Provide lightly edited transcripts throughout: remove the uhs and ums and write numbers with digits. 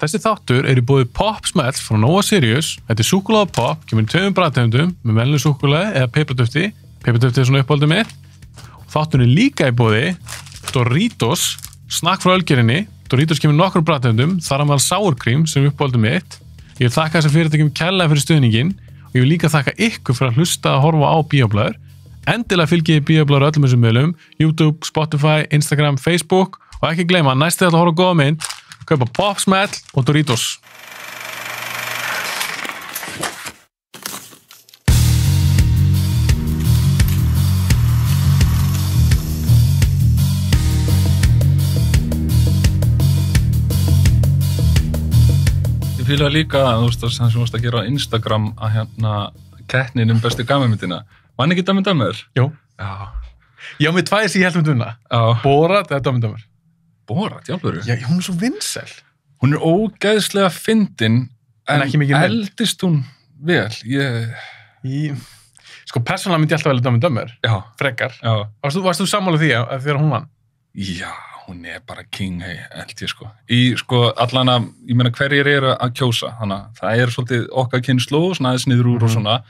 Þessi þáttur í boði Pop-smell frá Nova Sirius. Þetta súkkulaði pop, kemur í 2 bragðtegundum með venjulegu súkkulaði eða piparduftið. Piparduftið svona uppáhaldið mitt. Þátturinn líka í boði Doritos, snakk frá Ölgerinni. Doritos kemur í nokkrum bragðtegundum, þar á meðal sour cream sem uppáhaldið mitt. Ég vil þakka þessum fyrirtækjum kærlega fyrir stuðninginn og ég vil líka þakka ykkur fyrir að hlusta að horfa á Bíóblæður. Endilega fylgið Bíóblæður öllum þessum miðlum, YouTube, Spotify, Instagram, Facebook og ekki gleyma næst þegar þú horfa á góða mynd. Kaupa Pop-smell og Doritos. Ég fíla líka, þú veist, það sem þú varst að gera á Instagram að keppnin bestu gamanmyndina. Vann ekki Dumb and Dumber? Jú. Já. Já, með tvær sem ég held unna. Já. Borat eða Dumb and Dumber. Borat, jálfuru. Já, hún svo vinsæl. Hún ógeðslega fyndin, en ekki mikið eldist hún vel. Sko, persónulega myndi ég alltaf velja Dumb and Dumber. Já. Frekar. Já. Varst þú sammála því þegar hún vann? Já, hún bara king, held ég, sko. Allan að, ég meina, hverjir eru að kjósa, þannig að það svolítið okkar kynslóð, svona aðeins niður úr og svona.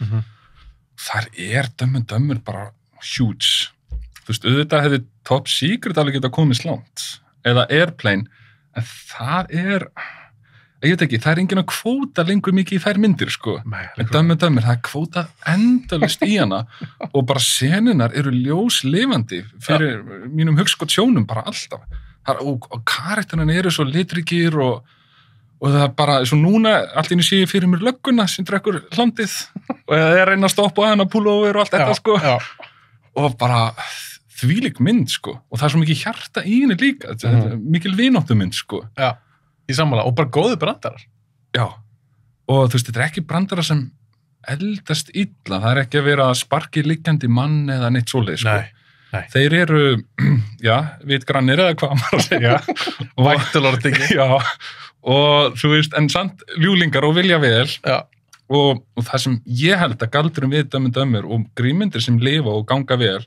Þar Dumb and Dumber bara huge. Þú veist, auðvitað hefði Top Secret alveg getað komið slánt. Eða Airplane, en það ég veit ekki, það enginn að kvóta lengur mikið í þær myndir, sko. Nei, en Dumb and Dumber, það kvótað endalaust í hana og bara senunar eru ljóslifandi fyrir mínum hugskottsjónum bara alltaf. Og karakterinn eru svo litrikir og það bara, svo núna allt inni sé ég fyrir mér lögguna sem drekkur hlandið og það reyna að stoppa hana, pullover og allt þetta, sko. Já. Og bara þvílík mynd, sko, og það svo mikið hjarta í henni líka, þetta mikil vináttu mynd, sko. Já, í sammála, og bara góðu brandarar. Já, og þú veist, þetta ekki brandarar sem eldast illa, það ekki að vera sparki liggjandi mann eða neitt svoleið, sko. Nei. Þeir eru, já, vitgrannir eða hvað maður að segja. Vættulortingi. Já, og þú veist, en samt ljúlingar og vilja vel. Já. Og það sem ég held að galdurum við Dumb and Dumber og grímyndir sem lifa og ganga vel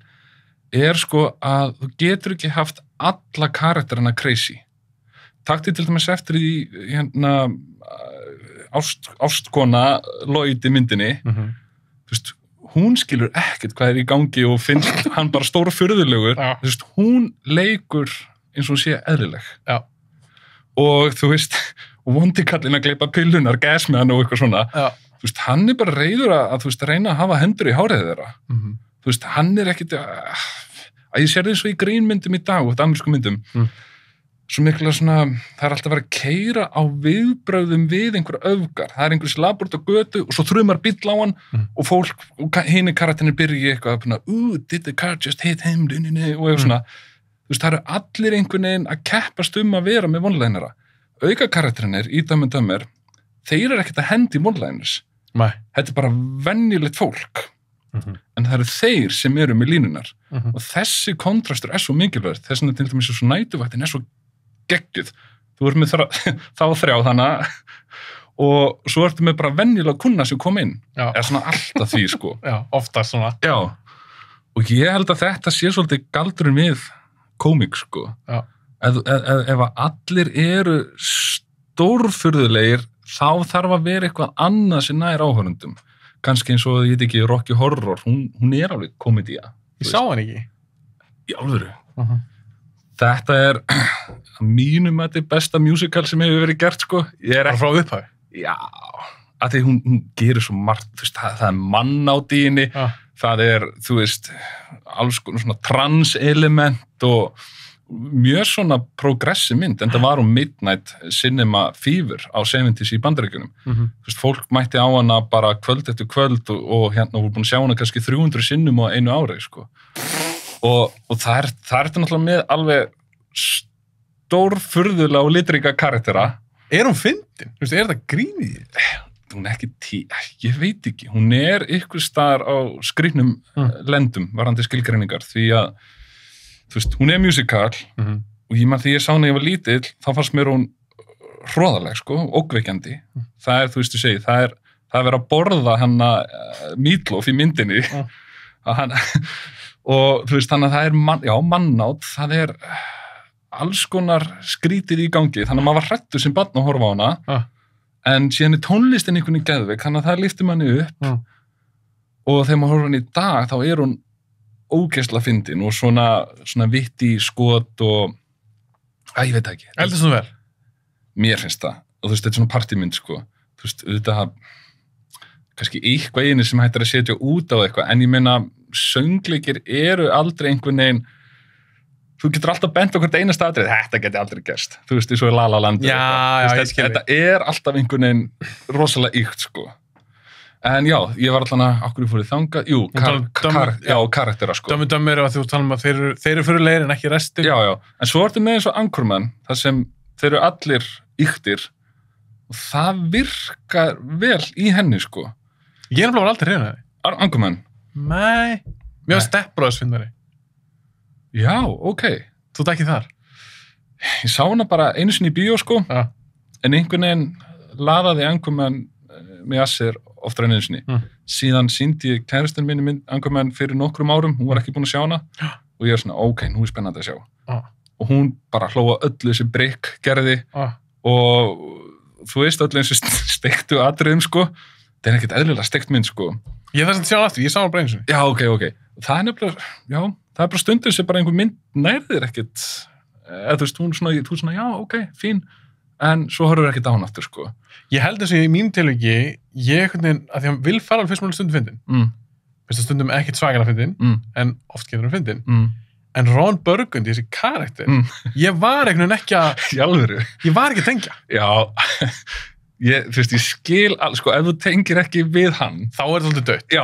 sko að þú getur ekki haft alla karakterina crazy. Takti til dæmis eftir í ástkona Lloyd í myndinni. Þú veist, hún skilur ekkert hvað í gangi og finnst hann bara stórfurðulegur. Þú veist, hún leikur eins og hún sé eðlileg. Já. Og þú veist, og vondi kallinn að gleypa pillunar, gas með hann og eitthvað svona. Já. Þú veist, hann bara reiður að þú veist, reyna að hafa hendur í hárið þeirra. Þú veist, hann ekkit að ég sér því svo í grínmyndum í dag og amerísku myndum. Svo mikla svona, það alltaf að vera að keyra á viðbrögðum við einhver öfgar. Það einhver sem labur út á götu og svo þrumar bíll á hann og fólk, og hinni karakterinn byrja eitthvað að did the car just hit him? Og eitthvað svona. Þú veist, það allir einhvern veginn að keppast að vera með vonlænara. Auka karakterinir í Dumb and Dumber, þeir ekkert að hendi vonlænars. Nei. Þetta bara venjulegt fólk. En það eru þeir sem eru með línunar. Og þessi kontrastur svo mikilvægt. Þess vegna til dæmis svo nætuvaktin svo geggjuð. Þú ert með þá þrjá þannig og svo ertu með bara venjulega kunna sem kom inn. Já. Eða svona alltaf því, sko. Já, oftast svona. Já. Og ég held að þetta sé svolítið galdurinn við komik, sko. Já. Ef allir eru stórfurðulegir, þá þarf að vera eitthvað annað sem nær áhörundum. Kannski eins og, ég veit ekki, Rocky Horror, hún alveg komedía. Ég sá hann ekki. Í alvöru. Þetta að mínum að þetta besta musical sem hefur verið gert, sko. Bara frá upphæði? Já, að því hún gerir svo margt, þú veist, það mann á dýni, það þú veist, alls svona trans-element og mjög svona progressi mynd, en það var Midnight Cinema Fever á 70s í Bandaríkjunum. Þú veist, fólk mætti á hana bara kvöld eftir kvöld og voru búin að sjá hana kannski 300 sinnum á einu ári, sko. Og það náttúrulega með alveg stórfurðulega og litrika karaktera. Hún fyndin? Þú veist, það grínið? Hún ekki ég veit ekki. Hún ykkur staðar á skrýtnum lendum varandi skilgreiningar, því að þú veist, hún musical og ég því ég sá hana ég var lítill, þá fannst mér hún hroðaleg, sko, ógveikjandi. Það þú veist, það er verið að borða hana Meatloaf í myndinni og þú veist, þannig að það mannátt, það alls konar skrítið í gangi, þannig að maður var hrættur sem barn að horfa á hana, en síðan tónlistin einhvern veginn geðveik, þannig að það lyfti manni upp og þegar maður horfa hann í dag þá hún ógeðslega fyndin og svona vitti skot og ég veit ekki. Eldast þú vel? Mér finnst það, og þú veist, þetta er svona partymynd sko, þú veist, auðvitað kannski eitthvað einu sem hættir að setja út á eitthvað, en ég meina söngleikir eru aldrei einhvern veginn, þú getur alltaf bent á hvert einasta atrið, þetta geti aldrei gerst, þú veist, eins og í La La Land. Já, ég skil þetta alltaf einhvern veginn rosalega ykt, sko. En já, ég var allan okkur fór í þangað, karaktera, sko. Dömmir og þú tala að þeir eru fyrir leir en ekki restin. Já, en svo ertu með eins og Anchorman, þar sem þeir eru allir yktir, og það virkar vel í henni, sko. Ég var aldrei hrifin af því. Anchorman? Nei. Mér var Step Brothers fyndari. Já, ok. Þú ert ekki þar? Ég sá hana bara einu sinni í bíó, sko. Já. En einhvern veginn laðaði Anchorman með Assir oftar en einu sinni. Síðan sýndi ég kærastinn minni Anchorman fyrir nokkrum árum. Hún var ekki búin að sjá hana. Og ég svona, ok, nú er spennandi að sjá. Og hún bara hlóa öllu þessi brikk gerði. Og þú veist öllu þessi steiktu atriðum, sko. Það er ekkert eðlilega steikt mynd, sko. Ég þess að sjá hann aftur, ég sá hann bara einu sinni. Já, ok. Það er nefnilega, það er bara stundur sem bara einhver mynd nærðir ekkert, eða þú veist, þú svona, já, ok, fín, en svo horfur ekkert á hann aftur, sko. Ég held þess að í mín tilviki, ég að því hann vil fara alveg fyrst máli stundum fyndin. Fyrst að stundum ekkert svakalega fyndin, en oft getur hann fyndin. En Ron Burgundy, þessi karakter, ég var einhvern veginn ekki að... Í alvöru? Ég var ekki að tengja. Já, þú veist, ég skil alls, sko, ef þú tengir ekki við hann... Þá er það svolítið dött. Já.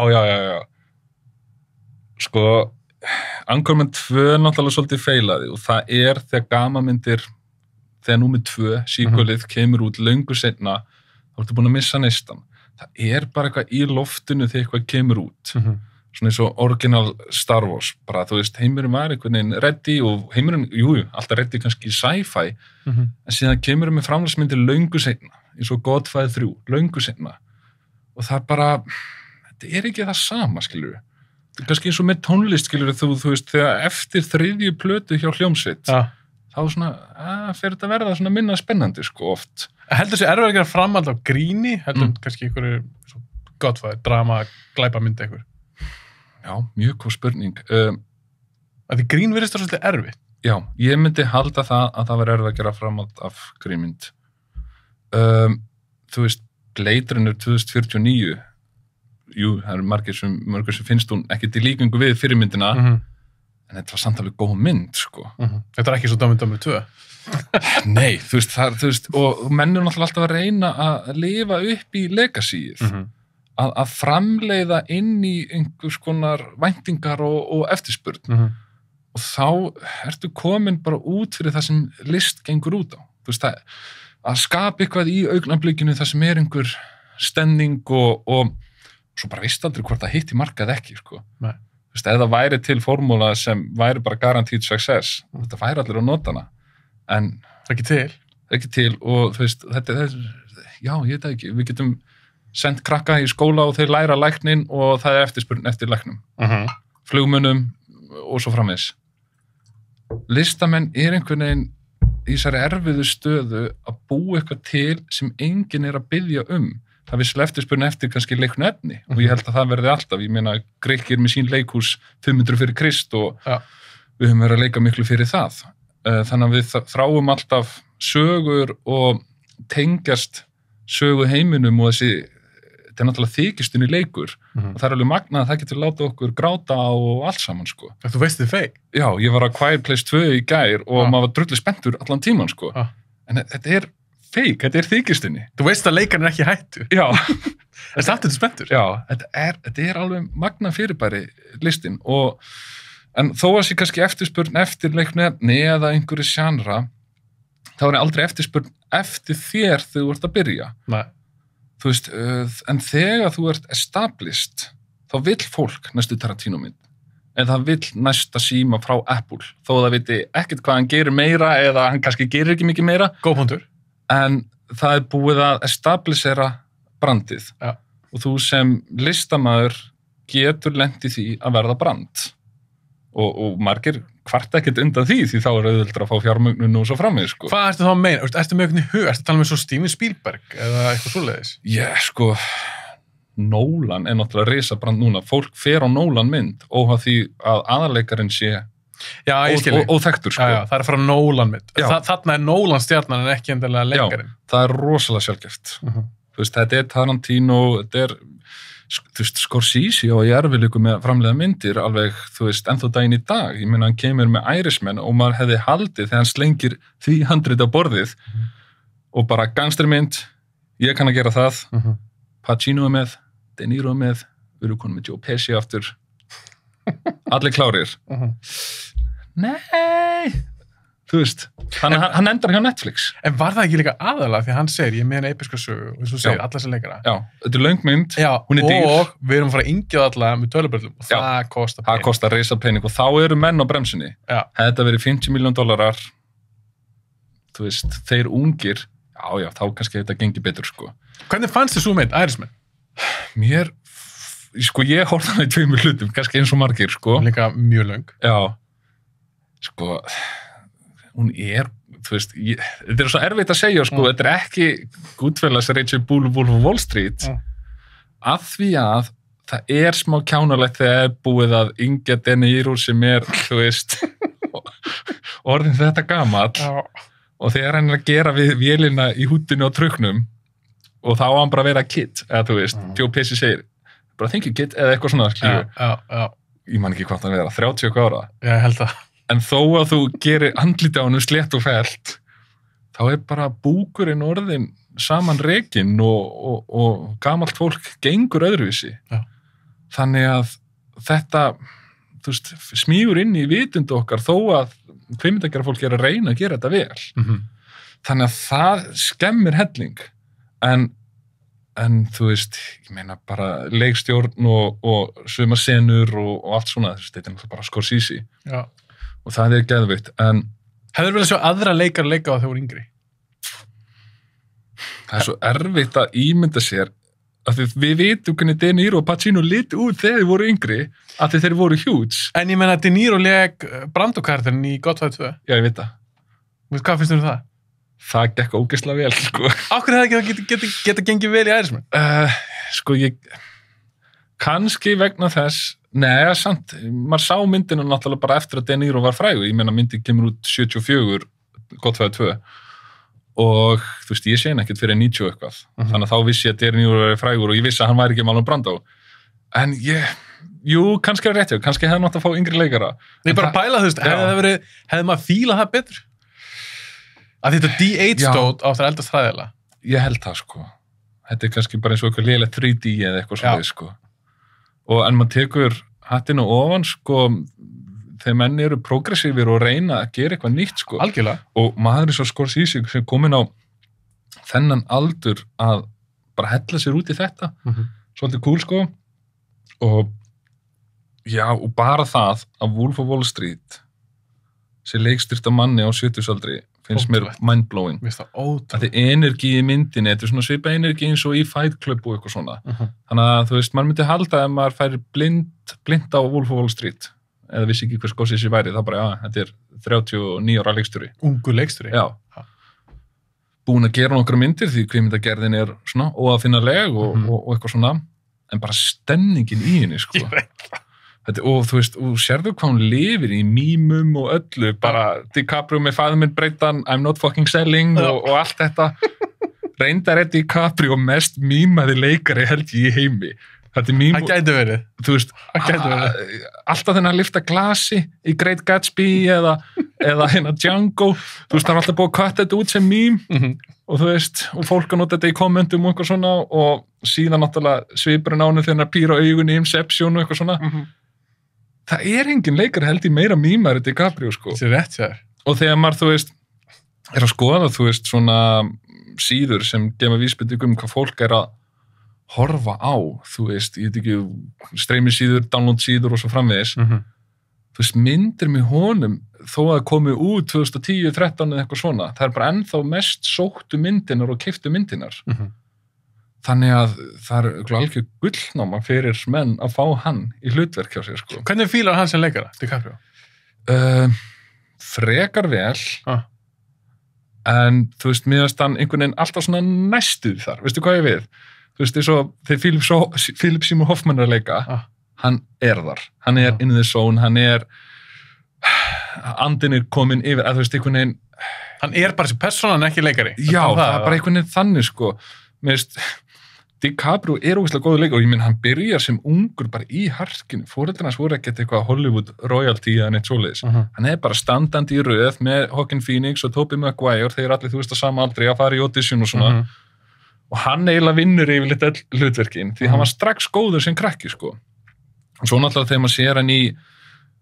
Sko, Anchorman 2 náttúrulega svolítið feilaði og það er þegar gamamyndir, þegar númer 2, síkvölið, kemur út löngu seinna, þá ertu búin að missa neistan. Það er bara eitthvað í loftinu þegar eitthvað kemur út. Svona eins og original Star Wars, bara þú veist, heimurinn var einhvern veginn ready og heimurinn, alltaf ready kannski í sci-fi, en síðan kemur með framhaldsmyndir löngu seinna, eins og Godfather 3, löngu seinna. Og það bara, þetta er ekki það sama, skilur við. Þetta er kannski eins og með tónlist, skilur við, þú veist, þegar eftir 3. plötu hjá hljómsveit, þá svona, fer þetta verða svona minna spennandi, sko, oft. Heldur þessi erfið að gera framhald á gríni, heldur kannski einhverju Godfather, drama, glæpamynd eitthvað? Já, mjög góð spurning. Því grín virðist það svolítið erfitt. Já, ég myndi halda það að það var erfið að gera framhald af grínmynd. Þú veist, Blade Runner 2049, það eru margir sem finnst hún ekki til líkingu við fyrirmyndina, en þetta var samt alveg góð mynd, sko. Þetta er ekki svo Dumb and Dumber 2. Nei, þú veist, og mennur náttúrulega alltaf að reyna að lifa upp í legacyið. Að framleiða inn í einhvers konar væntingar og eftirspurn. Og þá ertu komin bara út fyrir það sem list gengur út á. Þú veist, að skapa eitthvað í augnablikinu það sem er einhver stemning og svo bara veist aldrei hvort það hitt í markað ekki, sko. Þú veist, ef það væri til formúla sem væri bara guaranteed success, þetta væri allir að nota hana. En það er ekki til og þú veist, þetta er, já, ég veit ekki, við getum sent krakka í skóla og þeir læra læknin og það er eftirspurn eftir læknum. Flugmönnum og svo framvegis. Listamenn er einhvern veginn í þessari erfiðu stöðu að búa eitthvað til sem enginn er að biðja um. Það visslega eftirspurn eftir kannski leiknu efni og ég held að það verði alltaf. Ég meina, Grikkir með sín leikhús 500 fyrir Krist og við höfum verið að leika miklu fyrir það. Þannig að við þráum alltaf sögur og tengjast sögu heiminum og þetta er náttúrulega þykistunni leikur og það er alveg magnað að það getur láta okkur gráta og allt saman, sko. Þú veist þið feik? Já, ég var að Quiet Place 2 í gær og maður var drullu spenntur allan tíman, sko. En þetta er feik, þetta er þykistunni. Þú veist að leikarinn er ekki hættu. Já. En samt þetta spenntur. Já, þetta er alveg magnað fyrirbæri listin en þó að sé kannski eftirspurn eftir leiknu efni eða einhverju sjánra, þá er aldrei eftirspurn eftir þér þegar þú ert að byrja. Nei. Þú veist, en þegar þú ert established, þá vill fólk næstu Tarantino-mynd, en það vill næsta síma frá Apple, þó það viti ekkert hvað hann gerir meira eða hann kannski gerir ekki mikið meira. Góð punktur. En það er búið að establishera brandið. Ja. Og þú sem listamaður getur lent í því að verða brand. Og margir kvart ekkert undan því þá auðveldara að fá fjármögnun og svo framvegis, sko. Hvað ertu þá að meina? Ertu með einhvern hug? Ertu að tala með svo Steven Spielberg eða eitthvað svoleiðis? Sko, Nolan náttúrulega risabrand núna. Fólk fer á Nolan mynd óháð því að aðalleikarinn sé óþekktur, sko. Já, það er að fara Nolan mynd. Þarna er Nolan stjarnan en ekki endilega leikarinn. Já, það er rosalega sjálfgeft. Þú veist, þetta er Tarantino, þetta er Scorsese og ég erfiðleikum með framleiða myndir alveg, þú veist, ennþá daginn í dag. Ég meina, hann kemur með Irishman og maður hefði haldið þegar hann slengir því handrit á borðið og bara gangstermynd, ég kann að gera það, Pacino er með, De Niro er með, við erum konum með Joe Pesci aftur, allir klárir. Nei, þú veist, hann endar hjá Netflix. En var það ekki líka aðalega því að hann segir, ég meina episka sögu og eins og segir, alla sem leikara. Já, þetta er löng mynd, hún er dýr. Og við erum að fara að yngja alla með tölubröllum og það kostar pening. Það kostar risapening og þá eru menn á bremsunni. Þetta verið $50 million, þú veist, þeir ungir, þá kannski þetta gengi betur, sko. Hvernig fannst þið svo mynd, Irishman? Mér, sko, ég horfði hana í 2 hlutum, kannski eins og margir, sko. Líka mjög löng. Já, sko, hún þú veist, þetta er svo erfitt að segja, sko, þetta er ekki Goodfellas, Rachel Bull, Wolf of Wall Street, af því að það er smá kjánalegt þegar búið að yngja De Niro sem þú veist, orðin þetta gamall, og þegar hann er að gera við vélina í húddinu og trukknum, og þá á hann bara að vera kid, eða þú veist, Joe Pesci segir, bara thank you kid, eða eitthvað svona, ég man ekki hvort hann vera, 30 ára. Já, ég held að. En þó að þú gerir andliti á hennu slétt og fellt, þá er bara búkurinn orðin saman rekinn og gamalt fólk gengur öðruvísi. Já. Þannig að þetta, þú veist, smýgur inn í vitundu okkar þó að kvikmyndagerðar fólk er að reyna að gera þetta vel. Þannig að það skemmir helling. En þú veist, ég meina bara leikstjórn og suma senur og allt svona, þetta er náttúrulega bara Scorsese. Já. Og það er geðveikt, en hefur vel að sjá aðra leikar leika á þegar voru yngri? Það er svo erfitt að ímynda sér að við vitum hvernig De Niro og Pacino litu út þegar þeir voru yngri að þeir voru huge. En ég meina De Niro leik Brando-karakterinn í Godfather 2. Já, ég veit það. Hvað finnst þú það? Það gekk ógeðslega vel, sko. Akkur hefði ekki geta gengið vel í Irishman? Sko, kannski vegna þess. Nei, samt, maður sá myndinu náttúrulega bara eftir að De Niro var frægur, ég meina myndin kemur út 74, Godfather 2 og þú veist, ég sé hann ekkert fyrir 90 eitthvað, þannig að þá vissi ég að De Niro var frægur og ég vissi að hann væri ekki Marlon Brando, en kannski er rétt, kannski hefði nátt að fá yngri leikara. Nei, bara pæla, þú veist, hefði maður fílað það betur? Að þetta de-aged-stótt á það eldast hræðilega? Ég held það, sko. Þetta er kannski bara eins og eitthvað lélega 3D eða eitthvað svona, sko. En maður tekur hattinu ofan, sko, þegar menn eru progressífir og reyna að gera eitthvað nýtt, sko. Algjörlega. Og maður er svo Scorsese sem komin á þennan aldur að bara hella sér út í þetta. Svolítið cool, sko. Og bara það að Wolf of Wall Street sé leikstýrt af manni á 70-aldri finnst mér mindblowing. Mér finnst það ótrúlega. Þetta er energi í myndinni, þetta er svona svipa energi eins og í Fight Club og eitthvað svona. Þannig að þú veist, maður myndi halda ef maður færi blind á Wolf of Wall Street, eða vissi ekki hvers Scorsese væri, þá bara, þetta er 39 ára leikstjóri. Ungur leikstjóri? Já. Búin að gera nokkra myndir því kvikmyndagerðin er svona óafinnaleg og eitthvað svona, en bara stemningin í henni, sko. Ég veit það. Og þú veist, og sérðu hvað hún lifir í mýmum og öllu, bara DiCaprio með Father minn breytan, I'm not fucking selling og allt þetta. Reyndar er DiCaprio mest mýmaði leikari held ég í heimi. Þetta er mým. Það gæti verið. Þú veist, alltaf þennan að lyfta glasi í Great Gatsby eða hérna Django, þú veist, það er alltaf búið að kvæta þetta út sem mým og þú veist, og fólk að nota þetta í kommentum og eitthvað svona og síðan náttúrulega svipurinn á henni þegar hann pýra augun í Inception og eitthvað svona. Það er engin leikar held í meira mýmari DiCaprio, sko. Það er rétt, já. Og þegar maður, þú veist, er að skoða, þú veist, svona síður sem gefa vísbendingu hvað fólk er að horfa á, þú veist, ég veit ekki, streymisíður, download-síður og svo framvegis. Þú veist, myndir með honum, þó að komi út 2010, 13 eða eitthvað svona, það er bara ennþá mest sóttu myndinar og keyptu myndinar. Þannig að það er algjör gullnáma fyrir menn að fá hann í hlutverk hjá sér, sko. Hvernig fílar hann sem leikara, DiCaprio? Frekar vel en þú veist, mér finnst hann einhvern veginn alltaf svona næstuð þar, veistu hvað ég við? Þú veist, eins og þegar Philip Seymour Hoffman að leika, hann þar, hann in the zone, hann andin komin yfir, að þú veist, einhvern veginn hann bara sem persóna en ekki leikari. Já, það bara einhvern veginn þannig, sko. Mér veist, DiCaprio ógeðslega góður leikari og ég minn, hann byrjar sem ungur bara í harkinu. Foreldrar hans voru ekkert eitthvað Hollywood royalty eða neitt svoleiðis. Hann bara standandi í röð með Joaquin Phoenix og Tobey Maguire, þeir allir, þú veist, á sama aldri að fara í audition og svona. Og hann eiginlega vinnur yfirleitt öll hlutverkin, því hann var strax góður sem krakki, sko. Og svo náttúrulega þegar maður sér hann í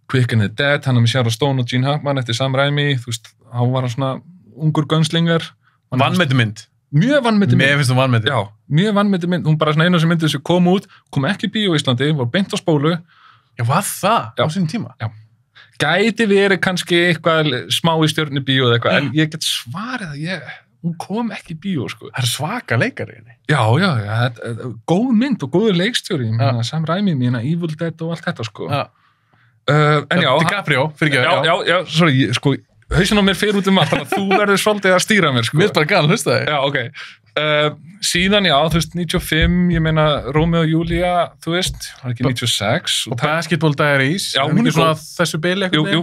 Quick and the Dead, hann með Sharon Stone og Gene Hackman eftir Sam Raimi, þú veist, hann var hann svona ungur gunslinger. Vannmettumynd. Mjög vannmettumynd. Mér finnst þú vannmettum. Já, mjög vannmettumynd. Hún bara svona einu sem myndið sem kom út, kom ekki í bíó í Íslandi, var beint á spólu. Já, var það? Já. Á sínum tíma? Já. Gæti verið kannski eitthvað smá í stjörnu bíó eða eitthvað, en ég get svarið að hún kom ekki í bíó, sko. Það svaka leikari henni. Já, góð mynd og góður leikstjóri, Sam Raimi, Evil Dead og allt þetta, sko. Já. En já. DiCaprio, fyrir ekki. Já, sorry, sko, hausinn á mér fer út allt, þannig að þú verður svolítið að stýra mér, sko. Mér bara gæðan, hlusta þig. Já, ok. Síðan, já, þú veist, 95, ég meina, Rómeó og Júlía, þú veist, var ekki 96. Og Basketball Diaries. Já, hún svona þessu bili eitthvað. Jú,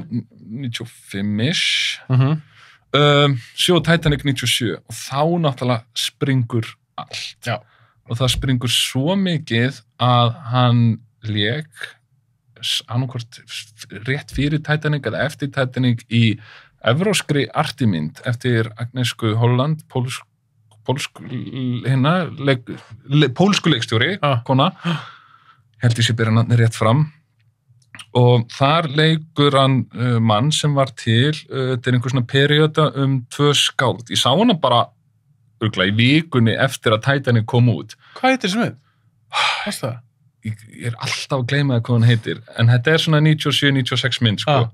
95-ish. Sjó Titanic 97 og þá náttúrulega springur allt. Já. Og það springur svo mikið að hann lék annarkvort rétt fyrir Titanic eða eftir Titanic í evróskri artimynd eftir Agnesku Holland, pólsku leikstjóri, kona, held ég sé byrja nafni rétt fram, og þar leikur hann mann sem var til einhver svona perioda 2 skáld. Ég sá hana bara í vikunni eftir að Titanic kom út. Hvað heitir sem við? Hvað það? Ég alltaf að gleyma það hvað hann heitir, en þetta svona 97-96 mynd, sko.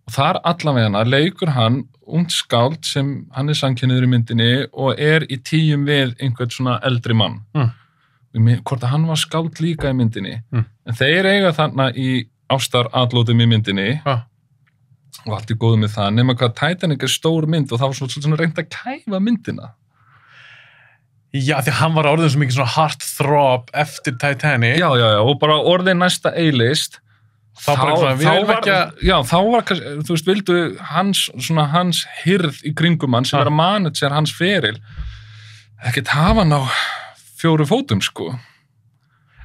Og þar allavega leikur hann ungt skáld sem hann samkynniður í myndinni og í tíum við einhvern svona eldri mann. Hvort að hann var skáld líka í myndinni. En þeir eiga þarna í ástaratlótum í myndinni og allt góðu með það, nema hvað Titanic stór mynd og það var svona reynt að kæfa myndina. Já, því hann var orðin svo mikið svona heartthrob eftir Titanic. Já, og bara orðin næsta A-list. Þá var, þú veist, vildu hans hirð í kringum hann sem var að manager hans feril ekkert hafa hann á 4 fótum, sko.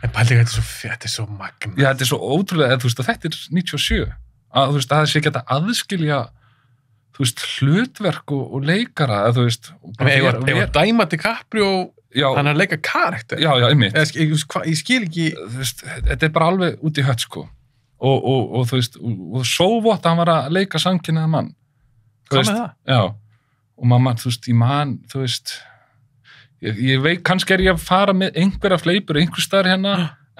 En pældi, þetta svo magna. Já, þetta svo ótrúlega, þú veist, að þetta 97. Að, þú veist, að það sé ekki að aðskilja, þú veist, hlutverk og leikara, að, þú veist. Ef dæma DiCaprio, hann að leika karakter. Já, einmitt. Ég skil ekki. Þú veist, þetta bara alveg út í hött, sko. Og þú veist, og svo vott að hann var að leika samkynnaða mann. Hvað með það? Já. Og mamma, þú veist, þú veist, ég veit, kannski ég að fara með einhverja fleipur, einhver staðar hérna,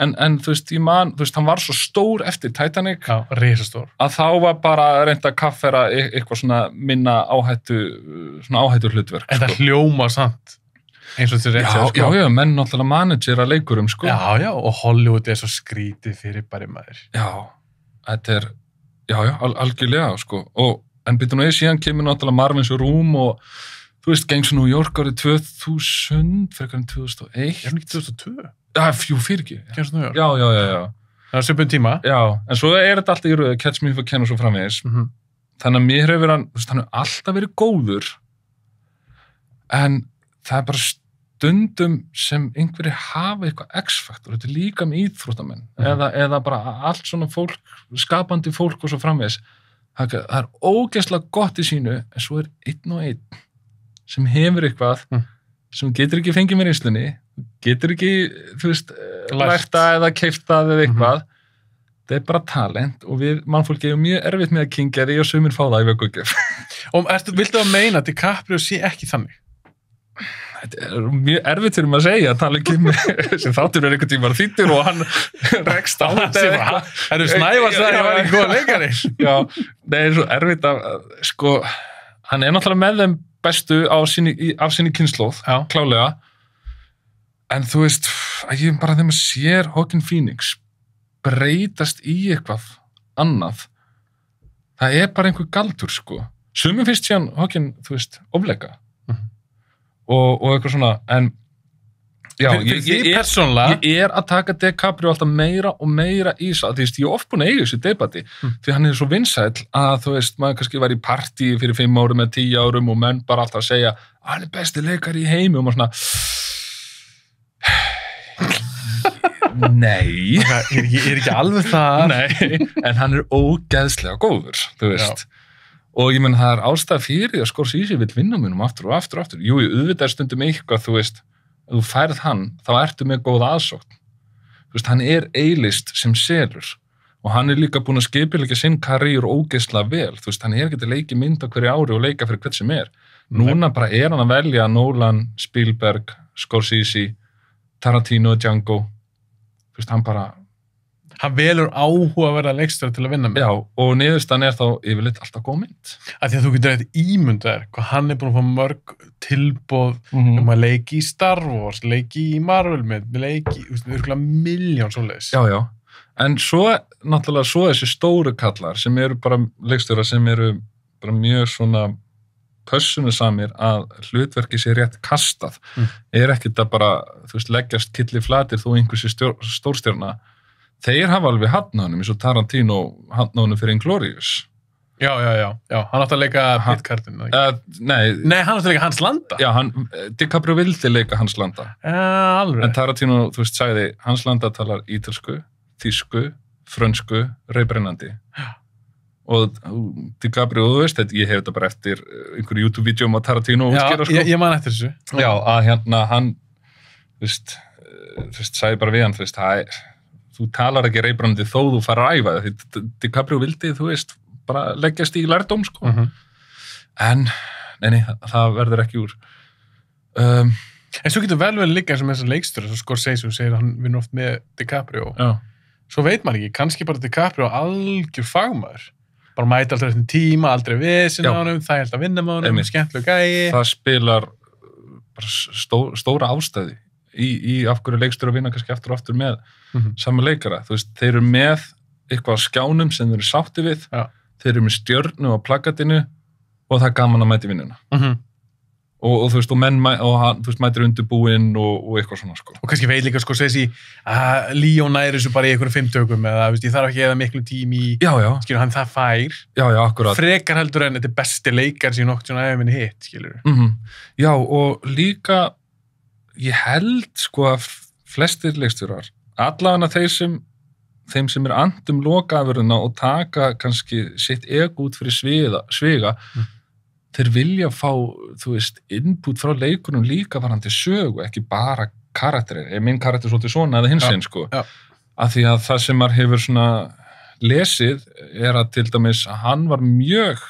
en þú veist, þú veist, hann var svo stór eftir Titanic. Já, risastór. Að þá var bara reynda að kaffera eitthvað svona minna áhættu hlutverk. En það hljóma samt. Eins og þetta rétt, sko. Já, menn náttúrulega managera leikurum, sko. Já, og Hollywood svo skrítið fyrir bara maður. Já, þetta algjörlega, sko. En byrju nú síðan kemur náttúrulega Marvin's Room og þú veist, Gangs of New York árið 2000, frekar en 2001. Er ekki 2002? Já, fyrir ekki. Gangs of New York? Já. Það svipum tíma. Já, en svo þetta alltaf í röðu, Catch Me If You Can og svo framvegis. Þannig að mér hefur hann hefur alltaf verið góður, en það bara stundum sem einhverjir hafa eitthvað X-faktor, þetta líka með íþróttamenn, eða bara allt svona fólk, skapandi fólk og svo framvegis. Það ógeðslega gott í sínu, en svo einn og einn sem hefur eitthvað sem getur ekki fengið með reynslunni, getur ekki, þú veist, lærta eða keifta eða eitthvað. Það bara talent og við mannfólki mjög erfitt með að kyngja því og sumir fá það í vöggugjöf. Og viltu að meina að DiCaprio sé ekki þannig? Þetta mjög erfitt fyrir maður að segja, tala ekki með sem þáttur einhvern tíma þýttur og hann rekst á þetta eitthvað. Það Snævar sagði að ég var ekki góð leikari. Já, það svo erfitt að, sko, hann náttúrulega með þeim bestu af sinni kynslóð, klálega. En þú veist, að ég bara þegar maður sér Joaquin Phoenix breytast í eitthvað annað, það bara einhver galdur, sko. Sumum finnst síðan Hawking, þú veist, ofleika. Og eitthvað svona, en já, ég að taka DiCaprio alltaf meira og meira í þess að, þú veist, ég oft búin að eiga þessu debatti, því hann svo vinsæll að, þú veist, maður kannski var í partí fyrir 5 árum eða 10 árum og menn bara alltaf að segja, hann besti leikari í heimi og maður svona nei ég ekki alveg það nei, en hann ógeðslega góður, þú veist og ég menn það ástæða fyrir að Scorsese vill vinna munum aftur og aftur og aftur jú, auðvitað stundum eitthvað, þú veist ef þú færð hann, þá ertu með góð aðsókn þú veist, hann A-list sem selur og hann líka búin að skipuleggja sinn karríur ógeðslega vel, þú veist, hann ekki að leiki mynd á hverju ári og leika fyrir hvert sem núna bara hann að velja Nolan, Spielberg, Scorsese Tarantino og Django þú veist, hann velur áhugaverða leikstjóra til að vinna með. Já, og niðurstaðan þá yfirleitt alltaf góð mynd. Af því að þú getur eitthvað ímyndaðir hvað hann búin að fá mörg tilboð að leiki í Star Wars, leiki í Marvel með leiki, þú veist, virkulega miljón svoleiðis. Já. En svo, náttúrulega, þessi stóru kallar sem eru bara leikstjóra sem eru bara mjög svona pössunusamir að hlutverki sé rétt kastað. Ekkert að bara, þú veist, leggjast killi flatir þó einhversi stórstjörna. Þeir hafa alveg hafnánum eins og Tarantino hafnánum fyrir Inglourious. Já, hann átti að leika Pitcardin. Nei, hann átti að leika Hans Landa. Já, DiCaprio vildi leika Hans Landa. Alveg. En Tarantino, þú veist, sagði, Hans Landa talar ítalsku, þýsku, frönsku, reybrennandi. Og DiCaprio, þú veist, ég hef þetta bara eftir einhverju YouTube-vídeóm á Tarantino útskýra, sko. Ég man eftir þessu. Já, að hann, þú veist, sagði bara við hann, þú veist, þú talar ekki reybrennandi þó þú fara að æfa því DiCaprio vildi, þú veist, bara leggjast í lærdóm, sko. En, nei, það verður ekki úr. En svo getur vel líka eins og með þessar leikstjóra, svo Scorsese og segir að hann vinnur oft með DiCaprio. Já. Svo veit maður ekki, kannski bara DiCaprio algjör fagmaður. Bara mæti alltaf eftir tíma, aldrei vissin á honum, það alltaf að vinna með honum, skemmtilega gæi. Það spilar bara stóra ástæði í af hverju leikstjóra vinna kannski aftur og aftur með sama leikara. Þú veist, þeir eru með eitthvað á skjánum sem þeir eru sátti við, þeir eru með stjörnu á plakatinu og það gaman að mæti vinnuna. Og þú veist, og menn þú veist, mætir undirbúinn og eitthvað svona, sko. Og kannski veit líka, sko, segis að Leo næri þessu bara í einhverjum 5 tökum eða, veist, ég þarf ekki eða miklu tími í, skilur, hann það fær. Já, akkurat. Frekar heldur en þetta besti leikar sem nokkuð svona ef minni hitt, skilur. Já, og líka, ég held, sko, að flestir leikstjórar, allavega þeim sem andum lokaafurðina og taka kannski sitt ego út fyrir sviga, þeir vilja fá, þú veist, input frá leikunum líka varandi sögu, ekki bara karakterir. Minn karakter svolítið svona eða hinsinn, sko. Af því að það sem maður hefur svona lesið að til dæmis að hann var mjög,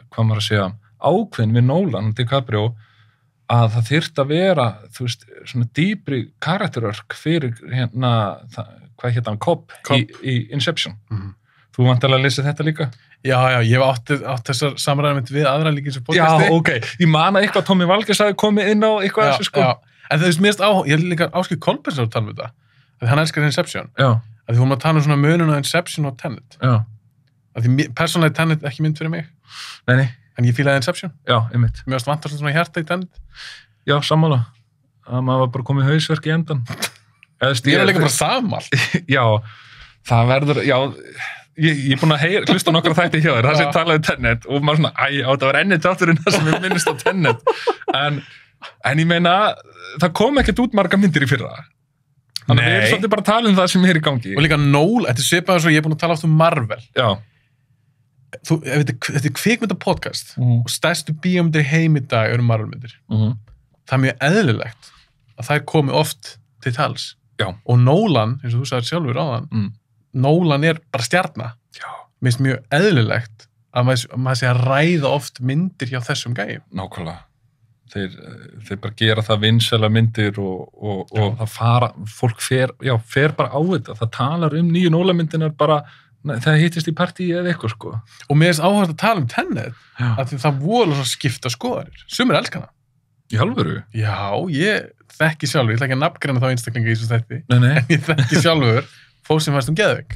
hvað maður að segja, ákveðin við Nolan, DiCaprio, að það þyrfti að vera, þú veist, svona dýpri karakterörk fyrir hvað hétt hann, Cobb í Inception. Þú vantilega að lesa þetta líka? Já, ég hef átt þessar samræðum við aðra líka eins og podcasti. Já, ok. Ég man að eitthvað Tommy Valgers hafi komið inn á eitthvað þessu, sko. Já, en það er mest ég hef líka Ásgeir Kolbens að tala um þetta. Að hann elskar Inception. Já. Að því hún að tala um svona munun á Inception og Tenet. Já. Að því persónulega Tenet ekki mynd fyrir mig. Nei. En ég fílaði Inception. Já, einmitt. Mér varst vantar svona hjarta í Tenet. Já, sammála. Að maður var bara komið hausverk í endan. Ég er líka bara sammála. Já, það verður, ég er búin að hlusta nokkra þætti hjá þér, það sem talaði Tenet og maður svona, það var ennið þátturinn það sem ég minnist á Tenet en ég meina, það kom ekkert út marga myndir í fyrra þannig að við erum svolítið bara að tala um það sem er í gangi og líka Nolan, þetta er svipað eins og ég er búin að tala oft um Marvel þetta er kvikmyndapodcast og stærstu bíómyndir í heim í dag eru Marvelmyndir það er mjög eðlilegt að þær komi oft til tals og Nolan, eins og þú sagðir sjálfur áðan Nolan er bara stjarna. Já. Mér finnst mjög eðlilegt að maður sé að ræða oft myndir hjá þessum gæjum. Nákvæmlega. Þeir bara gera það vinsæla myndir og það fólk fer bara á þetta. Það talar um nýju Nolan-myndinar bara, það hittist í partíi eða eitthvað, sko. Og mér finnst áhugavert að tala um Tenet, að það voru svona skipta skoðanir. Sumir elska hana. Í alvöru? Já, ég þekki sjálfur. Ég ætla ekki að nafngreina þá einstaklinga í þessu þætti. Nei. En ég þekki sjálfur fólk sem fannst geðveik.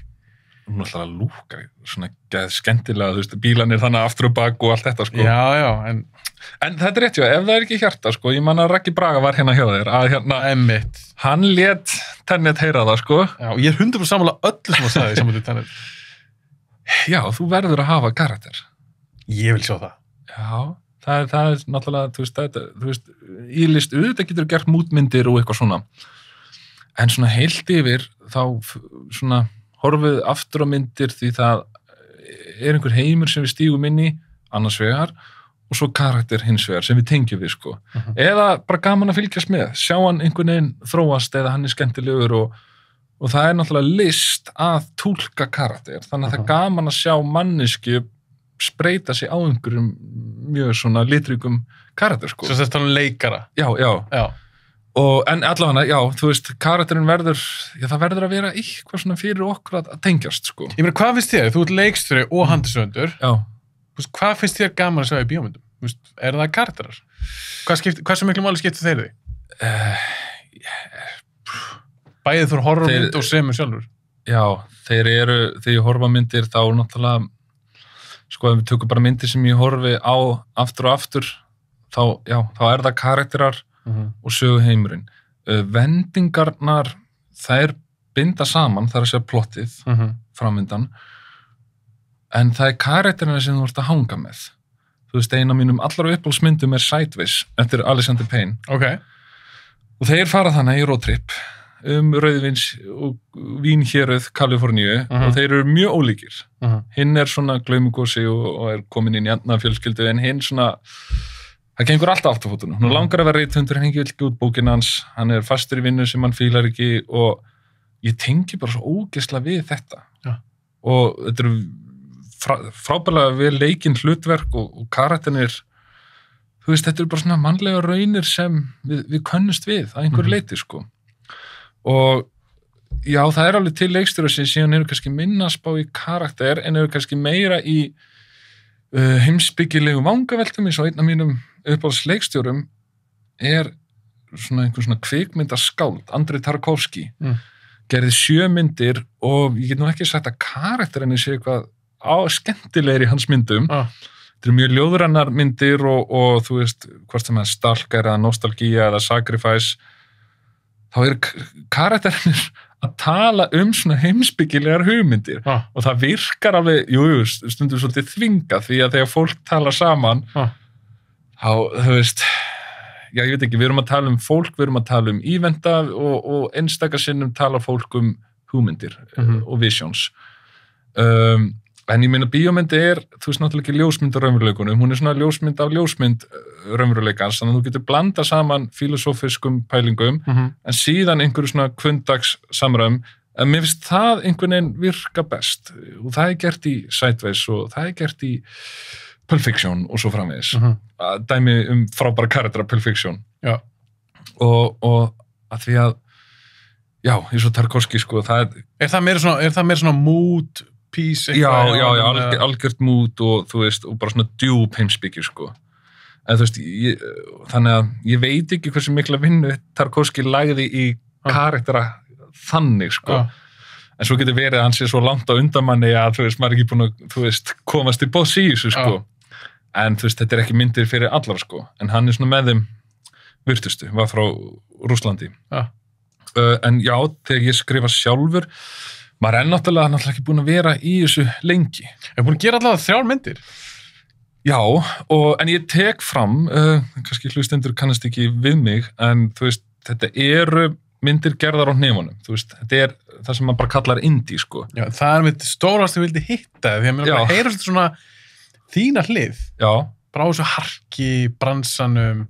hún er alltaf að lúka svona geð skemmtilega, þú veist, bílanir þannig aftur og bak og allt þetta, sko. Já, En þetta er rétt, já, ef það er ekki hjarta, sko, ég man að Raggi Braga var hérna hjá þér, að hérna, Einmitt. hann lét Tenet heyra það, sko. Já, ég er 100% sammála öllu sem að sagði saman til Tenet. Já, þú verður að hafa karakter. Ég vil sjá það. Já, það er náttúrulega, þú veist, í list auðvitað getur gert mútmyndir og eitthvað svona. En svona heilt yfir, þá svona horfið aftur á myndir því það er einhver heimur sem við stígum inn í, annars vegar, og svo karakter hins vegar sem við tengjum við, sko. Eða bara gaman að fylgjast með, sjá hann einhvern veginn þróast eða hann er skemmtilegur og það er náttúrulega list að túlka karakter, þannig að það er gaman að sjá manneskju spreita sig á einhverjum mjög svona litríkum karakter, sko. Svo þetta er leikara. Já. En allavega, já, þú veist, karakterinn verður, já, það verður að vera eitthvað svona fyrir okkur að tengjast, sko. Ég meina, hvað finnst þér? Þú ert leikstjóri og handriðshöfundur. Já. Hvað finnst þér gaman að sjá í bíómyndum? Er það karakterar? Hversu miklu máli skiptir þeir því? Bæðið þú horfmynd og semur sjálfur. Já, þegar ég horfa myndir þá náttúrulega, sko, ef við tökum bara myndir sem ég horfi á aftur og aftur, þá er það karakterar og söguheimurinn. Vendingarnar, þær binda saman, það er að segja plottið framvindan, en það er karakterina sem þú ert að hanga með. Þú veist, eina af mínum allra uppáhaldsmyndum er Sideways, eftir Alexander Payne. Okay. Og þeir fara þannig í roadtrip rauðvins og vínhéruð Kaliforníu og þeir eru mjög ólíkir. Hinn er svona glaumugósi og er komin inn í fjölskyldu, en hinn svona, það gengur alltaf aftur fótunum. Nú langar að vera rithöfundur, hann vil ekki út bókin hans, hann er fastur í vinnu sem hann fílar ekki og ég tengi bara svo ógeðslega við þetta. Já. Og þetta eru frábærlega vel leikinn hlutverk og karakterinn þú veist, þetta eru bara svona mannlega raunir sem við könnumst við að einhverju leyti, sko. Og já, það er alveg til leikstjórar sem síðan eru kannski minna að spá í karakter en eru kannski meira í heimsbyggilegu vangaveltum, eins og einn af mínum uppáhaldsleikstjórum er svona einhver svona kvikmyndaskáld, Andrei Tarkovsky, gerði 7 myndir og ég get nú ekki sagt að karakterinn sé eitthvað skemmtilegir í hans myndum. Þetta eru mjög ljóðrænar myndir og þú veist, hvort sem er stalker eða nostalgía eða sacrifice, þá karakterinn að tala svona heimsbyggilegar hugmyndir og það virkar alveg, stundum svolítið þvingað því að þegar fólk tala saman þá, þú veist, já, ég veit ekki, við erum að tala um fólk, við erum að tala um ívenda og einstaka sinnum tala fólk um hugmyndir og visions. En ég meina, bíómyndi þú veist náttúrulega ekki ljósmynd á raunveruleikunum, hún er svona ljósmynd af ljósmynd raunveruleikans, þannig að þú getur blanda saman filosófiskum pælingum, en síðan einhverju svona kvöndags samræðum, en mér finnst það einhvern veginn virka best, og það er gert í Sideways og það er gert í Pulp Fiction og svo framvegis. Dæmi frábæra karaktera Pulp Fiction. Já. Og að því að, já, eins og Tarkovsky, sko, það er það meira svona mood piece? Já, algjört mood og þú veist, og bara svona djúp heimsbyggju, sko. En þú veist, þannig að ég veit ekki hversu mikla vinnu Tarkovsky lagði í karaktera þannig, sko. En svo getur verið að hann sé svo langt á undanmanni að þú veist, maður er ekki búin að, þú veist, komast í boss í þessu, sko. En þú veist, þetta er ekki myndir fyrir allar, sko. En hann er svona með þeim virtustu, var frá Rússlandi. En já, þegar ég skrifa sjálfur, maður er náttúrulega ekki búin að vera í þessu lengi. Er búin að gera allavega 3 myndir? Já, en ég tek fram, kannski hlustendur kannast ekki við mig, en þú veist, þetta eru myndir gerðar á hnefunum, þú veist, þetta er það sem maður bara kallar indie, sko. Já, það er mitt stórast ég vildi hitta, því að mér bara heyra svona þína hlið. Já. Bara á þessu harki, bransanum,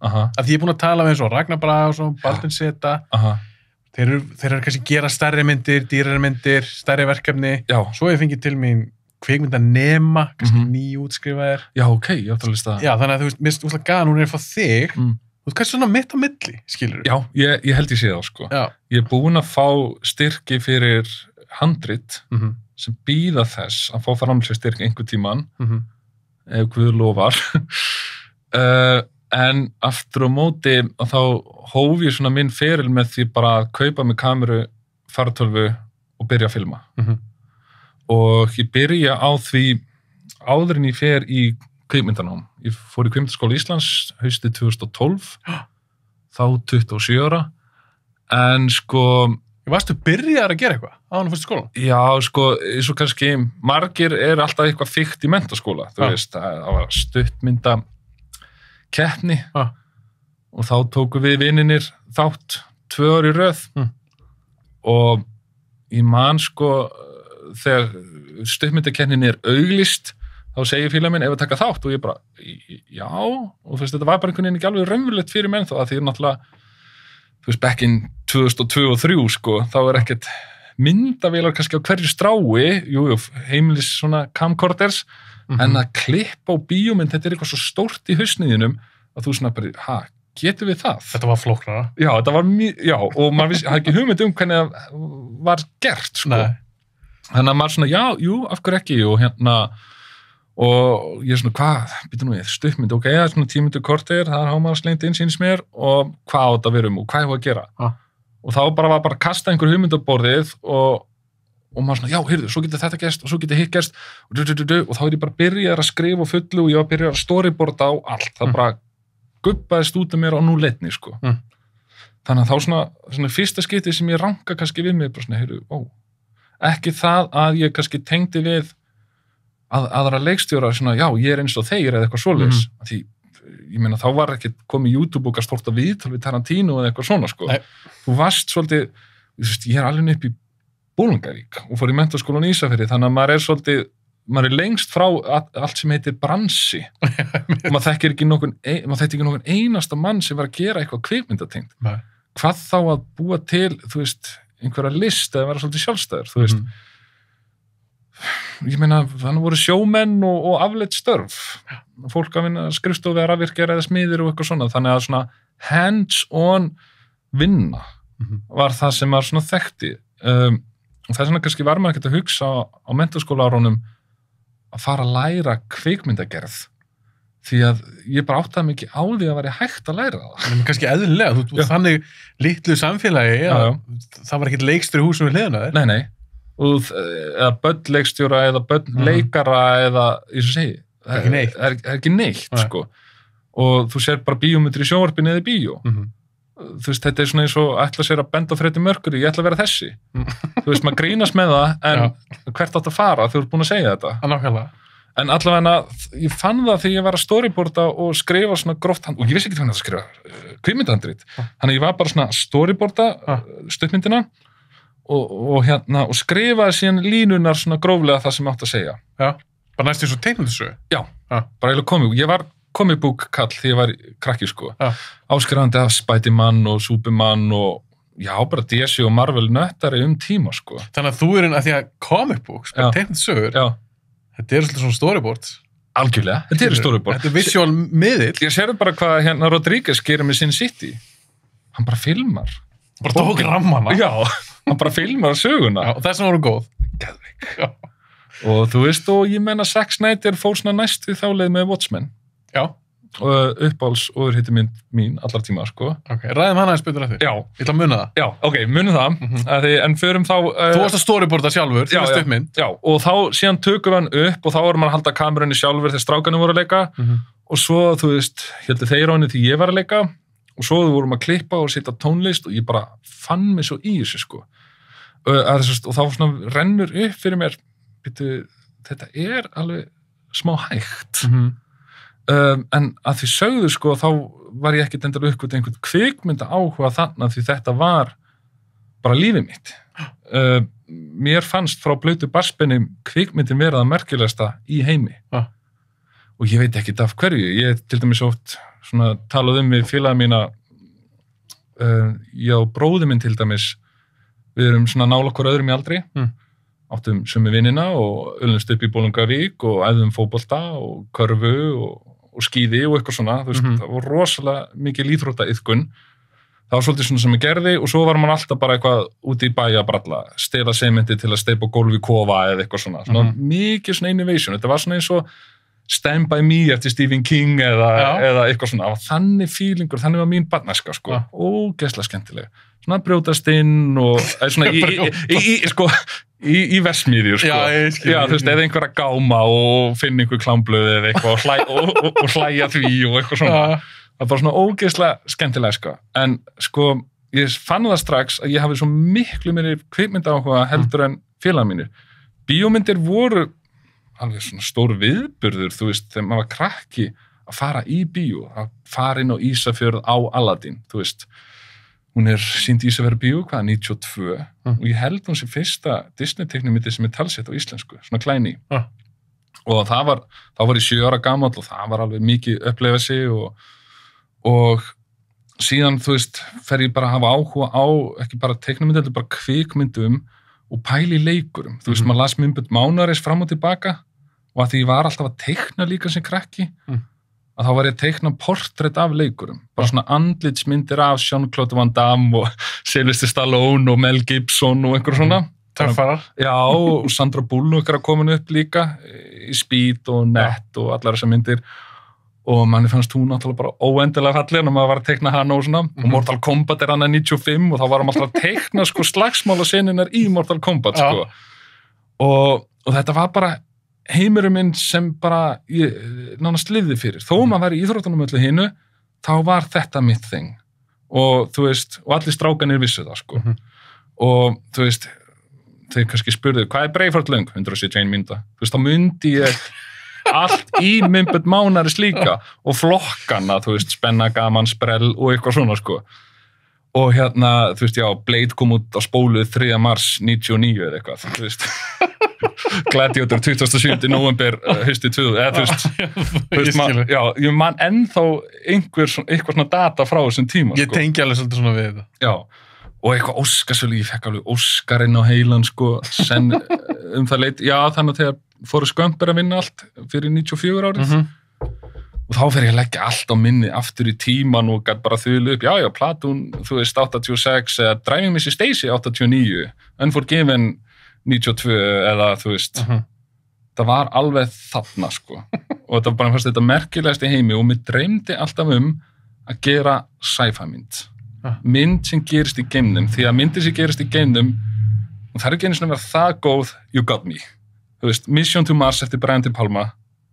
að því ég er búin að tala við eins og Ragnar Bragason, Baldvin Zeta, þeir eru kannski gera stærri myndir, dýrari myndir, stærri verkefni. Já. Svo ég fengið til mín kvikmynda nema, kannski nýútskrifaðir. Já, ok, ég átt að lista það. Já, þannig að þú veist, mér finnst útlægt gaman, hún er að fá þig, þú veist, kannski svona mitt á milli, skilur þú? Já, ég held ég sé það, sko. Já. Ég er búin að fá styrki fyrir handrit sem bíða þess að fá framlega styrki einhver tíman, ef Guð lofar. En aftur á móti að þá hóf ég svona minn feril með því bara að kaupa með kameru, fartölvu og byrja að filma. og ég byrja á því áður en ég fer í kvikmyndanám. Ég fór í Kvikmyndaskóla Íslands haustið 2012, þá 27 ára, en sko... Varstu byrjaðar að gera eitthvað áður en fyrst skóla? Já, sko, eins og kannski margir alltaf eitthvað fikt í menntaskóla, þú veist, það var stuttmynda keppni og þá tóku við vininir þátt 2 ár í röð og ég man sko þegar stuttmyndakeppnin auglýst þá segir félag minn ef að taka þátt og ég bara, já, og fyrst þetta var bara einhvern veginn ekki alveg raunverulegt fyrir menn þá að því náttúrulega, þú veist, back in 2002 og 2003, sko, þá ekkert myndavélar kannski á hverju strái, heimilis svona camcorders, en að klippa á bíómynd, þetta eitthvað svo stórt í hausniðinum að þú svona bara, getum við það? Þetta var flóknara. Já, þetta var og maður hafði ekki hugmynd hvernig það var gert, sko. Nei. Þannig að maður svona, já, af hverju ekki, og ég svona, hvað, býtum við, stuttmynd, ok, það svona 10 mínútur korter, það hámarkslengt sýnist mér, og hvað á þetta verum og hvað hefur að gera? Og þá var bara að kasta einhver hugmynd á borðið og maður svona, já, heyrðu, svo getur þetta gerst og svo getur hitt gerst og þá ég bara byrjað að skrifa og fullu og ég var byrjað að storyboarda á allt, það bara gubbaðist út af mér á núleitni, sko. Þannig að þá svona fyrsta skipti sem ég ranka kannski við mig, bara svona, heyrðu, ekki það að ég kannski tengdi við aðra leikstjóra, svona, já, ég eins og þeir eða eitthvað svoleiðis, því, ég meina, þá var ekki komið YouTube og stórt að viðtal við Tarantino eða eitthvað svona, sko. Nei. Þú varst svolítið, ég alveg upp í Bolungarvík og fór í menntaskólan í Ísafirði, þannig að maður lengst frá allt sem heitir bransi og maður þekkir ekki nokkurn einasta mann sem var að gera eitthvað kvikmyndatengt. Nei. Hvað þá að búa til, þú veist, einhverja list eða vera svolítið sjálfstæður, þú veist. Ég meina, þannig voru sjómenn og afleitt störf. Fólk að vinna skrifstofu eða rafvirkjar eða smiðir og eitthvað svona, þannig að svona hands-on vinna var það sem maður svona þekkti. Og þess vegna kannski var maður ekkert að hugsa á menntaskólaárunum að fara að læra kvikmyndagerð því að ég bara áttaði mig ekki á því að væri hægt að læra það. En kannski eðlilega, þú þannig litlu samfélagi það var ekkert leikstur í húsum við hliðina þér. Nei. Eða börnleikstjóra eða börnleikara eða, ég svo segi, það er ekki neitt, sko. Og þú sér bara bíómyndir í sjónvarpinu eða í bíó. Þú veist, þetta er svona eins og ætla sér að benda á Freddie Mercury, ég ætla að vera þessi. Þú veist, maður grínast með það, en hvert átt að fara þegar þú ert búin að segja þetta? Nákvæmlega. En allavega, ég fann það þegar ég var að storyboarda og skrifa svona gróft og ég vissi ekki hvernig að skrifa kvikmyndahandrit. Þannig að ég var bara svona að storyboarda stuttmyndina og skrifaði síðan línunar svona gróflega það sem átt að segja. Já, bara næst eins og teiknumsögu? Já, bara eiginlega comic. Ég var comic book kall því ég var krakki, sko. Áskrifandi af Spiderman og Superman og já, bara DC og Marvel nöttari tíma, sko. Þannig að þú að því að comic books, bara teiknumsögur, þetta svolítið svona storyboards. Algjörlega, þetta storyboard. Þetta visual miðill. Ég sérðu bara hvað Rodríguez gerir með Sin City. Hann bara filmar. Bara tók rammana. Já, hann bara filmar söguna. Já, og þess að voru góð. Geðveik. Já. Og þú veist, og ég menna Zack Snyder fór svona næst við þáleið með Watchmen. Já. Og uppáhalds ofurhiti mín allar tíma, sko. Ok, ræðum hana eins betur eftir. Já. Ég ætla að muna það. Já, ok, munum það. En förum þá... Þú varst að storyboarda sjálfur, því að stuttmynd. Já, og þá síðan tökum við hann upp og þá vorum hann að halda kamerunni sjálfur þegar strákanum voru að leika og svo, þú veist, heldur þeir á henni því ég var að leika og svo vorum að klippa og setja tónlist og ég bara fann mig svo í þessu, sko. Og þá svona rennur upp fyrir mér, þetta alveg smá hægt. En að því sögðu, sko, þá var ég ekkert endur uppgöt einhvern kvikmynda áhuga þannig því þetta var bara lífið mitt. Mér fannst frá blautu barspenni kvikmyndin vera það merkilegasta í heimi. Og ég veit ekkert af hverju. Ég til dæmis oft svona talað við félaga mína, ég og bróði minn til dæmis, við erum svona nála okkur öðrum í aldri, áttum sömu vinnina og öllumst upp í Bolungarvík og æfðum fótbolta og körfu og skíði og eitthvað svona, þú veist, það var rosalega mikið íþróttaiðkun. Það var svolítið svona sem ég gerði og svo var man alltaf bara eitthvað úti í bæ að bralla, stela sementi til að steypa gólf í kofa eða eitthvað svona. Mikið svona innovation. Þetta var svona eins og Stand By Me eftir Stephen King eða eitthvað svona, og þannig feelingur, þannig var mín barneska, sko, ógeðslega skemmtileg, svona brjótast inn og svona í versmiðjur, sko, já, þú veist, eða einhver að gáma og finna einhver klámblöð eða eitthvað og hlæja því og eitthvað svona, það var bara svona ógeðslega skemmtilega, sko, en sko, ég fann það strax að ég hafi svo miklu meiri kvikmyndaáhuga heldur en félagar mínir. Bíómyndir voru alveg svona stór viðburður, þú veist, þegar maður var krakki að fara í bíó, að fara inn á Ísafjörð á Aladdin, þú veist, hún sýnd Ísafjörð bíó, 92, og ég held hún sem fyrsta Disney-teiknimyndi sem talsett á íslensku, svona klæni. Og þá var ég 7 ára gamall og það var alveg mikið upplefa sig og síðan, þú veist, fer ég bara að hafa áhuga á, ekki bara teiknumyndum, heldur bara kvikmyndum og pæli í leikurum. Þú veist, maður las Myndbönd Mánaðarins fram og tilbaka og að því ég var alltaf að teikna líka sem krakki, að þá var ég að teikna portrett af leikurum. Bara svona andlitsmyndir af Jean-Claude Van Damme og Sylvester Stallone og Mel Gibson og einhver svona. Töffarar. Já, og Sandra Bullock að komin upp líka í Speed og Net og allar þessar myndir. Og manni fannst hún náttúrulega bara óendilega falleg og maður var að teikna hana og svona og Mortal Kombat hann að 95 og þá varum alltaf að teikna sko slagsmálasenunar í Mortal Kombat sko og þetta var bara heimurinn minn sem bara ég nánast lifði fyrir, þó maður væri í íþróttunum öllu hinu, þá var þetta mitt þing og þú veist og allir strákanir vissu það sko og þú veist, þeir kannski spurðu hvað Braveheart löng? 171 mínúta, þú veist, þá myndi ég allt í Myndbönd Mánaðarins líka og flokkana, þú veist, spenna, gaman, sprell og eitthvað svona, sko. Og hérna, þú veist, já, Blade kom út á spóluð 3. mars 99 eða eitthvað, þú veist. Gladiator 27. november haustið 2000, eða þú veist, já, ég man ennþá eitthvað svona data frá þessum tíma, sko. Ég tengi alveg svolítið svona við þetta. Já, og eitthvað Óskarsverðlaun, ég fekk alveg Óskarinn á heilan, sko, senn það leit, já, þannig að þegar Forrest Gump að vinna allt fyrir 94 árið og þá fer ég að leggja allt á minni aftur í tíman og gæt bara þuðlu upp, já, Platoon, þú veist, 86 eða Driving Mrs. Daisy 89 Unforgiven 92 eða, þú veist það var alveg þarna, sko og þetta var bara fannst þetta merkilegast í heimi og mér dreymdi alltaf að gera sci-fi mynd sem gerist í geimnum, því að myndir sem gerist í geimnum og það ekki einu svona verið það góð, You Got Me. Þú veist, Mission to Mars eftir Brian De Palma,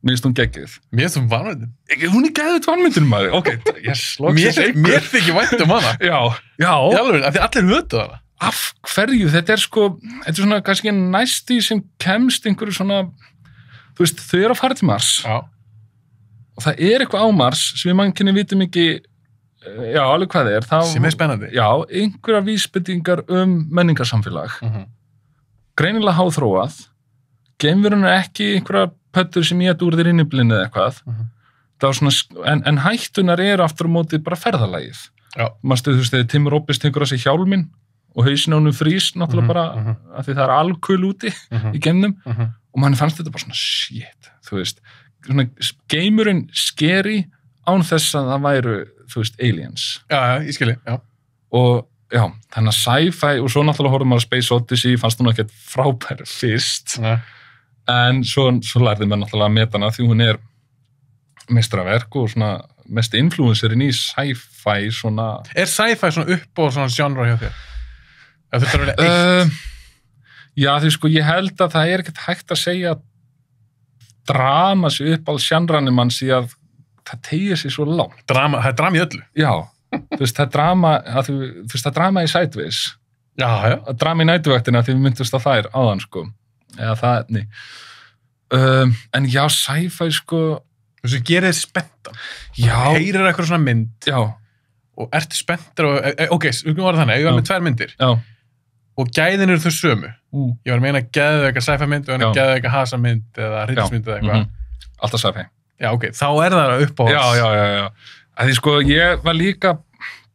mér finnst hún geggjuð. Mér finnst hún vanmyndin. Hún geggjuð vanmyndin, maður. Ok, yes, loksins einhver. Mér þykir vænt hana. Já. Í alveg, af því allir höfðu hana. Af hverju? Þetta sko, þetta svona kannski næsti sem kemst einhverju svona, þú veist, þau eru að fara til Mars. Já. Og það eitthvað á Mars sem við mannkynni vitum ekki, já, alveg hvað það sem spennandi. Já, einhverjar vísbendingar menningarsamfélag. Greinilega háþróað. Geimverun ekki einhverja pöttur sem ég úr þér inniblinni eða eitthvað. Það var svona, en hættunar aftur á móti bara ferðalagið. Já. Manstu, þú veist, þegar Tim Robbins tekur á sig hjálminn og hausinn á honum frýs náttúrulega bara af því það alkul úti í geimnum og manni fannst þetta bara svona shit, þú veist. Svona geimurinn skeri án þess að það væru, þú veist, aliens. Já, ég skilji, já. Og já, þannig að sci-fi og svo náttúrulega horfum maður Space Odyssey, fannst hún ekkert frábær fyrst. Nei. En svo lærði maður náttúrulega að meta hana því hún meistaraverk og svona mest influencerinn í sci-fi svona... sci-fi svona upp og svona genre hjá þér? Það þurftur að velja eitt? Já, því sko, ég held að það ekkert hægt að segja drama sig upp á genranum mann því að það tegir sig svo langt. Það drama í öllu? Já, þú veist, það drama í Sideways. Já. Drama í Næturvaktina því við myndumst að þær áðan, sko. Eða það, nei. En já, sci-fi, sko... Þú veist, gerir þið spenntan. Já. Heyrir eitthvað svona mynd. Já. Og ertu spenntur og... Ok, við varum þannig, ég var með 2 myndir. Já. Og gæðin eru þau sömu. Ég var að meina geðu eitthvað sci-fi mynd og geðu eitthvað hasa mynd eða hryllismynd eða eitthvað. Alltaf sci-fi. Já, ok, þá það upp á þess. Já. Því sko, ég var líka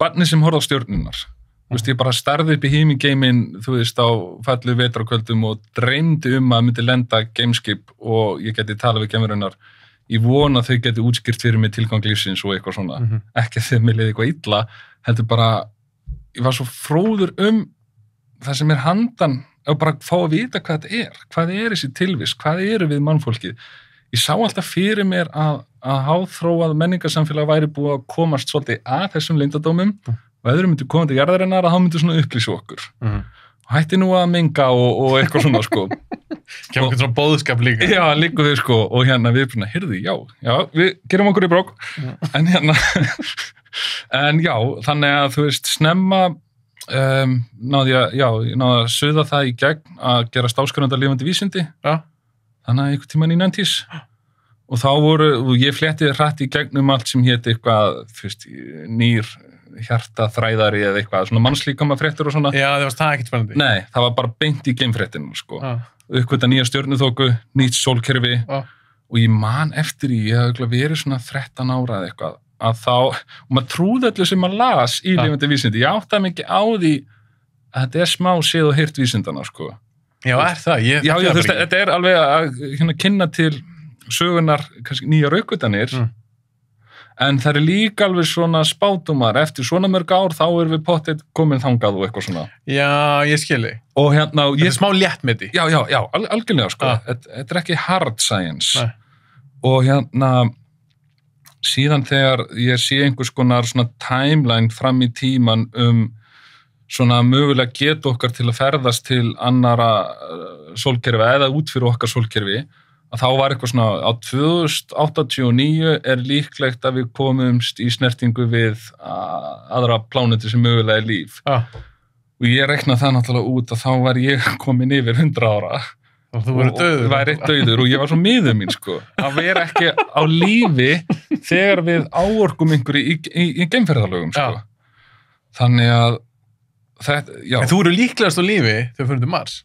barnið sem horfði á stjörnurnar. Þú veist, ég bara starði upp í himingeiminn, þú veist, á fallu vetrarkvöldum og dreymdi að myndi lenda gameskip og ég geti talað við geimverunnar. Ég vona að þau geti útskýrt fyrir mig tilgang lífsins og eitthvað svona. Ekki þegar mér leiði eitthvað illa, heldur bara, ég var svo fróður það sem handan, og bara fá að vita hvað þetta hvað þessi tilvist, hvað við mannfólkið. ég sá alltaf fyrir mér að háþróað menningarsamfélag væri búið að komast svolítið að þessum leyndardómum og ef þeir myndu koma til jarðarinnar að þá myndu svona upplýsa okkur og hætti nú að menga og eitthvað svona sko kemur ekki svona bóðskap líka já, líka við sko og hérna við bara, heyrðu, já, við gerum okkur í brók en hérna en já, þannig að þú veist snemma náði að suða það í gegn að gera stáskrænda lifandi vísindi þannig að einhvern tímann í 90s og þá og ég flétti hratt í gegnum allt sem héti eitthvað, þú veist, nýr hjartaþræðari eða eitthvað, svona mannslíkama fréttur og svona. Já, það var ekkert spennandi. Nei, það var bara beint í geimfréttinu, sko. Uppgöta nýja stjörnuþoku, nýtt sólkerfi og ég man eftir ég hafði verið svona 13 ára eða eitthvað, að þá, og maður trúði öllu sem maður las í lifandi vísindi. Ég áttaði mig ekki á því að þetta er smá séð og heyrt vísindana, sko. Já, er það? Já, þú veist, þetta er alveg að kynna til sögunar, kannski nýjar uppgötanir en það er líka alveg svona spátumar eftir svona mörg ár þá erum við pottið komin þangað og eitthvað svona já, ég skilji og hérna þetta er smá léttmeti já, algjörlega sko þetta er ekki hard science Nei. og hérna síðan þegar ég sé einhvers konar svona timeline fram í tíman svona mögulega getu okkar til að ferðast til annara sólkerfi eða út fyrir okkar sólkerfi að þá var eitthvað svona á 2089 er líklegt að við komumst í snertingu við aðra plánetu sem mögulega er líf. Og ég rekna það náttúrulega út að þá var ég komin yfir 100 ára. Og þú verið döður. Og væri döður og ég var svo miður mín, sko. Að vera ekki á lífi þegar við áorkum einhverju í geimferðalögum, sko. Þannig að þetta, já. En þú eru líklegast á lífi þegar við fyrir til Mars.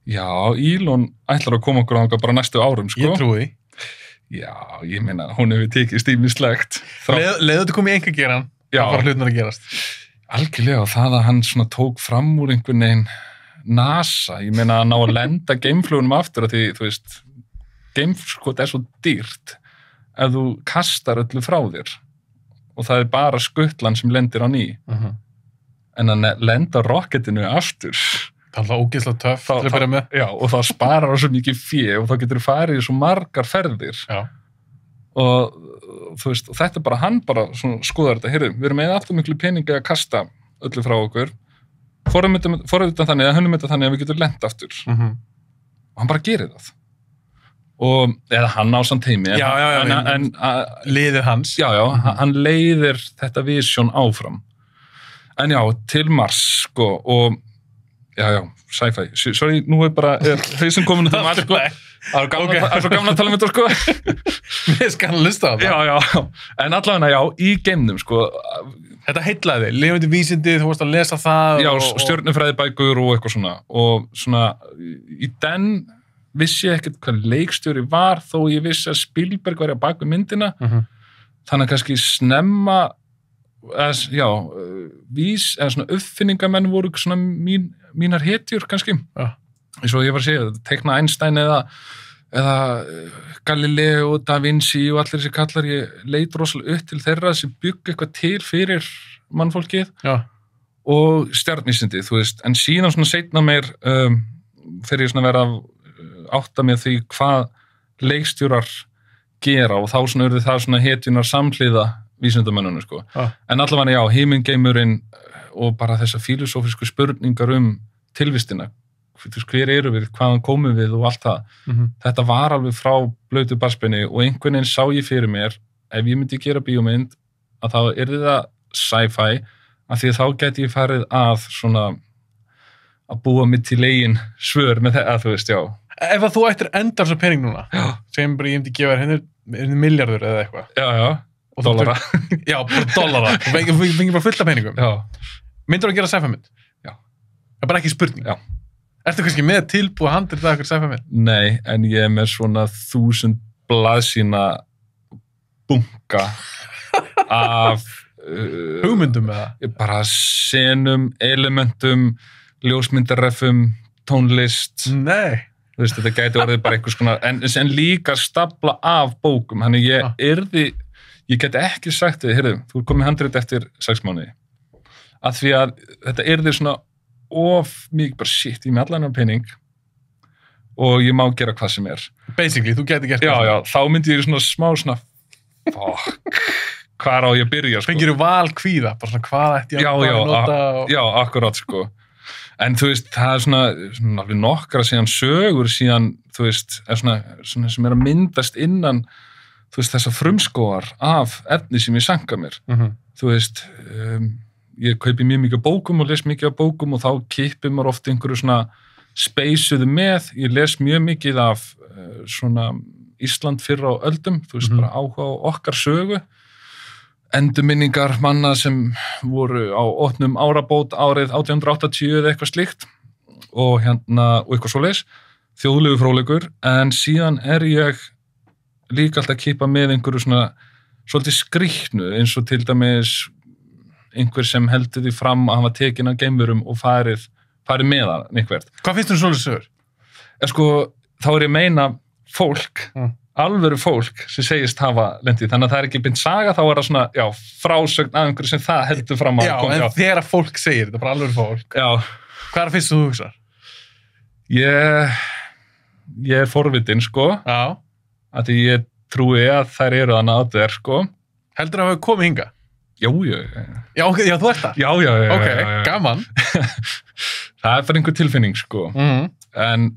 Já, Elon ætlar að koma okkur á bara næstu árum, sko. Ég trúi. Já, ég meina, hún hefur tekið stímislegt. Leiðu þetta komið í einhvergeran, það var hlutnar að gerast. Algjörlega, og það að hann svona tók fram úr einhvern veginn NASA, ég meina að ná að lenda geimflugunum aftur, að því, þú veist, geimskot er svo dýrt ef þú kastar öllu frá þér og það er bara skuttlan sem lendir á ný. En að lenda rocketinu aftur það er alltaf ógeðslega töff til að byrja með. Já, og það sparar á svo mikið fé og þá getur þú farið í svo margar ferðir. Já. Og þú veist, og þetta er bara, hann bara svona skoðar þetta, heyrðu, við erum með alltaf miklu peningi að kasta öllu frá okkur, forriðum þannig að hönnum þetta þannig að við getum lent aftur. Og hann bara gerir það. Og, eða hann á samt heimi. En liðið hans. Já, hann leiðir þetta vision áfram. En já, til Mars, sko, og já, sci-fi. Sorry, nú er bara hausinn komin út Mars, sko. Það er svo gaman að tala um þetta, sko. Við skalum hlusta á það. Já. En allavega, já, í geimnum, sko. Þetta heitlaði þig, lifandi vísindi, þú varst að lesa það. Já, stjörnufræðibækur og eitthvað svona. Og svona, í den vissi ég ekkert hvað leikstjóri var, þó ég vissi að Spielberg var að baka myndina. Þannig að kannski snemma eða svona uppfinningamenn voru svona mínar hetjur kannski eins og ég var að segja, teikna Einstein eða Galileo, Da Vinci og allir þessi kallar ég leit rosalega upp til þeirra sem byggu eitthvað til fyrir mannfólkið og stjarnvísindi, þú veist, en síðan svona seinna meir fyrir ég svona vera átta með því hvað leikstjórar gera og þá svona urði það svona hetjunar samhliða vísindamönnunum, sko. En allavega, já, himingeimurinn og bara þessar filosófísku spurningar tilvistina. Hver eru við, hvaðan komum við og allt það. Þetta var alveg frá blautu barnsbeini og einhvern veginn sá ég fyrir mér, ef ég myndi gera bíómynd, að þá yrði það sci-fi, af því að þá geti ég farið að svona að búa mig til eigin svör með það, þú veist, já. Ef að þú ættir endar svo pening núna, sem bara ég myndi gefa henni milljarður eða eitthvað. Já. Dollara. Já, bara dollara. Þú fengir bara fullt af peningum. Já. Myndur þú að gera sci-fi-mynd? Já. Það er bara ekki spurning. Já. Ertu kannski með tilbúið handrið það eitthvað sci-fi-mynd? Nei, en ég er með svona 1000 blaðsína bunka af hugmyndum með það? Bara senum, elementum, ljósmyndarreffum, tónlist. Nei. Þú veist, þetta gæti orðið bara einhvers konar, en líka stafla af bókum. Þannig ég geti ekki sagt þið, heyrðu, þú er komið handrit eftir 6 mánuði. Að því að þetta yrði svona of mikið, bara shit, ég með allan af pening og ég má gera hvað sem Basically, þú gæti gert já, þá myndi ég svona smá svona fuck, hvað á ég að byrja sko. Fengir þú valkvíða, bara svona hvað ætti ég að nota já, akkurat sko en þú veist, það svona alveg nokkra síðan sögur síðan, þú veist, svona sem að myndast innan, þú veist, þessar frumskóar af efni sem ég sanga mér þú veist, ég kaupi mjög mikið bókum og les mikið af bókum og þá kippir mér oft einhverju svona speysuðu með, ég les mjög mikið af svona Ísland fyrr á öldum, þú veist, bara áhuga á okkar sögu endurminningar manna sem voru á 8. árabót árið 1880 eða eitthvað slíkt og eitthvað svoleiðis, þjóðlegu fróðleikur, en síðan ég líka alltaf að kippa með einhverju svona svolítið skrýtnu, eins og til dæmis einhver sem heldur því fram að hann var tekinn af geimverum og farið með hann einhvert. Hvað finnst þú svolítið sögur? Sko, þá ég meina fólk, alvöru fólk sem segist hafa lendið, þannig að það ekki beint saga, þá það svona, já, frásögn af einhverju sem það heldur fram að koma. Já, en þegar fólk segir, þetta bara alvöru fólk. Já. Hvað fyrst þú hugsar? Ég forvitin, sko. Já. Að því ég trúi að þær eru þannig að það sko. Heldur það að hafa komið hinga? Já, Já, okay, já, þú ert það? Já. Ok, gaman. Það bara einhver tilfinning, sko. En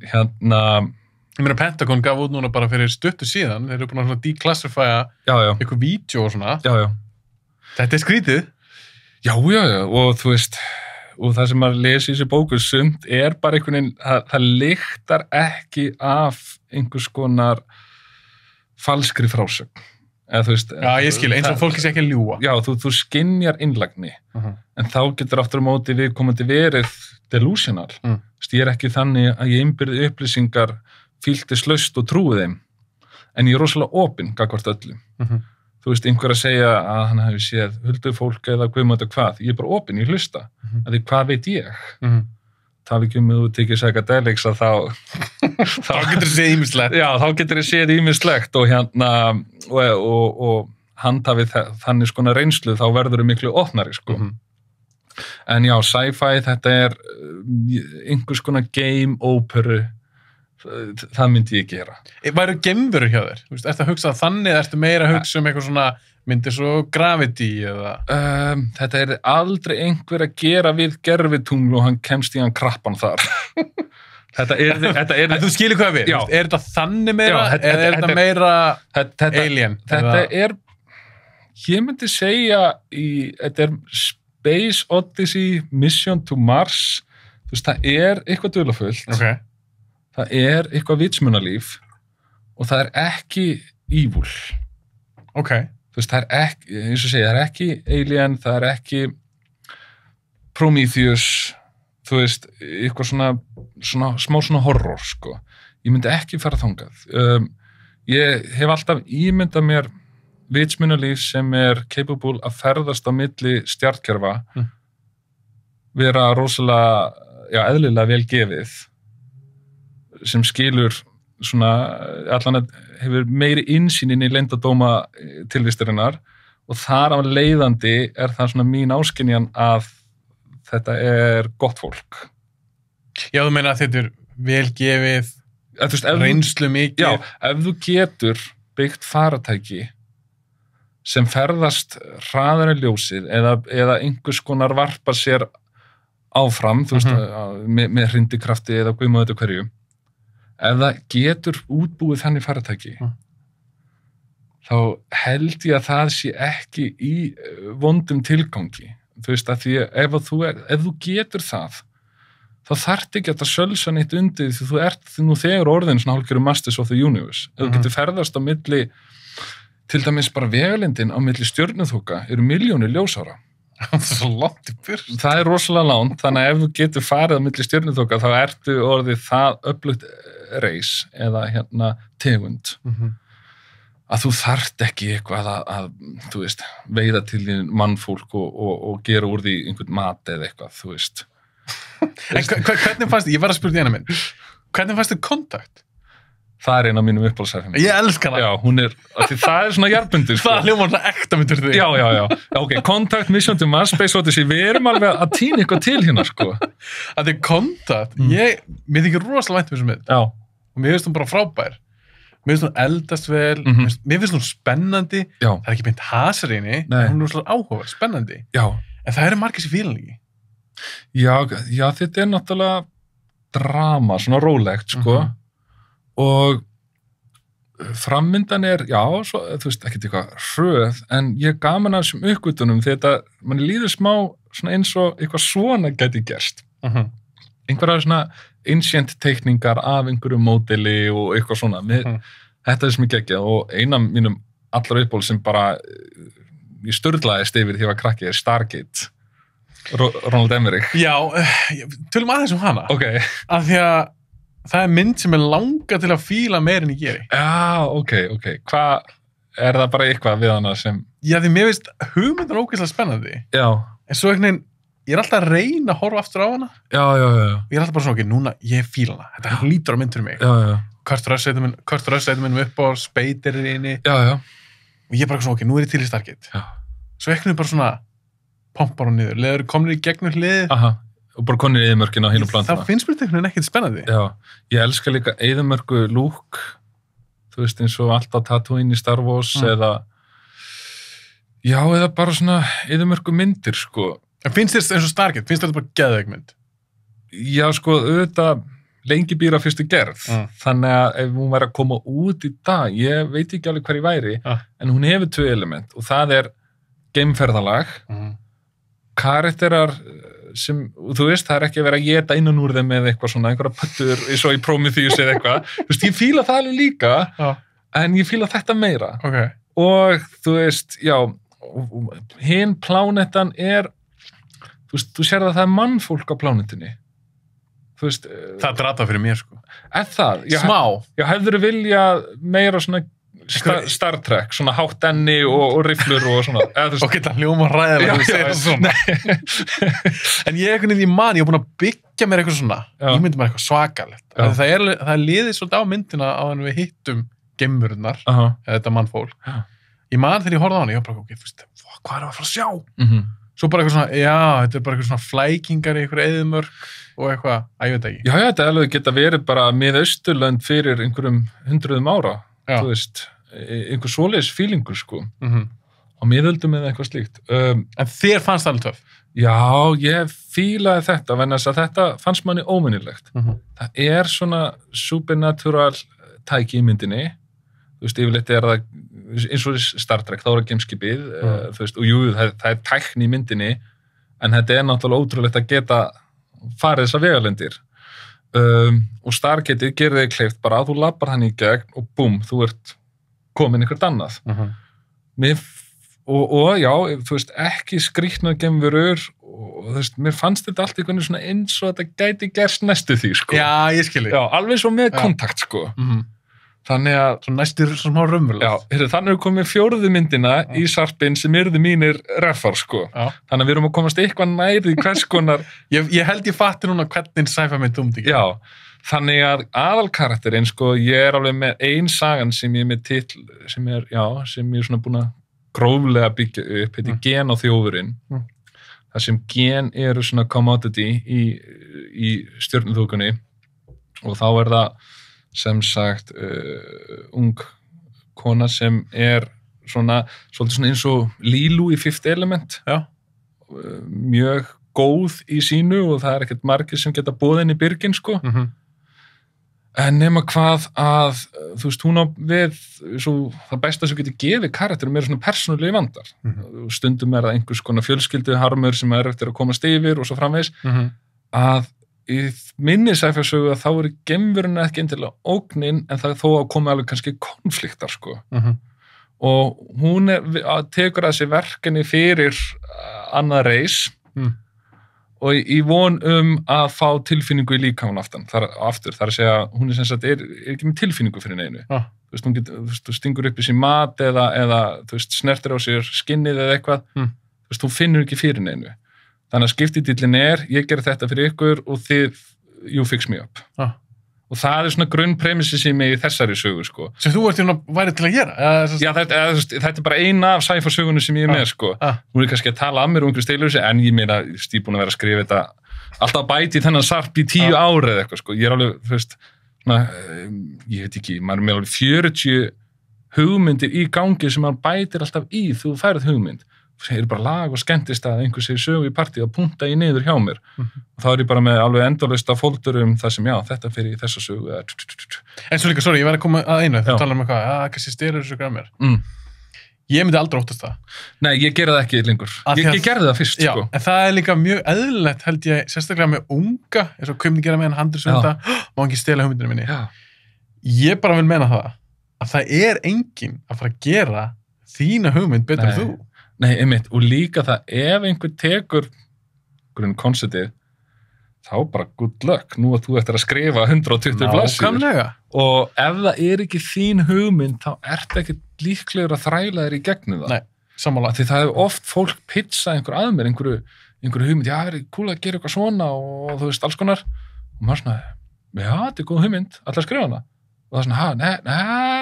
Ég meina Pentagon gaf út núna bara fyrir stuttu síðan, þeir eru búin að declassifya eitthvað vídeo og svona. Já. Þetta skrítið. Já, og þú veist, og það sem maður lesi í þessi bóku sumt bara einhvern veginn, það lyktar ekki af einhvers konar falskri frásögn. Eða, þú veist, já, ég skil, eins og fólki sé ekki að ljúga. Já, þú skynjar innlagni, en þá getur aftur á móti viðkomandi verið delusional. Ég ekki þannig að ég innbyrði upplýsingar fylgdislaust og trúið þeim, en ég rosalega opinn gagnvart öllum. Þú veist, einhver að segja að hann hefði séð huldufólk eða hvað, ég bara opinn, ég hlusta. Því hvað veit ég? Tala ekki þú tekið psychedelics að þá getur þið séð ýmislegt. Já, þá getur þið séð ýmislegt og handhafið þannig skona reynslu, þá verður þau miklu opnari, sko. En já, sci-fi, þetta einhvers konar game óperu, það myndi ég gera. Væru geimverur hjá þér? Ertu að hugsa þannig, ertu meira að hugsa eitthvað svona myndir svo Gravity eða? Þetta aldrei einhver að gera við gervitungl og hann kemst í hann krappan þar. En þú skilir hvað við? Er þetta þannig meira eða er þetta meira alien? Þetta ég myndi segja þetta Space Odyssey, Mission to Mars, þú veist, það eitthvað dularfullt. Ok. Það eitthvað vitsmunalíf og það ekki evil. Ok. Þú veist, það ekki, eins og segja, það ekki Alien, það ekki Prometheus, þú veist, eitthvað smá svona horror, sko. Ég myndi ekki fara þangað. Ég hef alltaf ímyndað mér vitsmunalíf sem capable að ferðast á milli stjarnkerfa, vera rosalega, eðlilega vel gefið, sem skilur svona, allan hefur meiri innsýnin í leyndardóma tilvistarinnar og þar af leiðandi það svona mín áskynjan að þetta gott fólk. Já, þú meina að þetta vel gefið, reynslu mikið. Já, ef þú getur byggt faratæki sem ferðast hraðar en ljósið eða einhvers konar varpar sér áfram, þú veist, með hrindikrafti eða guðmaður þetta hverju. Ef það getur útbúið þannig faratæki, þá held ég að það sé ekki í vondum tilgangi. Þú veist, að því ef þú getur það, þá þarft ekki að það sölsa neitt undir því þú ert nú þegar orðin svona hálfgerður Masters of the Universe. Ef þú getur ferðast á milli, til dæmis bara vegalindin á milli stjörnuþoka milljónir ljósára. Það svo langt í burt. Það rosalega langt, þannig að ef þú getur farið á milli stjörnuþoka, þá ertu orðið það öflugt reis eða tegund. Að þú þarft ekki eitthvað að þú veist, veiða til þín mannfólk og gera úr því einhvern mat eða eitthvað, þú veist. En hvernig fannst, ég var að spyrja þín hvernig fannst þið Kontakt? Það eina af mínum uppáhaldssæfingum. Ég elska það. Já, það svona jarðbundið, sko. Það hljómar svona ekta myndur þig. Já. Ok, Kontakt, Mission to Mars, Space Odyssey, við erum alveg að tína eitthvað til hérna, sko. Að þið Kontakt, mér þykir rosalega vænt um þessu mynd. Já. og mér finnst hún bara frábær. Mér finnst hún eldast vel, mér finnst hún spennandi, Já. það er ekki beint hasar í henni, Nei. hún er svona áhugaverð, spennandi. Já. En það eru margir sem fílan ekki. Já, þetta er náttúrulega drama, svona rólegt, sko. Og frammyndan er, já, svo, þú veist, ekkert eitthvað hröð, en ég gaman af þessum uppgötunum því þetta, manni líður smá svona eins og eitthvað svona gæti gerst. Einhverjar svona ancient teikningar af einhverju módeli og eitthvað svona. Þetta er sem ég geggjað og eina af mínum allar uppból sem bara ég sturlaðist yfir því að ég var krakki er Stargate. Ronald Emmerich. Já, tölum aðeins hana. Ok. Af því að það er mynd sem er langa til að fíla meir en ég geri. Já, ok. Hvað, er það bara eitthvað við hana sem... Já, því mér veist hugmyndan ógeðslega spennandi. Já. En svo einhvern veginn, ég er alltaf að reyna að horfa aftur á hana. Já. Ég er alltaf bara svona, ok, núna, ég fíla hana. Þetta lítur á mynd fyrir mig. Já. Kurt Russell minn upp á Speiderinn. Já. Og ég er bara svona, ok, nú er ég til í Stargate. Já. Svo einhvern veginn bara svona, pompar hún niður. Leður komnir í gegnum hliðið. Aha. Og bara konir í eyðimörkina á hinu plantuna. Það finnst mér einhvern veginn ekkert spennandi. Já, ég elska líka eyðimörku lúk, þú veist eins og alltaf Tatooine í Star Wars eða bara svona eyðimörku myndir, sko. En finnst þér eins og Stargate, finnst þetta bara geðveik mynd? Já, sko, auðvitað lengi býra fyrstu gerð, þannig að ef hún væri að koma út í dag, ég veit ekki alveg hver ég væri, en hún hefur 2 element og það er geimferðalag, karakterar sem, þú veist, það er ekki að vera að geta innan úr þeim eða eitthvað svona, einhverja pöttur eins og í Prometheus eða eitthvað, þú veist, ég fíla það alveg líka, en ég fíla þetta meira. Okay. Og, þú veist, já, hinn plánetan er, þú veist, þú sér það er mannfólk á plánetinni. Þú veist... Það drata fyrir mér, sko. Er það? Smá. Já, hefður vilja meira svona Star Trek, svona hátt enni og rifflur og svona. Og geta hljóma ræðilega þú segir það svona. En ég ég var búin að byggja mér eitthvað svona. Ég myndi mér eitthvað svakalegt. Það er liðið svolítið á myndina á en við hittum geimverurnar, eða þetta mannfólk. Ég man þegar ég horfði á hana, ég var bara, ok, þú veist, hvað er að fara að sjá? Svo bara eitthvað svona, já, þetta er bara eitthvað svona flækingar í eitthvað eyðimörk og eitthvað, ég veit ekki. Já, þetta alveg geta verið bara Mið-Austurlönd fyrir einhverjum 100 ára, þú veist, einhver svoleiðis fílingur, sko. Á miðöldum eða eitthvað slíkt. En þér fannst það alveg töff? Já, ég fílaði þetta, vegna þess að þetta fannst manni ómennilegt. Það er svona supernatural tæki í myndinni, þú veist, yfirleitt er það eins og Star Trek, þá er það geimskipið, þú veist, og jú, það er tækni í myndinni, en þetta er náttúrulega ótrúlegt að geta farið þessar vegalendir. Og Stargate gerir þig kleift bara að þú labbar hann í gegn og búm, þú ert komin einhvert annað. Og já, þú veist, ekki skrýtnar geimverur og þú veist, mér fannst þetta allt einhvern svona eins og þetta gæti gerst næstu því, sko. Já, ég skil ekki. Já, alveg svo með kontakt, sko. Þannig að... Svo næstur smá raunverulega. Já, þannig er komið 4. myndina í sarpinn sem yrðu mínir reffar, sko. Þannig að við erum að komast eitthvað nærið hvers konar... Ég held ég fatti núna hvernig sci-fi mynd ekki. Já, þannig að aðalkarakterinn, sko, ég er alveg með ein sagan sem ég er með titl, sem ég er svona búin að gróflega byggja upp, heiti Gen og þjófurinn. Það sem gen eru svona commodity í stjörnuþokunni og þá er það sem sagt ung kona sem er svolítið svona eins og Lílu í Fifth Element. Já. Mjög góð í sínu og það er ekkert margir sem geta boðið inn í byrgin, sko. En nema hvað að, þú veist, hún á við, svo það besta sem getur gefið karakterum er svona persónulegi vandar. Stundum er það einhvers konar fjölskylduharmur sem er eftir að komast yfir og svo framvegis, að í minni sci-fi-sögu að þá eru geimveruna ekki endilega ógnin en það er þó að koma alveg kannski konfliktar, sko. Og hún tekur að sér verkefni fyrir annað reis og í von að fá tilfinningu í líkamann aftur. Það er að segja, hún er sem sagt, er ekki með tilfinningu fyrir neinu. Þú veist, hún stingur upp í sín mat eða þú veist, snertir á sér skinnið eða eitthvað. Þú veist, hún finnur ekki fyrir neinu. Þannig að skiptitillin er, ég ger þetta fyrir ykkur og þið, you fix me up. Og það er svona grunnpremissi sem í þessari sögu, sko. Sem þú ert væri til að gera? Já, þetta er bara eina af sci-fi sögunum sem ég er með, sko. Hún er kannski að tala að mér um einhverju steilursi, en ég meina, ég er búin að vera að skrifa þetta alltaf bæti í þennan sarp í 10 ári eða eitthvað, sko. Ég er alveg, þú veist, ég veit ekki, maður með alveg 40 hugmyndir í gangi sem maður bætir alltaf í þú færð hugmynd. Það er bara lag og skemmtist að einhver segir sögu í partí og punta í niður hjá mér. Og þá er ég bara með alveg endalaust af foldurum það sem, já, þetta fyrir í þessa sögu. En svo líka, sorry, ég var að koma að einu, þú talar um eitthvað, kannski styrur þessu grammir. Ég myndi aldrei óttast það. Nei, ég gera það ekki lengur. Ég gerði það fyrst, já, sko. En það er líka mjög eðlilegt, held ég, sérstaklega með unga, eins og hvað myndi gera með hann handriðsvönda, má ekki stela hugmyndinu minni. Já. Ég bara vil meina það, að það er enginn að fara að gera þína hugmynd betur en þú. Nei, einmitt, og líka það, ef einhver tekur konceptið, þá bara good luck, nú að þú ættir að skrifa 120 blaðsíður. Nákvæmlega. Og ef það er ekki þín hugmynd, þá ertu ekki líklegur að þræla þér í gegnum það. Nei, sammála. Því það hefur oft fólk pizzað einhver að mér, einhverju hugmynd, já, það er cool að gera eitthvað svona og þú veist, alls konar. Og maður svona, já, þetta er góð hugmynd, alltaf að skrifa hana. Og það er svona,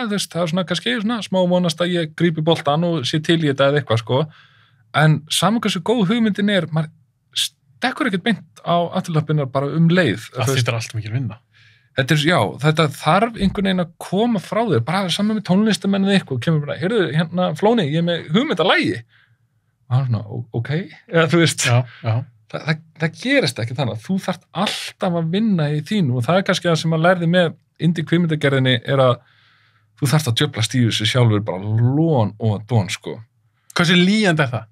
þú veist, það er svona kannski svona smá vonast að ég grípi boltan og sé til í þetta eða eitthvað, sko. En saman hversu góð hugmyndin er, maður stekkur ekkert beint á afturlöppinar bara leið. Það þýttir alltaf mikil vinna. Þetta þarf einhvern veginn að koma frá þér, bara saman með tónlistamenn eða eitthvað, og kemur bara, heyrðu, hérna, Flóni, ég er með hugmynd að lagi. Og hann svona, ok, eða þú veist, það gerist ekki þannig, þú þarft alltaf að vinna í þínu, og það er kannski það sem maður lærði með indie kvikmyndagerðinni er að þú þarft að djöflast í þessu sjálfur bara lón og dón, sko. Hversu líjandi er það?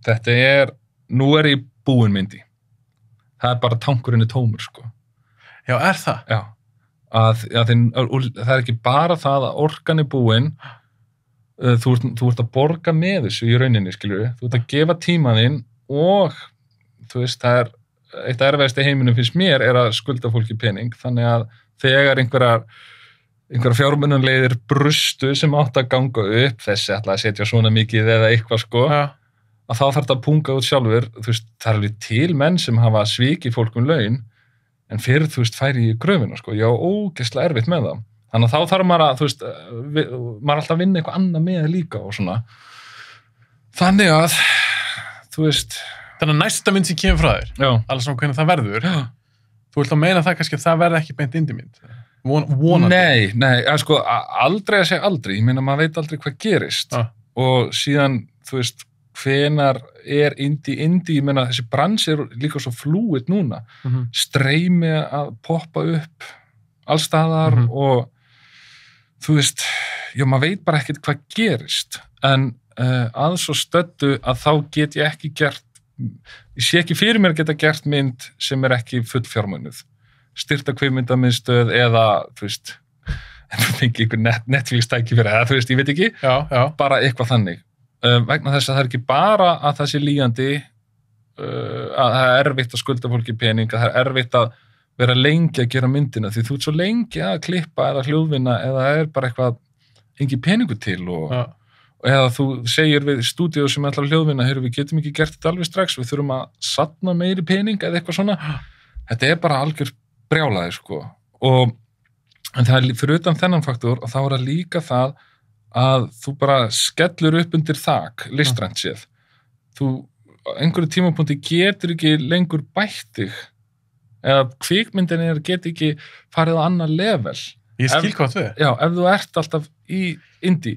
Þetta er, nú er ég búin myndi. Það er bara tankurinn tómur, sko. Já, er það? Já. Það er ekki bara það að orkan er búin, þú ert að borga með þessu í rauninni, skilur við. Þú ert að gefa tímaðinn og, þú veist, það er eitt erfiðast í heiminum finnst mér er að skulda fólki pening, þannig að þegar einhverja fjármunarleiðir brustu sem átt að ganga upp, þessi ætla að setja svona mikið eða eitthvað, sko, að þá þarf þetta að punga út sjálfur, þú veist, það er alveg til menn sem hafa svikið fólk laun, en fyrir, þú veist, færi í gröfina, sko, já, ógeðslega erfitt með það. Þannig að þá þarf maður að, þú veist, maður alltaf að vinna eitthvað annað með líka og svona. Þannig að, þú veist, þannig að næsta mynd sem kemur frá þér, alveg svona hvernig það verður, þú vilt að meina það kannski að það verði ekki beint indie-mynd. Vonandi. Nei, sko, aldrei að segja aldrei, ég meina, maður veit aldrei hvað gerist. Og síðan, þú veist, hvenar er indie, ég meina, þessi bransi er líka svo flúið núna. Streymi að poppa upp allstaðar og, þú veist, já, maður veit bara ekkert hvað gerist. En að svo stöddu að þá get ég ekki gert, ég sé ekki fyrir mér að geta gert mynd sem er ekki fullfjármögnuð, styrta kvikmyndamiðstöð eða, þú veist, fengi einhver Netflix tæki fyrir það, þú veist, ég veit ekki, bara eitthvað þannig. Vegna þess að það er ekki bara að það sé líjandi, að það er erfitt að skulda fólki pening, að það er erfitt að vera lengi að gera myndina, því þú ert svo lengi að klippa eða hljóðvinna eða það er bara eitthvað, engin peningu til og eða þú segir við stúdíu sem ætlar að hljóðvinna, heyrðu, við getum ekki gert þetta alveg strax, við þurfum að safna meiri pening eða eitthvað svona. Þetta er bara algjör brjálæði, sko. En það er fyrir utan þennan faktor og þá er það líka það að þú bara skellur upp undir þak, listrænt séð. Þú, einhverju tímapunkti getur ekki lengur bætt þig eða kvikmyndin get ekki farið á annað level. Ég skil hvað þau. Já, ef þú ert alltaf í indie.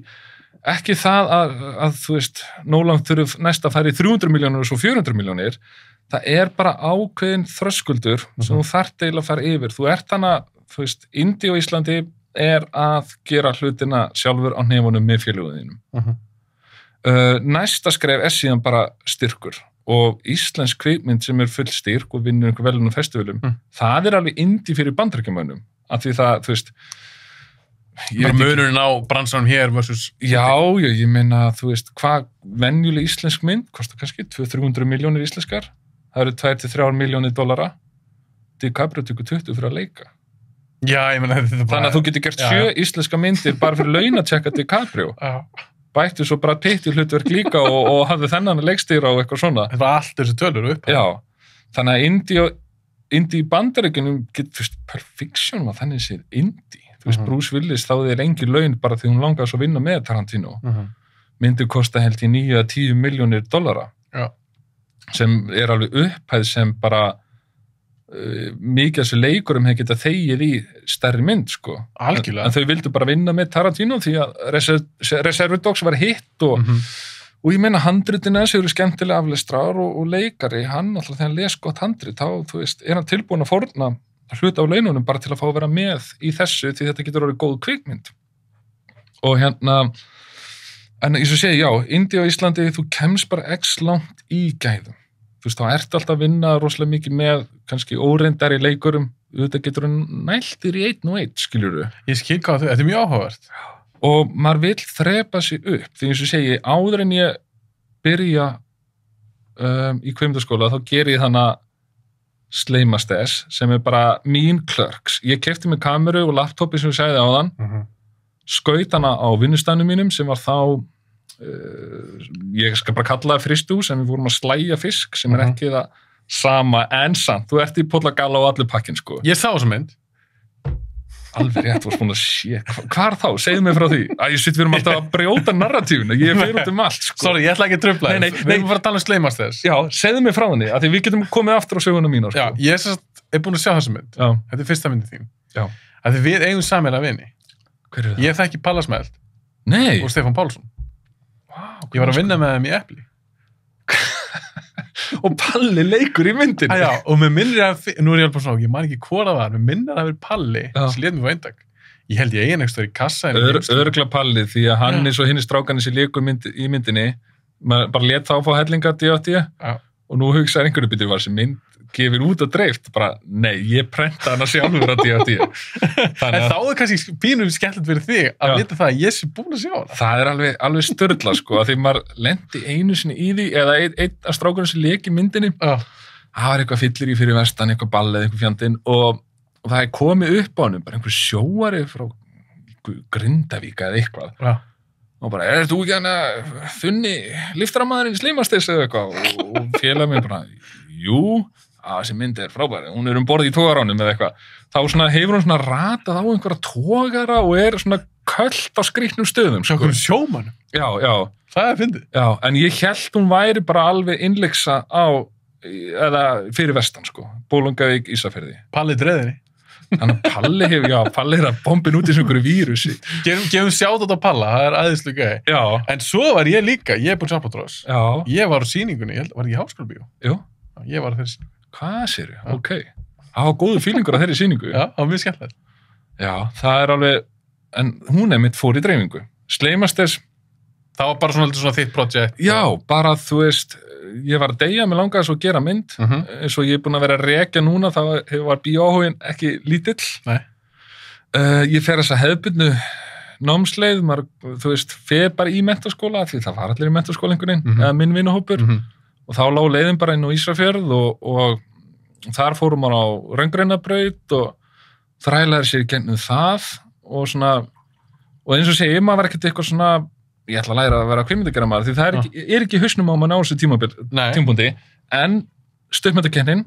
Ekki það að þú veist, Nolan þurf næst að fara í 300 milljónir og svo 400 milljónir. Það er bara ákveðin þröskuldur sem þú þarft eiginlega að fara yfir. Þú ert þannig, þú veist, indie og Íslandi er að gera hlutina sjálfur á hnefunum með félögunum. Næsta skref er síðan bara styrkur og íslensk kvikmynd sem er full styrk og vinnur einhver velunum festivalum, það er alveg indie fyrir bandaríkjamönnum. Af því það, þú veist, bara munurinn á bransanum hér versus... Já, ég meina, þú veist, hvað venjuleg íslensk mynd kostar kannski 200-300 milljónir íslenskar, það eru 2-3 milljónir dollara, DiCaprio tekur 20 fyrir að leika. Já, ég meina, þetta er bara... Þannig að þú getur gert 7 íslenska myndir bara fyrir laun að tjekka DiCaprio. Bættu svo bara pitt í hlutverk líka og hafði þennan leikstýra og eitthvað svona. Þetta var allt þessi tölur upp. Já, þannig að indie bandaríkjunum getur, þú veist, Perfection var þannig séð indie. Þú veist, Bruce Willis þáði lengi laun bara því hún langaði svo að vinna með Tarantino. Myndi kosta held í 9-10 milljónir dollara. Já. Sem er alveg upphæð sem bara mikið þessu leikurum hefði getað þegið í stærri mynd, sko. Algjörlega. En þau vildu bara vinna með Tarantino því að Reservoir Dogs var hitt og ég meina handritin þessi eru skemmtilega aflestrar og leikari, hann alltaf þegar hann les gott handrit, þá, þú veist, er hann tilbúin að fórna hluta á laununum bara til að fá að vera með í þessu því þetta getur orðið góð kvikmynd. Og en eins og segi, já, Indía og Íslandi, þú kemst bara x langt í gæðum. Þú veist, þá ertu alltaf að vinna rosalega mikið með kannski óreindari leikurum, þetta getur næltir í einn og einn, skiljurðu. Ég skil hvað þetta er mjög áhugavert. Og maður vill þrepa sig upp, því eins og segi, áður en ég byrja í kvikmyndaskóla, þá ger ég þannig Sleimastes, sem er bara mín Clerks. Ég keypti með kameru og laptopi sem ég segði áðan, skaut hana á vinnustæðnum mínum sem var þá ég skal bara kalla það fristús sem við vorum að slæja fisk sem er ekki það sama en samt, þú ert í Pollagalla og allir pakkin, sko. Ég sá þessa mynd. Alveg rétt, þú varst búin að sé. Hvað er þá? Segðu mig frá því. Við erum alltaf að brjóta narratífuna, ég fer út allt, sko. Sorry, ég ætla ekki að trufla þess. Við erum bara að tala Sleimastes. Já, segðu mig frá henni, af því við getum komið aftur á söguna mína, sko. Já, ég er búin að sjá þessa mynd. Já. Þetta er fyrsta myndin þín. Já. Af því við eigum sameiginlega vini. Hver er það? Ég þekki Palla Smeld. Nei. Og Stefán Pálsson. Ég var að vinna með þeim í Epli. Og Palli leikur í myndinni. Já, og mér minnir að, nú er ég alveg svona, ég man ekki hvora var, mér minnir að vera Palli, sem lét mér fá eintak. Ég held ég eigin ekstra í kassa. Örgla Palli, því að hann eins og hinn strákarnir sem leikur í myndinni, maður bara lét þá fá hellinga D.O.D. Og nú hugsaði einhverju byrju var sem mynd gefur út og dreift, bara, nei, ég prenta hana sjálfur að D.O.D. En þá er kannski pínum skemmtilegt fyrir þig að vita það að ég sé búin að sjá hana. Það er alveg störla, sko, að því maður lendi einu sinni í því, eða einn af strákurinn sem leik í myndinni, það var eitthvað fyllir í fyrir vestan, eitthvað ballið, eitthvað fjandinn, og það er komið upp á honum, bara einhver sjóari frá Grindavík eða eitthvað. Og bara, þú ekki hann að funni liftramæðurinn Sleimastes eða eitthvað, og félag mér bara, jú, þessi mynd er frábæri, hún er borð í togaránum eða eitthvað, þá svona, hefur hún svona ratað á einhverja togara og er svona költ á skrýtnum stöðum, sko. Svona sjómanum. Já. Það er fyndið. Já, en ég held hún væri bara alveg innleiksa eða fyrir vestan, sko, Bolungavík, Ísafirði. Palli dreðinni. Þannig að Palli er að bombin út í svona einhverju vírusi. Gefum sjátt á Palla, það er aðeinslega gæði. Já. En svo var ég líka, ég er búin Albatross. Já. Ég var á sýningunni, var ég í Háskólabíó? Jú. Ég var á þeirri sýningu. Hvað sér ég? Ok. Það var góður fílingur á þeirri sýningu. Já, það var mjög skemmtilegt. Já, það er alveg, en hún mitt fór í dreifingu. Sleimastes. Það var bara svona þitt projekt. Já, bara þú veist, ég var að deyja, mér langaði svo að gera mynd, eins og ég er búin að vera að rekja núna, þá var bíóáhuginn ekki lítill. Nei. Ég fer þessa hefðbundnu námsleið, þú veist, fer bara í menntaskóla, því það var allir í menntaskóla einhvern veginn, eða minn vinahópur. Og þá lá leiðin bara inn á Ísafjörð og þar fórum maður á Röngreinabraut og þrælaði sér í gennum það og svona, og eins og segi, maður var ekkert eitthvað svona, ég ætla að læra að vera kvikmyndagerðarmaður, því það er ekki hausnum á maður á þessu tímapunkti, en stuttmyndakennin,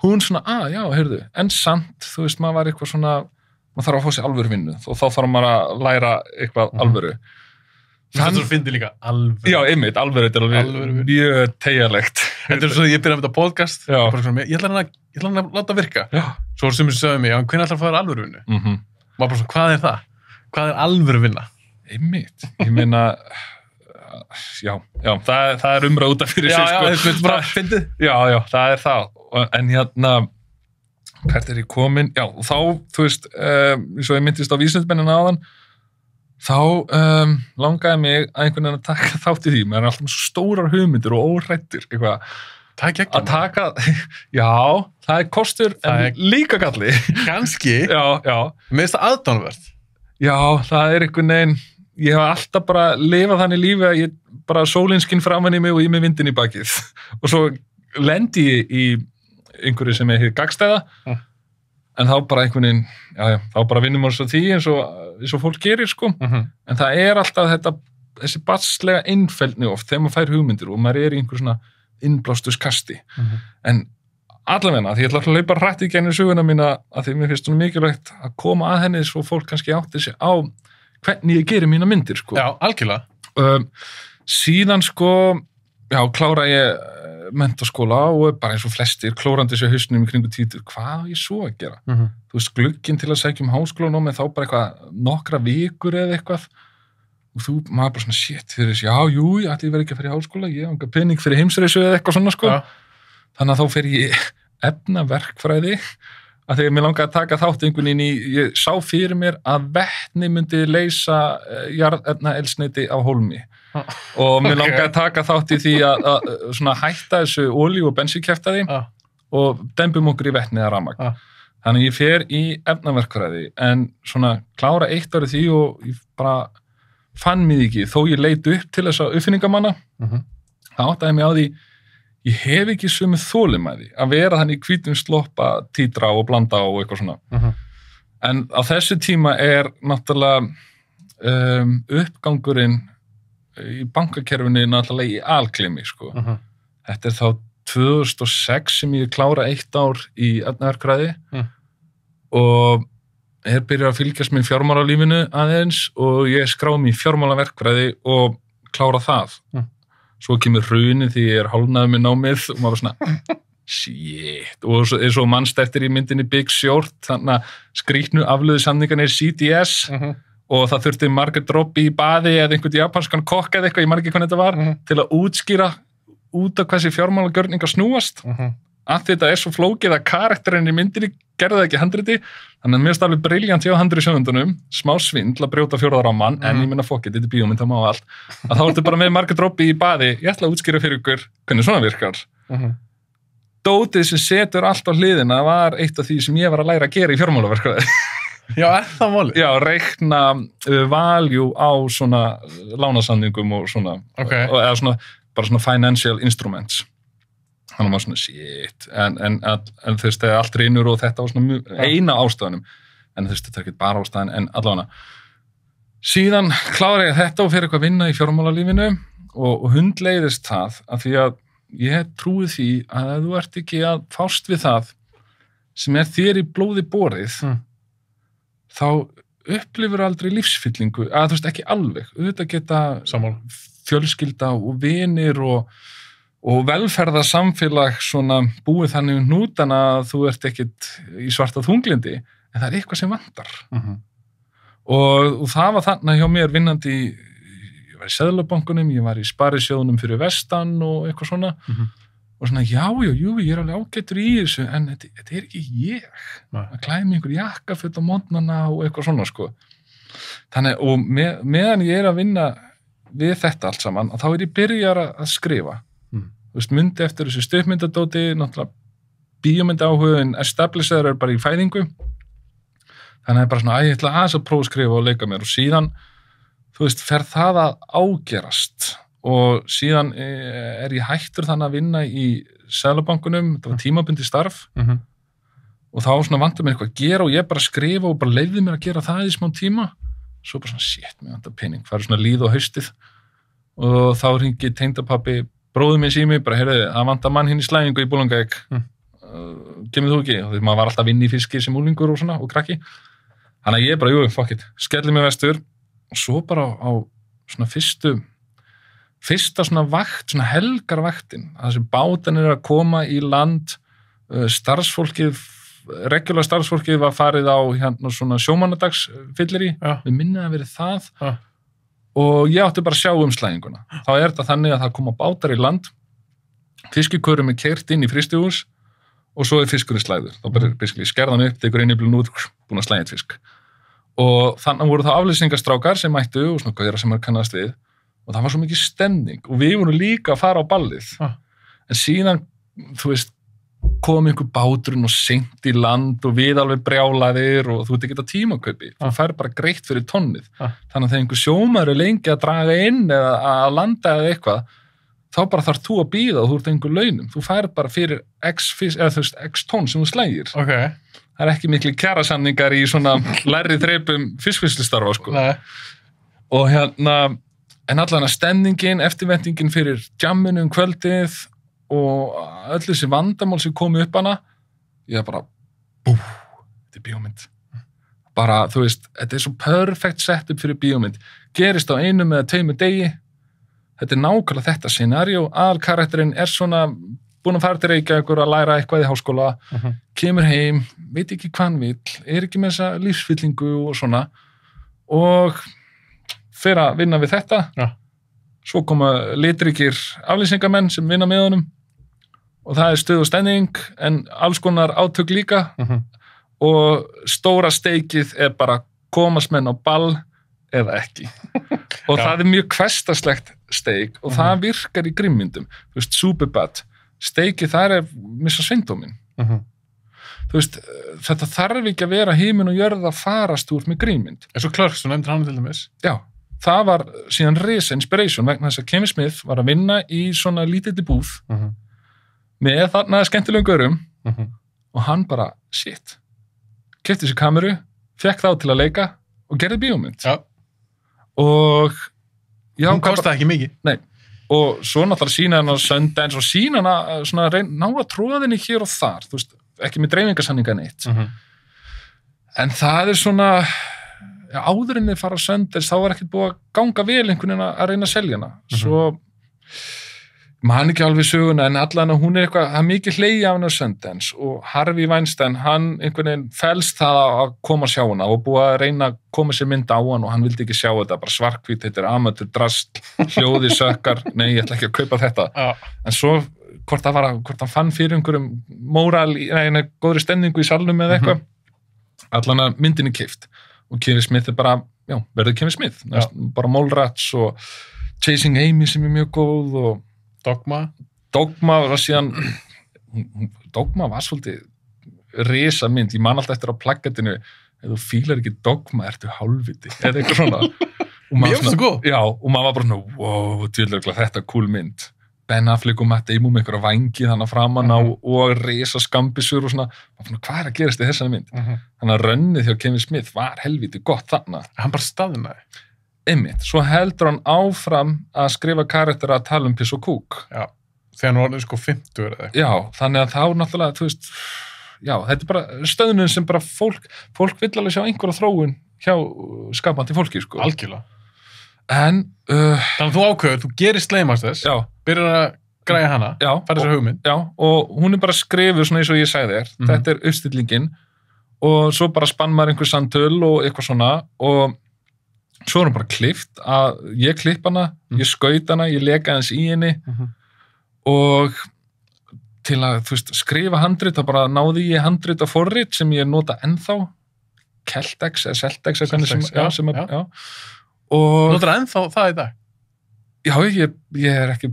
hún svona, já, heyrðu, en samt, þú veist, maður var eitthvað svona, maður þarf að fá sér alvöru vinnu, og þá þarf maður að læra eitthvað alvöru. Það er svo fyndið líka alvöru. Já, einmitt, alvöru, þetta er alveg mjög teygjarlegt. Þetta er svo ég byrjaði með þetta podcast, ég ætla hann að láta virka. Já. Svo var sumir sögðu mig, hvernig ætla að fara alvöru vinnu? Maður bara svona, hvað er það? Hvað er alvöru vinna? Einmitt, ég meina, já, það er umræð út af fyrir sig, sko. Já, þetta er bara fyndið. Já, það er það, en hvert er ég komin? Já, þá, þú veist, eins og ég myndist á vísindamennina áðan, þá langaði mig að einhvern veginn að taka þátt í því, maður er alltaf með svo stórar hugmyndir og óhrættir, eitthvað, að taka, já, það er kostur en líka galli. Kannski. Já. Mér finnst það aðdánverð. Já, það er einhvern veginn, ég hef alltaf bara lifað þannig lífi að ég bara sólinskinn framan í mig og ég með vindin í bakið. Og svo lendi ég í einhverju sem er hér gagstæða, en þá bara einhvern veginn, þá bara vinnum maður svo því eins og fólk gerir, sko. En það er alltaf þessi batslega einfeldni oft þegar maður fær hugmyndir og maður er í einhver svona innblástuskasti. En allavegna, því ég ætla að hlaupa hrætt í gennir söguna mína að því mér finnst svona mikilvægt að koma að henni svo fólk kannski átti sig á hvernig ég gerir mína myndir, sko. Já, algjörlega. Síðan, sko, klára ég menntaskóla og bara eins og flestir klórandi sér hausnum í kringu títur, hvað á ég svo að gera? Þú veist, glugginn til að segja háskólanám þá bara eitthvað nokkra vikur eða eitthvað og maður bara svona shit fyrir þessi, ég ætli ég verið ekki að fara í háskóla, ég hef enga pening fyrir heimsreisu eða eitthvað svona sko. Þannig að þá fer ég efnaverkfræði að þegar mér langaði að taka þátt einhvern veginn ég sá fyrir mér að vetni myndi leysa jarðefnaeldsneyti á hólmi og mér langaði að taka þátt í því að svona hætta þessu olíu- og bensínkjaftaði og dembum okkur í vetni eða rafmagn. Þannig að ég fer í efnaverkfræði en svona klára eitt árið því og ég bara fann mig ekki, þó ég leit upp til þess að uppfinningamanna, það áttaði mig á því ég hef ekki sömu þolinmæði að vera þannig í hvítum sloppa, títra og blanda og eitthvað svona. En á þessu tíma náttúrulega uppgangurinn í bankakerfinu náttúrulega í algleymi, sko. Þetta þá 2006 sem ég klára 1 ár í efnaverkfræði og byrjað að fylgjast með fjármálalífinu aðeins og ég skrá mig í fjármálaverkfræði og klára það. Svo kemur hrunið því ég hálfnaður með námið og maður svona, shit, og eins og mannst eftir í myndinni Big Short, þannig að skrýtnu aflöðusamningarnir CDS og það þurfti Margaret Robbie í baði eða einhvern japanskan kokk eða eitthvað, ég margir hvernig þetta var, til að útskýra út af hversi fjármálagjörningar snúast. Að þetta svo flókið að karakterinn í myndinni gerði það ekki handriti, þannig að mér finnst alveg brilljant hjá handritasöfundunum, smá svindl að brjóta 4. rammann, en ég meina fokkið, þetta bíómynd, það má allt, að þá ertu bara með Margaret Robbie í baði, ég ætla að útskýra fyrir ykkur hvernig svona virkar. Dótið sem setur allt á hliðina var eitt af því sem ég var að læra að gera í fjármálaverkfræði. Já, það málið? Já, reikna value á svona lánasamningum og svona, eða svona, bara svona financial instruments. Þannig að maður svona, shit, en þú veist, allt reynur og þetta var svona eina ástæðanum, en þú veist, þetta ekki bara ástæðan, en allavega. Síðan klára ég þetta og fer eitthvað að vinna í fjármálalífinu og hundleiðist það, af því að ég trúi því að ef þú ert ekki að fást við það sem þér í blóði borið, þá upplifur aldrei lífsfyllingu, þú veist, ekki alveg, auðvitað geta fjölskylda og vinir og velferðarsamfélag svona búið þannig hnútana að þú ert ekkit í svarta þunglindi, en það eitthvað sem vantar. Og það var þannig hjá mér vinnandi ég var í Seðlabankunum, ég var í Sparisjóðunum fyrir vestan og eitthvað svona, og svona, jú, ég alveg ágætur í þessu, en þetta ekki ég. Að klæða mig einhver jakkaföt á mótnana og eitthvað svona, sko. Þannig, og meðan ég að vinna við þetta allt saman, þá ég byrjar að skrifa. Þú veist, myndi eftir þessu stuttmyndadóti, náttúrulega bíómyndaáhugin establishaður bara í fæðingu. Þannig að bara svona, ég ætla aðeins að prófa að skrifa og leika mér og síðan, þú veist, fer það að ágerast og síðan ég hættur þannig að vinna í Seðlabankunum, þetta var tímabundi starf og þá svona vantar mér eitthvað að gera og ég bara skrifa og bara leyfði mér að gera það í smá tíma. Svo bara svona, shit, mér vantar pening, farið svona líð á haustið og þá hringi tengdapabbi bróðum minn sími, bara heyrðu, það vantar mann hinn í slæðingu í Búlangavík, kemur þú ekki? Og því maður var alltaf vinn í fiski sem úlingur og svona, og krakki. Þannig að ég bara, fuck it, skelli mig vestur, og svo bara á svona fyrsta svona vakt, svona helgarvaktin, að þessi bátan að koma í land, regular starfsfólkið var farið á hérna svona sjómannadagsfyllir við minnið að verið það, og ég átti bara að sjá slæðinguna. Þá þetta þannig að það koma bátar í land, fiskikörrum keyrt inn í frystihús og svo fiskurinn slæður. Þá bara skerðan upp, tekur inniblun út, búin að slæða fisk. Og þannig voru það aflýsingastrákar sem mættu og svona gauðra sem maður kannast við og það var svo mikið stemning og við vorum líka að fara á ballið. En síðan, þú veist, kom einhver báturinn og seint í land og við alveg brjálaðir og þú ert ekki að tímakaupi. Þú fær bara greitt fyrir tonnið. Þannig að þegar einhver sjómaður lengi að draga inn eða að landa eða eitthvað, þá bara þarf þú að bíða og þú ert einhver launum. Þú fær bara fyrir x tonn sem þú slægir. Það ekki miklu kjarasamningar í svona lærri þrepum fiskvinnslustarfa, sko. Og hérna, en allan að stemningin, eftirvæntingin fyrir jamminu kvöldið og öll þessi vandamál sem komu upp hana, ég bara, þetta bíómynd. Bara, þú veist, þetta svo perfect setup fyrir bíómynd. Gerist á 1 eða 2 degi, þetta nákvæmlega þetta scenario, aðalkarakterinn svona búin að fara til Reykjavíkur að læra eitthvað í háskóla, kemur heim, veit ekki hvað hann vill, ekki með þessa lífsfyllingu og svona, og fer að vinna við þetta, svo koma litríkir aflýsingamenn sem vinna með honum, og það stuð og stemning, en alls konar átök líka, og stóra steikið bara komast menn á ball eða ekki. Og það mjög hversdagslegt steik, og það virkar í grimmyndum. Þú veist, Superbad, steikið þar missa sveindóminn. Þú veist, þetta þarf ekki að vera himinn og jörð að farast úr með grimmynd. En svo Clerks, þú nefndir hann til dæmis. Já, það var síðan risa inspiration vegna þess að Kevin Smith var að vinna í svona lítilli búð með þarna skemmtilegum gaurum og hann bara, shit, keypti sér kameru, fekk þá til að leika og gerði bíómynd. Já. Og já, hún kostaði ekki mikið. Nei. Og svo náttúrulega sína hann á Sundance og sína hann svona ná að tróða henni hér og þar, þú veist, ekki með dreifingarsamninga neitt. En það svona, áður en þið fara á Sundance, þá var ekkert búið að ganga vel einhvern veginn að reyna að selja hana. Svo, man ekki alveg söguna, en allan að hún eitthvað, það mikið hleyja af henni á Sundance og Harvey Weinstein, hann einhvern veginn fælst það að koma að sjá hana og búið að reyna að koma sér mynd á hann og hann vildi ekki sjá þetta, bara svartkvít, þetta amateur drast, hljóði sökkar, nei, ég ætla ekki að kaupa þetta. En svo, hvort hann fann fyrir einhverjum móral, góðri stemningu í salnum eða eitthvað, allan að myndinni keypt. Og Kevin Smith bara, já, verður Kevin Smith, bara Mallrats og Chasing Amy sem mjög góð og Dogma var síðan Dogma var svolítið risa mynd, ég man alltaf eftir á plaggatinu ef þú fílar ekki Dogma ertu hálfviti, eða eitthvað svona Mér finnst það góð. Já, og maður var bara svona, wow, djúlega þetta cool mynd Ben Affleck og Matt Damon með einhverja vangi þannig framan á og risa skambisur og svona, hvað að gerast í þessari mynd? Þannig að rönnið hjá Kevin Smith var helviti gott þarna. Hann bara staðnaði. Einmitt, svo heldur hann áfram að skrifa karakter að tala um piss og kúk. Já, þegar hann var sko 50 eða eitthvað. Já, þannig að þá náttúrulega, þú veist, já, þetta bara stöðnun sem bara fólk vill alveg sjá einhverja þróun hjá skapandi fólki, sko. Algjörlega. En, þannig að þú ákveður, þú gerir Slaymaster, byrjar að græja hana, fara þessar hugmynd. Já, og hún bara skrifuð svona eins og ég sagði þér, þetta uppstillingin, og svo bara spann maður einhver samtöl og eitthvað svona, og svo er hún bara klippt að ég klipp hana, ég skaut hana, ég leka hans í henni og til að, þú veist, skrifa handrit þá bara náði ég handrit af forrit sem ég nota ennþá Celtex eða Celtex já. Og notar ennþá það í dag? Já, ég er ekki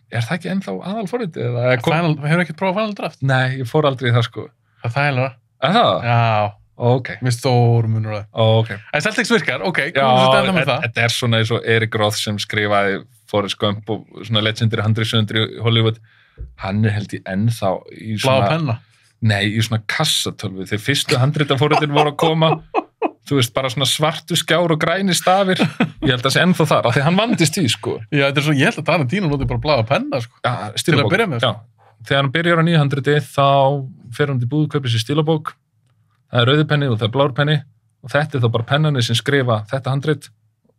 það ekki ennþá aðalforrit eða hefur ekki prófað Final Draft? Nei, ég fór aldrei í það sko. Það er það? Það? Já. Ok. Mér stórum munur það. Ok. En Celtics virkar, ok. Já, þetta svona eins og Eric Roth sem skrifaði Forrest Gump og svona legendary 100 í Hollywood. Hann held ég ennþá í svona... Blá penna? Nei, í svona kassatölvu. Þegar fyrstu 100 forritin voru að koma, þú veist, bara svona svartu skjár og græni stafir. Ég held að það sé ennþá þar, af því hann vandist í, sko. Já, þetta svona, ég held að Tarantino noti bara blá penna, sko. Já, stílabók. Já, þegar hann byrjar á 900 þá fer hann til búð, kaupir sér stílabók. Það er rauðipenni og það er blárpenni og þetta er þá bara pennanir sem skrifa þetta handrit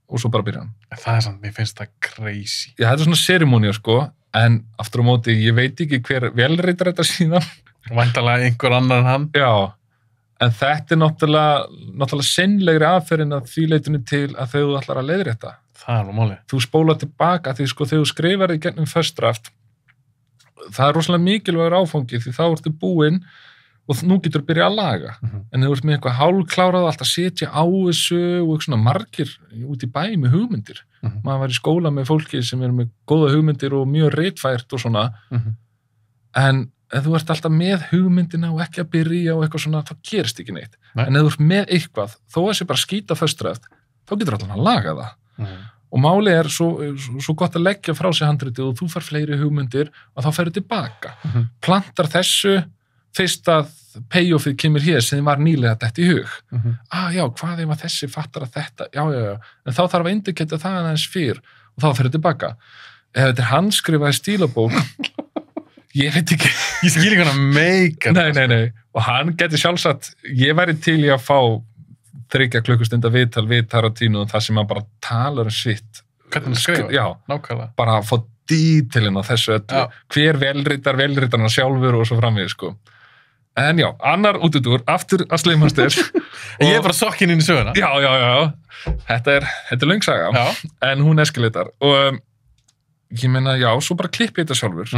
og svo bara byrja hann. Það er samt, mér finnst það crazy. Já, þetta er svona serimónía, sko, en aftur á móti, ég veit ekki hver velreitar þetta síðan. Væntanlega einhver annar en hann. Já, en þetta er náttúrulega sinnlegri aðferðin að því leitinu til að þau ætlar að leiðrétta. Það er nú málið. Þú spólar tilbaka því, sko, þegar þú skrifar í gegnum first draft, það er rosalega mikilvægur áfangi því þá ertu búinn og nú getur þú byrjað að laga. En þú ert með eitthvað hálfklárað alltaf að setja á þessu og svona margir út í bæ með hugmyndir. Maður var í skóla með fólki sem er með góða hugmyndir og mjög ritfært og svona. En ef þú ert alltaf með hugmyndina og ekki að byrja og eitthvað svona, þá gerist ekki neitt. En ef þú ert með eitthvað, þó að sé bara skýta föstræft, þá getur alltaf að laga það. Og málið er svo gott að leggja frá sig handritið og þú fær fleiri hugmyndir og þá ferðu tilbaka. Plantar þessu fyrst að payoffið kemur hér sem var nýlega dett í hug. Já, hvað ef að þessi fattar að þetta? Já. En þá þarf að indiketa það aðeins fyrr og þá ferðu tilbaka. Ef þetta er handskrifaði stílabók, ég veit ekki. Ég skil ekki hann að meika. Nei. Og hann geti sjálfsagt, ég væri til í að fá 3 klukkustunda viðtal við Tarantino og það sem hann bara talar sitt Hvernig hann skrifa? Já, nákvæmlega. Bara að fá dítilinn á þessu öllu. Hver velritarna sjálfur og svo framvið, sko. En já, annar útúrdúr, aftur að Slave Masters. Ég er bara sokkinn inn í söguna. Já. Þetta er löng saga, en hún eskaletar. Og ég meina, já, svo bara klippi þetta sjálfur.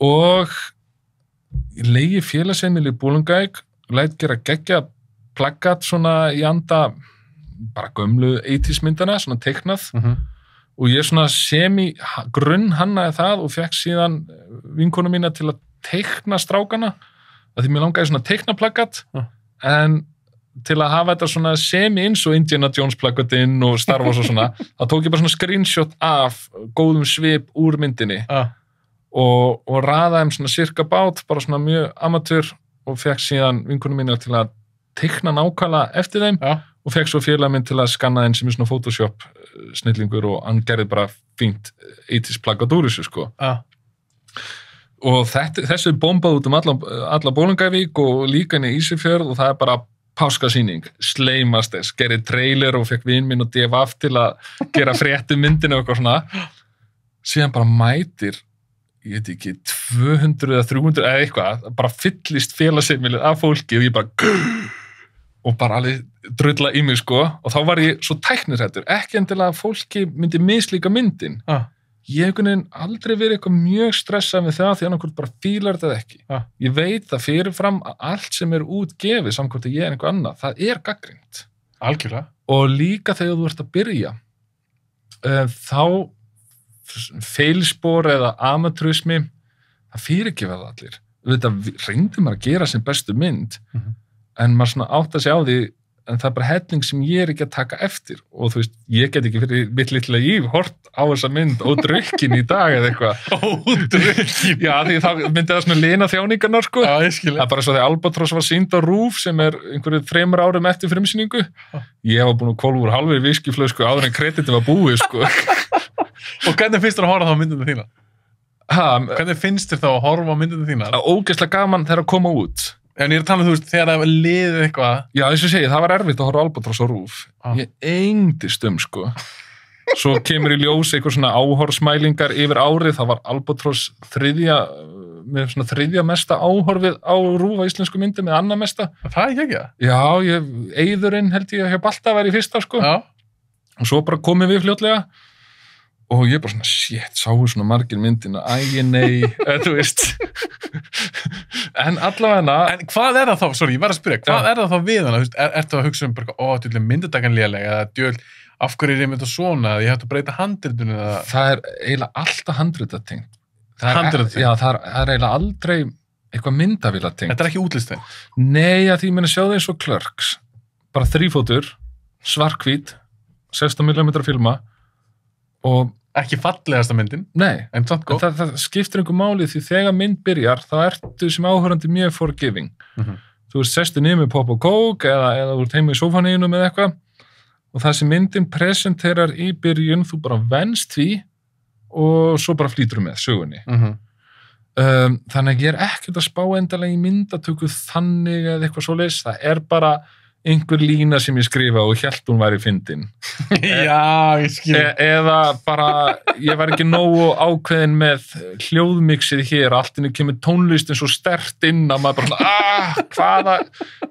Og ég leiði félagsheimili í Bolungarvík, læt gera geggja plaggat svona í anda bara gömlu 80s myndana, svona teiknað. Og ég svona grunn hannaði það og fekk síðan vinkonu mína til að teikna strákana, að því mér langaði svona teikna plaggat, en til að hafa þetta svona eins og Indiana Jones plaggatinn og Star Wars og svona, þá tók ég bara svona screenshot af góðum svip úr myndinni og raðaði þeim svona cirka bát, bara svona mjög amatör og fekk síðan vinkonu mína til að teikna nákvæmlega eftir þeim og fekk svo félag minn til að skanna þeim sem svona Photoshop snillingur og hann gerði bara fínt 80s plaggat úr þessu, sko. Og þessu er bombað út alla Bolungarvík og líka inn í Ísafjörð og það er bara páskasýning, Slave Masters, gerði trailer og fekk vin minn og DFF til að gera fréttu myndinu og eitthvað svona. Síðan bara mætir, ég veit ekki, 200 eða 300 eða eitthvað, bara fyllist félagsheimilið af fólki og ég bara alveg drulla í mig, sko. Og þá var ég svo tæknihræddur, ekki endilega að fólki myndi mislíka myndin. Ég hef aldrei verið eitthvað mjög stressað með það því annarkvort bara fílar þetta ekki. Ég veit það fyrirfram að allt sem er útgefið samkvæmt að ég er einhver annað, það er gagnrýnt. Algjörlega. Og líka þegar þú ert að byrja, þá feilspor eða amateurismi, það fyrirgefa það allir. Þetta reyndi maður að gera sem bestu mynd, en maður svona átt að segja á því, en það er bara helling sem ég er ekki að taka eftir og þú veist, ég get ekki fyrir mitt litla líf hort á þessa mynd og drukkin í dag eða eitthvað. Drukkin? Já, því þá myndi það svona lina þjáningarnar, sko. Já, ég skilja. Það er bara svo þegar Albatross var sýnd á RÚV sem er einhverju 3 árum eftir frumsýningu. Ég var búin að kvolfa úr halvir viskiflösku áður en kreditið var búið, sko. Og hvernig finnst þér að horfa þá myndinu þína? Hvernig finnst þér þá að horfa á myndinu þína? Ógeðslega gaman þegar að koma út. En ég er að tala um, þú veist, þegar það liðið eitthvað. Já, eins og segi, það var erfitt að horfa Albatross á RÚV. Ég engdist sko. Svo kemur í ljós eitthvað svona áhorfsmælingar yfir árið, það var Albatross með svona þriðja mesta áhorfið á RÚV á íslensku myndi með annað mesta. Það er ekki það? Já, Eiðurinn held ég að hjá Balta væri í fyrsta, sko. Já. Og svo bara komum við fljótlega. Og ég bara svona, shit, sáu svona margir myndina, nei, þú veist. En allavega... En hvað er það þá, sorry, ég var að spyrja, hvað er það þá við hana? Ertu að hugsa bara, djúlega myndadagan lélega, eða djúlega, af hverju er ég mynd að svona, eða ég hætti að breyta handritinu, eða... Það er eiginlega alltaf handritatengt. Handritatengt? Já, það er eiginlega aldrei eitthvað myndavélatengt. Þetta er ekki útlistið? Nei, að því ég meina sjáðu eins og Clerks, bara 3-fótur, svarthvít, 16 mm filma, og ekki fallegasta myndin. Nei, en það skiptir einhver máli því þegar mynd byrjar, þá ertu sem áhörandi mjög forgiving. Þú veist, sestu niður með pop og kók eða þú ert heima í sófanínu með eitthvað og það sem myndin presenterar í byrjun, þú bara venst því og svo bara flýtur með sögunni. Þannig að ég er ekkert að spá endalega í myndatöku þannig eða eitthvað svoleiðis. Það er bara einhver lína sem ég skrifa og hélt hún væri fyndin. Já, ég skil. Eða bara, ég var ekki nógu ákveðin með hljóðmixið hér, allt inni kemur tónlistin svo sterkt inn að maður bara svona, hvaða,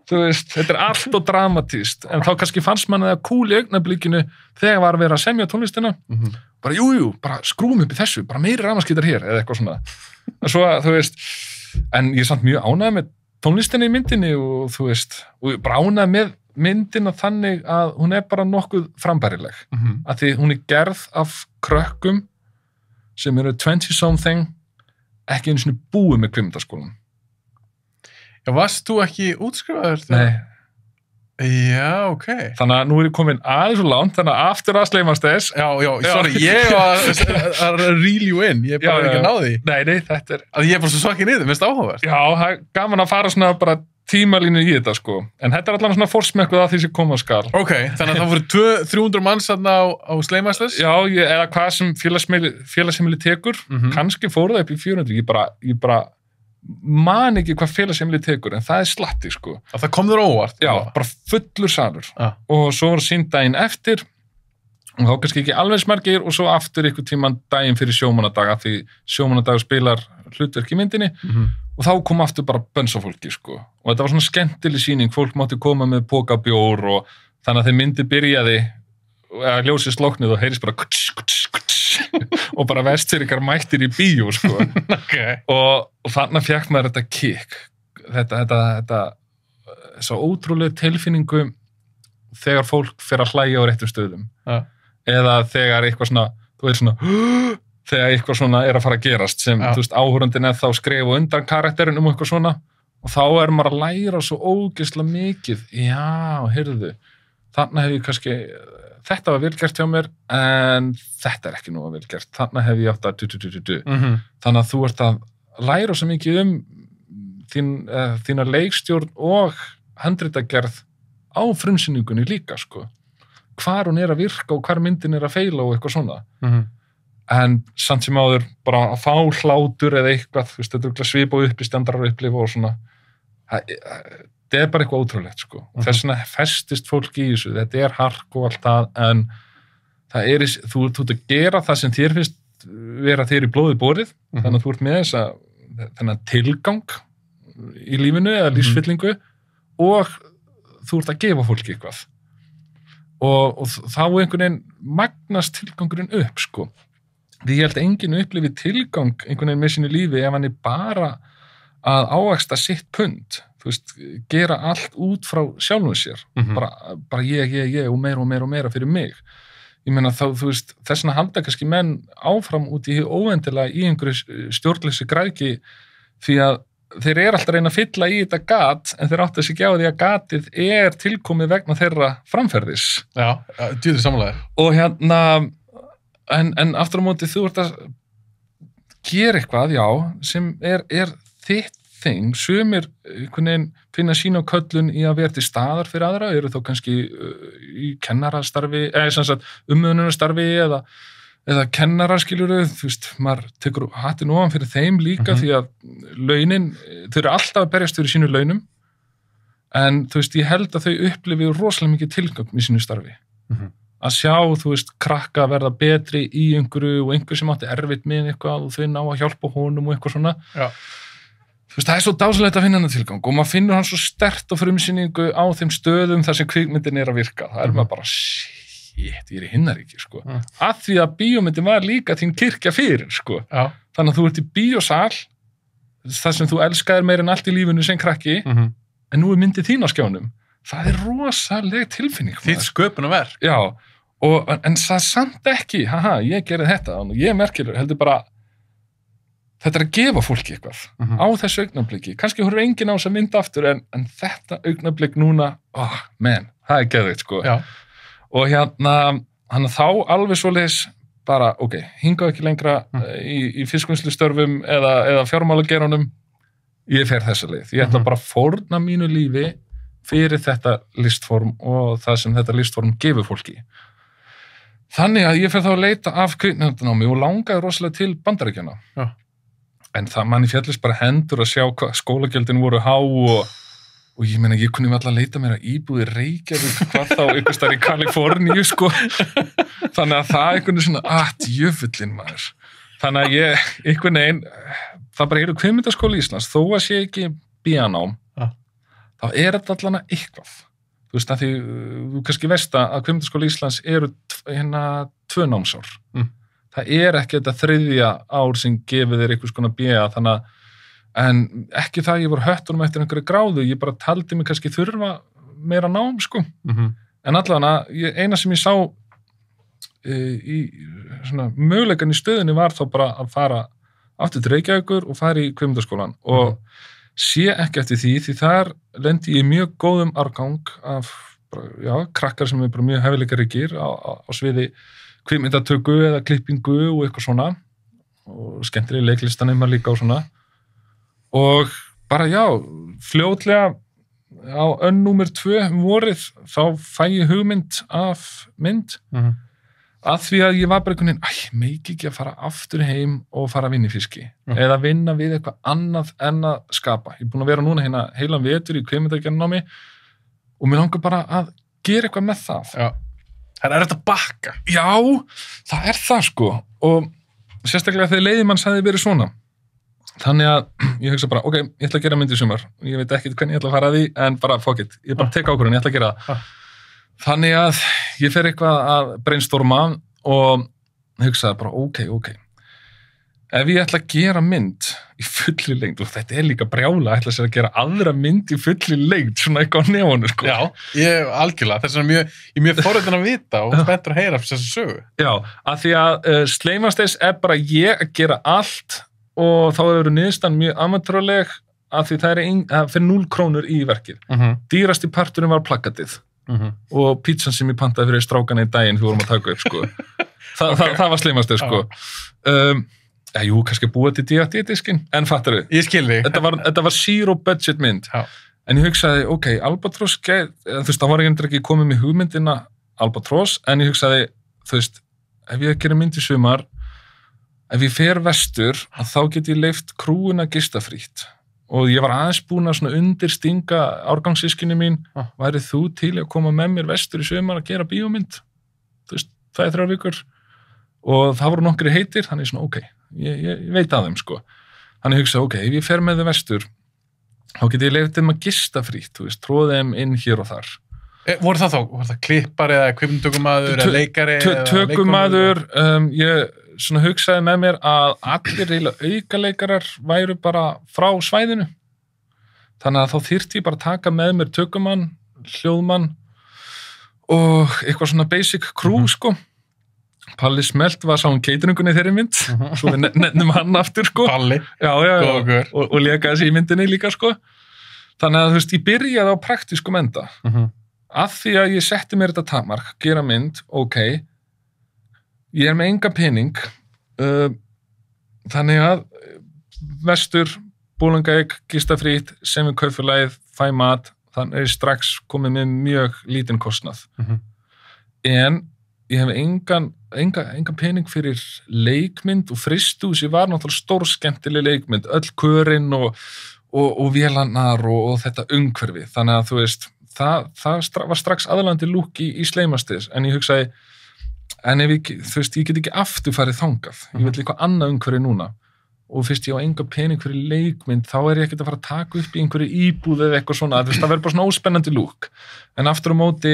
þú veist, þetta er allt og dramatíst, en þá kannski fannst mann það cool í augnablikinu þegar var að vera að semja tónlistina, bara jújú, bara skrúum upp í þessu, bara meiri rafmagnskítar hér, eða eitthvað svona. En svo, þú veist, en ég er samt mjög ánægð með tónlistinni í myndinni og þú veist, og bránaði með myndina þannig að hún er bara nokkuð frambærileg. Að því hún er gerð af krökkum sem eru 20-something, ekki einu sinni búið með kvikmyndaskólann. Já, varst þú ekki útskrifaður? Nei. Já, ok. Þannig að nú er ég komin aðeins og langt, þannig að aftur að Slave Masters. Já, sorry, ég var að reel you in, ég bara ekki að ná því. Nei, þetta er... Að ég er bara svo svakið niður, minnst áhugavert. Já, það er gaman að fara svona bara tímalínu í þetta, sko. En þetta er allavega svona forsmekkuð að því sem koma skal. Ok, þannig að það voru 300 manns þarna á Slave Masters? Já, eða hvað sem félagsheimili tekur, kannski fóru það upp í 400, ég bara man ekki hvað félagsheimili tekur, en það er slatti, sko. Að það kom þér óvart? Já, bara fullur salur. Og svo var sýnd daginn eftir og þá kannski ekki alveg smargir og svo aftur einhver tíman daginn fyrir sjómannadaga því sjómannadagur spilar hlutverk í myndinni og þá kom aftur bara bönns á fólki sko og þetta var svona skemmtileg sýning, fólk mátti koma með póka bjór og þannig að þeir myndi byrjaði að ljósið slóknið og heyrist bara og bara Vestfirðingar mættir í bíó sko Okay. og þannig fekk maður þetta kick þetta svo ótrúlega tilfinningu þegar fólk fer að hlæja á réttum stöðum eða þegar eitthvað svona þú veist svona þegar eitthvað svona er að fara að gerast sem þú veist áhorfandinn þá skrifa undan karakterin eitthvað svona og þá maður að læra svo ógeðslega mikið já, heyrðu þannig hef ég kannski þetta var vel gert hjá mér en þetta ekki nú vel gert þannig hef ég átt að þannig að þú ert að læra svo mikið þína leikstjórn og handritagerð á frumsýningunni líka sko hvar hún að virka og hvar myndin að feila og eitthvað svona en samt sem áður bara að fá hlátur eða eitthvað, þú veist, þetta svipa upp í standarar upplifa og svona þetta bara eitthvað ótrúlegt sko og þess vegna festist fólk í þessu þetta hark og allt það en það þú ert að gera það sem þér finnst vera þér í blóði borið þannig að þú ert með þennan tilgang í lífinu eða lífsfyllingu og þú ert að gefa fólki eitthvað og þá einhvern veginn magnast tilgangurinn upp sko því ég held að enginn upplifi tilgang einhvern veginn með sínu lífi ef hann bara að ávaxta sitt pund þú veist, gera allt út frá sjálfum sér bara ég og meira fyrir mig ég meina þá, þú veist, þessna halda kannski menn áfram út í óendilega í einhverju stjórnleysi græðki því að þeir alltaf að reyna að fylla í þetta gat en þeir áttu sig ekki á því að gatið tilkomið vegna þeirra framferðis Já, djúður samanlega og en aftur á móti þú ert að gera eitthvað, já sem þitt þing, sumir einhvern veginn finna sín á köllun í að vera til staðar fyrir aðra, eru þá kannski í kennarastarfi, umöðunarstarfi eða kennarar skiljuru, þú veist, maður tekur hattinn ofan fyrir þeim líka því að launin, þau eru alltaf að berjast fyrir sínu launum en þú veist, ég held að þau upplifi rosalega mikið tilgang í sínu starfi að sjá, þú veist, krakka verða betri í einhverju og einhver sem átti erfitt með eitthvað og þau ná að hjálpa honum og eitthvað svona Já. Þú veist, það svo dásalegt að finna hann tilgang og maður finnur hann svo sterkt á frumsýningu á þeim stöðum þar sem kvikmyndin að virka það maður bara, shit, ég í himnaríki sko. Að því að bíómyndin var líka þín kirkja fyrir sko. Þannig að þú ert í bíósal þar sem þú elskaðir meir en allt í lífinu sem krakki en nú myndið þín á skjánum það rosaleg tilfinning þitt sköpunarverk já, en það samt ekki ég gerði þetta og ég merkir heldur bara þetta að gefa fólki eitthvað á þessu augnabliki, kannski horfir enginn á þess að mynda aftur en þetta augnablik núna það geðveikt sko já. Og hann þá alveg svoleiðis bara, ok, hingað ekki lengra í fiskvinnslustörfum eða fjármálagerunum ég fer þessa leið, ég ætla bara að fórna mínu lífi fyrir þetta listform og það sem þetta listform gefur fólki. Þannig að ég fer þá að leita af kvikmyndanámi og langaði rosalega til Bandaríkjanna. Já. En það manni fjallist bara hendur að sjá hvað skólagjöldin voru há og ég meina, ég kunni alltaf að leita mér að íbúði Reykjavík, hvað þá einhvers staðar í Kaliforníu, sko. Þannig að það einhvern veginn svona, djöfullinn maður. Þannig að ég, einhvern veginn, það bara eru kvikmyndaskóli Íslands, þó að sé ekki bíanám, þá þetta allan að eitthvað. Þú veist, að því, þú kannski veist að kvikmyndaskóli Íslands eru 2 námsár. Það ekki þetta 3. ár sem gefið þér einhvers konar BA, þannig að, en ekki það ég voru höttunum eftir einhverju gráðu, ég bara taldi mig kannski þurfa meira nám, sko. En allavega, eina sem ég sá í svona möguleikan í stöðunni var þá bara að fara aftur til Reykjavíkur og fara í kvikmyndaskólan og sé ekki eftir því þar lendi ég mjög góðum árgang af krakkar sem bara mjög hæfileikaríkir á sviði kvikmyndatöku eða klippingu og eitthvað svona og skemmtilega leiklistanemar líka og svona og bara fljótlega á númer 2 vorið þá fæ ég hugmynd af mynd að því að ég var bara einhvern veginn meiki ekki að fara aftur heim og fara að vinna í fiski eða vinna við eitthvað annað en að skapa. Ég er búin að vera núna heilan vetur í kvikmyndagerðarnámi og mér langar bara að gera eitthvað með það. Já. Það er þetta bakka. Já, það er það sko og sérstaklega þegar leiðimanns hefði verið svona. Þannig að ég hugsa bara, ok, ég ætla að gera mynd í sumar. Ég veit ekki hvernig ég ætla að fara að því, en bara fuck it. Ég bara tek ákvörðun, ég ætla að gera það. Þannig að ég fer eitthvað að brainstorma og hugsaði bara, ok. Ef ég ætla að gera mynd í fullri lengd, og þetta er líka brjála, ætla sér að gera aðra mynd í fullri lengd, svona eitthvað á nefónu, sko. Já, ég algjörlega. Þess vegna ég er mjög forvitin að vita og spenntur að heyra þessu sögu. Já, af því að Sleimasteins er bara ég að gera allt og þá eru niðurstaðan mjög amatörleg af því það fyrir 0 krónur í verkið. Dýrasti parturinn var plakatið og pítsan sem ég pantaði fyrir strákana í daginn þegar við vorum að taka upp, sko. Það var Sleimasteins, sko. Jú, kannski búið til D8-diskinn, en fattar þau? Ég skil þig. Þetta var zero budget mynd. Já. En ég hugsaði, ok, Albatross, þú veist, það var ekki komið með hugmyndina Albatross, en ég hugsaði, þú veist, ef ég gerir mynd í sumar, ef ég fer vestur, þá get ég leyft krúuna gistafrítt. Og ég var aðeins búin að svona undirstinga árgangssystkini mín, værið þú til að koma með mér vestur í sumar að gera bíómynd? Þú veist, það er 3 vikur. Og það voru nokkri heitir, þannig svona, ok, ég veit að þeim, sko. Þannig ég hugsa, ok, ef ég fer með þau vestur, þá get ég leyft þeim að gistafrítt, þú veist, tróða þeim inn hér og þar. Voru það þá? Var það klippari eða kvikmyndatökumaður eða leikari? Tökumaður, ég svona hugsaði með mér að allir eiginlega aukaleikarar væru bara frá svæðinu. Þannig að þá þyrfti ég bara að taka með mér tökumann, hljóðmann og eitthvað svona basic crew, sko. Palli Smelt var sá cateringunni þeirri mynd, svo við nefnum hann aftur, sko. Palli? Já, og lekaði sig í myndinni líka, sko. Þannig að, þú veist, ég byrjaði á praktískum enda. Af því að ég setti mér þetta takmark, gera mynd, ok, ég er með enga pening, þannig að vestur, Bólungavík, gistafrítt, sem við kaupfélagið, fæ mat, þannig er ég strax komið með mjög lítinn kostnað. En ég hef engan pening fyrir leikmynd og fristús, ég var náttúrulega stórskemmtileg leikmynd, öll körin og vélarnar og þetta umhverfi, þannig að þú veist, það var strax aðalandi lúk í Sleimasteins, en ég hugsaði, en ef þú veist, ég get ekki aftur farið þangað, ég vil eitthvað annað umhverfi núna, og fyrst ég á enga pening fyrir leikmynd, þá er ég ekkert að fara að taka upp í einhverju íbúð eða eitthvað svona, þú veist, það verður bara svona óspennandi lúk, en aftur á móti,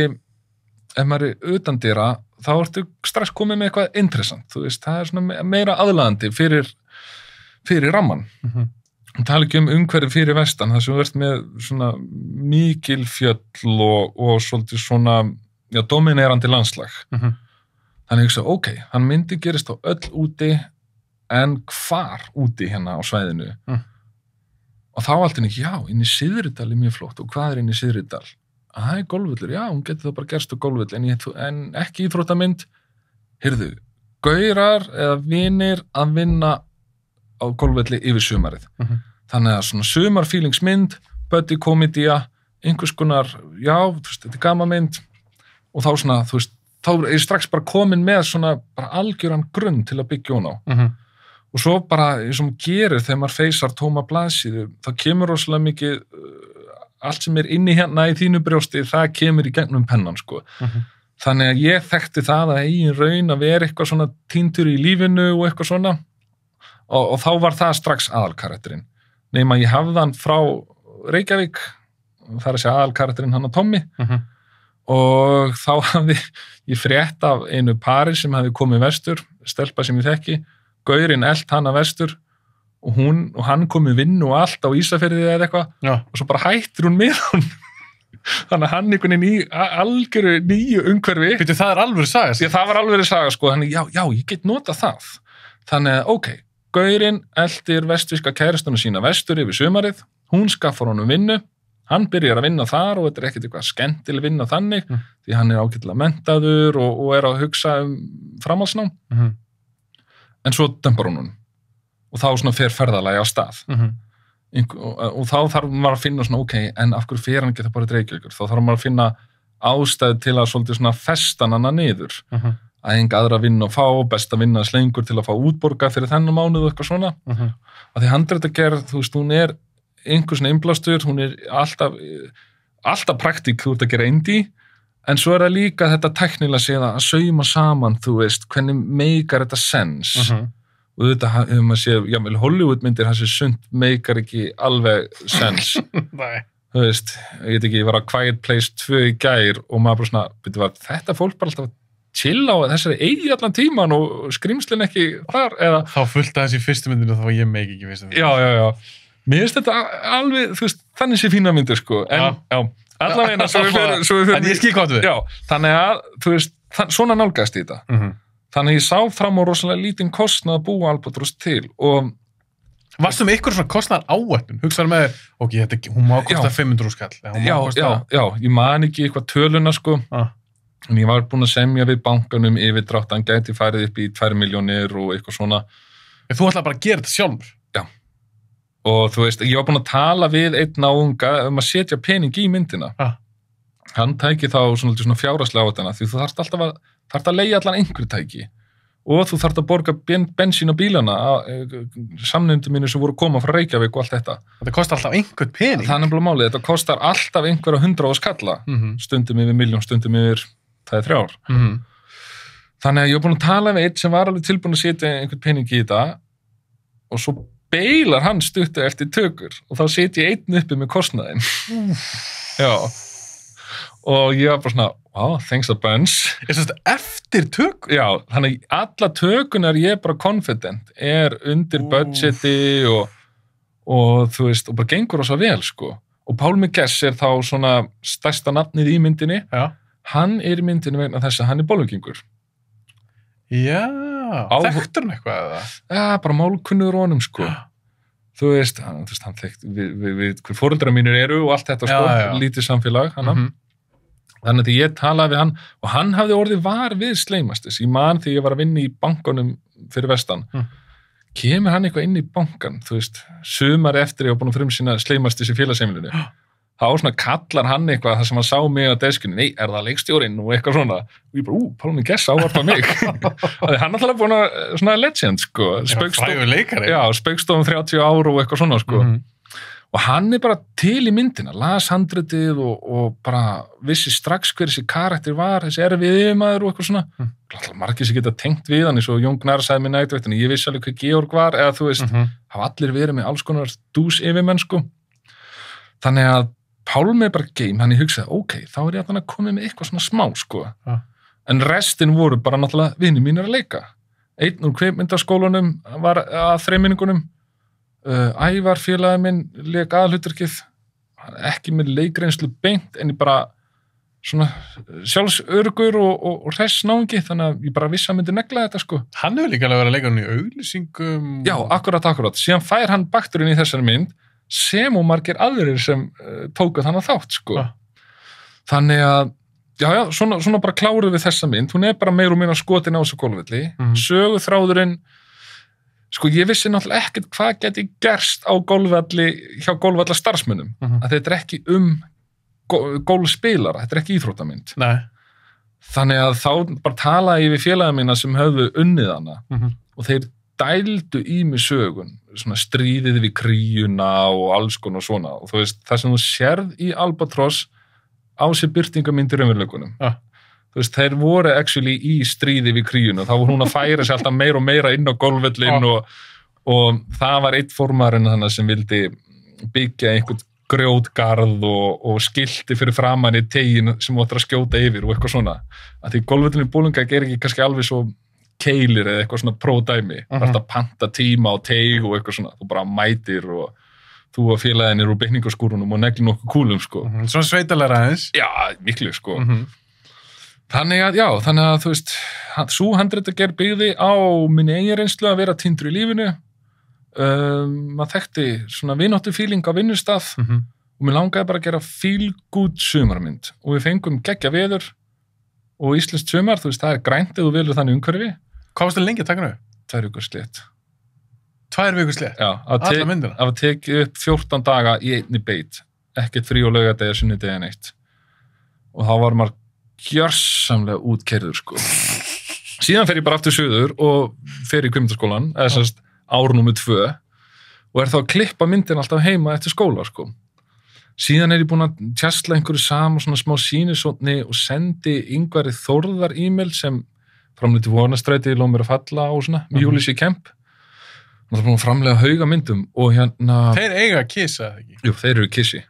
ef maður er utandyra, þá ertu strax komið með eitthvað interessant, þú veist, það er svona meira aðlaðandi fyrir ramman. Hún tala ekki umhverfi fyrir vestan, það sem við verðum með svona mikil fjöll og svolítið svona, já, dominerandi landslag. Þannig ég hugsa, ok, hann myndi gerist á öll úti, en hvar úti hérna á svæðinu? Og þá allt henni, já, inn í Syðridal er mjög flott, og hvað er inn í Syðridal? Það er golfvöllur, já, hún getur þá bara gerst á golfvöll, en ekki íþróttamynd. Heyrðu, gaurar eða vinir að vinna á golfvölli yfir sumarið. Þannig að svona sumarfílingsmynd, buddy komedía, einhvers konar, já, þú veist, þetta er gamanmynd, og þá svona, þú veist, þá er ég strax bara komin með svona bara algjöran grunn til að byggja hún á. Og svo bara, eins og maður gerir þegar maður feysar tóma blaðsíðu, þá kemur rosalega mikið allt sem er inni hérna í þínu brjósti, það kemur í gegnum pennan, sko. Þannig að ég þekkti það að eigin raun að vera eitthvað svona týndur í lífinu og eitthvað svona, og þá var það strax aðalkarakterinn. Nema ég hafði hann frá Reykjavík, það er að segja aðalkarakterinn hann á Tommi, og þá hafði ég frétt af einu pari sem hafði komið vestur, stelpa sem ég þekki, gaurinn elt hana vestur, og hann komið vinnu og allt á Ísafirði eða eitthvað, og svo bara hættir hún með hann. Þannig að hann einhvern veginn í algjöru nýju umhverfi. Býttu, það er alvöru saga? Já, það var alvöru saga, sko. Þannig, já, ég get nota það. Þannig að, ok, gaurinn eltir vestvíska kærastuna sína vestur yfir sumarið, hún skaffar honum vinnu, hann byrjar að vinna þar og þetta er ekkert eitthvað skemmtileg vinna þannig, því hann er ágætlega menntaður og er að hugsa framhaldsnám. En svo dempar hún. Og þá svona fer ferðalagi á stað. Og þá þarf maður að finna svona, ok, en af hverju fer hann geta bara Reykjavíkur? Þá þarf maður að finna ástæð til að svolítið svona festan hana niður. Að enga aðra vinna og fá, best að vinna slengur til að fá útborga fyrir þennan mánuð og eitthvað svona. Að því handritagerð, þú veist, hún er einhver svona innblástur, hún er alltaf praktík þú ert að gera indie, en svo það líka þetta tæknilega séð að sauma saman, þú veist, hvernig meikar þetta sens og þetta hefur maður séð, jável Hollywoodmyndir hans sund meikar ekki alveg sens Nei. þú veist, ég veit ekki, ég var að Quiet Place 2 í gær og maður bara svona, þetta fólk bara alltaf chill á þessari eigi allan tíman og skrimslinn ekki þar, eða Þá fullt að þessi fyrstu myndinu þá var ég meik ekki fyrstu myndinu. já, mér finnst þetta alveg, þú veist, þannig sé fína myndir, sko, en, allavega svo við fyrir En ég skil hvað við. Já, þannig að, þú veist, svona nálgast í þetta. Þannig að ég sá fram á rosalega lítinn kostnað að búa Albatross til og Varstu með ykkur svona kostnaðar áætlun? Hugsaðu með þér, ok, hún má kosta 500 skall. Já, ég man ekki eitthvað töluna, sko. En ég var búinn að semja við bankanum yfirdrátt, hann gæti farið upp í 2 milljónir og eitthvað svona. En þú ætlaði bara að gera þetta sjálfur? Já. Og þú veist, ég var búinn að tala við einn náunga að setja pening í myndina. Hann tæki þá svona fjárhagslega á þetta, því þú þarft að leigja allan einhverju tæki og þú þarft að borga bensín á bílana samnefndum mínu sem voru að koma frá Reykjavík og allt þetta. Þetta kostar alltaf einhvern pening? Það er nefnilega málið, þetta kostar alltaf einhverja 100 skalla, stundum yfir 1.000.000, stundum yfir, það er 3 Þannig að ég var búinn að tala við einn sem var alveg tilbúinn að setja einhvern pening í þetta og svo beilar hann stuttu eftir tökur og þá setja ég einn uppi með kostnaðinn. Já. Og ég var bara svona, wow, thanks a bunch. Eftir tökur? Já, þannig alla tökunar ég bara confident, undir budgeti og þú veist, og bara gengur þess að vel, sko. Og Pálmi Gess þá svona stærsta nafnið í myndinni. Já. Hann í myndinni vegna þess að hann bolvíkingur. Já, þekktur hann eitthvað eða? Já, bara málkunnur honum, sko. Þú veist, hann þekkt við hver foreldrar mínir eru og allt þetta, sko, lítið samfélag, hann. Þannig að ég talaði við hann og hann hafði orðið var við Sleimastis. Ég man þegar ég var að vinna í bankanum fyrir vestan. Kemur hann eitthvað inn í bankan, þú veist, sumari eftir ég var búin að frumsýna Sleimastis í félagsheimilinu. Þá svona kallar hann eitthvað þar sem hann sá mig á deskinu. Nei, er það leikstjórinn og eitthvað svona. Og ég bara, Pálmi Gess ávarpa mig. Hann alltaf búin að, svona legend, sko. Frægur leikari. Já, spaukstofum 30 ár og eitthvað svona, sko. Og hann bara til í myndina, las handritið og bara vissi strax hver þessi karakter var, þessi erfið yfirmaður og eitthvað svona. Margir sem geta tengt við hann, eins og Jón Gnarr sagði mér nægtvættinni, ég vissi alveg hver Georg var, eða þú veist, hafa allir verið með alls konar dús yfirmenn, sko. Þannig að Pálmi bara geim, hann hugsaði, ok, þá ég að koma með eitthvað svona smá, sko. En restin voru bara náttúrulega vinir mínir að leika. Einn úr kvikmyndaskólanum var að 3 minningunum. Ævar félagi minn lék aðalhlutverkið, ekki með leikreynslu beint en ég bara svona sjálfsörgur og hress náungi, þannig að ég bara vissi að myndi negla þetta, sko. Hann hefur líka alveg verið að leika hann í auglýsingum. Já, akkurat. Síðan fær hann bakturinn í þessari mynd sem og margir aðrir sem tóku þannig þátt, sko. Þannig að já, svona bara kláruð við þessa mynd, hún bara meir og minna skotin á þessu golfvelli, söguþráðurinn. Sko, ég vissi náttúrulega ekkert hvað geti gerst á golfvelli hjá golfvalla starfsmönnum. Að þetta ekki golfspilara, þetta ekki íþróttamynd. Nei. Þannig að þá bara talaði ég við félaga mína sem höfðu unnið hana og þeir dældu í mig sögun, svona stríðið við kríuna og alls konar svona. Og þú veist, það sem þú sérð í Albatross á sér birtingamyndir raunveruleikunum. Þú veist, þeir voru actually í stríði við kríuna, þá voru hún að færa sér alltaf meira og meira inn á golfvellin og það var einn formaðurinn þannig sem vildi byggja einhvern grjótgarð og skilti fyrir framan í tegin sem áttur að skjóta yfir og eitthvað svona. Að því golfvellin í Bolungarvík er ekki kannski alveg svo keilir eða eitthvað svona pródæmi. Það er að panta tíma á teg og eitthvað svona, þú bara mætir og þú og félaginir úr byggingaskúrunum og negli nokkuð kúlum, sko. Svona sveitalega aðeins? Já, miklu, sko. Þannig að, þú veist, svo handritagerð byggði á minni eigin reynslu að vera týndur í lífinu. Maður þekkti svona vináttufíling á vinnustaf og mér langaði bara að gera feel-good sumarmynd. Og við fengum geggja veður og íslenskt sumar, þú veist, það grænt ef þú velur þannig umhverfi. Hvað varstu lengi að taka nú? 2 vikur slétt. 2 vikur slétt? Já, alla myndina. Það var tekið upp 14 daga í einni beit. Ekkert frí og laugardegi, sunnudegi en eitt. Og þá var maður gjörsamlega útkeyrður, sko. Síðan fer ég bara aftur suður og fer í kvikmyndaskólann, eða sérst ár númer 2 og þá að klippa myndin alltaf heima eftir skóla, sko. Síðan ég búin að tjastla einhverju saman svona smá sýnisotni og sendi Ingvari Þórðar e-mail sem framleiti vonastræti lóð mér að falla á svona, með Ulysses Kemp. Það er búin að framlega hauga myndum og Þeir eiga að kissa, eða ekki? Jú, þeir eru kissi.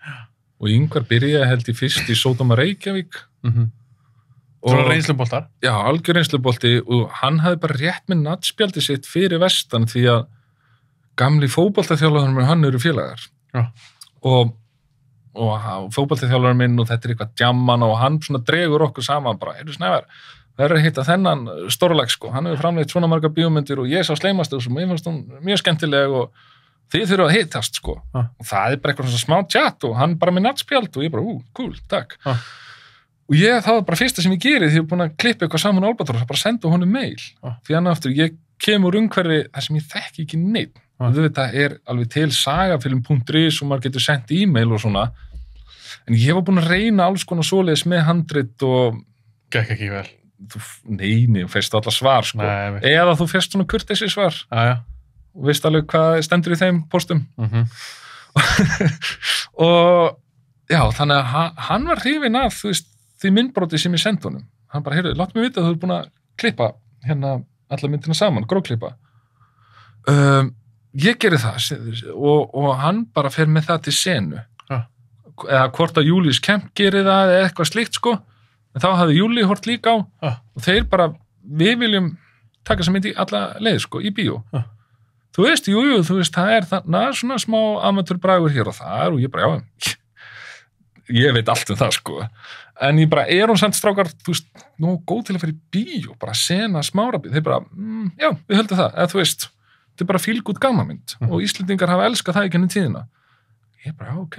Og Ingvar byrjaði held ég fyrst í Sódóma Reykjavík. Svona reynsluboltar? Já, algjör reynslubolti og hann hafði bara rétt með nattspjaldi sitt fyrir vestan því að gamli fótboltaþjálfarinn hann eru félagar. Já. Og fótboltaþjálfarinn minn og þetta eitthvað djamman og hann svona dregur okkur saman bara, Snævar, það að hitta þennan stórleik sko, hann hefur framleitt svona marga bíómyndir og ég sá sleimast og mér fannst hún mjög skemmtileg og þið þurfa að hittast sko. Og það bara eitthvað svona smá chat og hann bara með nattspjald og ég bara, cool, takk. Og það var bara fyrsta sem ég gerði því ég er búin að klippa eitthvað saman á Albatross, bara senda honum mail. Því hann aftur, ég kemur umhverfi þar sem ég þekki ekki neitt. Og þetta alveg til sagafilm.is og maður getur sendt e-mail og svona. En ég var búin að reyna alls konar svoleiðis með handrit og... Gekk ekki vel. Nei, þú fyrst allar svar, sko. Nei, eða þú fyrst svona kurteisi svar. Já. Og veist alveg hvað stendur í þeim postum. Og já, þannig að hann var hrifinn af, þú veist, því myndbroti sem ég sendi honum. Hann bara, heyrðu, láttu mig vita að þú ert búin að klippa alla myndina saman, gróklippa. Ég geri það og hann bara fer með það til senu. Eða hvort að Ulysses Kemp gerir það eða eitthvað slíkt, sko. En þá hafði Júli hort líka á og þeir bara, við viljum taka þessa mynd í alla leið, sko, í bíó. Þú veist, jú, þú veist, það þarna svona smá amatörbragur hér og þar og ég bara, já, ég veit allt það, sko. En ég bara, hún samt strákar, þú veist, nú góð til að fara í bíó, bara sena smárabíð. Þeir bara, já, við höldum það, eða þú veist, þetta er bara fílgút gammamynd og Íslendingar hafa elskað það í gennum tíðina. Ég bara, ok,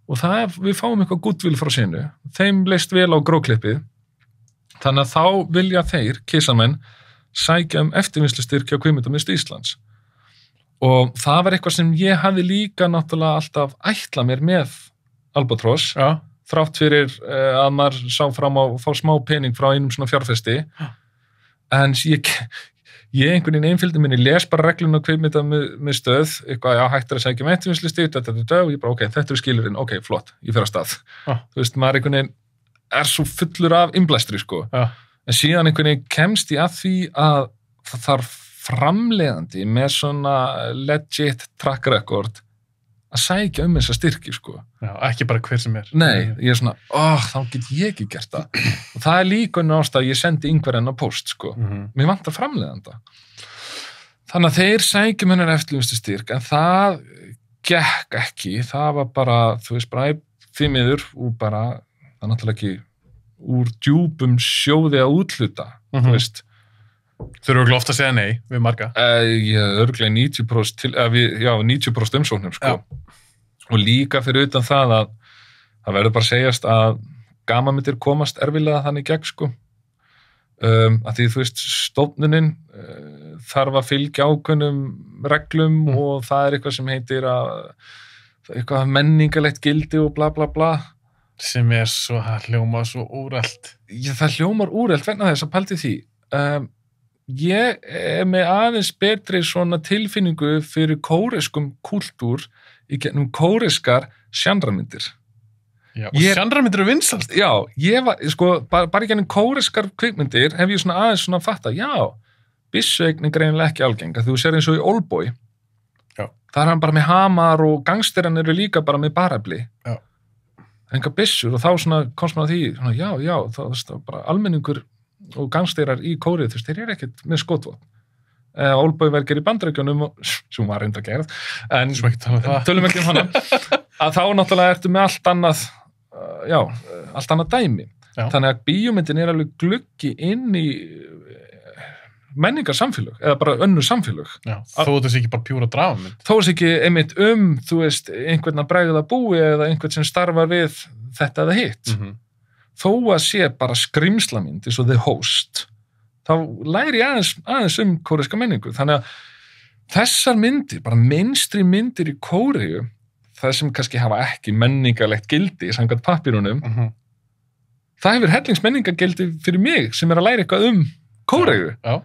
og við fáum eitthvað goodwill frá sinu. Þeim leist vel á gróklippið. Þannig að þá vilja þeir, kissamenn, sækja eftirvinnslustyrki á Kvikmyndamiðstöð Íslands. Og það var eitthvað sem ég hafði líka náttúrulega alltaf ætlað mér með Albatross. Já. Þrátt fyrir að maður sá fram á að fá smá pening frá einum svona fjárfesti. En ég einhvern veginn einfylgdi minni, les bara regluna Kvikmyndamiðstöð, eitthvað, já, hægt að segja eftirvinnslustig, og ég bara, ok, þetta skilurinn, ok, flott, ég fer að stað. Þú veist, maður einhvern veginn svo fullur af innblæstri, sko. En síðan einhvern veginn kemst ég að því að það þarf framleiðandi með svona legit track record að sækja þessa styrki, sko. Já, ekki bara hver sem er. Nei, ég svona, þá get ég ekki gert það. Og það líka einu ástæð að ég sendi Ingvarinn á post, sko. Mér vantar framleiðanda. Þannig að þeir sækjum hennar eftirvinnslustyrk, en það gekk ekki. Það var bara, þú veist, bara því miður og bara, það er náttúrulega ekki úr djúpum sjóði að útluta, þú veist. Þau eru ofta að segja nei við marga. Örglega 90% umsóknum, sko. Já. Og líka fyrir utan það að það verður bara að segjast að gamanmyndir komast erfilega þannig gegn, sko. Að því, þú veist, stofnunin þarf að fylgja ákveðnum reglum og það er eitthvað sem heitir eitthvað menningalegt gildi og bla bla bla. Sem hljómar svo úrelt. Já, það hljómar úrelt vegna þess að pælti því. Ég er með aðeins betri svona tilfinningu fyrir kóreskum kúltúr í gennum kóreskar sjanramyndir. Já, og sjanramyndir eru vinsælst. Já, ég var, sko, bara í gennum kóreskar kvikmyndir hef ég svona aðeins svona fatta, já, byssueign er greinilega ekki algenga, þú sér eins og í Oldboy. Já. Það er hann bara með hamar og gangsteran eru líka bara með barefli. Já. Enga byssur og þá svona komst maður að því, svona, já, það er bara almenningur og gangsterar í Kóreu, þú veist, þeir eru ekkert með skotvopn. Oldboy verkir í Bandaríkjunum sem var reynda gerð, en tölum ekki hana, að þá náttúrulega ertu með allt annað dæmi. Já. Þannig að bíómyndin er alveg gluggi inn í menningarsamfélög, eða bara önnur samfélög. Já, þó þessi ekki bara pjúra drafamynd. Þó þessi ekki einmitt þú veist, einhvern að bregða búi eða einhvern sem starfar við þetta eða hitt. Þó að sé bara skrimslamynd eins og The Host, þá læri ég aðeins kóreska menningu. Þannig að þessar myndir, bara mainstream myndir í Kóreu, það sem kannski hafa ekki menningarlegt gildi samkvæmt pappírunum, það hefur hellingsmenningargildi fyrir mig sem er að læra eitthvað Kóreu. Já,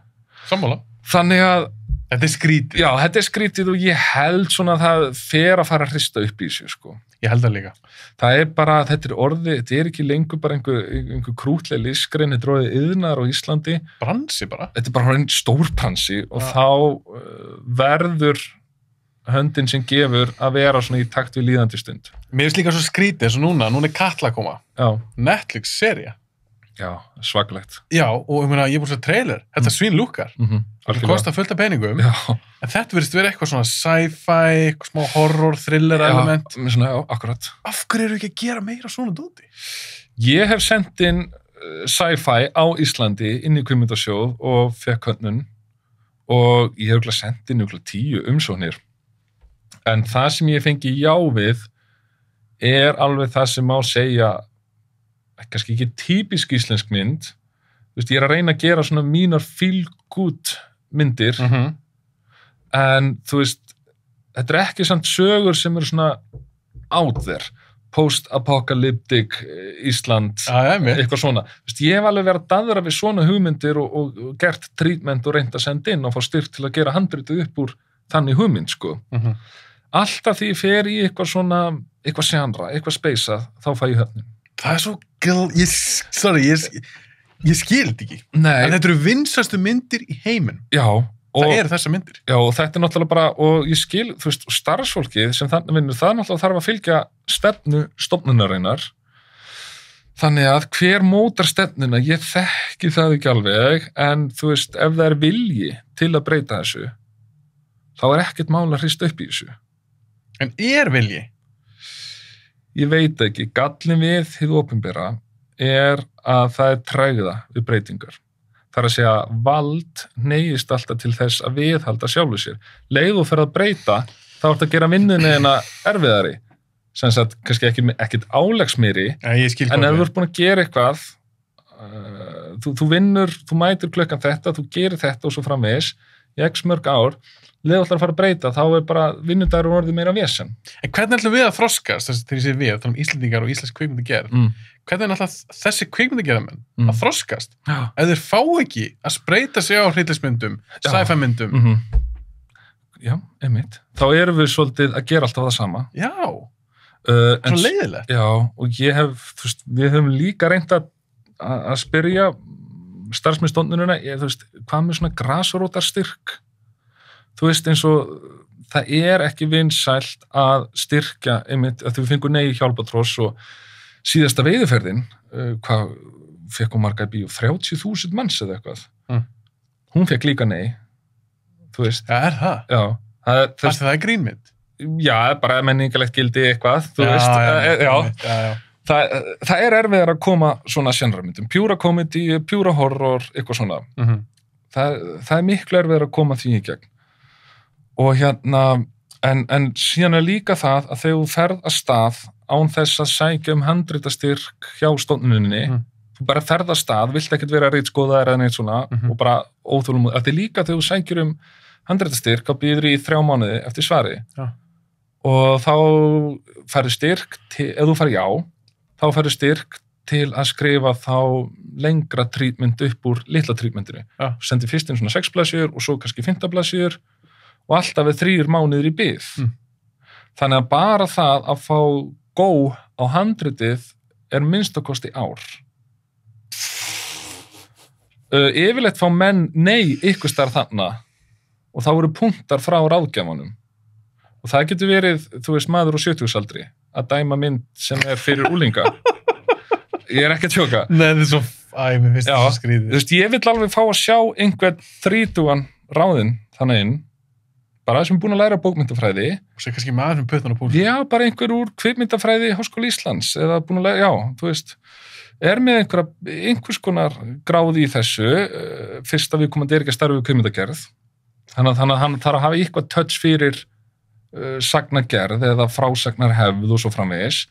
sammála. Þannig að Þetta skrítið. Já, þetta skrítið og ég held svona að það fer að fara að hrista upp í þessu, sko. Ég held það líka. Það bara, þetta orðið, þetta ekki lengur bara einhver krútleg listgrein, þetta orðið iðnar á Íslandi. Bransi bara. Þetta bara einn stór bransi og þá verður höndin sem gefur að vera svona í takt við líðandi stund. Mér líka svo skrítið eins og núna Katla að koma. Já. Netflix-sería. Já, svakalegt. Já, og ég meina, ég búið svo trailer. Þetta svín lúkkar. Það kostar fullt af peningum. Já. En þetta virðist vera eitthvað svona sci-fi, eitthvað smá horror, thriller element. Svona, já, akkurat. Af hverju eru ekki að gera meira svona dóti? Ég hef sendt inn sci-fi á Íslandi inn í kvikmyndasjóð og fekk hönnun og ég hef sendt inn 10 umsóknir. En það sem ég fengi já við alveg það sem má segja kannski ekki típisk íslensk mynd. Þú veist, ég að reyna að gera svona mínar feel-good myndir en þú veist, þetta ekki samt sögur sem eru svona out there, post-apocalyptic Ísland, eitthvað svona. Þú veist, ég hef alveg verið að daðra við svona hugmyndir og gert treatment og reynt að senda inn og fá styrk til að gera handritið upp úr þannig hugmynd, sko. Alltaf því ég fer í eitthvað svona, eitthvað sjánra, eitthvað speysað, þá fæ ég höfnum. Það svo ég skil þetta ekki. Nei. En þetta eru vinsastu myndir í heiminn. Já. Það eru þessar myndir. Já, og þetta náttúrulega bara, og ég skil, þú veist, starfsfólkið sem þannig vinnur, það náttúrulega þarf að fylgja stefnu stofnunarinnar. Þannig að hver mótar stefnuna, ég þekki það ekki alveg, en þú veist, ef það vilji til að breyta þessu, þá ekkert mál að hrista upp í þessu. En vilji? Ég veit ekki, gallin við hið opinbera að það tregða við breytingar. Það að segja, vald neyist alltaf til þess að viðhalda sjálfu sér. Leið og fer að breyta, þá ert að gera vinnunni erfiðari. Sem sagt, kannski ekkert álegsmeiri, en ef þú ert búin að gera eitthvað, þú vinnur, þú mætir klukkan þetta, þú gerir þetta og svo framvegis, í x mörg ár, leið og ætlar að fara að breyta, þá bara vinnudagur og orðið meira vesen. En hvernig ætlum við að þroskast, þegar ég sé við, þá Íslendingar og íslensk kvikmyndagerð, hvernig ætla þessi kvikmyndagerðamenn að þroskast? Ef þeir fá ekki að spreyta sig á hryllismyndum, sci-fi myndum. Já, einmitt. Þá erum við svolítið að gera alltaf það sama. Já, svo leiðilegt. Já, og við höfum líka reynt að spyrja starfsmyndsstofnunina, hvað með svona grasrótarstyrk? Þú veist, eins og það ekki vinsælt að styrkja, einmitt, að við fengum nei í hjálpatross og síðasta veiðiferðin, hvað fekk hún marga í bíó? 30.000 manns eða eitthvað. Hún fekk líka nei, þú veist. Ja, það? Já. Það grínmynd? Já, bara menningalegt gildi eitthvað, þú veist. Já. Það erfiðar að koma svona sjenramyndum. Pjúra komedi, pjúra horror, eitthvað svona. Það miklu erfiðar að koma því í gegn. Og en síðan líka það að þegar þú ferð að stað án þess að sækja handritastyrk hjá stofnuninni, þú bara ferð að stað, vilt ekkert vera ritskoðaðir eða neitt svona, og bara óþólum, að þið líka þegar þú sækjur handritastyrk, þá býður í 3 mánuði eftir svari. Já. Og þá færðu styrk, ef þú fær já, þá færðu styrk til að skrifa þá lengra trítmynd upp úr litla trítmyndinu. Já. Sendi fyrst inn svona 6 blaðsíður og svo kannski 15 blaðsíður og alltaf við 3 mánuðir í bið. Þannig að bara það að fá gó á handritið minnstakosti ár. Yfirleitt fá menn nei ykkur starf þarna og þá eru punktar frá ráðgjafanum. Og það getur verið, þú veist, maður á 70-aldri að dæma mynd sem fyrir úlinga. Ég ekki að tjóka. Nei, þetta svo, mér finnst það svo skrítið. Þú veist, ég vil alveg fá að sjá einhvern 30 ráðinn þannig inn, bara sem búin að læra bókmyndafræði. Og svo kannski maður sem puttan á púl. Já, bara einhver úr kvikmyndafræði í Háskóla Íslands, eða búin að læra, þú veist, með einhvers konar gráði í þessu, fyrst að við komandi ekki að starfa við kvikmyndagerð. Þannig að hann þarf að hafa eitthvað touch fyrir sagnagerð eða frásagnarhefð og svo framvegis,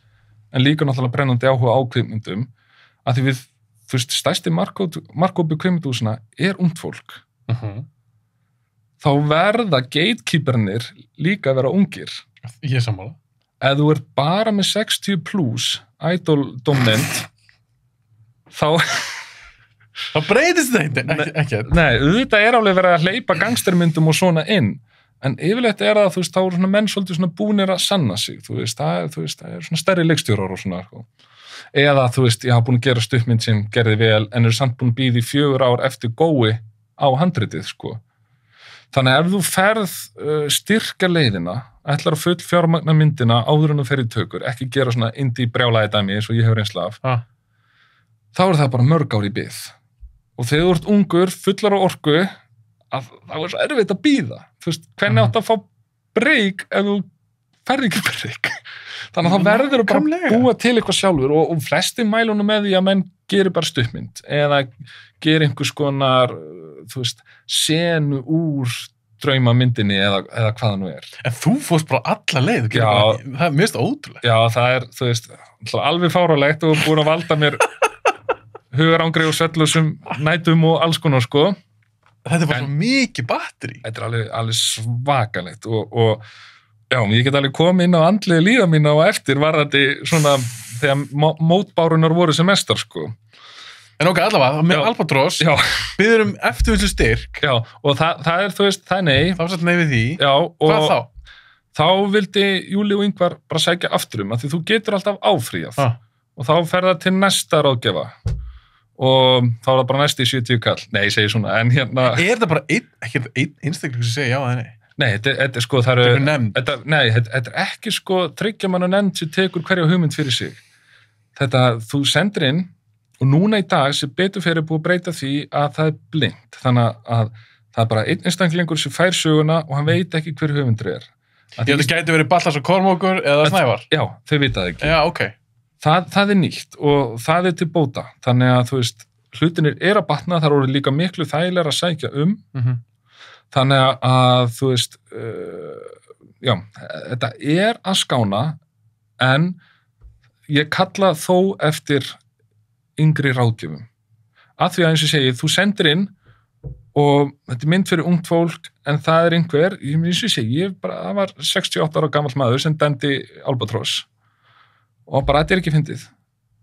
en líka náttúrulega brennandi áhuga á kvikmyndum, að því við, þú veist, stærsti markhópi kvikmyndahúsina ungt fólk. Þá verða gatekeepernir líka að vera ungir. Ég er sammála. Ef þú bara með 60 plus idol dominant, þá Það breytist það ekki. Nei, auðvitað alveg verið að hleypa gangstermyndum og svona inn, en yfirleitt það, þú veist, þá eru svona menn svolítið svona búnir að sanna sig, þú veist, það er svona stærri leikstjórar og svona, sko. Eða, þú veist, ég hafa búin að gera stuttmynd sem gerði vel, en eru samt búin að bíða í 4 ár eftir gói á handritið, sko. Þannig ef þú ferð styrka leiðina, ætlar að full fjármagna myndina áður en þú fer í tökur, ekki gera svona indie brjálæði dæmi eins og ég hefur reynslu af, þá það bara mörg ár í bið. Og þegar þú ert ungur, fullar á orku, að það svo erfitt að bíða. Þú veist, hvernig átt að fá breyk ef þú ferð ekki breyk? Þannig að það verður bara að búa til eitthvað sjálfur og flesti mælunum með því að menn gerir bara stuttmynd eða gerir einhvers konar, þú veist, senu úr draumamyndinni eða hvað það nú er. En þú fórst bara alla leið, það er mjög ótrúlegt. Já, það er, þú veist, alveg fárálegt og búin að valda mér hugarangri og svellusum nætum og alls konar, sko. Þetta var svo mikið batteri. Þetta er alveg svakalegt og já, ég get alveg komið inn á andlega líða mína og eftir varðandi svona þegar mótbárunar voru sem mestar, sko. En ok, allavega, með Albatross, biður eftirvinnslu styrk. Já, og það er, þú veist, það er nei. Þá satt nei við því. Já, og hvað þá? Þá vildi Júlí og Ingvar bara sækja aftur af því þú getur alltaf áfríðað. Og þá fer það til næsta ráðgjafa. Og þá það bara næsti 70 kall. Nei, ég segi svona, en hérna... Er það bara einn einstaklingur sem segja já eða nei? Nei, þetta er sko, það eru... Þetta er ekki sko 3 manna nefnd sem tekur hverja hugmynd fyrir sig. Þetta, þú sendir inn og núna í dag sem betur fyrir búið að breyta því að það er blind. Þannig að það er bara einn einstaklingur sem fær söguna og hann veit ekki hver hugmyndur er. Þetta gæti verið Ballas og Kormákur eða Snævar? Já, þau vita það ekki. Já, ok. Það er nýtt og það er til bóta. Þannig að, þú veist, hlutinir að batna, það eru líka miklu þægilega að sækja Þannig að, þú veist, já, þetta að skána, en ég kalla þó eftir yngri ráðgjöfum. Að því að eins og segi, þú sendir inn og þetta er mynd fyrir ungt fólk, en það er einhver, eins og segi, það var 68 ára gamall maður sem dæmdi Albatross og bara þetta ekki fyndið.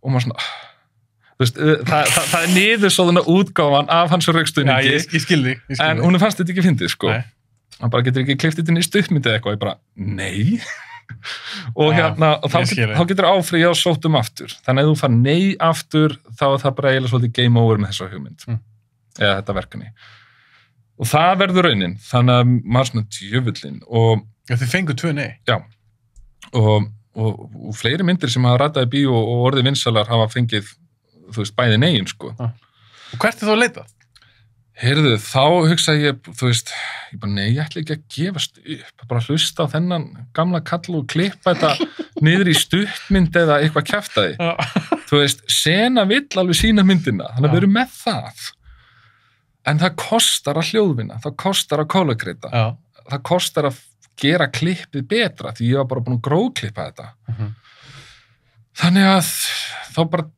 Og maður svona... Þú veist, það er niður svona útgáfan af hans rökstuðningi. Já, ég skil því. En hún fannst þetta ekki fyndið, sko. Nei. Hann bara getur ekki klift þetta inn í stuttmyndið eitthvað. Ég bara, nei. Og hérna, og þá getur áfríða og sótt aftur. Þannig að ef þú far nei aftur, þá er það bara eiginlega svolítið game over með þessa hugmynd. Eða þetta verkefni. Og það verður raunin. Þannig að maður svona djöfullin. Já, þið fengu 2 nei. Já. Og fleiri myndir sem hafa rættað í bíó og orðið vinsalar hafa fengið þú veist, bæði negin, sko. Og hvert er þú að leita? Heyrðu, þá hugsa ég, þú veist, ég bara, nei, ég ætla ekki að gefast upp, bara hlusta á þennan gamla kall og klippa þetta niður í stuttmynd eða eitthvað kjaftaði. Þú veist, sena vill alveg sína myndina, þannig að við erum með það. En það kostar að hljóðvinna, það kostar að kólagreita, það kostar að gera klippið betra, því ég var bara búin að gróðklippa þetta. Þannig að þá bara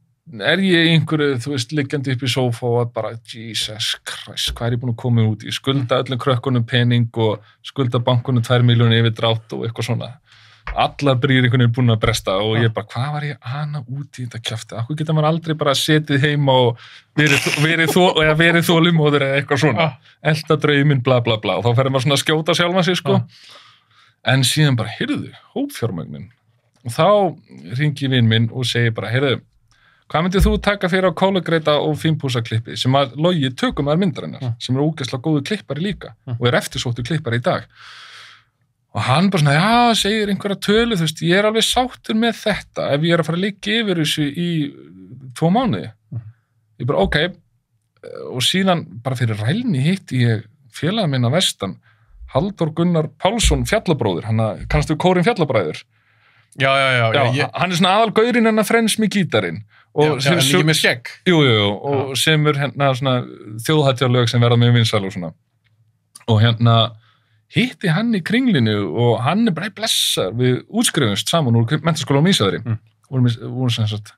er ég einhverju, þú veist, liggjandi upp í sófa og bara, Jesus Christ, hvað ég búin að koma út í? Skulda öllum krökkunum pening og skulda bankunum 2 milljónir yfir drátt og eitthvað svona. Allar brýr einhvern veginn búin að bresta og ég bara, hvað var ég ana út í þetta kjafti? Akkur geta maður aldrei bara setið heima og verið þolimóður eða eitthvað svona. Elta drauminn, bla bla bla. Og þá ferður maður svona að skjóta sjálfan sig, sko. En síðan bara, heyrðu, hópfjármögnun. Og þá hringi vinn minn og segi bara, heyrðu, hvað myndir þú taka fyrir á kólagreita og fínpúsaklippi sem að Logi tökum að myndarinnar, sem er ógeðslega góðu klippari líka og er eftirsóttu klippari í dag. Og hann bara svona, já, segir einhverja tölu, þú veist, ég er alveg sáttur með þetta ef ég er að fara að liggja yfir þessu í 2 mánuði. Ég bara, ok, og síðan bara fyrir rælni hitti ég félaga minn að vestan, Halldór Gunnar Pálsson Fjallabróðir, hann kannstu kórin Fjallabræður. Já. Hann er svona aðalgaurinn hennar frens með gítarinn. Já, en ekki með skegg. Jú, og semur hérna svona þjóðhættjarlög sem verða með vinsæl og svona. Og hérna hitti hann í Kringlinu og hann er bara blessar við útskrifumst saman úr menntaskóla á Ísafirði. Vorum sem sagt,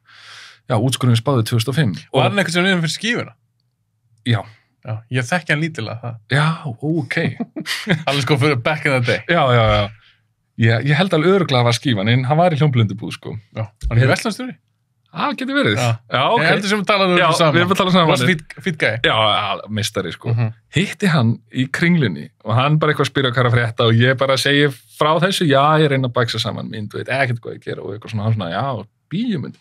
já, útskrifumst báðið 2005. Og hann eitthvað sem við fyrir skífuna? Já. Já, ég þekki hann lítilega það. Já, ok. Allir sko fyrir back in the day. Já. Ég held alveg örugglega að var skífan, en hann var í hljómblundubúð, sko. Já, hann er verslanstjóri? getur verið. Já, ok. Ég heldur sem við talaðum Já, saman. við erum að tala saman. Rosa fýtt gæi. Já, meistari, sko. Hitti hann í Kringlunni og hann bara eitthvað spyrja hvað að frétta og ég bara segi frá þessu, já, ég reyna að baksa saman mynd, veit ekkert hvað ég gera og eitthvað svona, hann svona, já, bíómynd.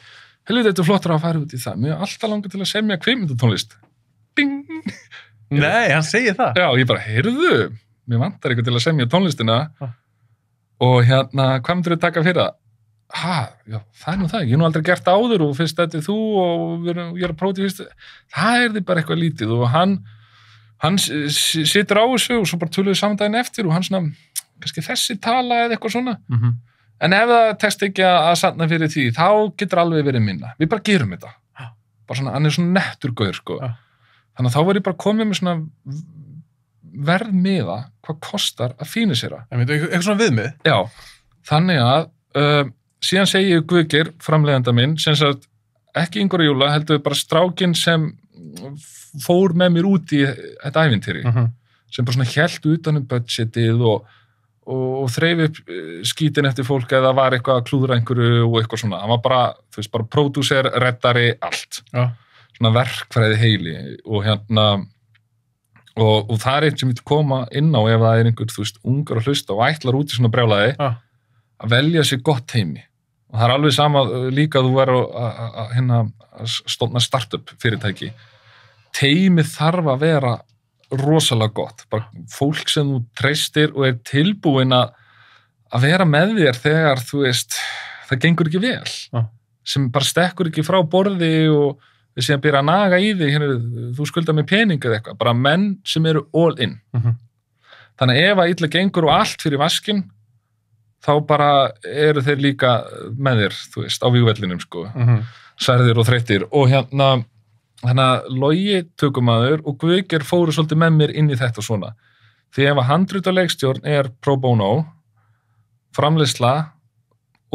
Helviti, þetta er flottur að fara út í það. Mér er alltaf langar til að semja kvikmyndatónlist. Ding! Nei, hann segir það. Já, ég bara, heyrðu, mér vantar eitthvað til að semja tónlistina og hérna, hvað myndir þau taka fyrir það? Já, það er nú það, ég hef nú aldrei gert áður og fyrst þetta er þú og ég er að prófa til fyrst, það er því bara eitthvað lítið og hann situr á þessu og svo bara töluðu saman daginn eftir og hann svona, kannski þessi tala eða eitthvað svona, en ef það tekst ekki að sanna fyrir því, þá getur alveg verið minna, við bara gerum þetta, bara svona, hann er svona nettur gaur, sko, þannig að þá var ég bara komið með svona verðmiða, hvað kostar að fína sér að. Eitthvað svona viðmið? Já, þannig að síðan segi ég Guðgeir, framleiðanda minn, sem sagt ekki Ingvar og Júla, heldur bara strákinn sem fór með mér út í þetta ævintýri, sem bara svona hélt utan budgetið og þreif upp skítin eftir fólk eða var eitthvað að klúðra einhverju og eitthvað svona. Hann var bara, þú veist, bara pródúser, reddari, allt. Já. Svona verkfræði heili og hérna og það er eitt sem við koma inn á ef það er einhver, þú veist, ungar að hlusta og ætlar út í svona brjálæði að velja sér gott heimi. Og það er alveg sama líka að þú verður að stofna startup fyrirtæki. Teimið þarf að vera rosalega gott. Bara fólk sem þú treystir og er tilbúin að vera með þér þegar, þú veist, það gengur ekki vel. Sem bara stekkur ekki frá borði og við séum að byrja að naga í þig, þú skuldar með pening eða eitthvað. Bara menn sem eru all in. Þannig að ef að illa gengur og allt fyrir vaskinn, þá bara eru þeir líka með þér, þú veist, á vígvellinum, sko. Særðir og þreyttir. Og hérna Logi tökumaður og Guðgeir fóru svolítið með mér inn í þetta svona. Því ef að handritaleikstjórn er pro bono, framleiðsla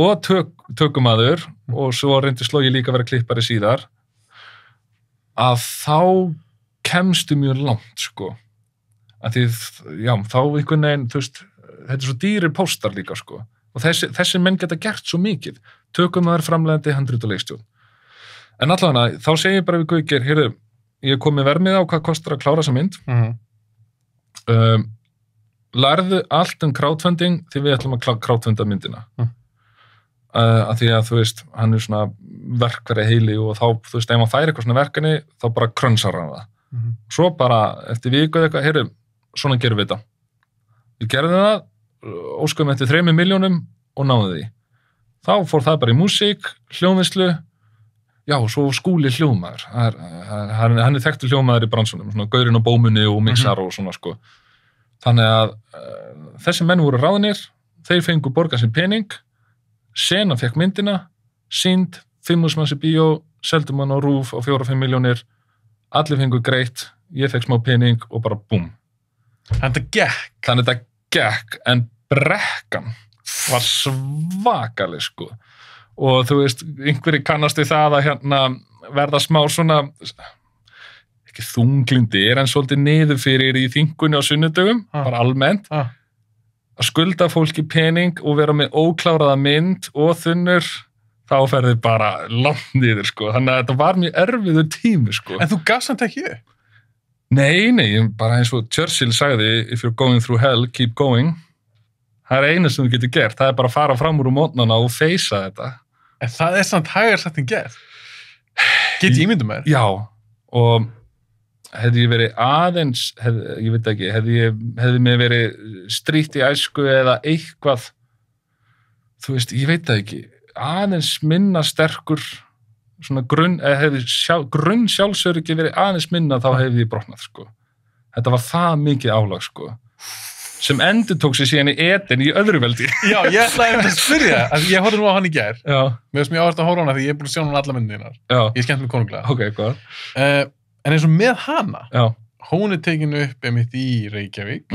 og tökumaður, og svo reyndist Logi líka að vera klippari síðar, að þá kemstu mjög langt, sko. Að því, já, þá einhvern veginn, þú veist, þetta er svo dýrir póstar líka, sko. Og þessi menn geta gert svo mikið. Tökumaður, framleiðandi, handritaleikstjórn. En allavega, þá segi ég bara við Guðgeir, heyrðu, ég er komið vermið á hvað kostar að klára þessa mynd. Lærðu allt crowdfunding því við ætlum að crowdfunda myndina. Af því að, þú veist, hann er svona verkfæri heili og þá, þú veist, ef hann fær eitthvað svona verkefni, þá bara krönsar hann það. Svo bara, eftir viku eða eitthvað, heyrðu, svona gerum við þetta. Við gerðum það, óskum eftir 3 milljónum og náðu því. Þá fór það bara í músík, hljóðvinnslu, já, svo Skúli hljóðmaður. Hann er þekktur hljóðmaður í bransunum, svona gaurinn á bómunni og mixar og svona, sko. Þannig að þessi menn voru ráðnir, þeir fengu borgað sér pening, Sena fekk myndina, sýnd, 5.000 manns í bíó, seldum hann á RÚV á 4-5 milljónir, allir fengu greitt, ég fekk smá pening og bara búm. Þannig að þetta gekk, en brekkan var svakaleg, sko. Og þú veist, einhverjir kannast við það að hérna verða smá svona, ekki þunglindir, en svolítið niður fyrir í þingunni á sunnudögum, bara almennt, að skulda fólki pening og vera með ókláraða mynd og þunnur, þá ferði bara langt niður, sko. Þannig að þetta var mjög erfiður tími, sko. En þú gafst samt ekki upp? Nei, bara eins og Churchill sagði, if you're going through hell, keep going. Það er einu sem þú getur gert, það er bara að fara fram úr mótnana og feysa þetta. En það er samt hægar sagt en gert. Get ég ímyndum mér? Já, og hefði ég verið aðeins, ég veit ekki, hefði mér verið strítt í æsku eða eitthvað, þú veist, ég veit það ekki, aðeins minna sterkur, svona hefði grunn sjálfsöryggi verið aðeins minna, þá hefði ég brotnað, sko. Þetta var það mikið álag, sko. Sem endur tók sér síðan í Eden í öðru veldi. Já, ég ætlaði að spyrja, ég horfði nú á hann í gær. Já. Mér finnst mjög áherslu að horfa á hana því ég er búin að sjá hann alla myndina. Já. Ég skemmt mig konunglega. Ok, hvað? En eins og með hana, hún er tekinu upp einmitt í Reykjavík.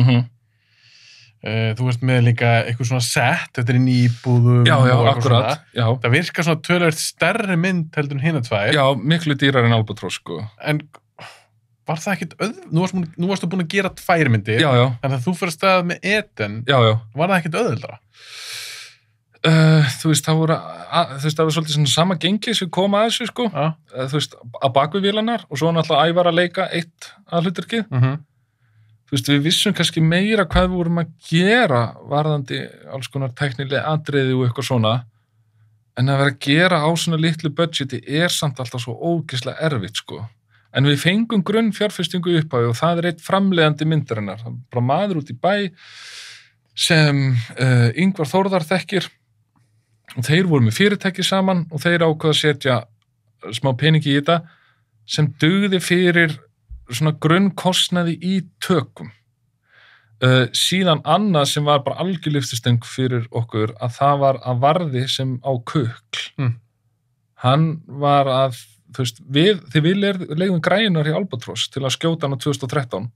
Þú veist með líka eitthvað svona sett, þetta er inn í íbúðum. Já, akkurat. Já. Það virkar svona töluvert stærri mynd heldur en hina tvær. Já, miklu dýrar en Albatross, sko. En var það ekkert nú varstu búin að gera 2 myndir. Já. En þegar þú fyrir stað með Eden, var það ekkert auðveldara? þú veist, það var svolítið svona sama gengi sem kom að þessu, sko. Þú veist, á bakvið vélarnar og svo náttúrulega Ævar að leika eitt að hlutverkið. Þú veist, við vissum kannski meira hvað við vorum að gera varðandi alls konar tæknilega atriði og eitthvað svona, en að vera að gera á svona litlu budgeti samt alltaf svo ógeðslega erfitt, sko. En við fengum grunn fjárfestingu upp á og það eitt framleiðandi myndarinnar. Það bara maður út í bæ sem Ingvar Þórðar þekkir og þeir voru með fyrirtæki saman og þeir ákveða að setja smá peningi í þetta sem dugði fyrir svona grunnkostnaði í tökum. Síðan annað sem var bara algjör lyftistöng fyrir okkur að það var að Varði sem á kukl. Hann var að, þú veist, þegar við leigðum græjunar í Albatross til að skjóta hann á 2013,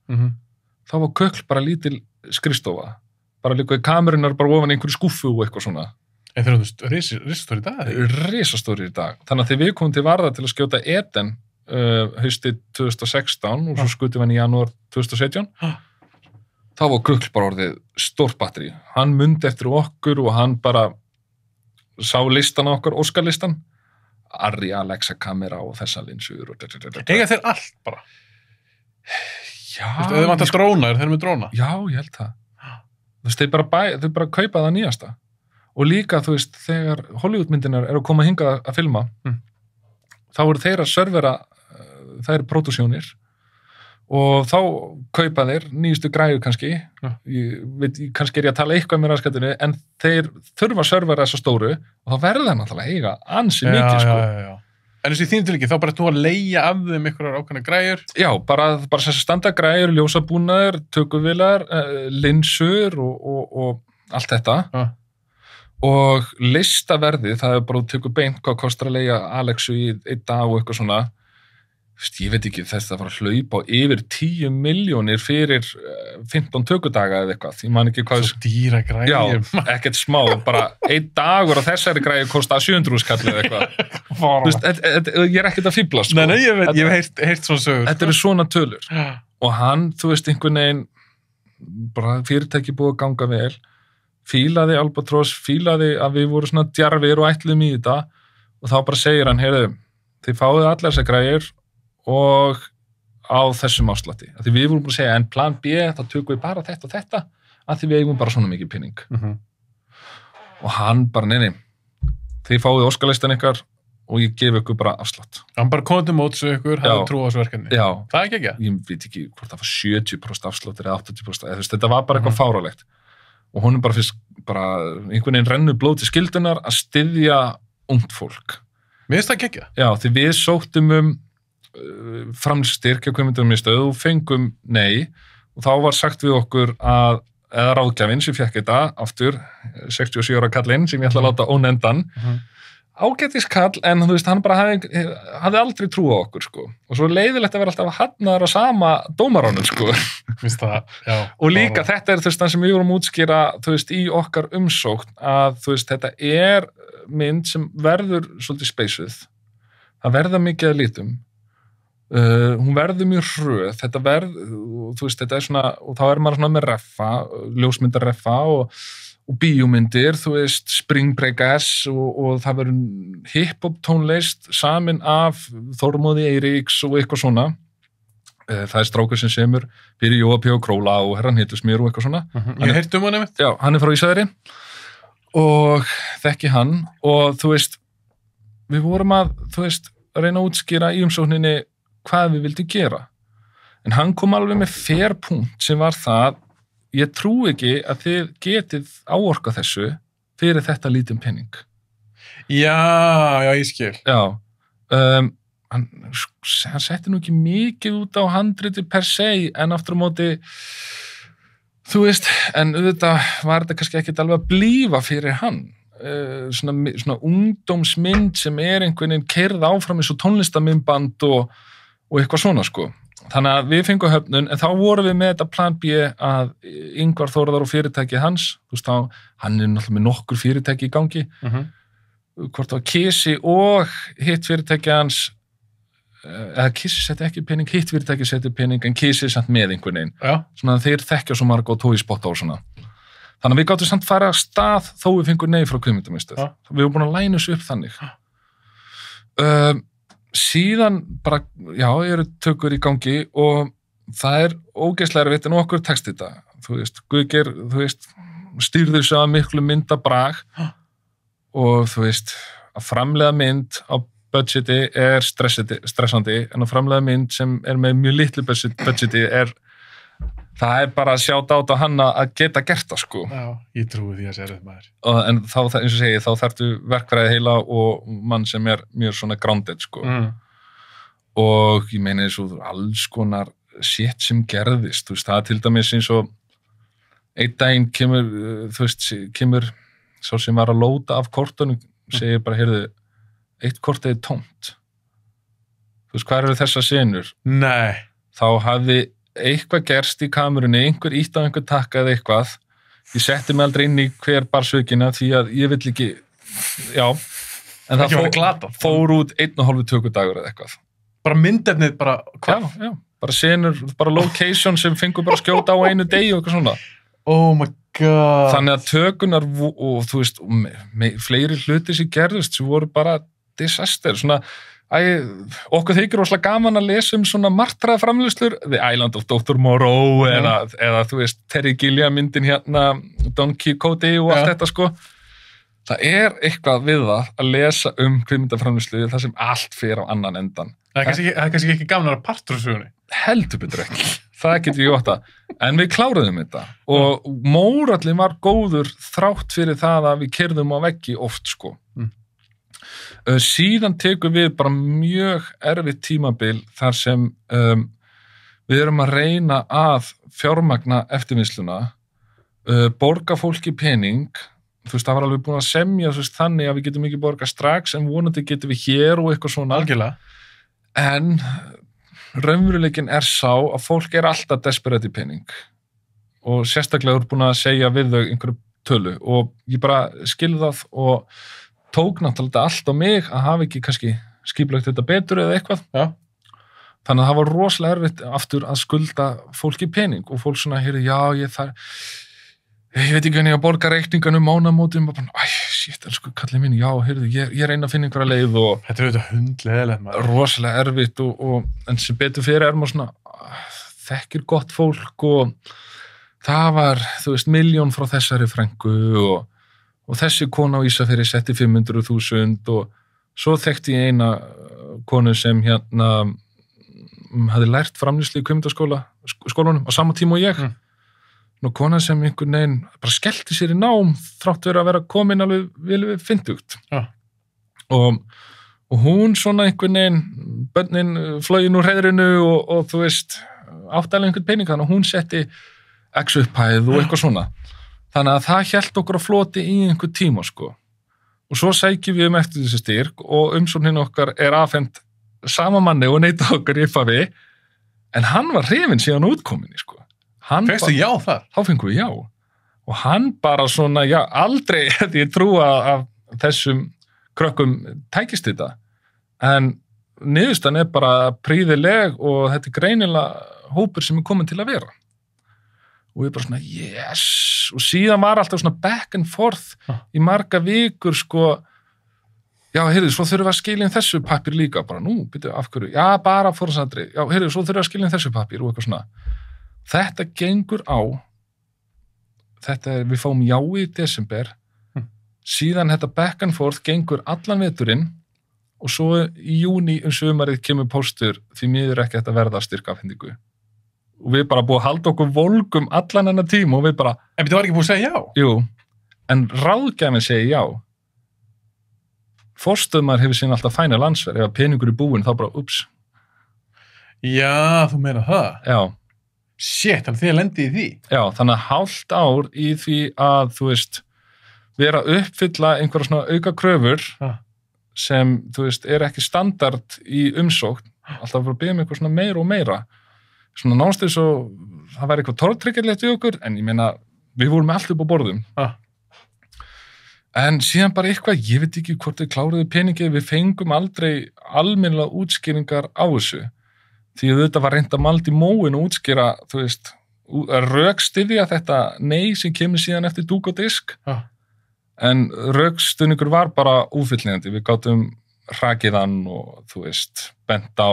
þá var kukl bara lítil skrifstofa. Bara líka í kamerunar bara ofan einhverju skúffu og eitthvað svona. En þeir eru risastóri í dag? Risastóri í dag. Þannig að þegar við komum til Varða til að skjóta Eden haustið 2016 og svo skutum við hann í janúar 2017, þá var kukl bara orðið stórt batteri. Hann mundi eftir okkur og hann bara sá listan okkar, Óskarlistan, Arri, Alexa, kamera og þessa linsur. Eiga þeir allt bara? Já. Þú veist, ef þið vantar dróna, þeir með dróna? Já, ég held það. Þú veist, þeir bara kaupa það nýjasta. Og líka, þú veist, þegar Hollywoodmyndinar eru að koma hingað að filma, þá eru þeir að servera, það eru pródúsjónir, og þá kaupa þeir nýjustu græður kannski, kannski ég að tala eitthvað með raskatinu, en þeir þurfa að servera þessa stóru, og þá verða það náttúrulega eiga ansi mikið, sko. Já. En þessi þín til ekki, þá bara þú að leigja af þeim einhverjar ákveðna græjur? Já, bara sem standa græjur, ljósabúnaður, tökuvilar, linsur og allt þetta. Og listaverðið, það bara tökur beint hvað kostar að leigja Alexu í einn dag og eitthvað svona. Ég veit ekki, þess að fara að hlaupa á yfir 10 milljónir fyrir 15 tökudaga eða eitthvað. Ég man ekki hvað... Svo dýra græjur. Já, ekkert smá. Bara einn dagur á þessari græju kostar 700 skall eða eitthvað. Þú veist, ég ekkert að fíblast, sko. Nei, ég hef heyrt svona sögur. Þetta eru svona tölur. Og hann, þú veist, einhvern veginn, bara fyrirtæki búið að ganga vel, fílaði Albatross, fílaði að við vorum svona djarfir og ætlum í þetta og þá bara segir hann, heyrðu, þið fáið allar þessar græjur og á þessum afslætti. Því við vorum búin að segja, en plan B, þá tökum við bara þetta og þetta, að því við eigum bara svona mikið pening. Og hann bara, nei, þið fáið Óskarlistan ykkar og ég gef ykkur bara afslátt. Hann bara kom til móts við ykkur, hann trú á þessu verkefni. Já. Það er ekki? Ég veit ekki hvort það var 70% afslátt eða 80%, þetta var bara eitthvað fárálegt. Og hún bara fyrst, einhvern veginn rennu blóð til skyldunar að styðja ungt fólk. Mér finnst það geggja? Já, því við sóttum framstyrk hjá Kvikmyndamiðstöð og fengum nei og þá var sagt við okkur að, eða ráðgjafinn sem fékk þetta aftur, 67 ára kallinn sem ég ætla að láta ónefndan, ágætis kall, en þú veist, hann bara hafði aldrei trú á okkur, sko. Og svo leiðilegt að vera alltaf að hafnaður á sama dómaránum, sko. Finnst það, já. Og líka þetta þú veist, það sem við vorum útskýra, þú veist, í okkar umsókn, að þú veist, þetta mynd sem verður svolítið speysuð. Það verða mikið að lítum. Hún verður mjög hröð, þetta þú veist, þetta svona, og þá maður svona með reffa, ljósmyndar reffa og bíómyndir, þú veist, Spring Break S og það verður hip-hop tónlist samin af Þormóði Eiríks og eitthvað svona. Það strákur sem semur fyrir Jóa P. og Króla og Herran Hitusmýr og eitthvað svona. Ég hef heyrt hann einmitt. Já, hann frá Ísafirði og þekki hann og þú veist, við vorum að, þú veist, reyna að útskýra í umsókninni hvað við vildum gera. En hann kom alveg með fair punkt sem var það, ég trú ekki að þið getið áorkað þessu fyrir þetta lítinn penning. Já, ég skil. Já, hann setti nú ekki mikið út á handriti per se, en aftur á móti, þú veist, en auðvitað var þetta kannski ekkert alveg að blífa fyrir hann. Svona ungdómsmynd sem einhvern veginn keyrð áfram eins og tónlistamyndband og eitthvað svona, sko. Þannig að við fengum höfnun, en þá vorum við með þetta plan B að Ingvar Þórðar og fyrirtækið hans, þú veist þá, hann náttúrulega með nokkur fyrirtæki í gangi, hvort það var Kisi og hitt fyrirtækið hans, eða Kisi setti ekki pening, hitt fyrirtækið setti pening, en Kisi samt með einhvern veginn. Svona þeir þekkja svo marga og tói spotta og svona. Þannig að við gáttum samt fara að stað þó við fengum nei frá kvikmyndamiðstöð. Við vorum búin að læna þessu upp þannig. Síðan bara, já, eru tökur í gangi og það ógeðslega erfitt en okkur tekst þetta. Þú veist, Guðgeir, þú veist, stýrði þessu að miklu myndabrag og þú veist, að framleiða mynd á budgeti stressandi en að framleiða mynd sem með mjög litlu budgeti það bara að sjáta át á hann að geta gert það, sko. Já, ég trúi því að segja þetta maður. En þá, eins og segi, þá þarftu verkfræði heila og mann sem mjög svona grounded, sko. Og ég meina þessu alls konar shit sem gerðist, þú veist, það til dæmis eins og einn daginn kemur sá sem var að lóta af kortunum, segir bara, heyrðu, eitt kort tómt. Þú veist, hvað eru þessar senur? Nei. Þá hafði eitthvað gerst í kamerunni, einhver ítt á einhver takka eða eitthvað. Ég setti mig aldrei inn í hver barsveikina því að ég vill ekki, já, en það fór út 1,5 tökudagur eða eitthvað. Bara myndefnið, bara hvað? Já, bara senur, bara location sem fengur bara skjóta á einu degi og eitthvað svona. Oh my god. Þannig að tökunar og þú veist, fleiri hluti sem gerðust sem voru bara disaster, svona okkur þykir rosalega gaman að lesa svona martraða framleiðslur, The Island of Dr. Moreau eða þú veist, Terry Gilliam myndin hérna, Don Quixote og allt þetta, sko. Það eitthvað við það að lesa kvikmyndaframleiðslu þar sem allt fer á annan endan. Það kannski ekki gaman að partur á sögunni. Heldur betur ekki. Það getur ég ótt að. En við kláruðum þetta og mórallin var góður þrátt fyrir það að við keyrðum á veggi oft, sko. Síðan tekum við bara mjög erfitt tímabil þar sem við erum að reyna að fjármagna eftirvinnsluna, borga fólki pening, þú veist, það var alveg búin að semja þú veist, þannig að við getum ekki borga strax en vonandi getum við hér og eitthvað svona. Algjörlega. En raunveruleikin sá að fólk alltaf desperate í pening og sérstaklega er búin að segja við þau einhverju tölu og ég bara skilði það og tók náttúrulega allt á mig að hafa ekki kannski skipulagt þetta betur eða eitthvað. Já. Þannig að það var rosalega erfitt aftur að skulda fólki pening og fólk svona, heyrðu, já, ég veit ekki hvernig ég að borga reikningan mánamótum og bara, shit, elsku kallið mín, já, heyrðu, ég reyna að finna einhverja leið og þetta auðvitað hundleðilegt maður. Rosalega erfitt en sem betur fyrir maður svona, þekkir gott fólk og það var, þú veist, 1.000.000 frá þessari frængu og þessi kona á Ísafirði setti 500.000 og svo þekkti ég eina konu sem hérna hafði lært framleiðslu í kvikmyndaskólanum á sama tíma og ég. Nú kona sem einhvern veginn bara skellti sér í nám þrátt verið að vera komin alveg vel við 50. Ja. Og hún svona einhvern veginn, börnin flögin úr hreiðrinu og þú veist, áttalega einhvern pening þannig að hún setti X upphæð og eitthvað svona. Þannig að það hélt okkur á floti í einhver tíma, sko. Og svo sækjum við eftir þessi styrk og umsóknin okkar afhent sama manni og neita okkar í FAV, en hann var hrifinn síðan útkominni, sko. Fengstu já þar? Þá fengum við já. Og hann bara svona, já, aldrei hefði ég trúa af þessum krökkum tækist þetta. En niðurstan bara prýðileg og þetta greinilega hópur sem komin til að vera. Og við bara svona, yes, og síðan var alltaf svona back and forth í marga vikur, sko, já, heyrðu, svo þurfum við að skilja inn þessu pappir líka, bara, nú, byrju, af hverju, já, bara fórhansandri, já, heyrðu, svo þurfum við að skilja inn þessu pappir og eitthvað svona. Þetta gengur á, við fáum já í desember, síðan þetta back and forth gengur allan veturinn og svo í júní sumarið kemur póstur því miður ekki þetta verða styrkafhendingu. Og við bara búið að halda okkur volgum allan enna tíma og við bara... En þetta var ekki búið að segja já? Jú, en ráðgjafinn segi já. Forstöðmaður hefur síðan alltaf fæna landsverð, ef peningur í búin þá bara, ups. Já, þú meina það? Já. Shit, þannig þið lendi í því? Já, þannig að hálft ár í því að, þú veist, vera að uppfylla einhverja svona auka kröfur sem, þú veist, ekki standard í umsókn, alltaf að byrja með eitthvað svona meira og meira. Svona náttúrulega svo, það væri eitthvað tortryggjarlegt við okkur, en ég meina, við vorum með allt upp á borðum. En síðan bara eitthvað, ég veit ekki hvort við kláruðu peningi, við fengum aldrei almennilega útskýringar á þessu. Því að þetta var reynt að malda í móin og útskýra, þú veist, rökstyðja þetta nei sem kemur síðan eftir dúk og disk en rökstuðningur var bara úfyllingandi, við gátum hrakið hann og þú veist bent á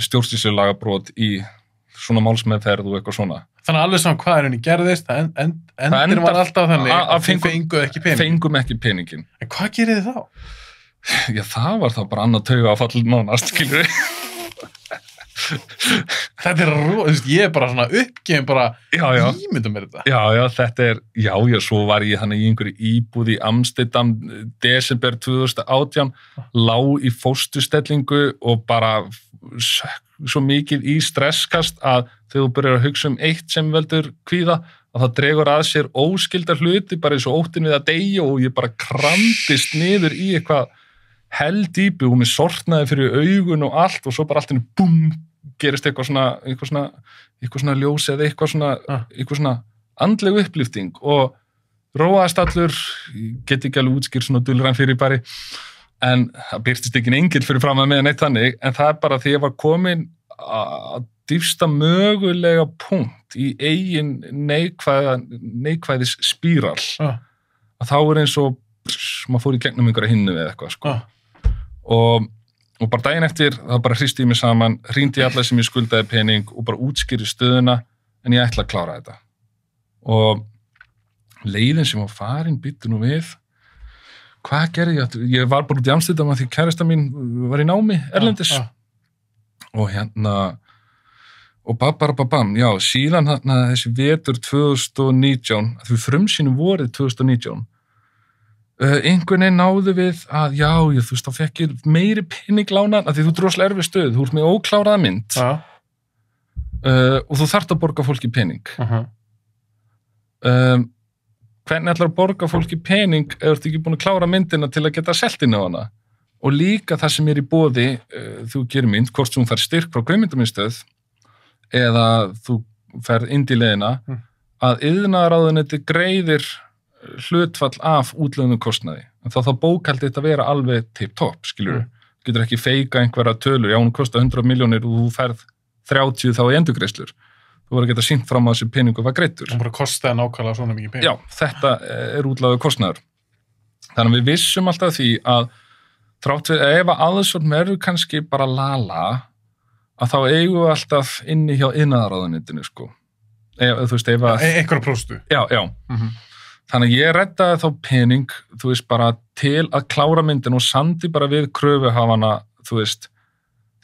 stjórnsýslulagabrot í svona málsmeðferð og eitthvað svona. Þannig alveg saman hvað henni gerðist, endir var alltaf þannig að fengum ekki peningin. En hvað gerir þið þá? Já, það var þá bara annað tauga að falla nánast, skilur við. Þetta ég bara svona uppgefin bara ímynda mér þetta. Já, svo var ég þannig í einhverju íbúð í Amsterdam desember 2018, lá í fóstustellingu og bara svo mikið í stresskast að þegar þú byrjar að hugsa eitt sem veldur kvíða, að það dregur að sér óskyldar hluti, bara eins og óttin við að deyja og ég bara krambist niður í eitthvað heldýpu og mér sortnaði fyrir augun og allt og svo bara allt búm, gerist eitthvað svona ljós eða eitthvað svona andleg upplifting og róaðist allur, get ekki alveg útskýrt svona dulræn fyrirbæri en það byrtist ekki engil fyrir fram að með neitt þannig, en það bara því ég var komin að dýfsta mögulega punkt í eigin neikvæðis spíral að þá eins og maður fór í gegnum einhverja hinnu eða eitthvað sko. Og bara daginn eftir þá bara hristi ég mig saman, hringdi ég alla sem ég skuldaði pening og bara útskýrði stöðuna en ég ætla að klára þetta og leiðin sem var farin býttu nú við hvað gerði ég? Ég var bara út í Amsterdam að því kærasta mín var í námi erlendis og og babam, já, síðan þessi vetur 2019, að við frumsýnum vorið 2019 einhvern veginn náðu við að já, þú veist, þá fekk ég meiri pening lánan að því þú droslega erfið stöð, þú ert með ókláraða mynd og þú þarft að borga fólki pening hvernig ætlar að borga fólki pening ef þú ert ekki búin að klára myndina til að geta selt inn á hana og líka það sem í boði þú gerir mynd, hvort sem þú fær styrk frá Kvikmyndamiðstöð eða þú ferð indilegina að iðnaðarráðuneyti greiðir hlutfall af útlögðum kostnaði en þá bókhaldið þetta vera alveg tip-top, skilur þú getur ekki feika einhverja tölur, já hún kostar 100 milljónir og þú ferð 30 þá í endurgreiðslur þú voru að geta sýnt fram að þessi peningu var greiddur það bara kostaði nákvæmlega svona mikið pening já, þetta útlagður kostnaður þannig að við vissum alltaf því að þrátt við ef að aðsvörn verður kannski bara lala að þá eigum við alltaf inni hjá iðnaðarráðuneytinu sko þú veist, ef að einhverja próstu já þannig að ég reddaði þá pening þú veist, bara til að klára myndin og sandi bara við kröfuhafana þú veist,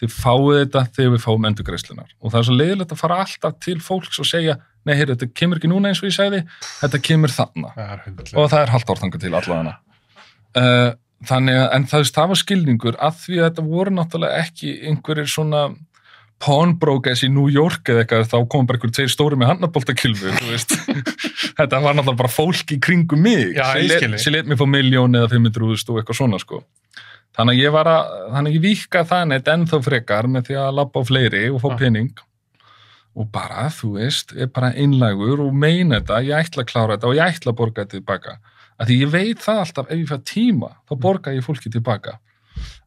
þið fáið þetta þegar við fáum endurgreiðslunar og það svo leiðilegt að fara alltaf til fólks og segja nei, heyrðu, þetta kemur ekki núna eins og ég sagði þetta kemur þarna og það halvt árþanga til allavega þannig að, en það var skilningur að því að þetta voru náttúrulega ekki einhverjir svona pawnbrokers í New York eða eitthvað, þá kom bara einhver 2 stóri með handboltakylfu, þú veist þetta var náttúrulega bara fólk í kringum mig sem let mér fá 1.000.000 eða 500.000 og eitthvað svona sko þannig að ég víkka þannig ennþá frekar með því að labba á fleiri og fá pening og bara, þú veist, er bara einlægur og meina þetta, ég ætla að klára þetta og ég ætla að borga þetta tilbaka að því ég veit það alltaf, ef ég fæ tíma þá borga ég fólki tilbaka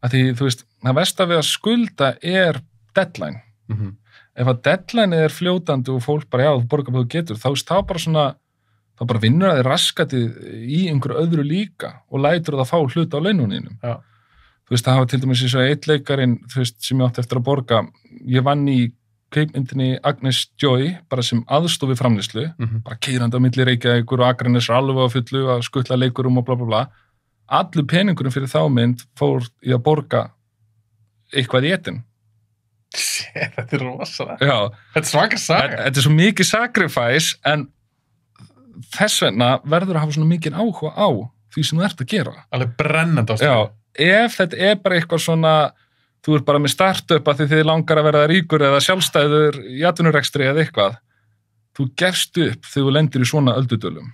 að því, þú veist, það versta við að skulda er deadline ef að deadline er fljótandi og fólk bara, já, þú borgar hvað þú getur þá veist, þá bara vinnur að þið raskati í einhverju öðru líka og lætur það fá hluta á laununinum þú veist, það hafa til dæmis eins og eitt leikarinn, þú veist, sem ég átti eftir að borga ég vann í kvikmyndinni Agnes Joy, bara sem aðstofi framleiðslu, bara keyrandi á milli Reykjavíkur og Akranes alveg á fullu að skutla leikurum og bla bla bla allur peningurinn fyrir þá mynd fór í að borga eitthvað í etin þetta rosalega þetta er svaka saga þetta er svo mikið sacrifice en þess vegna verður að hafa svona mikið áhuga á því sem þú ert að gera alveg brennandi á ef þetta er bara eitthvað svona þú ert bara með startup að því þið langar að verða ríkur eða sjálfstæður í atvinnurekstri eða eitthvað þú gefst upp þegar þú lendir í svona öldudölum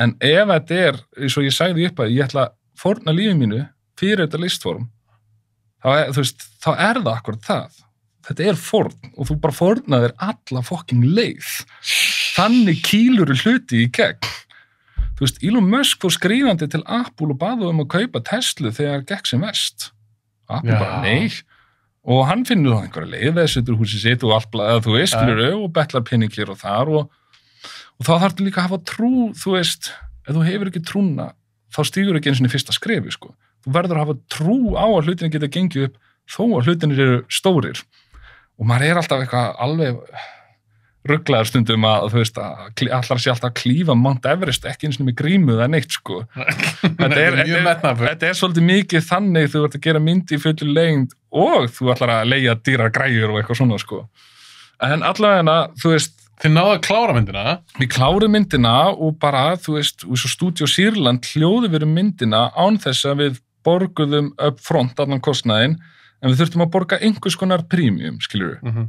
en ef þetta er, eins og ég sagði upp að ég ætla að fórna lífi mínu fyrir þetta listform þá er það akkurat það þetta er fórn og þú bara fórnaðir alla fucking leið þannig kýlur hluti í gegn þú veist, Elon Musk fór skrifandi til Apple og baði að kaupa Tesla þegar gekk sem verst Apple bara, nei og hann finnur þá einhverja leið eða setur húsið sitt og allt eða þú veist, og betlar pening hér og þar og þá þarftu líka að hafa trú, þú veist, ef þú hefur ekki trúna, þá stígur ekki eins og fyrsta skrefi, sko. Þú verður að hafa trú á að hlutinni geta gengið upp þó að hlutinni eru stórir og maður alltaf eitthvað alveg rugglaður stundum að, þú veist, allar sé alltaf að klífa Mount Everest, ekki eins og með grímu eða neitt, sko. Þetta svolítið mikið þannig þú ert að gera myndi í fullu lengd og þú ætlar að leigja dýrar græjur og eitthvað svona, sko. En allavega, þú veist, þið náðu að klára myndina? Við klárum myndina og bara, þú veist, úr svo Studio Sýrland hljóðu við myndina án þess að við borguðum upp front allan kostnaðinn, en við þurftum að borga einhvers konar premium, skilur við.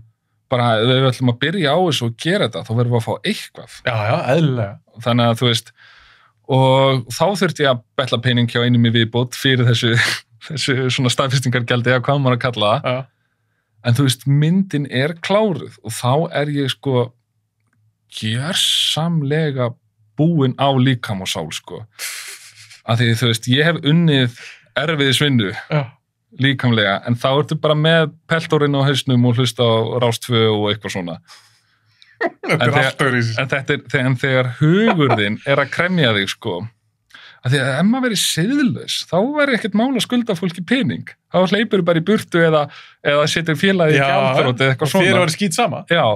Bara ef við ætlum að byrja á þessu og gera þetta, þá verðum við að fá eitthvað. Já, eðlilega. Þannig að, þú veist, og þá þurfti ég að betla pening hjá einum í viðbót fyrir þessu svona staðfestingargjaldi eða hvað maður að kalla það. Já. En þú veist, myndin kláruð og þá ég sko gjörsamlega búinn á líkam og sál, sko. Af því, þú veist, ég hef unnið erfiðisvinnu. Já. Líkamlega, en þá ertu bara með peltorinn á hausnum og hlusta á Rás 2 og eitthvað svona. En þegar hugurðin að kremja þig, sko, að því að ef maður verið siðlaus, þá verið ekkert mál að skulda fólki pening. Þá hleypur bara í burtu eða setur félagið í gjaldþrot eða eitthvað svona. Já, fyrir að vera skýt sama. Já,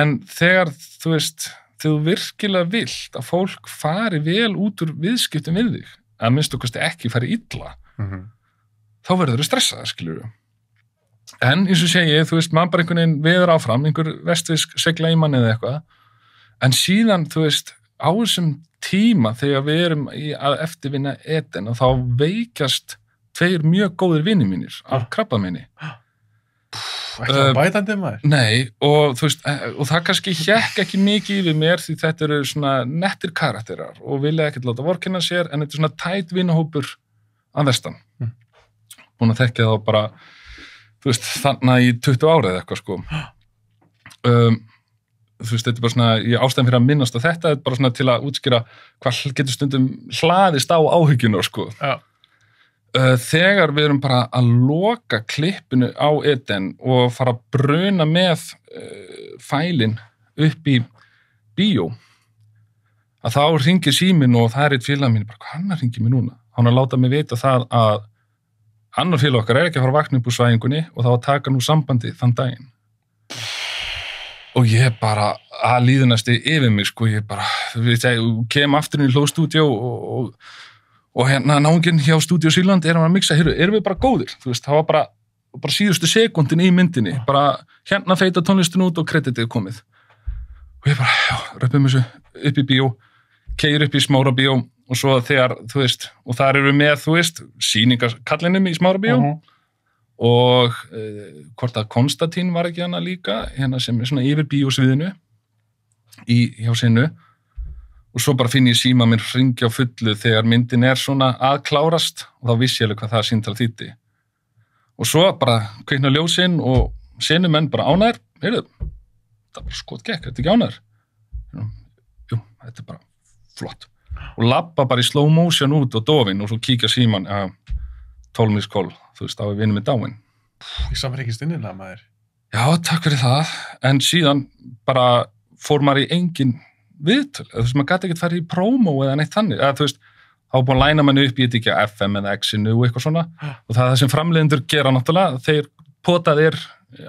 en þegar, þú veist, þegar þú virkilega vilt að fólk fari vel út úr viðskiptum við þig, að minnstu kosti ekki fari illa, þá verður þau stressaðar, skilur við. En eins og segi, þú veist, maður bara einhvern veginn veður áfram, einhver vestfisk segla í manni eða eitthvað, en síðan, þú veist, á þessum tíma þegar við erum að eftirvinna Eden og þá veikjast 2 mjög góðir vinir mínir af krabbameini. Ekki að bætandi maður? Nei, og þú veist, og það kannski hékk ekki mikið yfir mér því þetta eru svona nettir karakterar og vilja ekkert láta vorkenna sér, en þetta er svona tætt vinahópur að vestan. Búin að þekkja þá bara, þú veist, þannig í 20 ára eða eitthvað, sko. Þú veist, þetta er bara svona, ég ástæðan fyrir að minnast á þetta, þetta er bara svona til að útskýra hvað getur stundum hlaðist á áhyggjuna, sko. Já. Þegar við erum bara að loka klippinu á Eden og fara að bruna með fælin upp í bíó, að þá hringir síminn og það eitt félag mín, bara hvað hann hringir mér núna? Hann að láta mig vita það að annar félag okkar ekki að fara að vakna upp úr svæðingunni og þá að taka nú sambandi þann daginn. Og ég bara að líðunasti yfir mig, sko, ég bara, kem aftur inn í hljóðstúdíó og hérna náunginn hjá Studio Sýrland hann að mixa, erum við bara góðir? Þú veist, það var bara síðustu sekundin í myndinni, bara hérna feita tónlistin út og kreditið komið. Og ég bara, já, röpum þessu upp í bíó, keyrir upp í Smára bíó og svo þegar, þú veist, og þar eru við með, þú veist, sýningarkallinum í Smára bíó og hvort að Konstantín var ekki hana líka, hérna sem er svona yfir bíósviðinu hjá sinu og svo bara finn ég síma minn hringja á fullu þegar myndin er svona að klárast og þá vissi ég alveg hvað það síntal þýddi. Og svo bara kveikna ljósinn og senumenn bara ánægir, heyrðu, það er bara skotgekk, þetta ekki ánægir? Jú, þetta er bara flott. Og labba bara í slow motion út á dofin og svo kíkja síman 12 mínútur kól, þú veist, á við vinum með dáin. Ég samar ekki stinnina, maður. Já, takk fyrir það, en síðan bara fór maður í engin viðtöl, þú veist, maður gæti ekkert farið í promo eða neitt þannig, eða þú veist, þá búin að læna manni upp í þetta ekki að FM eða X-inu og eitthvað svona, og það sem framleiðendur gera náttúrulega, þeir pota þér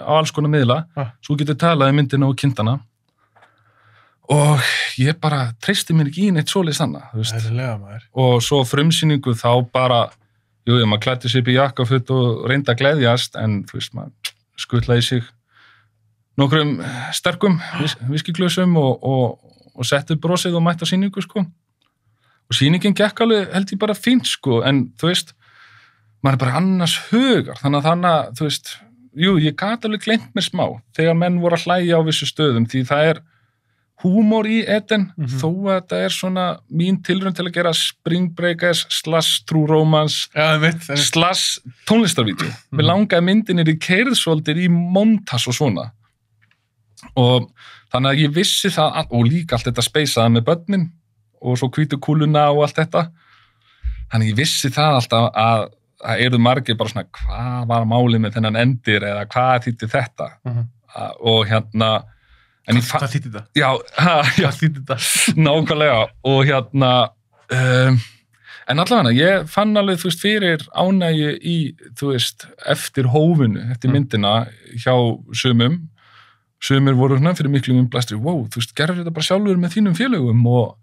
á alls konar miðla, svo getur talað um myndina og kindana, og ég bara treysti mér ekki í neitt svoleiðis annað, þú veist. Eðlilega, maður. Og svo frumsýningu þá bara, maður klæddi sig upp í jakkafutt og reyndi að gleðjast, en þú veist, maður skutlaði sig nokkrum sterkum viskiglösum og setti brosið og mætti á sýningu, sko. Og sýningin gekk alveg, held ég bara fínt, sko, en þú veist, maður er bara annars hugar, þannig að, þú veist, ég gat alveg gleymt mér smá, þegar menn voru að hlæja á vissu stöðum, því það er húmor í Eden, þó að þetta er svona mín tilraun til að gera Spring Breakers / True Romance / tónlistarvídeó. Mér langaði myndin í keyrðsvoldir í montas og svona. Og þannig að ég vissi það, og líka allt þetta speysaði með börnin og svo hvítu kúluna og allt þetta. Þannig að ég vissi það alltaf að það eru margir bara svona, hvað var málið með þennan endir eða hvað þýtti þetta og hvað þýtti þetta? Já, hvað þýtti þetta? Nákvæmlega og en allavega, ég fann alveg, þú veist, fyrir ánægju í, þú veist, eftir hófinu, eftir myndina hjá sumir voru svona fyrir miklu umblæstri, wow, þú veist, gerður þetta bara sjálfur með þínum félögum og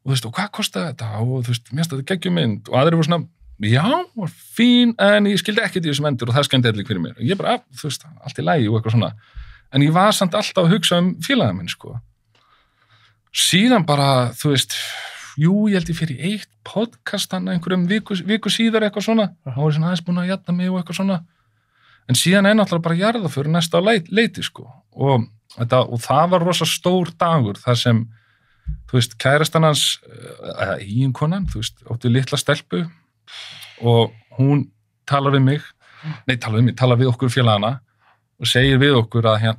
þú veist, og hvað kostaði þetta og þú veist, mér finnst þetta geggjum mynd og aðrir voru svona, já, var fín en ég skildi ekkert í þessum endur og það skemmdi eitthvað fyrir mér og ég bara, þú veist, allt í lagi og eitthvað svona, en ég var samt alltaf að hugsa félaga minn, sko síðan bara, þú veist jú, ég held ég fyrir eitt podcast hann einhverjum viku síðar eitthvað svona þá var ég svona aðeins búin að jafna mig og eitthvað svona en síðan náttúrulega bara jarða fyrir næsta leiti sko og það var rosa stór dagur þar sem þú veist, kærastan hans eiginkonan, þú veist, átti litla stelpu og hún talar við okkur félagana og segir við okkur að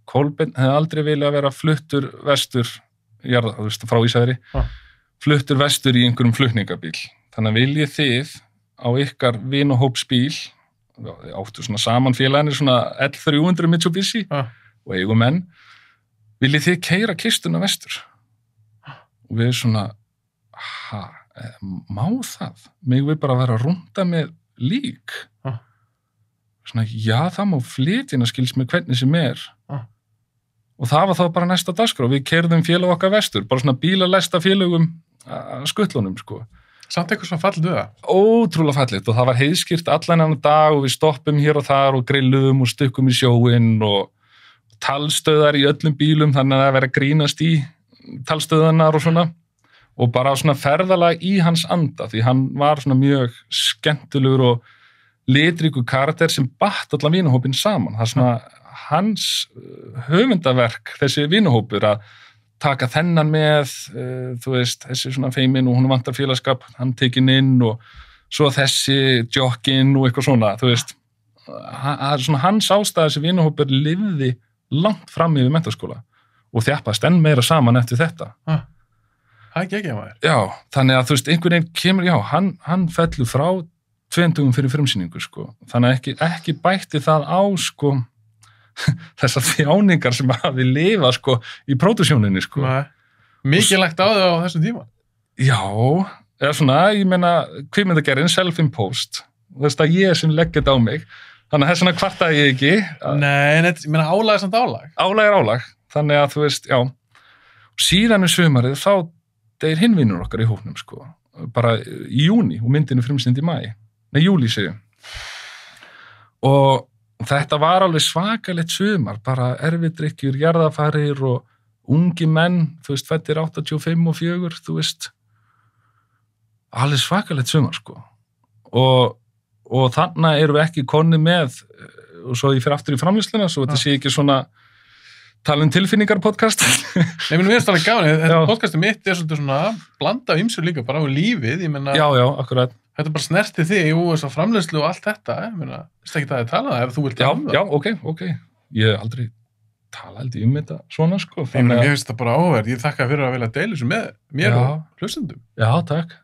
Kolbeinn hefði aldrei viljað vera fluttur vestur jarða, þú veist, frá Ísafirði fluttur vestur í einhverjum flutningabíl. Þannig að viljið þið á ykkar vinahópsbíl, áttu svona saman félagarnir svona L300 Mitsubishi og eigumenn, viljið þið keyra kistuna vestur? Og við svona, má það? Megum við bara vera að rúnda með lík? Svona, já, það má flytjina skils með hvernig sem og það var þá bara næsta dagskrá. Við keyrðum félag okkar vestur, bara svona bílalesta félögum skuttlunum, sko. Samt eitthvað svona fallið við það? Ótrúlega fallið og það var heiðskýrt allan annan dag og við stoppum hér og þar og grilluðum og stukkum í sjóinn og talstöðar í öllum bílum þannig að það verið að grínast í talstöðanar og svona og bara svona ferðalag í hans anda því hann var svona mjög skemmtilegur og litríkur karakter sem batt allan vinahópinn saman. Það er svona hans höfundaverk, þessi vinahópur að taka þennan með, þú veist, þessi svona feimin og hún vantar félagskap, hann tekinn inn og svo þessi jockinn og eitthvað svona, þú veist, svona hans ástæða þessi vinahópur lifði langt fram yfir menntaskóla og þjappast enn meira saman eftir þetta. Það er ekki maður. Já, þannig að þú veist, einhvern veginn kemur, já, hann fellur frá 20 fyrir frumsýningu, sko. Þannig að ekki bætti það á, sko, þessar þjáningar sem hafi lifað, sko, í pródusjóninni, sko. Mikið lagt á þau á þessum tíma? Já, eða svona, ég meina, kvikmyndagerðin self-imposed, þú veist að ég sem legg þetta á mig, þannig að þess vegna kvartaði ég ekki. Nei, ég meina álag er samt álag. Álag er álag, þannig að þú veist, já. Síðan sumarið, þá deyr hinvinur okkar í hópnum, sko, bara í júní og myndinu frumsýnd í júlí segjum. Og þetta var alveg svakalegt sumar, bara erfidrykkjur, jarðafarir og ungi menn, þú veist, fæddir 85 og 4, þú veist, alveg svakalegt sumar, sko. Og þannig erum við ekki konni með, og svo ég fyrir aftur í framlýsluna, svo þetta sé ekki svona tala tilfinningar podcast. Nei, mér finnst það alveg gáðin, þetta podcasti mitt er svolítið svona blanda af ýmsu líka, bara á lífið, ég menna. Já, akkurat. Þetta bara snerti þig og þess að framleiðslu og allt þetta, ég meina, veist ekki að þið tala ef þú vilt tala það. Já, ok. Ég hef aldrei talað þetta svona, sko. Mér finnst það bara áverð, ég þakka fyrir að vilja deila þessu með mér og hlustendum. Já, takk.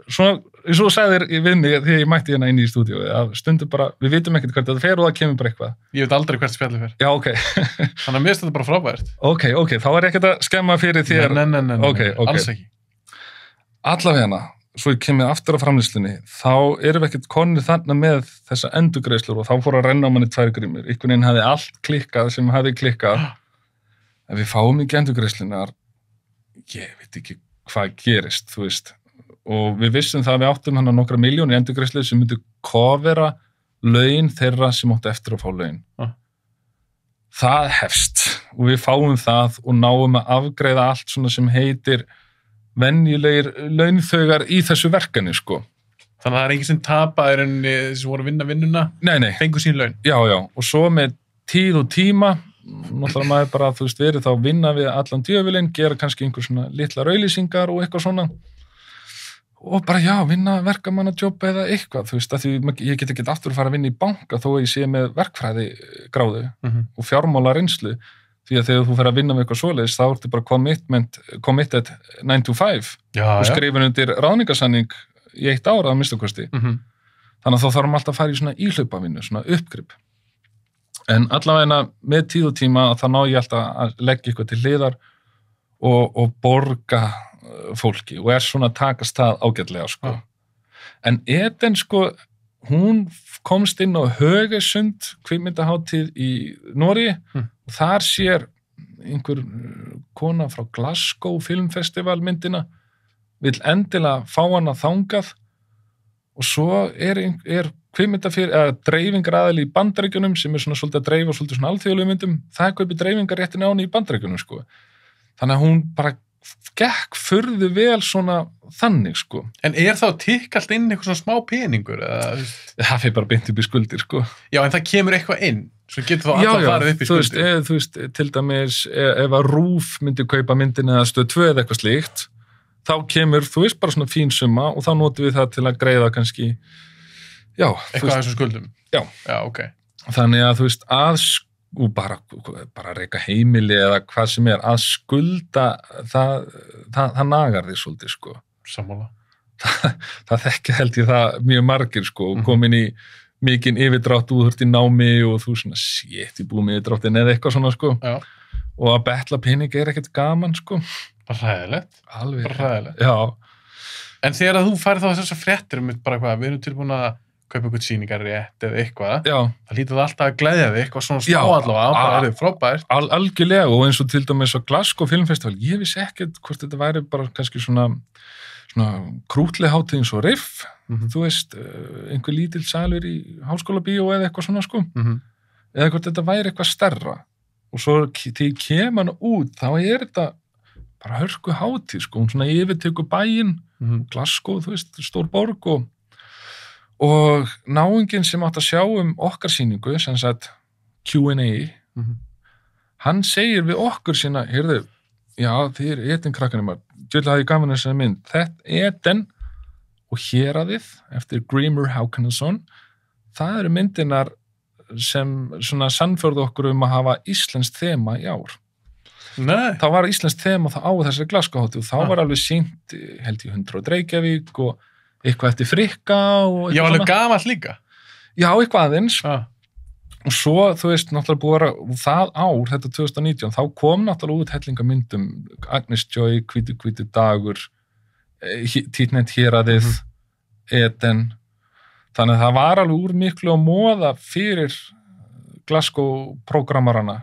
Svona, eins og þú sagðir við mig þegar ég mætti hérna inn í stúdíói, að stundum bara, við vitum ekkert hvert þetta fer og það kemur bara eitthvað. Ég veit aldrei hvert spjallið fer. Já, ok. Þannig að mér finnst þetta bara frábært. Ok, þá er ekkert að skemma fyrir þér. Nei, alls ekki. Allavega, svo ég kemur aftur á framlýslunni, þá erum við ekkert konir þannig með þessa endurgreiðslur og þá fór að renna á manni 2 grímur. Einhvern veginn hafði allt klikkað sem hafði klikkað. Ef við fáum ekki endurgreiðslunar, ég veit ekki hvað gerist, þú veist. Og við vissum það að við áttum hann nokkra milljónir endurgreiðslur sem myndu kofera laun þeirra sem áttu eftir að fá laun. Það hefst og við fáum það og náum að afgreiða allt svona sem heitir venjulegir launþögar í þessu verkefni, sko. Þannig að það er enginn sem tapaðir en sem voru að vinna vinnuna, fengu sín laun. Já, og svo með tíð og tíma, náttúrulega maður bara, þú veist, verið þá að vinna við allan djöfulinn, gera kannski einhver svona litlar auglýsingar og eitthvað svona. Og bara, já, vinna verkamannadjobb eða eitthvað, þú veist, að því ég get ekki aftur að fara að vinna í banka þó að ég sé með verkfræði gráðu og fjármála reynslu. Því að þegar þú fer að vinna með eitthvað svoleiðis, þá ertu bara committed 9 to 5 og skrifin undir ráðningarsamning í 1 ár að minnsta kosti. Þannig að þá þarfum alltaf að fara í svona íhlaupavinnu, svona uppgrip. En allavega með tíð og tíma þá ná ég alltaf að leggja eitthvað til hliðar og borga fólki og svona takast það ágætlega, sko. En Eden, sko, hún komst inn á Högesund kvikmyndahátíð í Noregi og þar sér einhver kona frá Glasgow filmfestival myndina, vill endilega fá hana þangað og svo dreifingaræðili í Bandaríkjunum sem svona svolítið að dreifa svolítið svona alþjóðlegum myndum, það kaupir dreifingarréttin á henni í Bandaríkjunum, sko. Þannig að hún bara gekk furðu vel svona þannig, sko. En þá tikkalt inn eitthvað svona smá peningur? Það fyrir bara beint upp í skuldir, sko. Já, en það kemur eitthvað inn, svo getur þá alltaf farið upp í skuldir. Þú veist, til dæmis, ef að RÚV myndi kaupa myndina eða Stöð 2 eða eitthvað slíkt, þá kemur, þú veist, bara svona fín summa og þá notum við það til að greiða kannski, já. Eitthvað af þessum skuldum? Já. Já, ok. Þannig að, þú veist, bara reka heimili eða hvað sem að skulda, það nagar því svolítið, sko. Sammála. Það þekki held ég það mjög margir, sko, og komin í mikinn yfirdrátt úðhurt í námi og þú svona, shit, ég búið með yfirdráttin eða eitthvað svona, sko. Já. Og að betla pening ekkert gaman, sko. Ræðilegt. Alveg. Ræðilegt. Já. En þegar þú færð þá þessar fréttir bara hvað, við erum tilbúin að kaupa eitthvað sýningarrétt eða eitthvað, já. Það hlýtur það alltaf að gleðja þig, eitthvað svona smá allavega, bara frábært. Algjörlega, og eins og til dæmis á Glasgow filmfestival, ég vissi ekkert hvort þetta væri bara kannski svona krútleg hátíð eins og Riff, þú veist, einhver lítill salur í háskólabíó eða eitthvað svona, sko, eða hvort þetta væri eitthvað stærra, og svo þegar kemur hann út, þá þetta bara hörku hátíð, sko, hún svona yfirtekur bæinn, Glasgow, þú veist, stór borg og náunginn sem átt að sjá okkar sýningu, sem sagt Q&A, hann segir við okkur sína, heyrðu, já, þið Eden krakkanum, djöld hafði gaman þessari mynd, þetta Eden og Héraðið eftir Grímur Hákonarson, það eru myndinar sem svona sannförðu okkur að hafa íslenskt þema í ár. Nei. Þá var íslenskt þema þá á þessari Glasgow-hátíð og þá var alveg sýnt, held ég 100 Reykjavík og eitthvað eftir Frikka og eitthvað. Já, alveg gamalt líka. Já, eitthvað aðeins. Og svo, þú veist, náttúrulega búið að vera það ár, þetta 2019, þá kom náttúrulega út hellingamyndum Agnes Joy, Hvítu dagur, Títnett Héraðið, Eden. Þannig að það var alveg úr miklu að móða fyrir Glasgow-prógramarana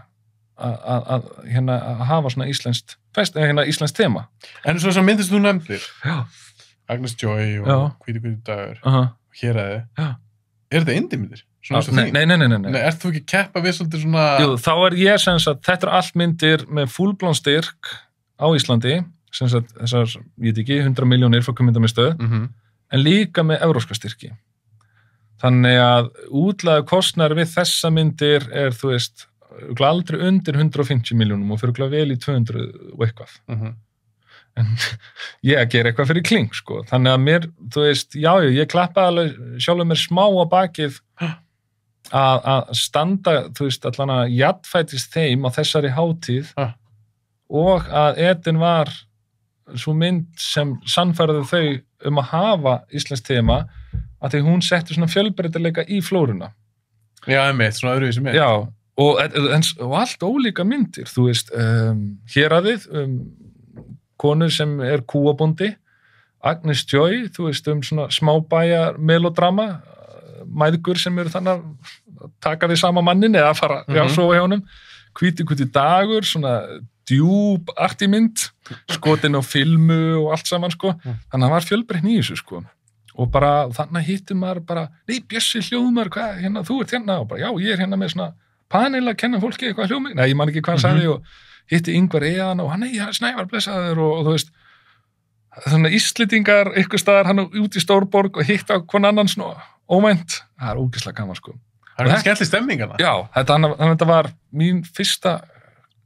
að hafa svona íslenskt þema. En svo sem myndist þú nefndir, já. Agnes Joy og Hvítu dagur, Héraðið, þetta indie-myndir? Nei. Ert þú ekki keppa við svolítið svona... Jú, þá ég sem sagt, þetta allt myndir með fullblón styrk á Íslandi, sem sagt, þessar, ég veit ekki, 100 milljónir frá kvikmyndamiðstöð, en líka með evrópska styrki. Þannig að útlæðu kostnaður við þessa myndir þú veist, aldrei undir 150 milljónum og fyrir vel í 200 og eitthvað. En ég gera eitthvað fyrir kling, sko. Þannig að mér, þú veist, já, ég klappaði alveg sjálfur mér smá á bakið að standa, þú veist, allan að jafnfætist þeim á þessari hátíð og að Eden var svo mynd sem sannfærði þau að hafa íslenskt þema að því hún setti svona fjölbreytileika í flóruna. Já, einmitt, svona öðruvísi mynd. Já, og allt ólíka myndir, þú veist, Héraðið, konur sem kúabóndi, Agnes Joy, þú veist, svona smábæjar melodrama, mæðgur sem eru þannig að taka við sama mannin eða fara að sofa hjá honum, Hvítu dagur, svona djúp artimynd, skotin á filmu og allt saman, sko, þannig að það var fjölbreytni í þessu, sko, og bara þannig hittir maður bara, nei, Bjössi hljóðmar, hvað, hérna, þú ert hérna, og bara, já, ég hérna með svona panel að kenna fólki eitthvað hljóðmar, nei, ég man ekki hvað hann sagði og hitti Ingvar Eðan og hann, nei, Snævar blessaður og þú veist, þannig Íslendingar ykkur staðar hann út í Stórborg og hitta hvern annan svona óvænt, það ógeðslega gaman, sko. Það skemmtileg stemming hana. Já, þetta var mín fyrsta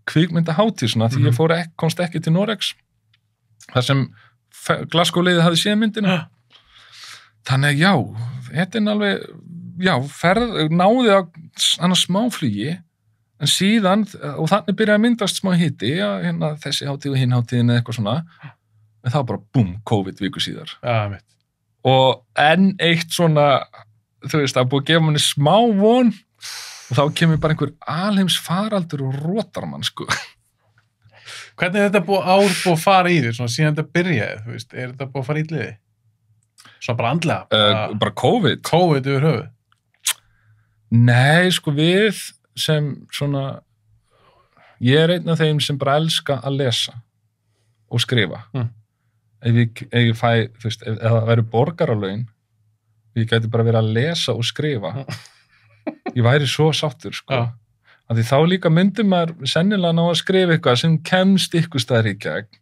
kvikmyndahátíð svona, því ég komst ekki til Noregs, þar sem Glasgow-liðið hafði séð myndina. Þannig já, þetta alveg, já, náði á annars smáflugi, en síðan, og þannig byrjaði að myndast smá hiti, hérna þessi hátíð og hinn hátíðin eða eitthvað svona, en þá bara, búm, COVID viku síðar. Já, mitt. Og enn eitt svona þú veist, það búið að gefa manni smá von og þá kemur bara einhver alheims faraldur og rótar mann, sko. Hvernig er þetta búið að fara í því, svona síðan þetta byrjaði, þú veist, er þetta búið að fara í liði? Svona bara andlega? Bara COVID? COVID yfir höfuð? Nei, sko við sem svona, ég er einn af þeim sem bara elska að lesa og skrifa. Ef ég fæ, þú veist, ef það væri borgaralaun, ég gæti bara verið að lesa og skrifa. Ég væri svo sáttur, sko. Af því þá líka myndum maður sennilega ná að skrifa eitthvað sem kemst ykkur staðar í gegn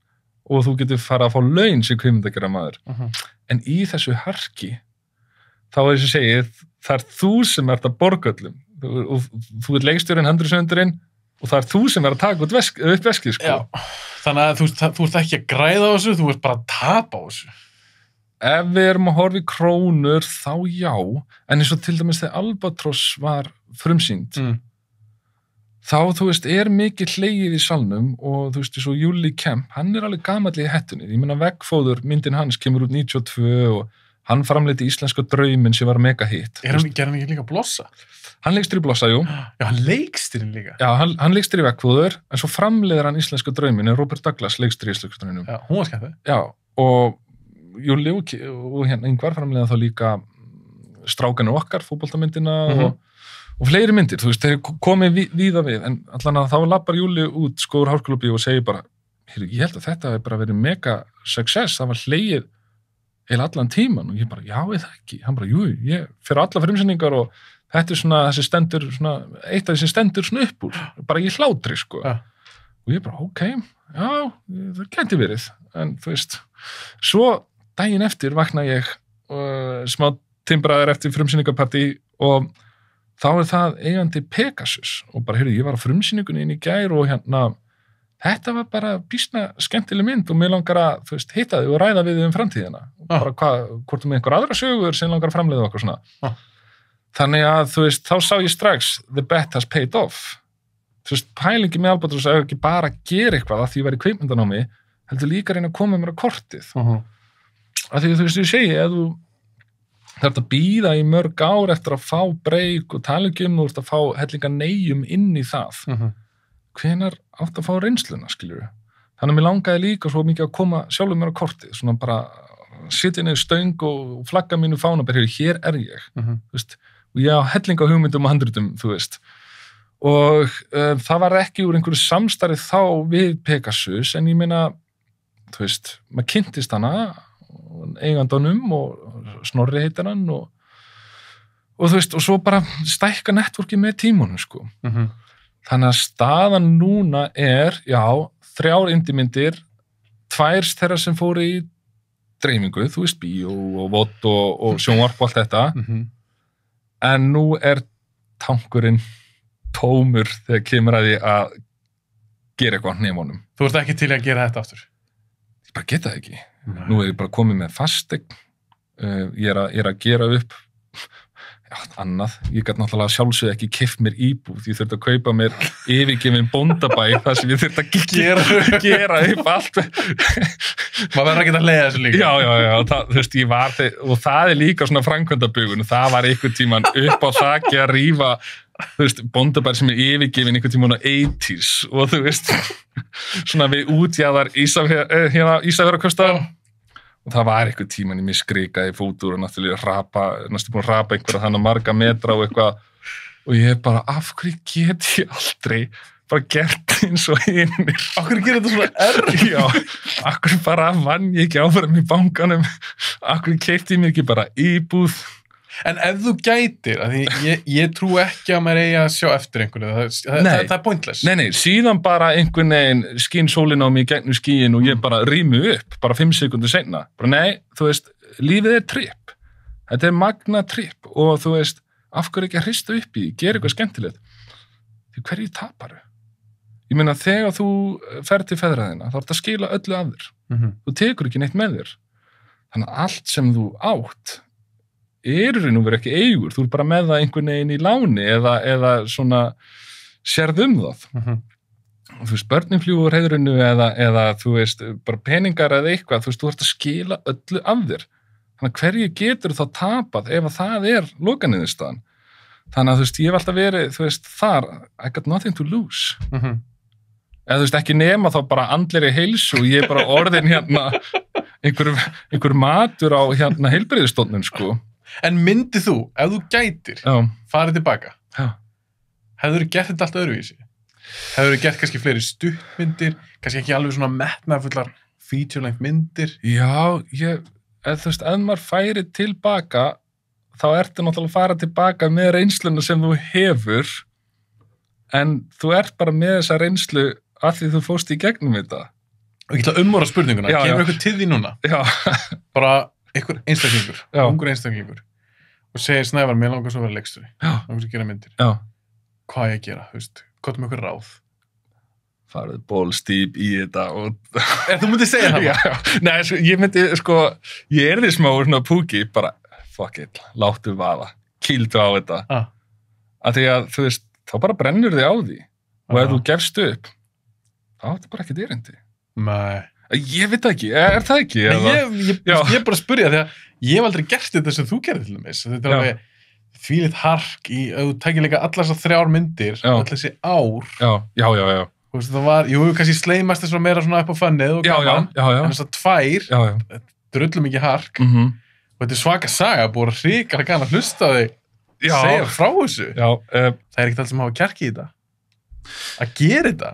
og þú getur fara að fá laun sem kvikmyndagerðar maður. En í þessu harki, þá er þess að segja, það er þú sem ert að borga öllum. Þú ert leikstjórinn, handriðshöfundurinn og það er þú sem er að taka upp veskið, sko. Já, þannig að þú ert ekki að græða á þessu, þú ert bara að tapa á þessu. Ef við erum að horfa í krónur, þá já, en eins og til dæmis þegar Albatross var frumsýnd, þá, þú veist, er mikið hlegið í salnum og, þú veist, eins og Júlí Kemp, hann er alveg gamall í hettunni. Ég meina, Veggfóður, myndin hans, kemur út 92 og hann framleiti íslenska drauminn sem var mega hit. Gerði hann ekki líka Blossa? Hann leikstir í Blossa, jú. Já, hann leikstir líka. Já, hann leikstir í Veggfóður, en svo framleiðir hann íslenska drauminn, en Robert Douglas leikstir í íslenska drauminn. Já, hún var skemmt. Já, og Júlí og hérna Ingvar framleiða þá líka Strákanir okkar, fótboltamyndina og fleiri myndir, þú veist, þeir komið víða við, en allan að þá lappar Júlí út skóður Háskólabíó og segir bara, ég held að þetta hefur bara verið mega success, það var hlegið heila allan tíman og ég bara, já, eða ekki, hann bara, jú, ég fyrir alla frumsýningar og þetta er svona, þessi stendur svona, eitt af þessi stendur svona upp úr, bara ég hlátri, sko. Og ég bara, ok, já, það gæti verið, en þú veist, svo daginn eftir vakna ég smá timbraðir eftir frumsýningarpartí og þá er það eigandi Pegasus og bara, heyrðu, ég var á frumsýningunni inn í gær og hérna, þetta var bara býsna skemmtileg mynd og mér langar að, þú veist, hitta þig og ræða við um framtíðina. Bara hvort með einhver aðra sögur sem langar að framleiða okkur svona. Þannig að, þú veist, þá sá ég strax the bet has paid off. Þú veist, pælingi með Albatross er ekki bara að gera eitthvað að því ég væri kvikmyndanámi, heldur líka að reyna að koma mér á kortið. Af því, þú veist, ég segi, ef þú þarf að bíða í mörg ár eftir að fá breyk og talugjum og að fá hellinga neyjum inn í það. Hvenær átt að fá reynsluna, skiljur? Þannig að mér langaði líka svo mikið að koma sjálfur mér á kortið, svona bara sitja niður stöng og flagga mínu fána, bara hér er ég, þú veist, og ég á hellinga hugmyndum og handritum, þú veist. Og það var ekki úr einhverju samstarið þá við Pegasus, en ég meina, þú veist, maður kynntist hana, eigandanum og Snorri heitir hann og þú veist, og svo bara stækka networki með tímunum, sko. Þannig að staðan núna er, já, 3 indie-myndir, 2 þeirra sem fóru í dreifingu, þú veist, bíó og vott og sjónvarp og allt þetta, en nú er tankurinn tómur þegar kemur að því að gera eitthvað nefnum. Þú ert ekki til að gera þetta aftur? Ég bara geta það ekki. Nú er ég bara komið með fasteign, ég er að gera upp annað, ég gæti náttúrulega sjálfsögðu ekki keypt mér íbúð, ég þurfti að kaupa mér yfirgefinn bóndabæ þar sem ég þurfti að gera upp allt. Maður verður ekki að leiða þessu líka. Já, þú veist, ég var og það er líka svona framkvæmdabugun, það var einhvern tíman upp á þaki að rífa, þú veist, bóndabær sem er yfirgefinn einhvern tíman á 80s og þú veist, svona við útjaðar Ísafjarðarkaupstaðar. Og það var eitthvað tíman í mig skrikaði fótur og náttúrulega næstu búin að rapa einhverja þannig marga metra og eitthvað og ég bara, af hverju get ég aldrei bara gert eins og hinnir? Af hverju gerir þetta svona Já, af hverju bara vann ég ekki áfram í bankanum? Af hverju keypti ég mér ekki bara íbúð? En ef þú gætir, að ég trú ekki að maður eigi að sjá eftir einhverju, það er pointless. Nei, síðan bara einhvern veginn skín sólin á mig gegnum skíin og ég bara rými upp, bara 5 sekundur seinna. Bara nei, þú veist, lífið er tripp. Þetta er magna tripp og þú veist, af hverju ekki að hrista upp í, gera eitthvað skemmtilegt. Því hverju taparu? Ég meina, þegar þú fer til feðraðina, þá ert að skila öllu af þér. Þú tekur ekki neitt með þér. Þannig að allt sem þú átt nú verið ekki eigur, þú er bara með það einhvern veginn í láni eða svona sérð það. Þú veist, börnin fljúga úr heiðrinu eða þú veist, bara peningar eða eitthvað, þú veist, þú ert að skila öllu af þér. Þannig að hverju getur þá tapað ef að það lokaniðurstaðan? Þannig að, þú veist, ég hef alltaf verið, þú veist, þar, I got nothing to lose. Eða, þú veist, ekki nema þá bara andlegri heilsu og ég er bara orðin einhver matur á heilbrigðisstofnun, sko. En myndið þú, ef þú gætir, farið tilbaka, hefðurðu gert þetta allt öðruvísi? Hefðurðu gert kannski fleiri stuttmyndir, kannski ekki alveg svona metnafullar feature-length myndir? Já, þú veist, ef maður færi tilbaka, þá ertu náttúrulega að fara tilbaka með reynsluna sem þú hefur, en þú ert bara með þessa reynslu af því þú fórst í gegnum þetta. Og ég ætla að umorða spurninguna, kemur eitthvað til því núna? Já. Bara einhver einstaklingur, ungur einstaklingur, og segir Snævar, mér langar svo að vera leikstjóri, langar svo að gera myndir. Já. Hvað ég að gera, þú veist, hvað með eitthvað ráð? Farið bólstýp í þetta og... Þú myndi segja það? Já. Nei, sko, ég myndi, ég er því smá svona púki, bara, fuck it, láttu vaða, kýldu á þetta. Af því að, þú veist, þá bara brennur þig á því. Og ef þú gefst upp, þá er þetta bara ekkert erindi. Nei. Ég veit ekki, er það ekki? Ég er bara að spyrja, því að ég hef aldrei gert þetta sem þú gerði til dæmis. Þetta er alveg þvílíkt hark í, ef þú tækir líka allar þessar 3 myndir, allar þessi ár. Já. Þú veist, það var, kannski sleimast þess að meira svona upp á fannið og gaman. En þessar 2, drullum ekki hark. Og þetta er svaka saga, búið að hrikalega gaman að hlusta á þig, segja frá þessu. Það er ekkert allt sem hafa kjarki í þetta. Að gera þetta.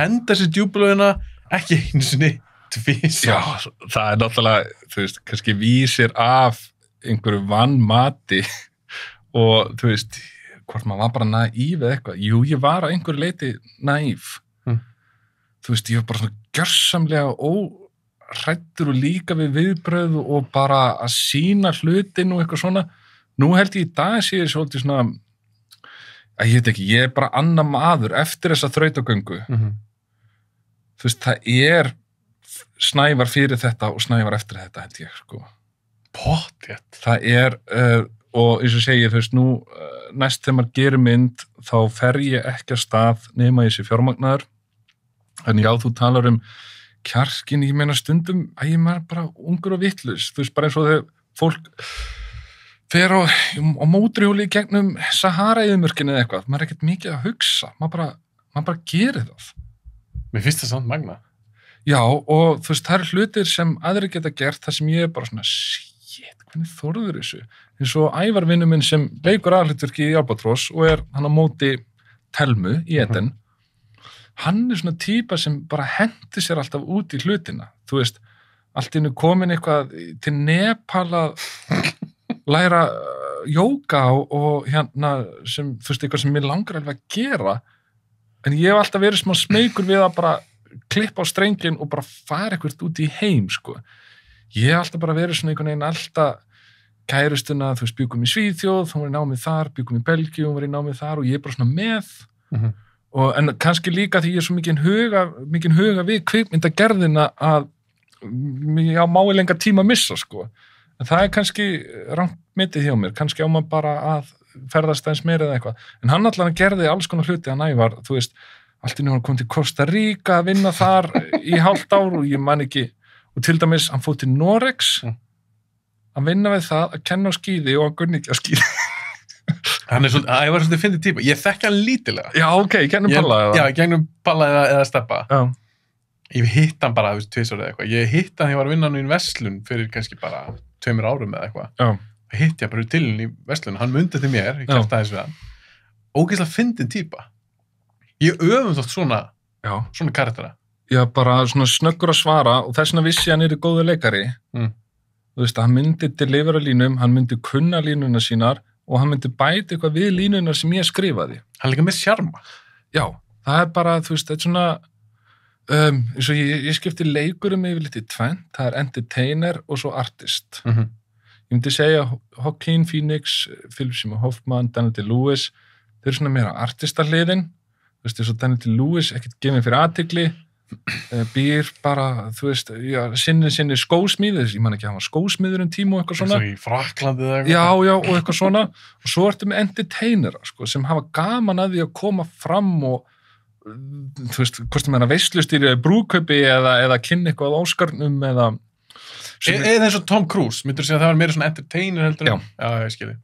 Henda sér djúpulögina, ekki einu sinni tvisvar. Já, það er náttúrulega, þú veist, kannski vísir af einhverju vannmati og, þú veist, hvort maður var bara naív eða eitthvað. Jú, ég var að einhverju leiti naív. Þú veist, ég var bara svona gjörsamlega hræddur og líka við viðbröð og bara að sýna hlutin og eitthvað svona. Nú held ég í dag sé ég svolítið svona, að ég veit ekki, ég er bara annar maður eftir þessa þrautagöngu. Þú veist, það er Snævar fyrir þetta og Snævar eftir þetta, held ég, sko. Pottþétt. Það er, og eins og segi, þú veist, nú næst þegar maður gerir mynd, þá fer ég ekki að stað nema ég sé fjármagnaður. Þannig já, þú talar kjarkin, ég meina stundum að ég er bara ungur og vitlaus, þú veist, bara eins og þegar fólk fer á mótorhjóli í gegnum Sahara-eyðimörkina eða eitthvað, maður er ekkert mikið að hugsa, maður bara gerir það. Mér finnst það samt magna. Já, og þú veist, það eru hlutir sem aðrir geta gert, þar sem ég er bara svona, shit, hvernig þorður þessu? Eins og Ævar vinur minn sem leikur aðhlutverki í Albatross og er hann á móti Telmu í Eden, hann er svona típa sem bara hendi sér alltaf út í hlutina. Þú veist, allt innu komin eitthvað til Nepal að læra jóga og sem, þú veist, eitthvað sem mér langar alveg að gera. En ég hef alltaf verið smá smeykur við að bara klippa á strengin og bara fara eitthvað út í heim, sko. Ég hef alltaf bara verið svona einhvern veginn alltaf kærustuna, þú veist, bjúkum í Svíþjóð, hún var í námið þar, bjúkum í Belgíu, hún var í námið þar og ég er bara svona með. En kannski líka því ég er svo mikinn huga við kvikmyndagerðina að ég má í lenga tíma að missa, sko. En það er kannski rangt mitið hjá mér, kannski á maður bara að ferðast aðeins meira eða eitthvað. En hann allan gerði alls konar hluti að Ævar, þú veist, allt í nú hann kom til Costa Rica að vinna þar í hálft ár og ég man ekki, og til dæmis hann fór til Norex að vinna við það að kenna á skíði og að gunni ekki á skíði. Hann er svolítið fyndið típa. Ég þekki hann lítilega. Já, ok, gennum palla eða? Já, gennum palla eða steppa. Já. Ég hitt hann bara, þú veist, 2 ára eða eitthvað. Ég hitt hann þegar ég var að vinna hann í verslun fyrir kannski bara 2 árum eða eitthvað. Já. Hitt ég bara til hann í verslun. Hann mundi til mér, ég kæfti aðeins við hann. Ógeðslega fyndin típa. Ég öfum þótt svona karaktera. Já, bara svona snöggur að svara og þess vegna vissi hann góður leikari. Þú veist, hann myndi delivera línum, hann myndi kunna línuna sínar og hann myndi bæta eitthvað við línunar sem ég skrifaði. Hann líka með sjarma. Já, það er bara, þú veist, þetta er svona, eins og ég skipti leikurum yfirleitt í 2, það er entertainer og svo artist. Ég myndi segja Joaquin Phoenix, Philip Seymour Hoffman, Daniel Day-Lewis, þeir eru svona meira artistahliðin, þú veist, eins og Daniel Day-Lewis, ekkert gefið fyrir athygli, býr bara, þú veist, sinni skósmíð, ég man ekki að hann var skósmíður tíma og eitthvað svona. Svo í Fraklandi eða eitthvað. Já, og eitthvað svona. Og svo ertu með entertainera, sko, sem hafa gaman að því að koma fram og, þú veist, hvort sem er að veislustýri brúðkaupi eða kynna eitthvað á Óskarnum eða Eða eins og Tom Cruise, myndur segja að það var meira svona entertainer heldur en? Já, ég skilji.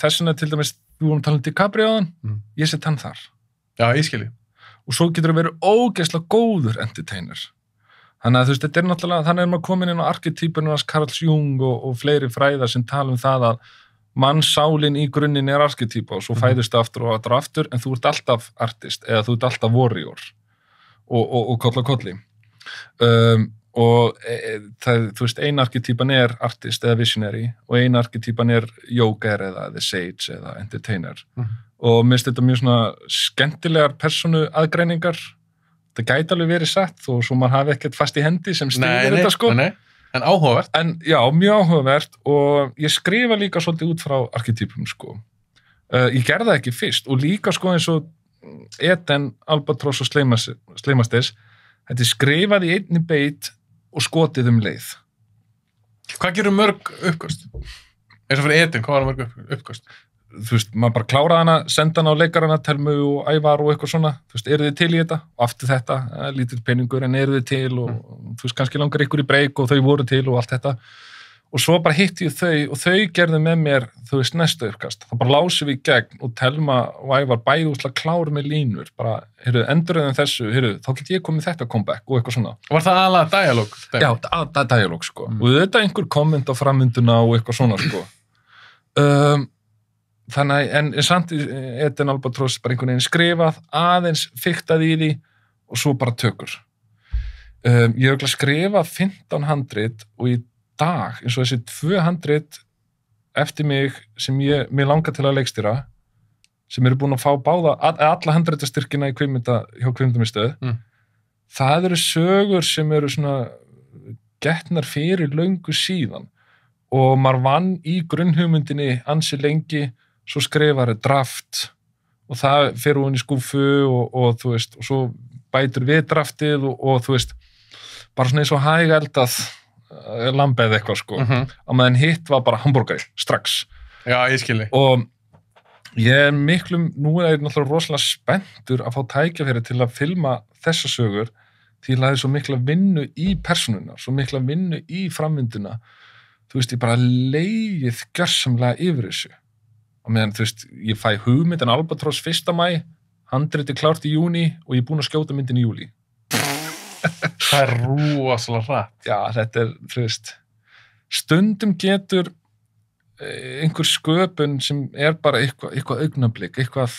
Þess vegna til dæmis, við vorum að tala um DiCaprio áðan, ég set hann þar. Já, ég skilji. Og svo getur það verið ógeðslega góður entertainer. Þannig að þú veist, þetta náttúrulega, þannig maður komin inn á arketýpunum hans Carl Jung og fleiri fræðar sem tala það að mannsálin í grunninn arketýpa og svo fæðist aftur og aftur, en þú ert alltaf artist eða þú ert alltaf warrior og kolla kolli. Þú veist, ein arketýpan artist eða visionary og ein arketýpan yoga eða the sage eða entertainer. Og mér finnst þetta mjög svona skemmtilegar persónu aðgreiningar. Það gæti alveg verið sett þó svo maður hafi ekkert fast í hendi sem styrir þetta sko. Nei. En áhugavert. Já, mjög áhugavert og ég skrifa líka svolítið út frá arketýpum sko. Ég gerði það ekki fyrst og líka sko eins og Eden, Albatross og Sleimastes, þetta skrifað í einni beit og skotið leið. Hvað gerur mörg uppkast? Eins og fyrir Eden, hvað var mörg uppkast? Þú veist, maður bara kláraði hana, senda hana á leikarana, Telmu og Ævar og eitthvað svona, þú veist, eru þið til í þetta? Og aftur þetta, lítill peningur, en eru þið til og þú veist, kannski langar ykkur í break og þau voru til og allt þetta. Og svo bara hitti ég þau og þau gerðu með mér, þú veist, næsta uppkast. Það bara lásum við í gegn og Telma og Ævar bæði úslega kláru með línur, bara, enduröðum þessu, þá get ég komið þetta comeback og eitthvað svona. Var það aðalega dialog? Já, dialog, sko. Og þetta einhver komment á framvinduna og eitthvað svona, sko. Þannig, en samt Eden Albatross bara einhvern veginn skrifað, aðeins fiktað í því og svo bara tökur. Ég hef skrifað 15 handrit og í dag, eins og þessi 2 handrit eftir mig sem mér langar til að leikstýra, sem eru búin að fá alla handritastyrkina hjá Kvikmyndamiðstöð, það eru sögur sem eru svona getnar fyrir löngu síðan og maður vann í grunnhugmyndinni ansi lengi. Svo skrifar draft og það fer hún í skúfu og þú veist, og svo bætur við draftið og þú veist, bara svona eins og hægeldað lambið eitthvað sko. Á meðan hitt var bara hambúrgari, strax. Já, ég skilji. Og ég nú ég náttúrulega rosalega spenntur að fá tækifæri til að filma þessa sögur því að það svo mikla vinnu í persónuna, svo mikla vinnu í framvinduna. Þú veist, ég bara leið gjörsamlega yfir þessu. Og meðan, þú veist, ég fæ hugmynd en Albatross 1. maí, handriti klárt í júní og ég er búin að skjóta myndin í júlí. Það rosalega hratt. Já, þetta þú veist, stundum getur einhver sköpun sem bara eitthvað augnablik, eitthvað,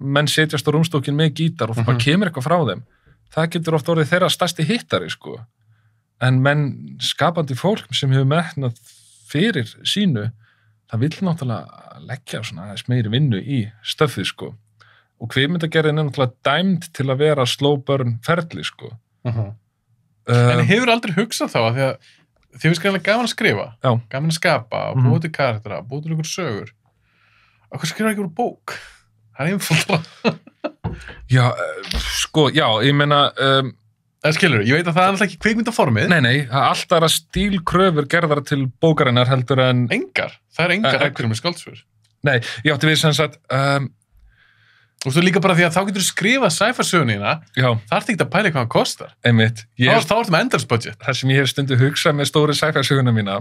menn setjast á rúmstókin með gítar og það bara kemur eitthvað frá þeim. Það getur oft orðið þeirra stærsti hittari, sko. En menn skapandi fólk sem hefur metnað fyrir sínu, það vill náttúrulega leggja svona aðeins meiri vinnu í stöfið, sko. Og kvikmyndagerðin náttúrulega dæmd til að vera slow burn ferli, sko. En hefur aldrei hugsað þá að því að þið finnst greinlega gaman að skrifa, gaman að skapa og búið til karaktera, búið til ykkur sögur. Hvað skrifa ykkur bók? Það einfaldra. Já, sko, já, ég meina... Það skilur, ég veit að það er alltaf ekki kvikmyndaformið. Nei, alltaf er að stílkröfur gerðar til bókarinnar heldur en... Engar, það er engar reglur með skáldsögur. Nei, ég átti við sem sagt... Og þú líka bara því að þá getur þú skrifað sci-fi-sögunina, það ert ekki að pæla hvað hann kostar. Einmitt. Þá ertu með enders budget. Það sem ég hef stundu hugsað með stóri sci-fi-söguna mína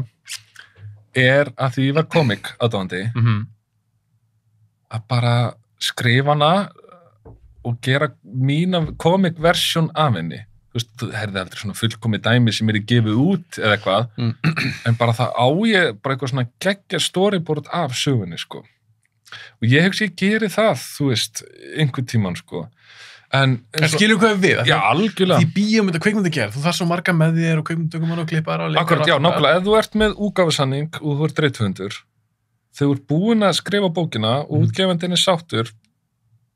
að því ég var komik aðdáandi að bara skrifa hana og gera mína komik-versjón af henni. Þú veist, það er aldrei svona fullkomið dæmi sem gefið út eða eitthvað, en bara það ég bara eitthvað svona geggja storyboard af sögunni, sko. Og ég hugsi ég geri það, þú veist, einhvern tímann, sko. En skilur hvað við? Já, algjörlega. Því bíómynd og kvikmyndagerð, þú þarf svo marga með þér og kvikmyndatökumann og klippar og leikar. Akkurat, já, nákvæmlega, ef þú ert með útgáfusamning og þú ert rithöfundur, þegar þú ert búin að skrifa bókina og útgefandinn sáttur,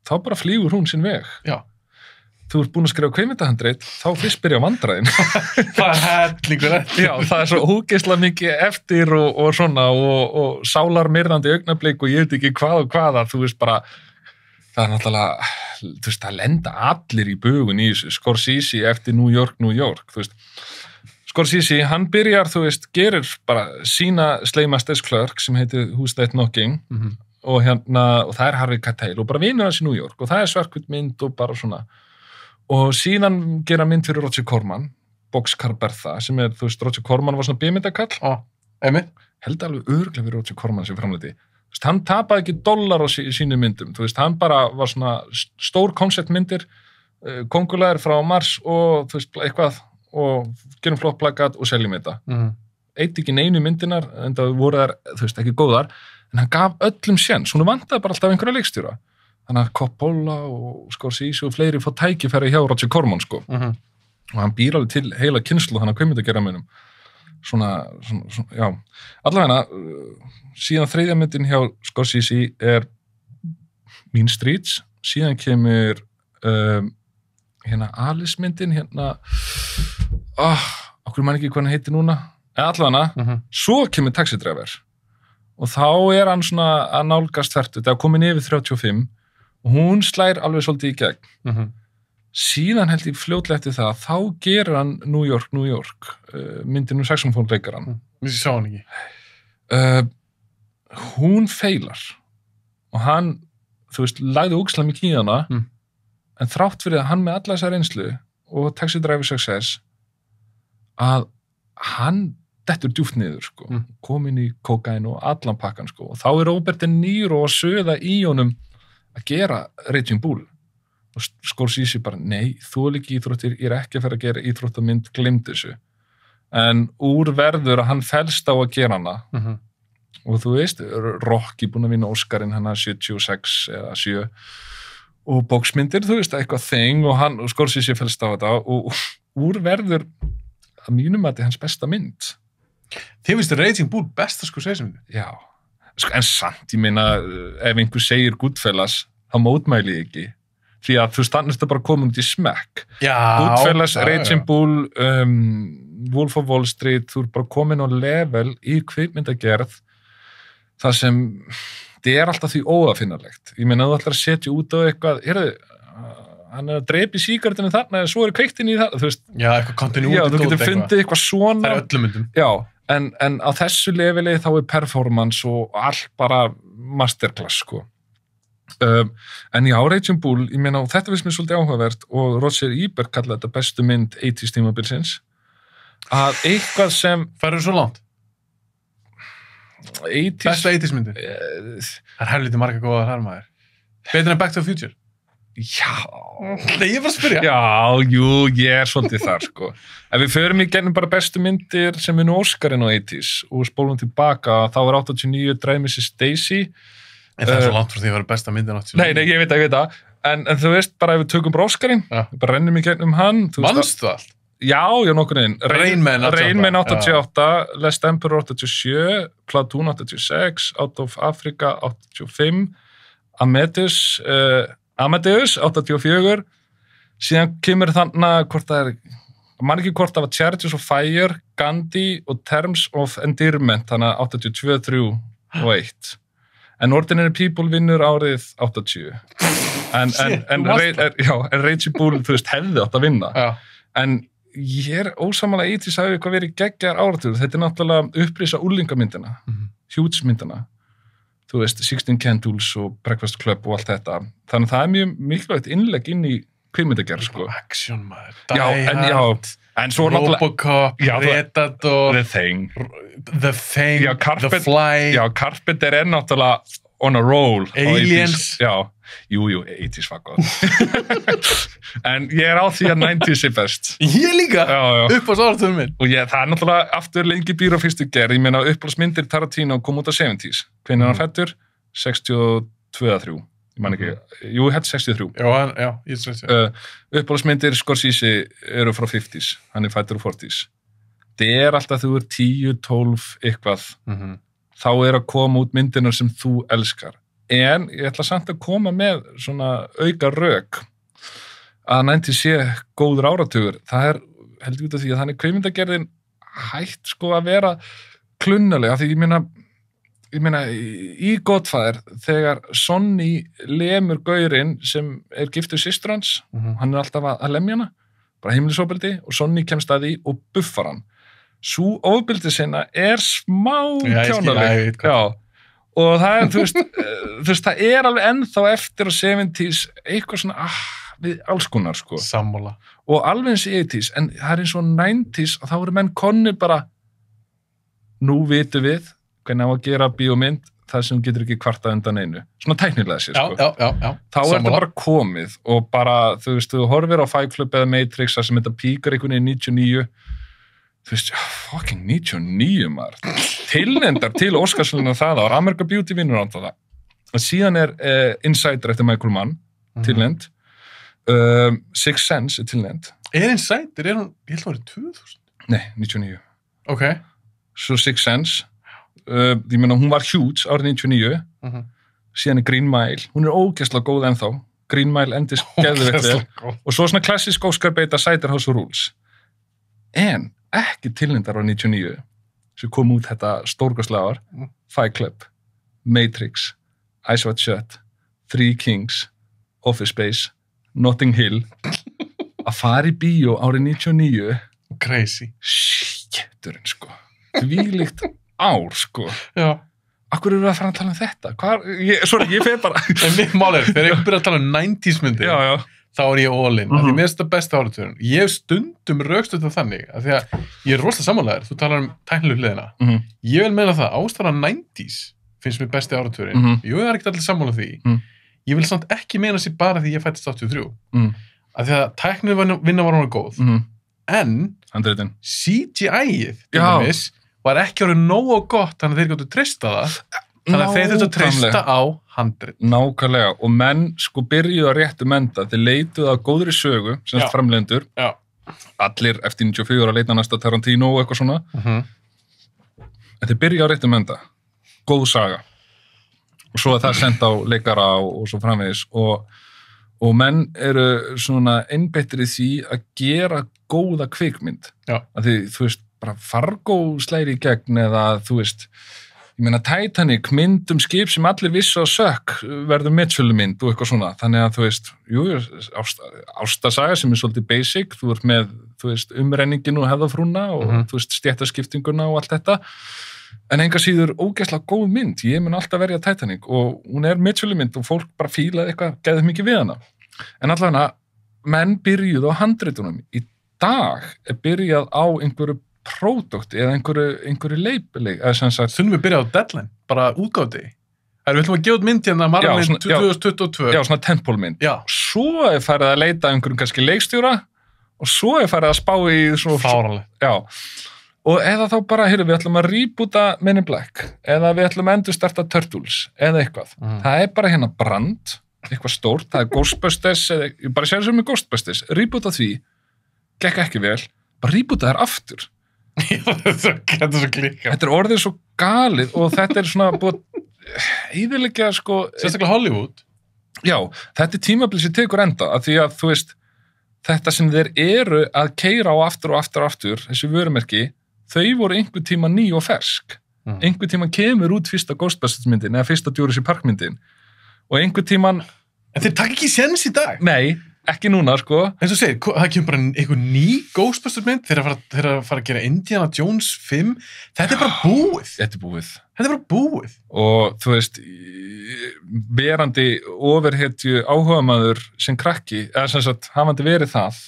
þá bara flýgur hún sinn veg. Já. Þú ert búin að skrifa kvikmyndahandrit, þá fyrst byrja vandræðin. Það er hellingur eftir. Já, það er svo ógeðslega mikið eftir og svona og sálarmyrðandi augnablik og ég veit ekki hvað og hvaða, þú veist bara, það er náttúrulega, þú veist, það lenda allir í bugun í þessu, Scorsese eftir New York, þú veist. Scorsese, hann byrjar, þú veist, gerir bara sína Sleimastes Clerk sem heitir Who's That Knocking og það er Harvey Keitel og bara vinur hans í New York og það er svartkvít mynd og bara svona. Og síðan gera mynd fyrir Roger Corman, Boxcar Bertha, sem þú veist, Roger Corman var svona B-myndakall. Einmitt. Held alveg örugglega við Roger Corman sem framleiti. Þú veist, hann tapaði ekki dollar á sínu myndum. Þú veist, hann bara var svona stór konceptmyndir, kóngulegar frá Mars og þú veist, eitthvað, og gerum flott plakat og seljum þetta. Eitt ekki neinu myndinar, en það voru þær, þú veist, ekki góðar, en hann gaf öllum séns. Hún vantaði bara alltaf einhverja leikstjóra. Þannig að Coppola og Scorsese og fleiri fá tækifæri hjá Roger Corman, sko. Og hann býr alveg til heila kynnslu, þannig að hvað myndi að gera með hennum. Svona, já. Allavega, síðan þriðja myndin hjá Scorsese Mean Streets, síðan kemur Alice myndin, okkur man ekki hvað hann heitir núna, allavega, svo kemur Taxi Driver og þá hann svona að nálgast þvertu, það komin yfir 35 og hún slær alveg svolítið í gegn. Síðan held ég fljótlega eftir það, þá gerir hann New York, myndin saxofónleikaran. Ég sá hann ekki. Hún feilar og hann, þú veist, lagði ógeðslega mikið í hana, en þrátt fyrir að hann með alla þessa reynslu og Taxi Driver Success, að hann dettur djúpt niður, sko, komin í kókain og allan pakkan, sko, og þá Robert De Niro að söða í honum að gera Raging Bull. Og Scorsese bara, nei, þú ekki íþróttir, ég ekki að fara að gera íþróttamynd, gleymd þessu. En úr verður að hann fellst á að gera hana. Og þú veist, Rocky búin að vinna Óskarinn hana 76 eða 7 og bóksmyndir, þú veist, eitthvað þing og Scorsese fellst á þetta og úr verður að mínum að þetta hans besta mynd. Þið finnst Raging Bull besta Scorsese myndi? Já, en samt, ég meina, ef einhver segir Goodfellas, þá mótmæli ég ekki. Því að þú stannist að bara koma út í smekk. Goodfellas, Raging Bull, Wolf of Wall Street, þú bara komin á level í kvikmyndagerð þar sem þetta alltaf því óafinnarlegt. Ég meina, þú ætlar að setja út á eitthvað, hann að dreipi sígaretinu þarna eða svo kveiktinn í það, þú veist. Já, eitthvað continuity. Já, þú getur fundið eitthvað svona. Það öllum myndum. Já, en á þessu leveli þá performance og allt bara masterclass, sko. En já, Raging Bull, ég meina, og þetta finnst mér svolítið áhugavert og Roger Ebert kallaði þetta bestu mynd 80s tímabilsins, að eitthvað sem Færðu svo langt? 80s... Besta 80s myndir? Það helviti marga góða þar maður. Betur en Back to the Future? Já. Nei, ég bara að spyrja. Já, jú, ég svolítið þar, sko. Ef við förum í gennum bara bestu myndir sem vinnu Óskarinn á 80s og spólum tilbaka, þá 89 Drive Mrs. Daisy. En það svo langt frá því að vera besta myndin 89. Nei, ég veit það. En þú veist, bara ef við tökum bara Óskarinn, við bara rennum í gennum hann. Manstu allt? Já, nokkur einn. Rain Man 88, Last Emperor 87, Platoon 86, Out of Africa 85, Amadeus 84, síðan kemur þannig hvort það man ekki hvort það var Chariots of Fire, Gandhi og Terms of Endearment, þannig að 82, 3 og 1. En Ordinary People vinnur árið 80. En Raging Bull, þú veist, hefði átt að vinna. Já. En ég ósamanlega 80s hafi eitthvað verið geggjar áratugur. Þetta náttúrulega upprisa úlingamyndina, huge myndina. Þú veist, 16 Candles og Breakfast Club og allt þetta. Þannig að það mjög mikilvægt innlegg inn í kvikmyndagerð, sko. Action, maður. En svo Robocop, Predator, The Thing, The Fly. Já, Carpenter náttúrulega on a roll. Aliens. Já, jú, 80s var gott. En ég á því að 90s best. Ég líka, upp á sáratöðum minn. Og það náttúrulega aftur lengi býr á fyrstu gerð. Ég meina, uppáhaldsmyndir Tarantino kom út á 70s. Hvenær hann fættur? 62-3. Ég man ekki, jú, hætti 63. Já, ég 60. Uppáhaldsmyndir Scorsese eru frá 50s. Hann fættur á 40s. Það alltaf þú 10, 12, eitthvað. Þá að koma út myndirnar sem þú elskar. En ég ætla samt að koma með svona auka rök að 90 sé góður áratugur. Það heldur út af því að þannig kvikmyndagerðin hætt sko að vera klunnalega. Því ég meina í Godfather þegar Sonny lemur gaurinn sem giftur systur hans, hann alltaf að lemja hana, bara heimilisofbeldi og Sonny kemst að því og buffar hann. Sú ofbeldi sinna smá kjánaleg. Já. Og það þú veist, það alveg ennþá eftir á 70s eitthvað svona, við alls konar, sko. Sammála. og alveg eins í 80s, en það eins og 90s og þá eru menn konni bara nú vitum við hvernig á að gera bíómynd það sem getur ekki kvartað undan einu svona tæknilega sér, sko. Já. Þá er þetta bara komið og bara, þú veist, þú horfir á Fight Club eða Matrix sem þetta píkar einhvern veginn 99 þú veist, fucking 99 maður, tilnefndar til Óskarsverðlauna það var American Beauty vinnur á það og síðan er Insider eftir Michael Mann tilnefnd Sixth Sense er tilnefnd Insider, ég held að það var 2000 Nei, 99 Ok Svo Sixth Sense ég meina hún var huge árið 99 síðan er Green Mile, hún er ógeðslega góð ennþá Green Mile endist geðveikt vel og svo svona klassísk Oscar beita Cider-House Rules en ekki tilnefndar á 99 sem kom út þetta stórkostlega ár Fight Club, Matrix Eyes Wide Shut, Three Kings Office Space, Notting Hill að fara í bíó árið 99 Crazy Shitturinn, sko þvílíkt ár, sko Já Akkur eru að fara að tala um þetta? Ég fer bara En mitt mál þegar ég byrja að tala um 90s myndir Já þá er ég all in, af því mér finnst það besta áratugurinn. Ég hef stundum rökstuð þannig, af því að ég er rosalega sammálaður, þú talar um tæknilegu hliðina. Ég vil meina það, ástæðan 90s finnst mér besti áratugurinn. Jú, ég er ekkert allir sammála því. Ég vil samt ekki meina sér bara því ég fættist 83. Af því að tæknileg vinna var hún góð. En CGI-ið, til dæmis, var ekki orðið nógu gott, þannig að þeir gáttu treysta það. Þannig að þeir þurftu að treysta á handrit. Nákvæmlega, og menn sko byrjuðu að réttu menda, þeir leituðu að góðri sögu, semst framleiðendur, allir eftir 94 að leita næsta Tarantino og eitthvað svona, en þeir byrjuðu að réttu menda, góð saga, og svo er það sendt á leikara og svo framvegis, og menn eru svona einbeittir í því að gera góða kvikmynd, að því, þú veist, bara Fargo slæri í gegn eða, þú veist, ég meina Titanic, mynd skip sem allir vissu að sökk verður metsölumynd og eitthvað svona, þannig að þú veist ástasaga sem er svolítið basic, þú ert með þú veist, umrenningin og hefðafrúna og þú veist, stéttaskiptinguna og allt þetta en enga síður ógeðslega góð mynd, ég mun alltaf verja Titanic og hún er metsölumynd og fólk bara fílaði eitthvað, geðið mikið við hana en allavega, menn byrjuðu á handritunum, í dag er byrjað á einhverju pródukti eða einhverju leipileg eða sem sagt Þurfum við byrjað á deadline, bara útgáti við ætlum að gefa út mynd hérna Marvel 2022 Já, svona tempólmynd Svo er farið að leita einhverjum kannski leikstjóra og svo er farið að spá í svona fáranlega og eða þá bara, við ætlum að rebúta Men in Black eða við ætlum að endurstarta Turtles eða eitthvað það er bara hérna brand, eitthvað stórt það er Ghostbusters, eða, ég bara sér sem er Ghostbusters rebúta því, gekk ekki vel bara rebúta þær aftur Þetta er svo klíka Þetta er orðið svo galið og þetta er svona búið íðilegja sko Sérstaklega Hollywood Já, þetta er tímabil sem tekur enda af því að þú veist þetta sem þeir eru að keyra á aftur og aftur þessi vörumerki, þau voru einhver tíma ný og fersk einhver tíma kemur út fyrsta Ghostbusters myndin eða fyrsta Jurassic Park myndin og einhver tíman En þeir taka ekki séns í dag Nei ekki núna, sko. Eins og segir, það kemur bara einhver ný Ghostbusters mynd, þeir að fara að gera Indiana Jones 5, þetta er bara búið. Þetta er bara búið. Og þú veist, verandi ofurhetju áhugamaður sem krakki, eða sem sagt, hafandi verið það,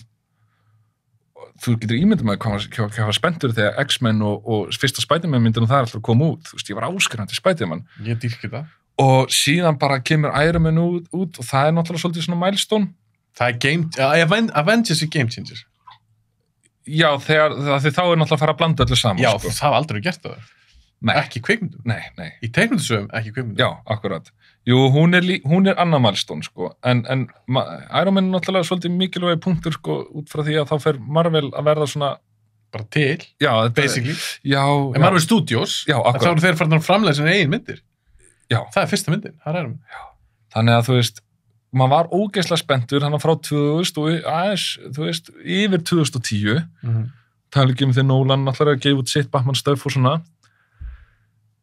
þú getur ímyndum að hvað var spenntur þegar X-Men og fyrsta Spider-Man myndin og það er alltaf að koma út. Þú veist, ég var áskrifandi Spider-Man. Ég dýrki það. Og síðan bara kemur Iron Man út og það er náttúrulega svolítið svona milestone. Það er Avengers er game changer. Já, þegar þá er náttúrulega að fara að blanda öllu saman. Já, sko. það var aldrei gert það. Nei. Ekki kvikmyndum. Nei. Í teikmyndasögum, ekki kvikmyndum. Já, akkurat. Jú, hún er annar milestone, sko. En Iron Man er náttúrulega svolítið mikilvægi punktur, sko, út frá því að þá fer Marvel að verða svona bara til. Já, basically. Já. En Marvel Studios. Já, akkurat. Þá eru þeir farin að framleiða sinni eigin myndir. Já. Það er fyrsta myndin. Það er Iron Man. Já. Þannig að þú veist maður var ógeðslega spenntur, hann var frá 2000 og aðeins, þú veist, yfir 2010 tala ekki þegar Nolan allar að gefa út sitt Batman stöf og svona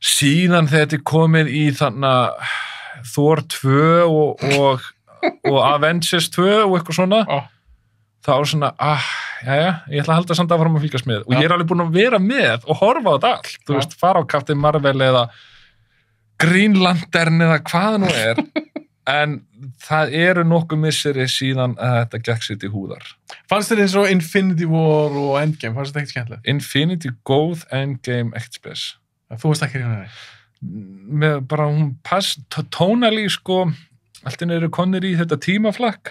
síðan þegar þetta er komið í þannig Thor 2 og Avengers 2 og eitthvað svona þá er svona, ég ætla að halda samt að fara að fylgjast með og ég er alveg búin að vera með og horfa á þetta allt, þú veist, fara á Captain Marvel eða Green Lantern eða hvað nú er en það eru nokkuð misseri síðan að þetta gekk sitt í húðar. Fannst þér eins og Infinity War og Endgame, fannst þetta ekkert skemmtilegt? Infinity góð, Endgame ekkert spes. Þú varst ekki hérna Með bara hún tónali sko, allt eru konir í þetta tímaflakk.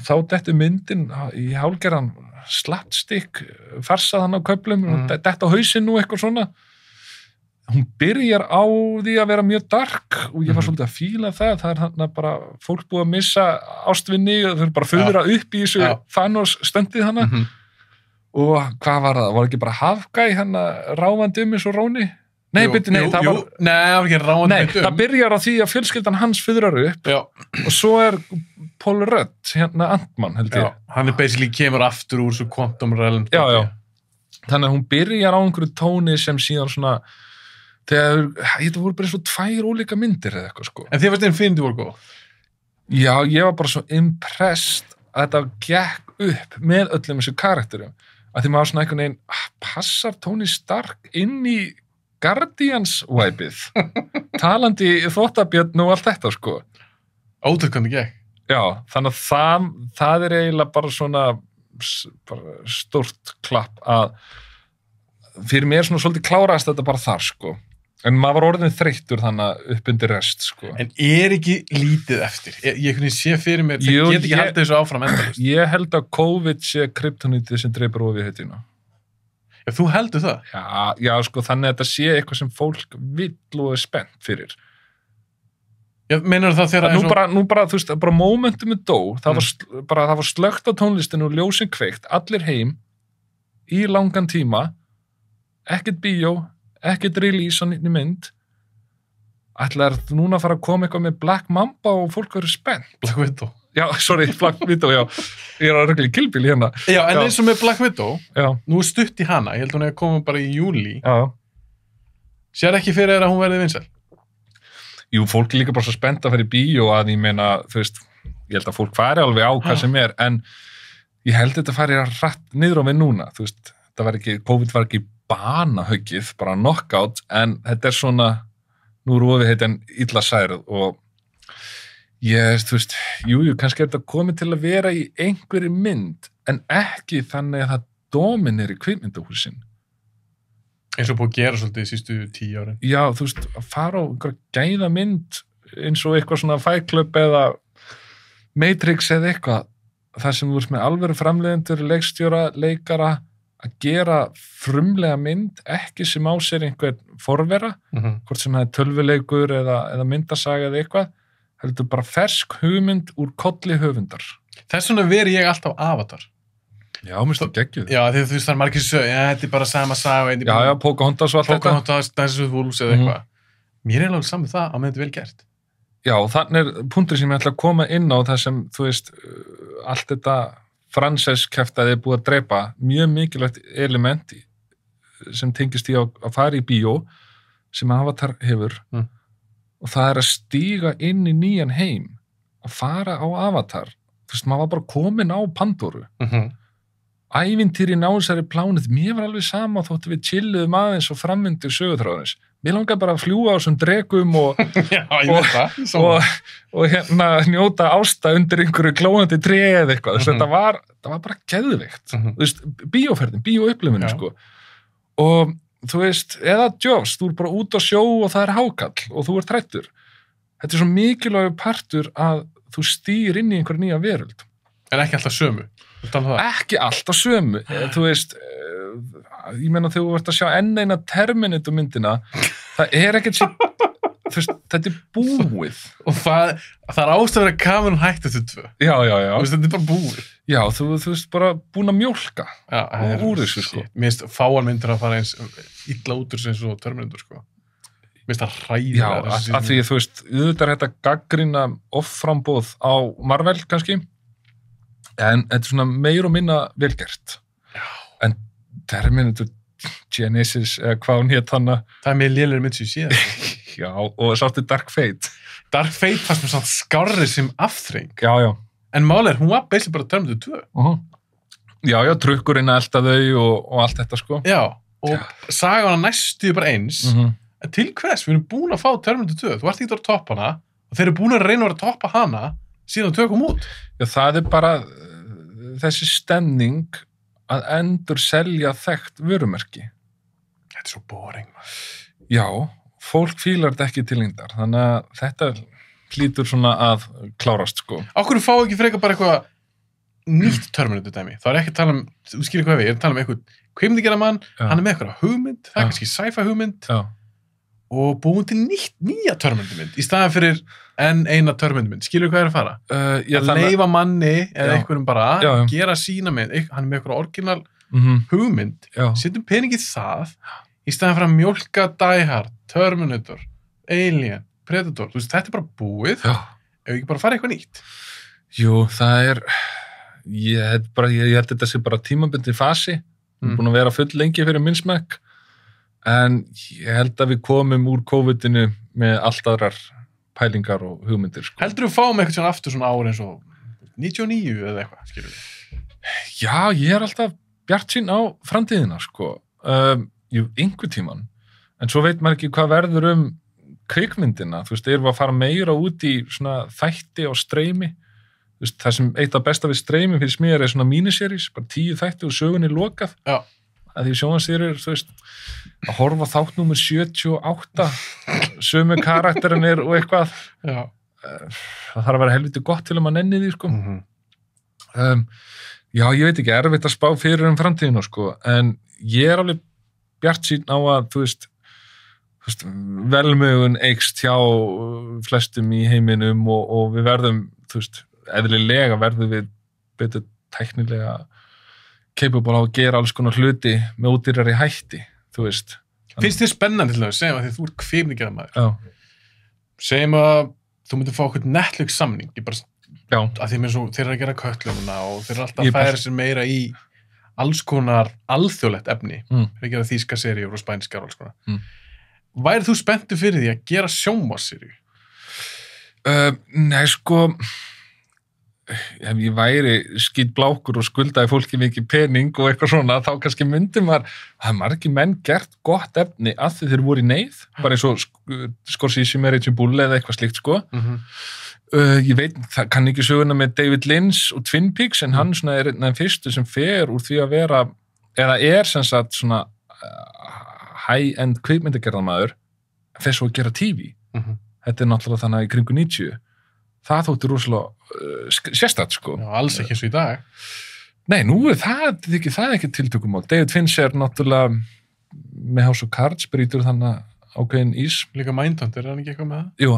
Þá dettu myndin í hálgerðan slapstick, farsað hann á köflum, detta á hausinn nú eitthvað svona. Hún byrjar á því að vera mjög dark og ég var svolítið að fíla það er hann bara fólk búið að missa ástvinni og þau eru bara föðra upp í þessu Thanos stöndið hana og hvað var það? Var ekki bara Hawkeye hann ráfandi eins og Róni? Nei, það var ekki ráfandi það byrjar á því að fjölskyldan hans föðrar upp og svo Paul Rudd, hérna Ant-Man held ég. Hann basically kemur aftur úr svo Quantum Realm. Þannig að hún byrjar á einhverju tóni sem síðan svona þegar, þetta voru bara svo 2 ólíka myndir eða eitthvað sko. En þið varst Infinity War góð? Já, ég var bara svo impressed að þetta gekk upp með öllum þessu karakterum. Að því maður svona einhvern veginn, passar Tony Stark inn í Guardians-væpið? Talandi þvottabjörn og allt þetta sko. Ótrúkandi gekk. Já, þannig að það eiginlega bara svona bara stórt klapp að fyrir mér svona svolítið klárast þetta bara þar sko. En maður var orðin þreyttur þannig upp undir rest sko. En ekki lítið eftir? Ég sé fyrir mér, það get ekki haldið þessu áfram endalaust. Ég held að COVID sé kryptonítið sem dreipur ofið heitina. Já, þú heldur það? Já, sko, þannig að þetta sé eitthvað sem fólk vill og er spennt fyrir. Já, meinar það þegar Nú bara, þú veist, bara momentum dó, það var slökkt á tónlistinu og ljósin kveikt, allir heim í langan tíma, ekkert bíó, ekkert release á nýttni mynd. Ætlar núna að fara að koma eitthvað með Black Mamba og fólk verður spennt. Black Widow. Já, sorry, Black Widow, já. Ég er að röglega í Kill Bill hérna. Já, en eins og með Black Widow, nú stutt í hana, ég held hún að koma bara í júli. Já. Sér ekki fyrir að hún verði vinsæl? Jú, fólk er líka bara svo spennt að fara í bíó að ég meina, þú veist, ég held að fólk fari alveg á hvað sem er, en ég held þetta fari rætt niður á við núna, þú veist, COVID var ekki banahöggið, bara knockout, en þetta er svona, nú rofið heitin illa særð og ég, þú veist, jú, kannski er þetta komið til að vera í einhverju mynd, en ekki þannig að það dominir í kvikmyndahúsin. Eins og búið að gera svolítið í sístu 10 árin. Já, þú veist, að fara á einhverja gæða mynd eins og eitthvað svona Fight Club eða Matrix eða eitthvað, þar sem þú veist með alvöru framleiðendur, leikstjóra, leikara, að gera frumlega mynd, ekki sem á sér einhvern forvera, hvort sem það er tölvuleikur eða myndasaga eða eitthvað, heldur bara fersk hugmynd úr kolli höfundar. Þess vegna veri ég alltaf Avatar. Já, mér finnst það geggjuð. Já, því þú veist það er margir sög, þetta er bara sama saga. Já, Pocahontas og allt þetta. Pocahontas, Dances with Wolves eða eitthvað. Mér er alveg saman það að með þetta vel gert. Já, þannig er punktur sem ég ætla að koma inn á það sem, þú veist, allt þetta franseskeftaði er búið að drepa mjög mikilvægt element sem tengist í að fara í bíó sem Avatar hefur og það er að stíga inn í nýjan heim að fara á Avatar. Þú veist, maður var bara komin á Pandoru. Ævintýrin á þessari plánið, mér var alveg sama þóttu við chilluðum aðeins og framvindu sögutráðins. Mér langaði bara að fljúga á þessum dregum og hérna njóta ásta undir einhverju glóðandi tré eða eitthvað. Þetta var bara geðveikt. Þú veist, bíóferðin, bíóupplifinu sko. Og þú veist, eða Jaws, þú er bara út á sjó og það er hákall og þú ert hræddur. Þetta er svo mikilvægur partur að þú stýr inn í einhverju nýja veröld. En ekki alltaf sömu. Ekki alltaf sömu. Þú veist, ég meina þegar þú vart að sjá enn eina Terminator myndina, það er ekkert sér, þú veist, þetta er búið. Og það er ástæður að kamerun hætti þetta 2. Já. Þú veist, þetta er bara búið. Já, þú veist, bara búin að mjólka úr þessu, sko. Mér finnst fáar myndir að fara eins illa út úr eins og Terminator, sko. Mér finnst það hræðilega. Já, að því, þú veist, auðvitað er þetta gagnrýna offrambóð á Marvel, kannski. En þetta er svona meir og minna velgert. Já. En Terminator Genesis, eða hvað hún hét hana. Það er með lélegri mynd sem ég sé það. Já, og sáttu Dark Fate. Dark Fate fannst mér svona skárri sem afþreng. Já. En málega, hún var basically bara Terminator 2. Já, trukkurinn að elta þau og allt þetta, sko. Já, og saga hana næstu bara eins. En til hvers? Við erum búin að fá Terminator 2. Þú ert ekki að toppa hana og þeir eru búin að reyna að toppa hana síðan tökum út. Já, það bara þessi stemning að endur selja þekkt vörumerki. Þetta svo boring. Já, fólk fílar þetta ekki til lengdar, þannig að þetta hlýtur svona að klárast, sko. Ákveður fá ekki frekar bara eitthvað nýtt Terminator dæmi. Það ekki að tala þú skilur hvað ég er að tala eitthvað kvikmyndagerðarmann, hann með eitthvað hugmynd, það kannski sci-fi hugmynd og búin til nýja Terminator mynd, í staðan fyrir enn eina Terminator mynd. Skilur hvað ég er að fara? Að leifa manni eða einhverjum bara gera sína mynd, hann með eitthvað orginal hugmynd, setjum peningið það í staðan fyrir að mjólka Die Hard, Terminator, Alien, Predator, þú veist, þetta bara búið ef ekki bara fara eitthvað nýtt. Jú, það ég held þetta sé bara tímabundin fasi, búin að vera full lengi fyrir minn smekk, en ég held að við komum úr COVID-inu með allt aðrar pælingar og hugmyndir, sko. Heldur þú fáum eitthvað svona aftur svona ár eins og 99 eða eitthvað, skilur við? Já, ég alltaf bjartsýn á framtíðina, sko. Einhver tíman, en svo veit maður ekki hvað verður kvikmyndina, þú veist, erum við að fara meira út í svona þætti á streymi, þú veist, það sem eitt af besta við streymi fyrir mér svona miniseries, bara 10 þætti og sögunni lokað, að því sjónvarpsseríur, þú veist, að horfa þátt númer 78, sömu karakterinir og eitthvað, það þarf að vera helviti gott til að maður nenni því, sko. Já, ég veit ekki, erfitt að spá fyrir framtíðina, sko, en ég alveg bjartsýn á að, þú veist, velmegun eykst hjá flestum í heiminum og við verðum, þú veist, eðlilega verðum við betur tæknilega capable á að gera alls konar hluti með ódýrari hætti, þú veist. Finnst þér spennandi til að segja að því þú ert kvikmyndagerðarmaður? Segjum að þú myndir fá okkur Netflix samning, að því með svo þeir eru að gera köttlumuna og þeir eru alltaf að færa sér meira í alls konar alþjóðlegt efni, þeir gera þýska seríur og spænskar og alls konar. Værið þú spenntur fyrir því að gera sjónvarpsseríu? Nei, sko, ef ég væri skítblákur og skuldaði fólki mikið pening og eitthvað svona, þá kannski myndi maður, það er margir menn gert gott efni að þeir voru í neyð, bara eins og Scorsese með Raging Bull eða eitthvað slíkt, sko. Ég veit, það kann ekki söguna með David Lynch og Twin Peaks, en hann svona er einn af fyrstu sem fer úr því að vera, eða sem sagt svona high-end kvikmyndagerðarmaður fer svo að gera TV. Þetta er náttúrulega þannig í kringu 90. Það þótti rosalega sérstætt, sko. Já, alls ekki svo í dag. Nei, nú er það ekki tiltökumál. David Fincher náttúrulega með House of Cards brýtur þannig ákveðin ís. Líka Mindhunter, er hann ekki eitthvað með það? Jú,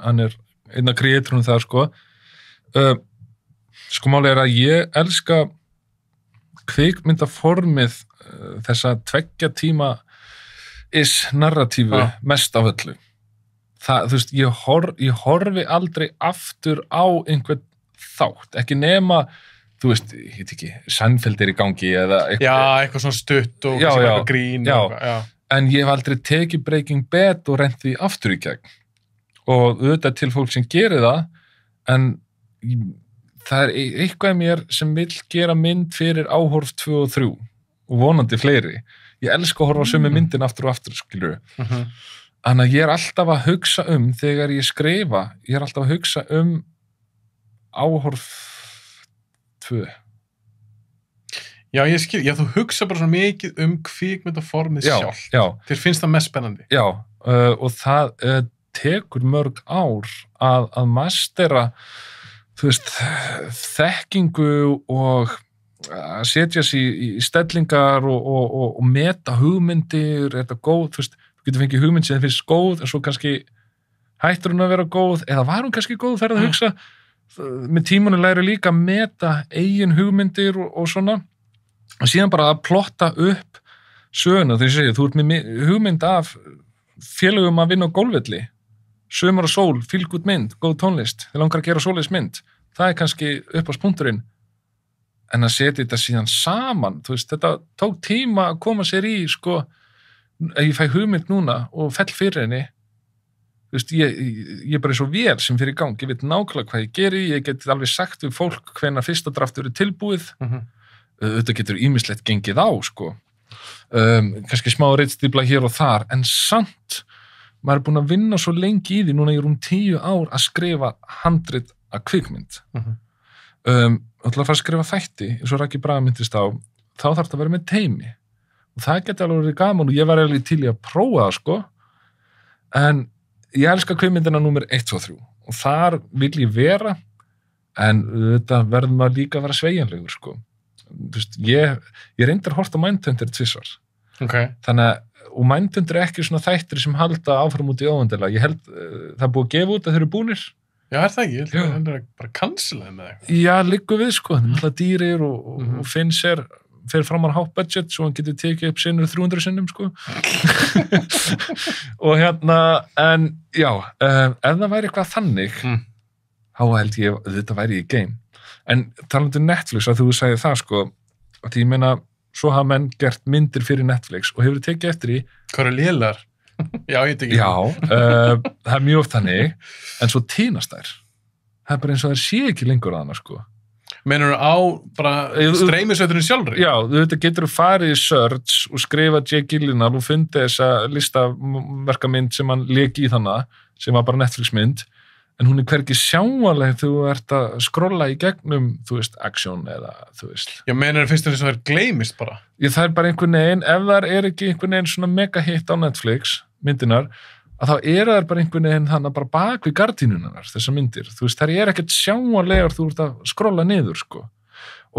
hann er einn af kreatorunum það, sko. Sko máli er að ég elska kvikmyndaformið þessa 2 tíma narratífu mest af öllu. Það, þú veist, ég horfi aldrei aftur á einhvern þátt, ekki nema, þú veist, ég veit ekki, Seinfeld er í gangi eða eitthvað. Já, eitthvað svona stutt og eitthvað grín. Já, en ég hef aldrei tekið Breaking Bad og rent því aftur í gegn. Og auðvitað til fólk sem gerir það, en það er eitthvað í mér sem vill gera mynd fyrir áhorf 2 og 3 og vonandi fleiri. Ég elska að horfa sömu myndin aftur og aftur, skilur við. Þannig að ég er alltaf að hugsa þegar ég skrifa, ég er alltaf að hugsa áhorf 2. Já, ég skil, þú hugsa bara svona mikið kvikmyndaformið sjálf. Já. Þér finnst það mest spennandi. Já, og það tekur mörg ár að mastera, þú veist, þekkingu og að setja sig í stellingar og meta hugmyndir, er þetta góð, þú veist, þú getur fengið hugmynd sem finnst góð, en svo kannski hættur hún að vera góð, eða var hún kannski góð, ferð að hugsa, með tímanu læri líka að meta eigin hugmyndir og svona, og síðan bara að plotta upp söguna, þegar ég segi, þú ert með hugmynd af félögum að vinna á gólfvelli, Sumar og sól, fílgút mynd, góð tónlist, þið langar að gera svoleiðis mynd, það er kannski upp á spunkturinn, en að setja þetta síðan saman, þú veist, þetta tók tíma að koma sér í, sko, ef ég fæ hugmynd núna og fell fyrir henni, þú veist, ég er bara svo vél sem fyrir í gang, ég veit nákvæmlega hvað ég geri, ég get alveg sagt við fólk hvenær fyrsta draft eru tilbúið, þetta getur ýmislegt gengið á, sko, kannski smá reitstífla hér og þar, en samt maður er búin að vinna svo lengi í því núna í 10 ár að skrifa handrit að kvikmynd. Þú ætlar að fara að skrifa þætti, eins og Raggi Braga myndist á, þá þarf það að vera með teymi. Og það geti alveg verið gaman og ég var eiginlega til í að prófa það, sko. En ég elska kvikmyndina númer 1, 2, 3 og þar vil ég vera, en þetta verður maður líka að vera sveigjanlegur, sko. Þú veist, ég reyndar hort á Mindhunter 2. Okay. Þannig að, og Mindhunter er ekki svona þættir sem halda áfram út í óendilega. Ég held, það er búið að gefa út að þeir eru búnir. Já, er það ekki? Ég held að bara cancelaði með eitthvað. Já, liggur við, sko. Það dýrir og Finns fer fram á hátt budget svo hann getur tekið upp sinnur 300 sinnum, sko. Og en já, ef það væri eitthvað þannig, þá held ég að þetta væri í game. En talandi Netflix, að þú sagði það, sko, að ég meina, svo hafa menn gert myndir fyrir Netflix og hefur tekið eftir í... Hvað eru lélar? Já, ég tekið. Já, það er mjög oft þannig, en svo týnast þær. Það er bara eins og þær sé ekki lengur að hana, sko. Meinur á bara streymisveiturinn sjálfri? Já, þú getur farið í search og skrifa Jake Gyllenhaal og fundið þessa listaverkamynd sem hann lék í þannig, sem var bara Netflix-mynd, en hún er hvergi sjáanleg þegar þú ert að skrolla í gegnum, þú veist, action eða, þú veist. Já, meinur fyrst og þess að það er gleymist bara? Já, það er bara einhvern veginn, ef það er ekki einhvern veginn svona mega hit á Netflix, myndinar, að þá það bara einhvern veginn þannig bara bak við gardínunar, þessar myndir. Þú veist, það er ekkert sjáanlegar þú ert að skrolla niður, sko.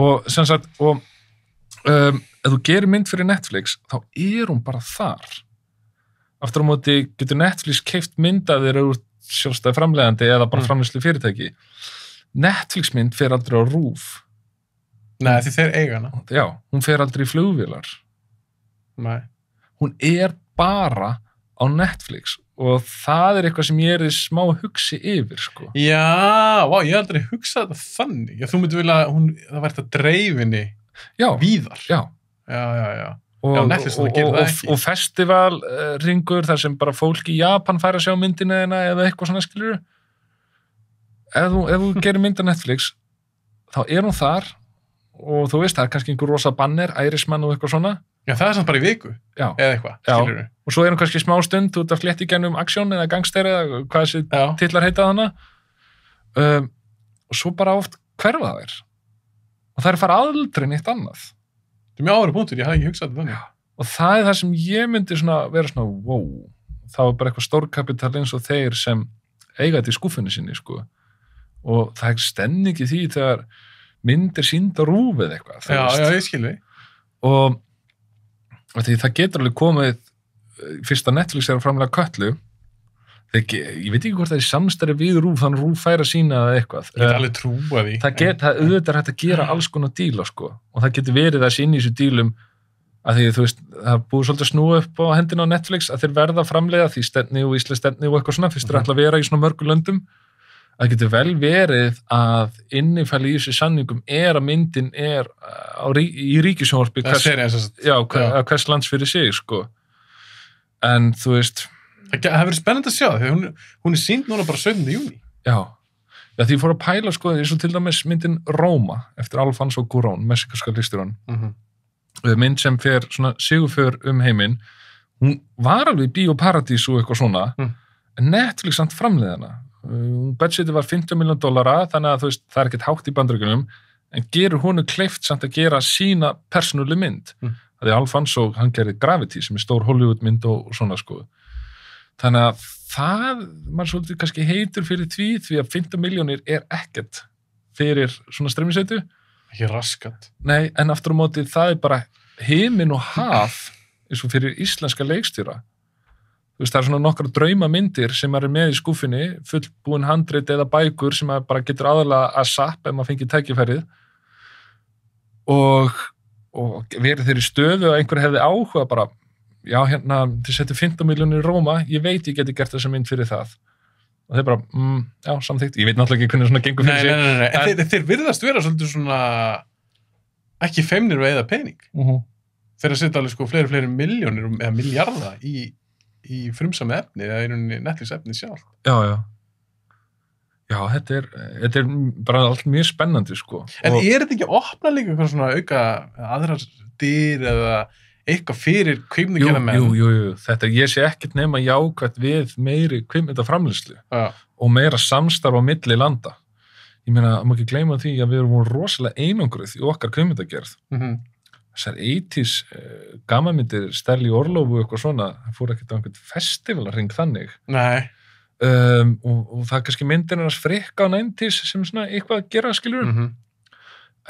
Og sem sagt, ef þú gerir mynd fyrir Netflix, þá hún bara þar. Aftur á móti getur Netflix keypt myndaðir úr sjálfstæði framleiðandi eða bara framleiðslu fyrirtæki. Netflix mynd fer aldrei á RÚV. Nei, því þeir eiga hana. Já, hún fer aldrei í flugvélar. Nei. Hún bara á Netflix og það er eitthvað sem ég í smá hugsi yfir, sko. Já, ég hef aldrei hugsað þetta þannig. Já, þú myndir vilja að það væri þetta dreifinni víðar. Já. Já, Netflix það gerir það ekki. Og festivalringur þar sem bara fólk í Japan fær að sjá myndina eða eitthvað svona, skilur. Ef þú gerir mynd á Netflix, þá hún þar og þú veist, það er kannski einhver rosa banner, Irishman og eitthvað svona. Já, það er samt bara í viku. Já. Eða eitthvað, skilur við. Og svo hún kannski smá stund, þú ert að flétta í gennum aksjón eða gangster eða hvað þessi titlar heita þarna. Og svo bara oft hverfa þær. Og þær fara aldrei neitt annað. Það er mjög áður punktur, ég hafði ekki hugsað þetta þannig. Og það er það sem ég myndi vera svona, wow, það var bara eitthvað stórkapital eins og þeir sem eiga þetta í skúfunni sinni, sko. Og það er stemning í því þegar myndir sýnd á RÚV eða eitthvað. Já, ég skil við. Og því það getur alveg komið, fyrst að Netflix að framlega Kötlu, ég veit ekki hvort það er samstarfi við RÚV, þannig RÚV fær að sína eða eitthvað. Ég get alveg trúa því. Það auðvitað hægt að gera alls konar díla, sko. Og það getur verið þessi inn í þessu dílum að því, þú veist, það búið svolítið að snúa upp á hendina á Netflix að þeir verða að framleiða því Stefni og Íslands Stefni og eitthvað svona, fyrst þeir ætla að vera í svona mörgu löndum. Það getur vel verið að innifæli í þessu samningum að myndin í ríkissjónvarpi hvers lands fyrir sig, sko. En þú veist... Það hefur verið spennandi að sjá það, því hún sýnd núna bara 17. júní. Já, því ég fór að pæla, sko, eins og til dæmis myndin Róma, eftir Alfonso Cuarón, mexikarska leikstjórann. Mynd sem fer svona sigurför heiminn. Hún var alveg í Bíóparadís og eitthvað svona, en Netflix samt framleiðana. Budgetið var $50 million, þannig að þú veist, það er ekkert hátt í Bandaríkjunum, en gerur honu kleift samt að gera sína persónuleg mynd. Það er Alfonso, hann gerði Gravity, sem er stór Hollywood mynd og svona, sko. Þannig að það, maður svolítið kannski heitur fyrir því að 50 milljónir er ekkert fyrir svona streymisveitu. Ekki raskat. Nei, en aftur á móti það er bara himinn og haf eins og fyrir íslenska leikstjóra. Þú veist, það er svona nokkra draumamyndir sem með í skúfinni, fullbúin handrit eða bækur sem bara getur aðalega að sapp ef maður fengið tækifærið. Og verið þeir í stöðu að einhver hefði áhuga bara, já, þið settu 15 milljónir í Róma, ég veit ég geti gert þessa mynd fyrir það. Og þeir bara, já, samþykkt. Ég veit náttúrulega ekki hvernig svona gengur fyrir sig. Nei. En þeir virðast vera svolítið svona ekki feimnir við eða pening. Þeir setja alveg sko fleiri milljónir eða milljarða í frumsami efni eða í rauninni Netflix efni sjálf. Já. Já, þetta er bara allt mjög spennandi, sko. En er þetta ekki að opna líka eitthvað svona auka aðrar dyr eða eitthvað fyrir kvikmyndagerðarmenn. Jú, þetta ég sé ekkert nema jákvætt við meiri kvikmyndaframleiðslu og meira samstarf á milli landa. Ég meina, má ekki gleyma því að við erum rosalega einangruð í okkar kvikmyndagerð. Þessar 80s gamanmyndir, Stelli Orlofu og eitthvað svona, það fór ekkert á einhvern festivalarring þannig. Nei. Og það er kannski myndin að frikka á 90s sem svona eitthvað að gera, skilur.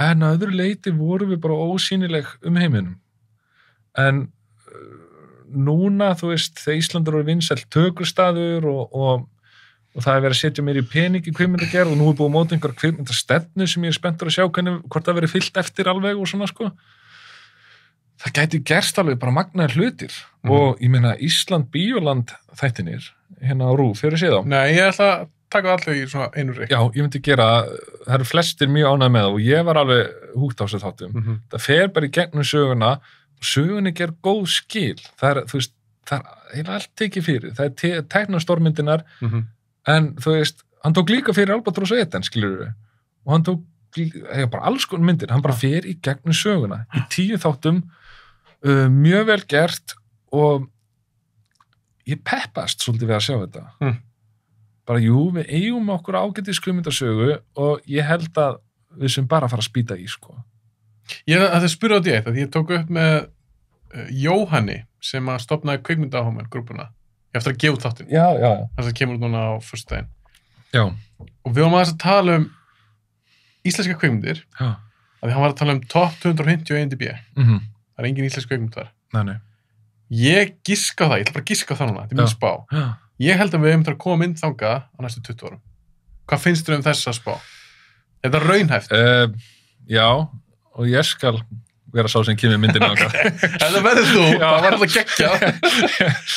En að öðru leyti vorum við bara ósýnileg heiminum. En núna, þú veist, þegar Íslandur eru vinsælt tökustaður og það er verið að setja meir í pening í kvikmyndagerð og nú er búið að móta einhver kvikmyndastefnu sem ég er spenntur að sjá hvort það verið fyllt eftir alveg og svona, sko. Það gæti gerst alveg bara magnaðir hlutir og ég meina Ísland Bíóland þættinir hérna á RÚV, fyrir séð á. Nei, ég ætla að taka allir í svona einu reik. Já, ég myndi gera, það eru flestir mjög ánægð með það og ég var alveg húgt á þessu þáttum. Það fer bara í gegnum söguna og sögunni ger góð skil. Það er, þú veist, það er allt tekið fyrir. Það er teknastórmyndinar, en þú veist, hann tók líka fyrir Albatross og Eden, skilur við. Og hann tók bara alls konar myndir, hann bara fer í gegnum söguna. Í 10 þáttum, mjög vel gert og ég peppast svolítið við að sjá þetta. Bara jú, við eigum okkur ágætis kvikmyndasögu og ég held að við sem bara fara að spýta í, sko. Ég ætla að spyrja á því eitt, að ég tók upp með Jóhanni sem að stofnaði kvikmyndaáhumenn grúpuna. Ég eftir að gefa út þáttinn. Já. Þess að kemur út núna á föstudaginn. Já. Og við varum aðeins að tala íslenska kvikmyndir. Já. Að því hann var að tala top 250 á IMDb. Það er engin íslensk kvikmynd þar. Nei. Ég giska á það, ég ætla bara að giska á það núna, þetta er minn spá. Já. Ég held að við hefum að koma inn þangað á næstu 20 árum. Hvað finnst þér þessa spá? Er þetta raunhæft? Já, og ég skal vera sá sem kemur myndin á það. Það verður þú, það var alltaf geggjað.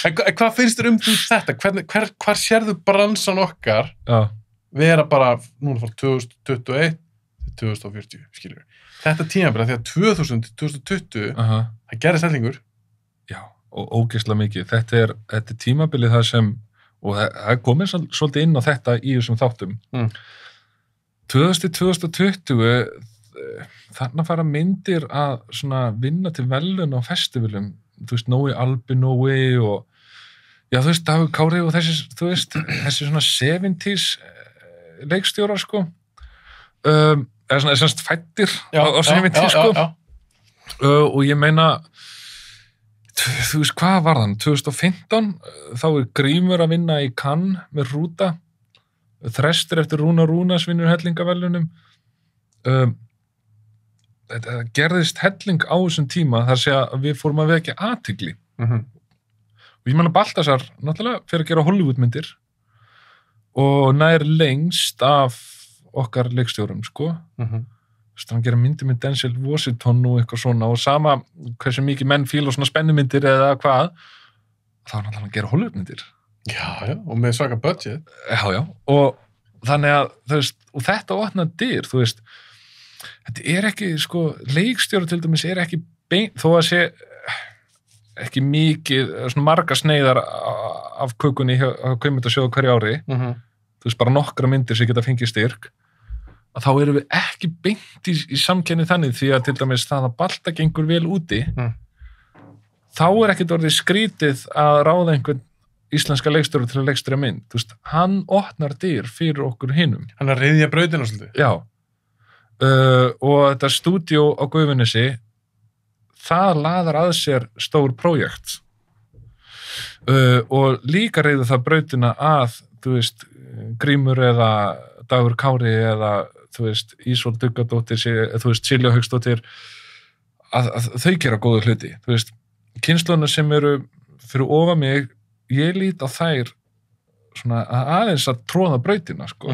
En hvað finnst þér þetta? Hvar sérðu bransan okkar vera bara, núna frá 2021 til 2040, skilur við. Þetta tímabil, því að 2000 til 2020, það gerðist hellingur. Já, og ógeðslega mikið. Þetta er tímabilið það sem, og það komið svolítið inn á þetta í þessum þáttum. 2020, þarna fara myndir að svona vinna til velun á festivalum, þú veist, Nói Albi, Nói og já, þú veist, Dagur Kári og þessi, þú veist, þessi svona 70s leikstjórar, sko. Eða svona fættir á 70s, sko. Og ég meina, þú veist, hvað var þann? 2015, þá er Grímur að vinna í Cannes með Rúta, Þrestir eftir Rúna Rúnas vinnur hellingavelunum. Þetta gerðist helling á þessum tíma þar sé að við fórum að vekja athygli. Og ég meina Baltasar, náttúrulega, fyrir að gera Hollywoodmyndir og nær lengst af okkar leikstjórum, sko. Hann gera myndir með Denzel Washington og eitthvað svona og sama hversu mikið menn fíla svona spennumyndir eða hvað, þá er náttúrulega að gera Hollywoodmyndir. Já, og með svaka budget. Já, og þannig að, þú veist, og þetta opnar dyr, þú veist, þetta er ekki, sko, leikstjóri til dæmis er ekki þó að sé ekki mikið, svona marga sneiðar af kökunni á kvikmyndasjóðu hverju ári, þú veist, bara nokkra myndir sem geta fengið styrk, að þá erum við ekki beint í samkenni þannig því að til dæmis það að Balta gengur vel úti, þá er ekkert orðið skrítið að ráða einhvern íslenska leikstjóri til að leikstjóra mynd. Þú veist, hann opnar dyr fyrir okkur hinum. Hann er ryðja brautina svolítið. Já. Og þetta stúdíó á Gufunessi, það laðar að sér stór prójekt. Og líka reyður það brautina að, þú veist, Grímur eða Dagur Kári eða, þú veist, Ísvold Duggadóttir, þú veist, Silja Hauksdóttir, að þau gera góða hluti. Þú veist, kynslóðuna sem eru fyrir ofan mig, ég lít á þær svona aðeins að tróða brautina, sko.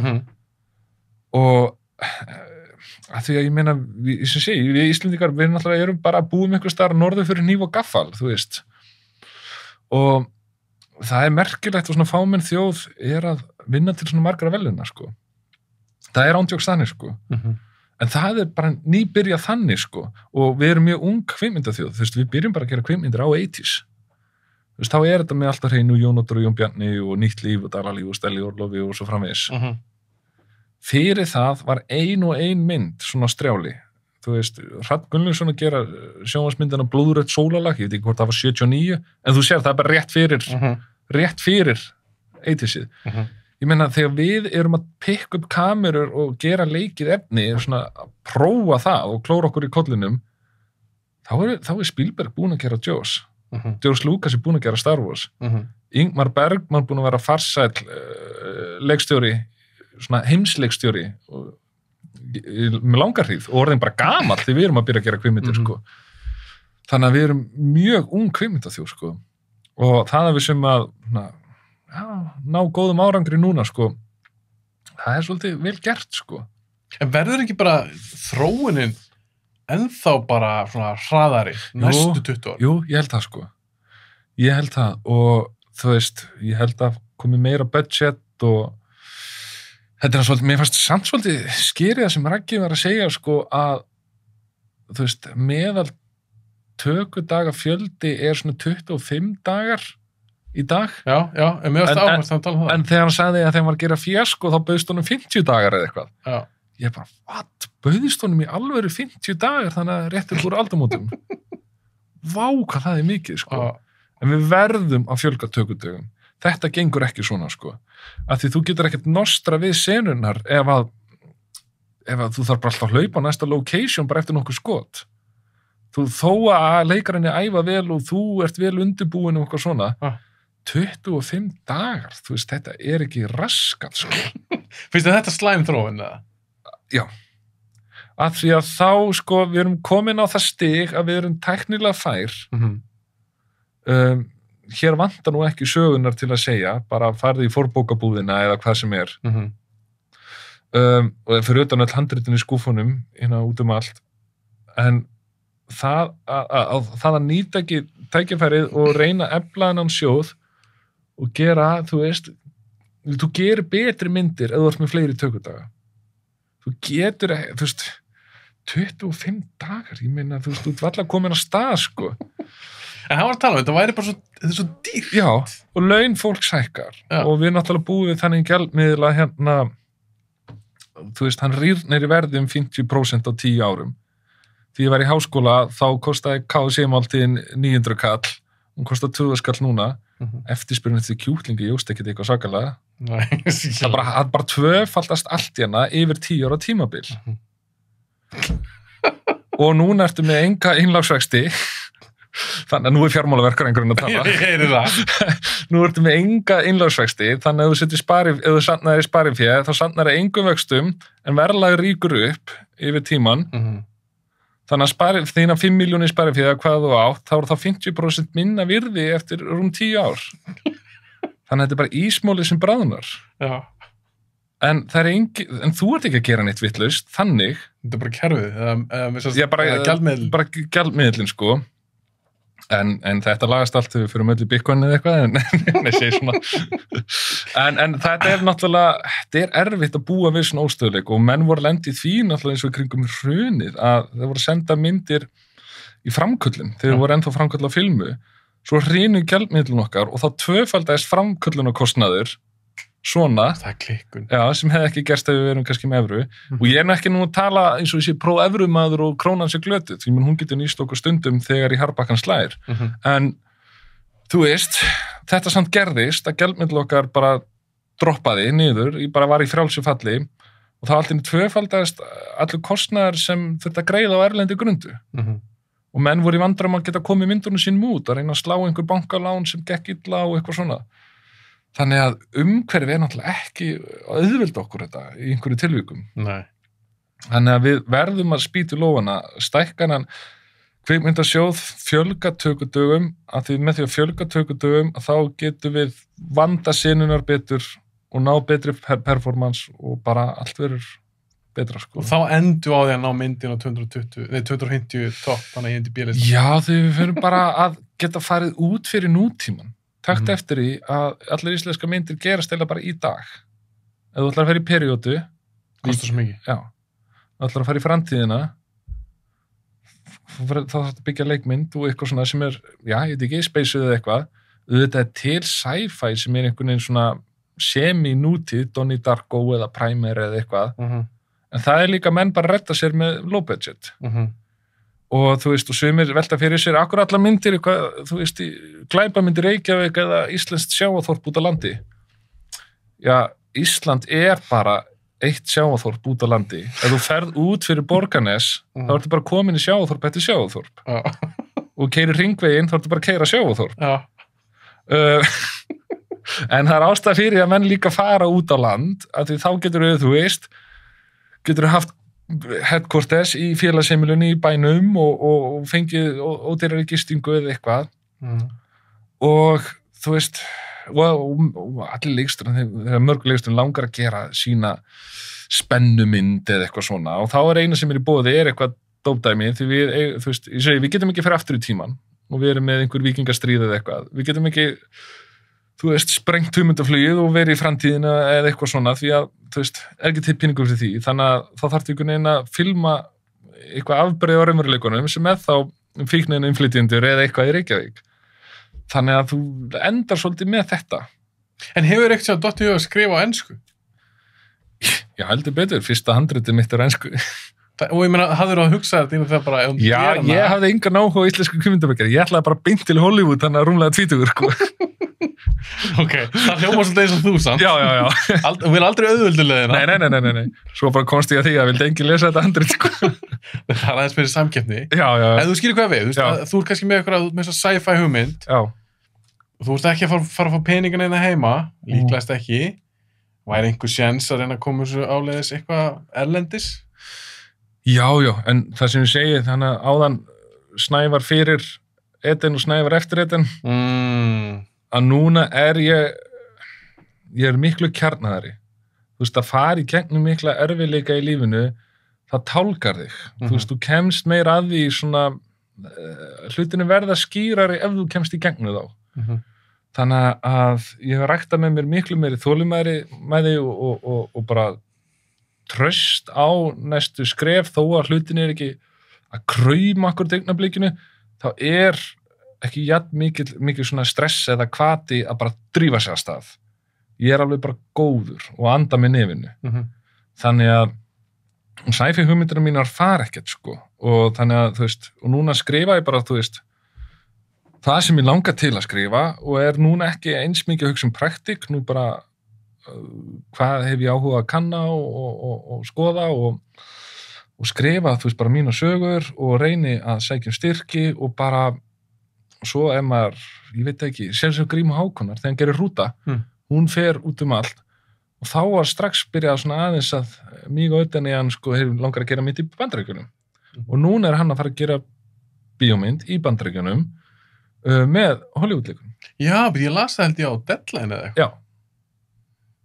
Og að því að ég meina, við Íslendingar, við náttúrulega erum bara að búum einhver staðar norður fyrir hníf og gaffal, þú veist. Og það er merkilegt og svona fámenn þjóð er að vinna til svona margra veluna, sko. Það er ándjóks þannig, sko. En það er bara nýbyrjað þannig, sko. Og við erum mjög ung kvikmyndaþjóð, þú veist, við byrjum bara að gera kvikmyndir á 80s. Þú veist, þá er þetta með alltaf hreinu Jónóttur og Jón Bjarni og Nýtt líf og Dalalíf og Stelli Orlofi og svo framvegis. Fyrir það var ein mynd svona strjáli. þú veist, Hrafn Gunnlaugsson að gera sjónvarsmyndina Blóðrödd sólarlag, ég veit ekki hvort það var 79, en þú sér það er bara rétt fyrir 80-sið. Ég meina, þegar við erum að pikka upp kamerur og gera leikið efni, svona að prófa það og klóra okkur í kollinum, þá er Spielberg búinn að gera Jaws. George Lucas er búinn að gera Star Wars. Ingmar Bergman búinn að vera farsæll leikstjóri, svona heimsleikstjóri með langar hríð og orðin bara gamall þegar við erum að byrja að gera kvikmyndir sko. Þannig að við erum mjög ung kvikmyndaþjóð sko. Og það að við sem að ná góðum árangri núna sko, það er svolítið vel gert sko. En verður ekki bara þróunin ennþá bara svona hraðari næstu 20 ár? Jú, ég held það sko. Ég held það og þú veist, ég held að komi meira budget og þetta er svolítið, mér fannst samt svolítið skerið sem Raggi var að segja sko að þú veist, meðal tökudaga fjöldi er svona 25 dagar í dag. Já, en mér varst áherslu að tala um það. En þegar hann sagði að þegar hann var að gera fjasko þá bauðst honum 50 dagar eða eitthvað. Já. Ég bara, what? Bauðst honum í alvöru 50 dagar þannig að réttir úr aldamótum? Vá, hvað það er mikið sko. En við verðum að fjölga tökudögum. Þetta gengur ekki svona sko. Af því þú getur ekkert nostra við senunar ef að þú þarf bara alltaf að hlaupa á næsta location bara eftir nokkuð skot. Þú þó að leikarinn er æfa vel og þú ert vel undirbúin og eitthvað svona. 25 dagar, þú veist, þetta er ekki raskat sko. Finnst þið þetta slæm þróun eða? Já. Af því að þá sko, við erum komin á það stig að við erum tæknilega fær. Hér vantar nú ekki sögunar til að segja, bara farði í forbókabúðina eða hvað sem er. Og fyrir utan öll handritin í skúfunum hérna út allt. En það að nýta ekki tækifærið og reyna að efla þennan sjóð og gera, þú veist, þú gerir betri myndir ef þú ert með fleiri tökudaga. Þú getur, þú veist, 25 dagar, ég meina, þú veist, þú ert alltaf komin að stað, sko. En hann var að tala um, þetta væri bara svo, þetta er svo dýrt. Já, og laun fólks hækkar. Og við náttúrulega búum við þannig gjaldmiðla hérna, þú veist, hann rýrnir í verði 50% á 10 árum. Því ég var í háskóla, þá kostaði KFC-máltíðin 900 kall, hún kostaði 20 kall núna, eftirspurnin eftir kjúklingi jóst ekkert eitthvað sakalega. Það bara tvöfaldast allt hérna yfir 10 ára tímabil. Og núna ertu með enga innlágsvexti, þannig að nú er fjármálaverkarengurinn að tala. Ég heyri það. Nú ertu með enga innlágsvexti, þannig að ef þú safnar í sparifé, þá safnar það engum vöxtum, en verðlag rýkur upp yfir tíman. Þannig að þína 5 miljónir sparifé eða hvað þú átt, þá er það 50% minna virði eftir 10 ár. Þannig að þetta er bara ísmólið sem bráðunar. Já. En þú ert ekki að gera neitt vitlaust, þannig. Þetta er bara kerfið, bara gjaldmiðlinn, sko. En þetta lagast allt þegar við fyrir möllu Bitcoin eða eitthvað, en segi svona. En þetta er náttúrulega, þetta er erfitt að búa við svona óstöðuleik og menn voru lendið því náttúrulega eins og í kringum hrunið að þeir voru að senda myndir í framköllun, þegar voru ennþá framköll á filmu, svo hrinu gjaldmiðlun okkar og þá tvöfaldaðist framköllunarkostnaður svona, það er klikkun. Já, sem hefði ekki gerst ef við erum kannski með evru. Og ég er ekki nú að tala eins og þessi pró-evrumaður og krónan sé glötuð, því hún getur nýst okkur stundum þegar í harðbakkan slær. En þú veist, þetta samt gerðist að gjaldmiðl okkar bara droppaði niður, bara var í frjálsu falli og það alltaf tvöfaldaðist allur kostnaðar sem þurfti að greiða á erlendi grundu. Og menn voru í vandræðum að geta komið myndunum sínum út, að reyna að slá einhver bankalán sem gekk illa og eitthvað svona. Þannig að umhverfið er náttúrulega ekki auðvelda okkur þetta í einhverju tilvíkum. Nei. Þannig að við verðum að spýta í lófana, stækkanan kvikmyndasjóð, fjölga tökudögum, að því með því að fjölga tökudögum þá getum við vanda sinunar betur og ná betri performance og bara allt verður betra sko. Og þá endur á því að ná myndin á 250 topp, þannig að ég endi bílist. Já, því við fyrir bara að geta farið út fyrir nútíman. Takt eftir því að allir íslenska myndir gerast eða bara í dag. Ef þú ætlar að fara í periódu, kostar svo mikið. Já. Þú ætlar að fara í framtíðina, þá þarf að byggja leikmynd og eitthvað svona sem er, já, ég veit ekki, spaceuð eða eitthvað. Þetta er til sci-fi sem er einhvern veginn svona semi-nútíð, Donnie Darko eða Primer eða eitthvað. en það líka menn bara að redda sér með low budget og þú veist, og sumir velta fyrir sér akkur allar myndir, eitthvað, þú veist, glæpamyndir Reykjavík eða íslenskt sjávarþorp út á landi. Já, Ísland bara eitt sjávarþorp út á landi. Ef þú ferð út fyrir Borgarnes, þá ertu bara komin í sjávarþorp eftir sjávarþorp. Og keyrir hringveginn, þá ertu bara að keyra sjávarþorp. En það ástæða fyrir að menn líka fara út á land, að því þá getur haft headquarters í félagsheimilunni í bænum og fengið ódýrari gistingu eða eitthvað. Og þú veist, og allir leiksturinn, þegar mörg leiksturinn langar að gera sína spennumynd eða eitthvað svona, og þá eina sem í boði eitthvað dópdæmi, því þú veist, ég segi, við getum ekki fyrir aftur í tíman og við erum með einhver víkingastríð eða eitthvað, við getum ekki, þú veist, sprengt hugmyndaflugið og verið í framtíðina eða eitthvað svona, því að, þú veist, ekki til peningur fyrir því, þannig að þá þarf einhvern veginn að filma eitthvað afbrigði á raunveruleikunum sem þá fíknin innflytjendur eða eitthvað í Reykjavík. Þannig að þú endar svolítið með þetta. En hefur ekkert sér dottið að skrifa á ensku? Já, heldur betur, fyrsta handritið mitt ensku. Og ég meina, hafðir þú að hugsa þetta það bara... Já, ég hafði engan áhuga á íslensku kvikmyndagerð. Ég ætlaði bara beint til Hollywood, þannig að rúmlega 20, sko. Ok, það hljómar svolítið eins og þú, samt. Já. Þú vil aldrei auðvöldulegina. Nei. Svo bara komst ég að því að vildi enginn lesa þetta handrit, sko. Það aðeins með samkeppni. Já. En þú skilur hvað við, þú ert kannski með eitthvað með sci-fi hugmynd. Já. Og þú ert ekki að fara að fá peningana hérna heima, líklegast ekki. Væri einhver séns að reyna að koma þessu áleiðis eitthvað erlendis? Já, en það sem ég segi, þannig að áðan Snævar fyrir Eden og Snævar eftir Eden, að núna ég er miklu kjarnaðari. Þú veist, að fara í gegnum mikla erfiðleika í lífinu, það tálgar þig. Þú veist, þú kemst meira að því svona, hlutinu verða skýrari ef þú kemst í gegnum þá. Þannig að ég hef ræktað með mér miklu meiri þolinmæði með því og bara tröst á næstu skref, þó að hlutin ekki að krauma akkur augnablikinu, þá ekki jafn mikið svona stress eða hvati að bara drífa sig af stað. Ég alveg bara góður og anda með nefinu. Þannig að sci-fi hugmyndirna mínar fara ekkert, sko. Og þannig að, þú veist, og núna skrifa ég bara, þú veist, það sem ég langar til að skrifa og núna ekki eins mikið að hugsa praktík, nú bara hvað hef ég áhuga að kanna og skoða og skrifa, þú veist, bara mína sögur og reyni að sækja styrki og bara, svo maður, ég veit ekki, sér sem Gríma Hákonar, þegar hann gerir rúta, hún fer út allt og þá var strax byrjað svona aðeins að mig og Ödden hann, sko, hefur langar að gera mitt í Bandaríkjunum og núna hann að fara að gera bíómynd í Bandaríkjunum með Hollywoodleikum. Já, ég las það held ég á Deadline eða eitthvað. Já.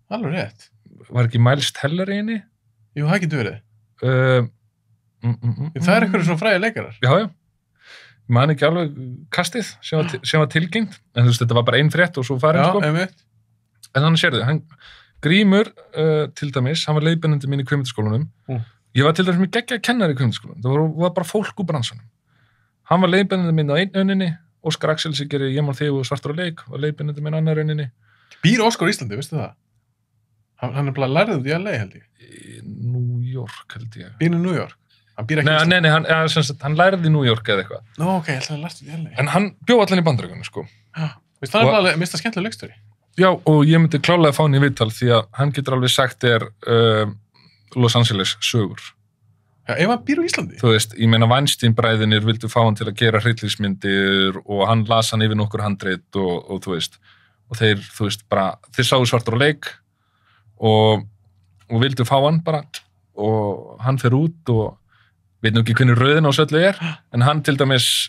Alveg rétt. Var ekki Miles Teller í henni? Jú, það getur verið. Það eitthvað svona fræði leikarar. Já. Ég man ekki alveg kastið sem var tilgengt, en þú veist, þetta var bara ein frétt og svo farin, sko. Já, einmitt. En þannig sérðu, Grímur, til dæmis, hann var leiðbeinandi mín í kvikmyndaskólanum. Ég var til dæmis með geggjaður kennari í kvikmyndaskólanum. Það var bara fólk úr bransanum. Hann var leiðbeinandi mín á einn önninni, Óskar Axel sem gerir Ég man þig og Svartur og leik og leiðbeinandi mín annar önninni. Býr Óskar í Íslandi, veistu það? Hann bara lærið út í LA, held ég. Í New York, held ég. Býr í New York? Hann býr ekki í Íslandi? Nei, hann lærið í New York eða eitthvað. Nó, ok, ég held að hann lærið út í LA. En hann bjó allan í Bandaríkjunum, sko. Já, veist það alveg, minnst það skemmtilega leikstjóri. Já, og ég myndi klálega fá hann í viðtal því að hann getur alveg sagt Los Angeles sögur. Já, ef hann býr í Íslandi? Þú veist, ég meina Weinstein-bræðinir vildu fá hann til að gera hryllingsmyndir og hann las hann yfir nokkur handrit og þú veist, og þeir, þú veist, bara, þeir sáu Svartur og leik og vildu fá hann bara og hann fer út og veit nú ekki hvernig röðin á söllu en hann til dæmis,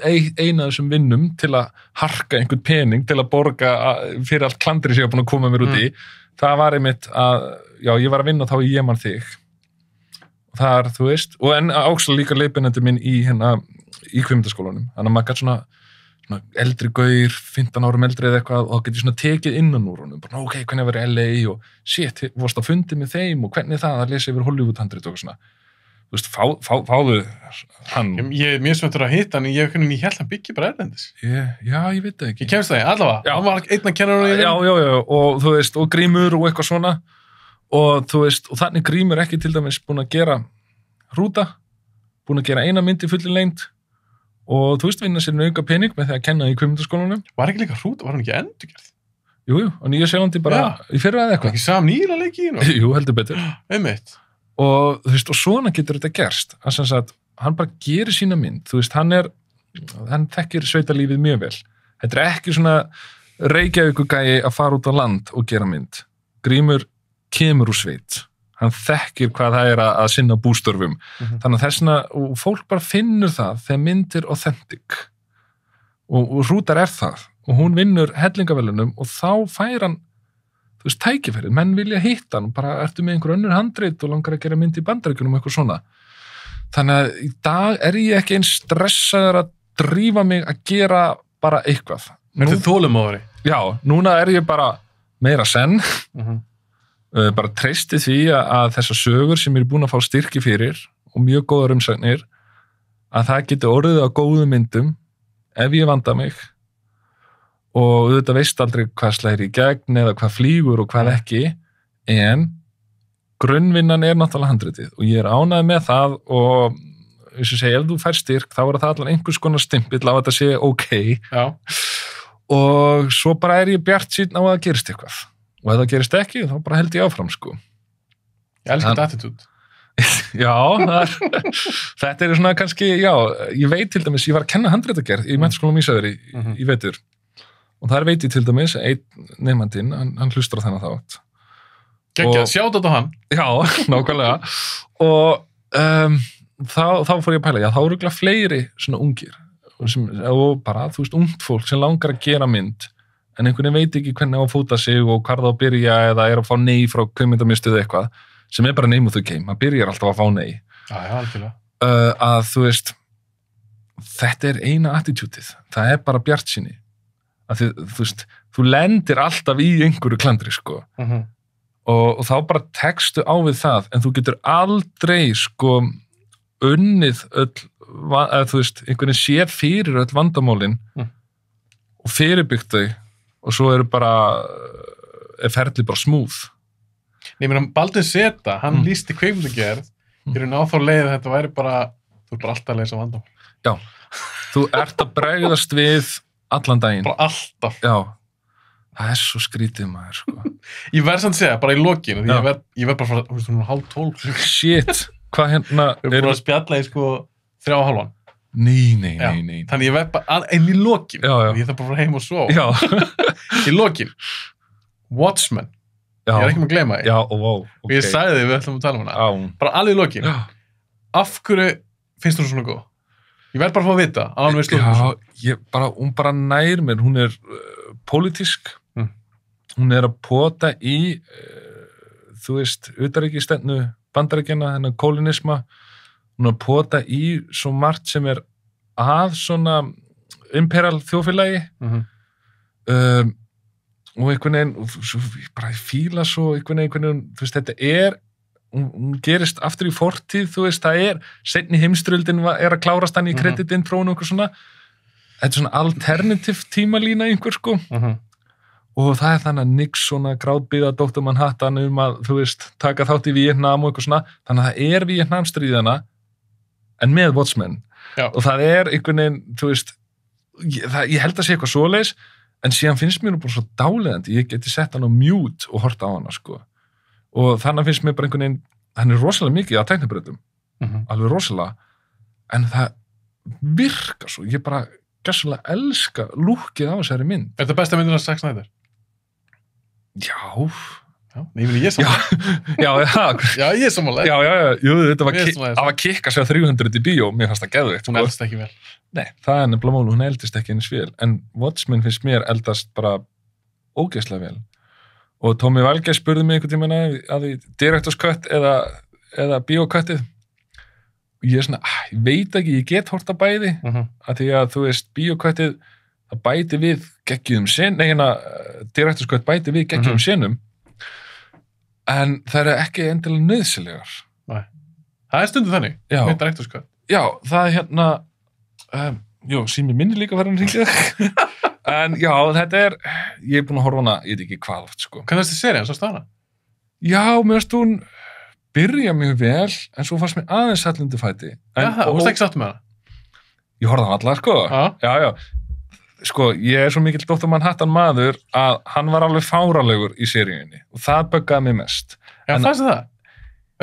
eina af þessum vinnum til að harka einhvern pening til að borga fyrir allt klandri sem ég var búin að koma mér út í, það var einmitt að, já, ég var að vinna þá í Ég man þig. Þar, þú veist, og ákslega líka leiðbeinandi minn í kvikmyndaskólanum. Þannig að maður gæti svona eldri gaur, 15 árum eldri eða eitthvað og þá geti svona tekið innan úr honum. Bara, ok, hvernig var LA og shit, vorst á fundi með þeim og hvernig það að lesa yfir Hollywood-handrit og svona. Þú veist, fáðu hann. Ég er mjög svöntur að hitta hann, en ég held hann byggja bara erlendis. Já, ég veit það ekki. Ég kemst það, allavega. Hann var einn að kenna hann. Já, og þú veist, og Grímur og eitthvað svona. og þú veist, og þannig Grímur ekki til dæmis búin að gera hrúta, búin að gera eina mynd í fulli lengd og þú veist, vinna sér auka pening með því að kenna í kvikmyndaskólanum. Var ekki líka hrúta, var hann ekki endurgerð? Jú, á Nýja-Sjálandi bara í fyrra eða eitthvað. Ekki sam nýla leiki í nú? Jú, heldur betur. Einmitt. Og þú veist, og svona getur þetta gerst. Að sem sagt, hann bara gerir sína mynd. Þú veist, hann þekkir sveitalífið mjög vel. Þetta er ekki svona Reykjavíkurgæi að fara út á land og gera mynd. Grímur kemur úr sveit. Hann þekkir hvað það er að sinna bústörfum. Þannig að þessna, og fólk bara finnur það þegar mynd er authentic. Og hrútar er það. Og hún vinnur hellingavelunum og þá fær hann, þú veist, tækifærið. Menn vilja hitta hann, bara ertu með einhver önnur handrit og langar að gera mynd í Bandaríkjunum og eitthvað svona. Þannig að í dag er ég ekki eins stressaður að drífa mig að gera bara eitthvað. Ertu þolinmóðari? Já, núna er ég bara meira senn. Bara treysti því að þessar sögur sem ég er búin að fá styrki fyrir og mjög góðar umsagnir, að það geti orðið á góðum myndum ef ég vanda mig. Og auðvitað veist aldrei hvað slæri í gegn eða hvað flýgur og hvað ekki, en grunnvinnan er náttúrulega handritið og ég er ánægð með það og eins og segja, ef þú fær styrk þá er það allan einhvers konar stimpill á að þetta sé ok. Já. Og svo bara er ég bjartsýnn á að það gerist eitthvað og ef það gerist ekki þá bara held ég áfram sko. Ég elskar þetta attitude. Já, þetta er svona kannski, já, ég veit til dæmis, ég var að kenna handritagerð í menntaskólanum Ísafirði í vetur. Og þar veit ég til dæmis, einn nemandinn, hann hlustar á þennan þátt. Geggjað, sjátt á hann. Já, nákvæmlega. Og þá fór ég að pæla, já, þá eru örugglega fleiri svona ungir. Og bara, þú veist, ungt fólk sem langar að gera mynd, en einhvern veginn veit ekki hvernig á að fóta sig og hvar það á að byrja eða er að fá nei frá kvikmyndamiðstöð eitthvað, sem er bara name of the game. Það byrjar alltaf að fá nei. Já, algjörlega. Að þú veist, þetta er eina attitútið. Það er bara bjartsýni. Að þú veist, þú lendir alltaf í einhverju klandri, sko. Og þá bara tekstu á við það, en þú getur aldrei, sko, unnið öll, eða þú veist, einhvern veginn séð fyrir öll vandamálin og fyrirbyggt þau og svo eru bara, ferli bara smúð. Nei, menn, Baldur Zeta, hann lýsti kvikmyndagerð, í raun á þá leið að þetta væri bara, þú er bara alltaf að leysa vandamál. Já, þú ert að bregðast við allan daginn. Bara alltaf. Já, það er svo skrítið maður, sko. Ég verð samt að segja, bara í lokinu, því ég verð bara frá, þú veist, hún er 11:30. Shit, hvað hérna... Við erum bara að spjalla í, sko, 3:30. Nei. Þannig ég verð bara, en í lokinu, ég þarf bara að fara heim og svo. Já. Í lokinu, Watchmen. Já. Ég er ekki með að gleyma því. Já, ok. Og ég sagði því, við ætlum að tala um hana. Já. Bara alveg í lokinu. Já. Af hverju finnst þú svona góð? Ég verð bara að fá að vita, að hann veist hún bara nær mér, hún er pólitísk, hún er að pota í, þú veist, utanríkisstefnu Bandaríkjanna, þennan kólunisma, hún er að pota í svo margt sem er að svona imperial þjóðfélagi, og einhvern veginn, bara fíla svo einhvern veginn, þú veist, þetta er, hún gerist aftur í fortíð, þú veist, það er seinni heimsstyrjöldin er að klárast hann í kreditintrónu og eitthvað svona, þetta er svona alternative tímalína einhver, sko, og það er þannig að Nixon að grátbíða Dr. Manhattan að, þú veist, taka þátt í Vietnam og eitthvað svona, þannig að það er Vietnamstríðana en með Watchmen. Já. Og það er einhvern veginn, þú veist, ég held að sé eitthvað svoleiðis, en síðan finnst mér nú bara svo dáleiðandi, ég geti sett hann á mute og horta á hana, sko. Og þannig finnst mér bara einhvern veginn, hann er rosalega mikið á tæknibreytum, alveg rosalega, en það virkar svo, ég bara gerðslega elska lúkið á þessari mynd. Er þetta besta myndin að Zack Snyder? Já. Nei, ég er samanlega. Já, ég er samanlega. Já, jú, þetta var kikk að segja 300 í bíó, mér fannst það geðveikt. Hún eldist ekki vel. Nei, það er nefnilega mál, hún eldist ekki eins vel, en Watchmen finnst mér eldast bara ógeðslega vel. Og Tommy Valgeir spurði mig einhvern tímann að í director's cut eða bíócuttið. Og ég er svona, ég veit ekki, ég get horta bæði, að því að þú veist, bíócuttið, það bæti við geggjum director's cut bæti við geggjum senum, en það eru ekki endilega nöðsilegar. Nei. Það er stundu þannig, með director's cut. Já, það er hérna, sími minni líka verður hann hringið. En já, þetta er, ég er búin að horfa hana, ég veit ekki hvað oft, sko. Hvað er þessi serið, svo stána? Já, mér finnst hún byrja mjög vel, en svo fannst mér aðeins hallundu fæti. Þú veist ekki satt með það? Ég horfði á alla, sko. Já. Sko, ég svo mikill Dr. Manhattan maður að hann var alveg fáralegur í seríunni og það böggaði mig mest. Já, fannst það?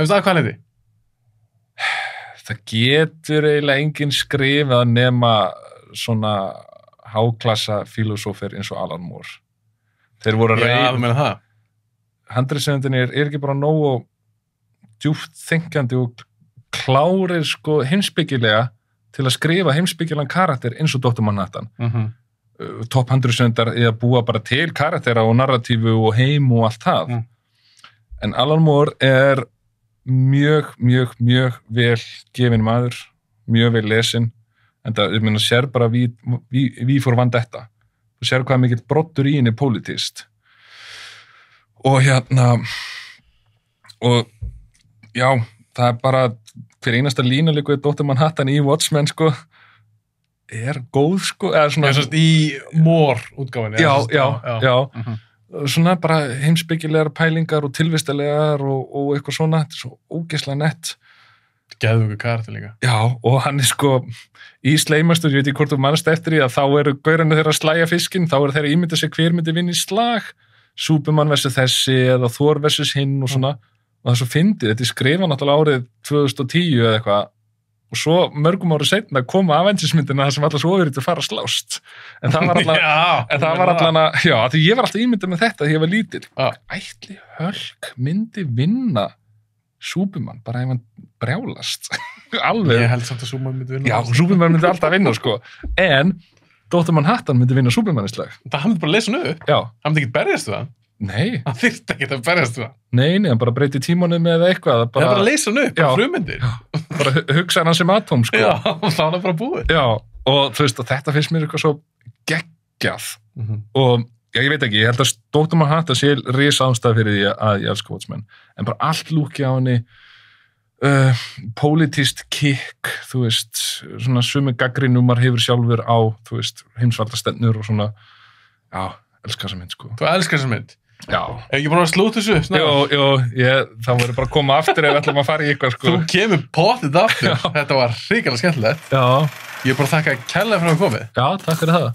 Veist það hvað leiti? Það getur eiginlega enginn skrifað nema svona háklassa filósófir eins og Alan Moore. Þeir voru Já, þú meina það? Handriðsöfundinni er ekki bara nógu djúpt þengjandi og klárir sko heimspekilega til að skrifa heimspekilegan karakter eins og Dr. Manhattan. Topp handriðsöfundar er að búa bara til karaktera og narratífu og heim og allt það. En Alan Moore er mjög vel gefin maður, mjög vel lesin, en það, ég meina, sér bara við fór Vendetta. Þú sér hvað mikill broddur í henni pólitískt. Og og já, það er bara hver einasta lína líka við Dr. Manhattan í Watchmen, sko, er góð, sko, eða svona... Ég í Moore útgáfinni. Já. Svona bara heimspekilegar pælingar og tilvistalegar og eitthvað svona, þetta er svo ógeðslega nett. Geðveikur karakter líka. Já, og hann er sko í sleimastu, ég veit ekki hvort þú mannst eftir því að þá eru gaurarnir þeirra að slæja fiskinn, þá eru þeirra ímyndað sér hver myndi vinna í slag, Superman versus þessi eða Thor versus hinn og svona, og það er svo fyndið, þetta er skrifað náttúrulega árið 2010 eða eitthvað, og svo mörgum árið seinna koma Avengers-myndina þar sem allar svo ofurýttur fara að slást. En það var allan já, því ég var alltaf ímyndað með þetta þegar ég var lítill. Ætli Hulk myndi vinna Superman, bara ef hann brjálast. Alveg. Ég held samt að Superman myndi vinna. Já, Superman myndi alltaf vinna, sko. En Dr. Manhattan myndi vinna Superman í slag. Það hann myndi bara lesa hann upp. Já. Hann myndi ekki berjast við það. Nei. Hann þyrfti ekki að berjast við það. Nei, hann bara breyti tímanum með eitthvað. Það er bara að lesa hann upp, bara frumyndir. Bara hugsa hann sem atóm, sko. Já, þá hann bara búið. Já, og þú veist, og þetta finnst mér eitthvað svo geggjað. Og já, ég veit ekki, ég held að Dr. Manhattan sé risa ástæð fyrir því að ég elska Watchmen. En bara allt lúki á henni, politist kick, þú veist, svona sumi gaggrinumar hefur sjálfur á, þú veist, heimsvaldastennur og svona, já, elska þessa mynd, sko. Þú elskar þessa mynd? Já. Ef ekki bara að slúta þessu? Jó, þá verður bara að koma aftur ef við ætlum að fara í eitthvað, sko. Þú kemur pottið aftur. Þetta var hrikalega skemmtilegt. Já. Ég er bara að þakka kærlega fyrir að komið. Já, takk fyrir það.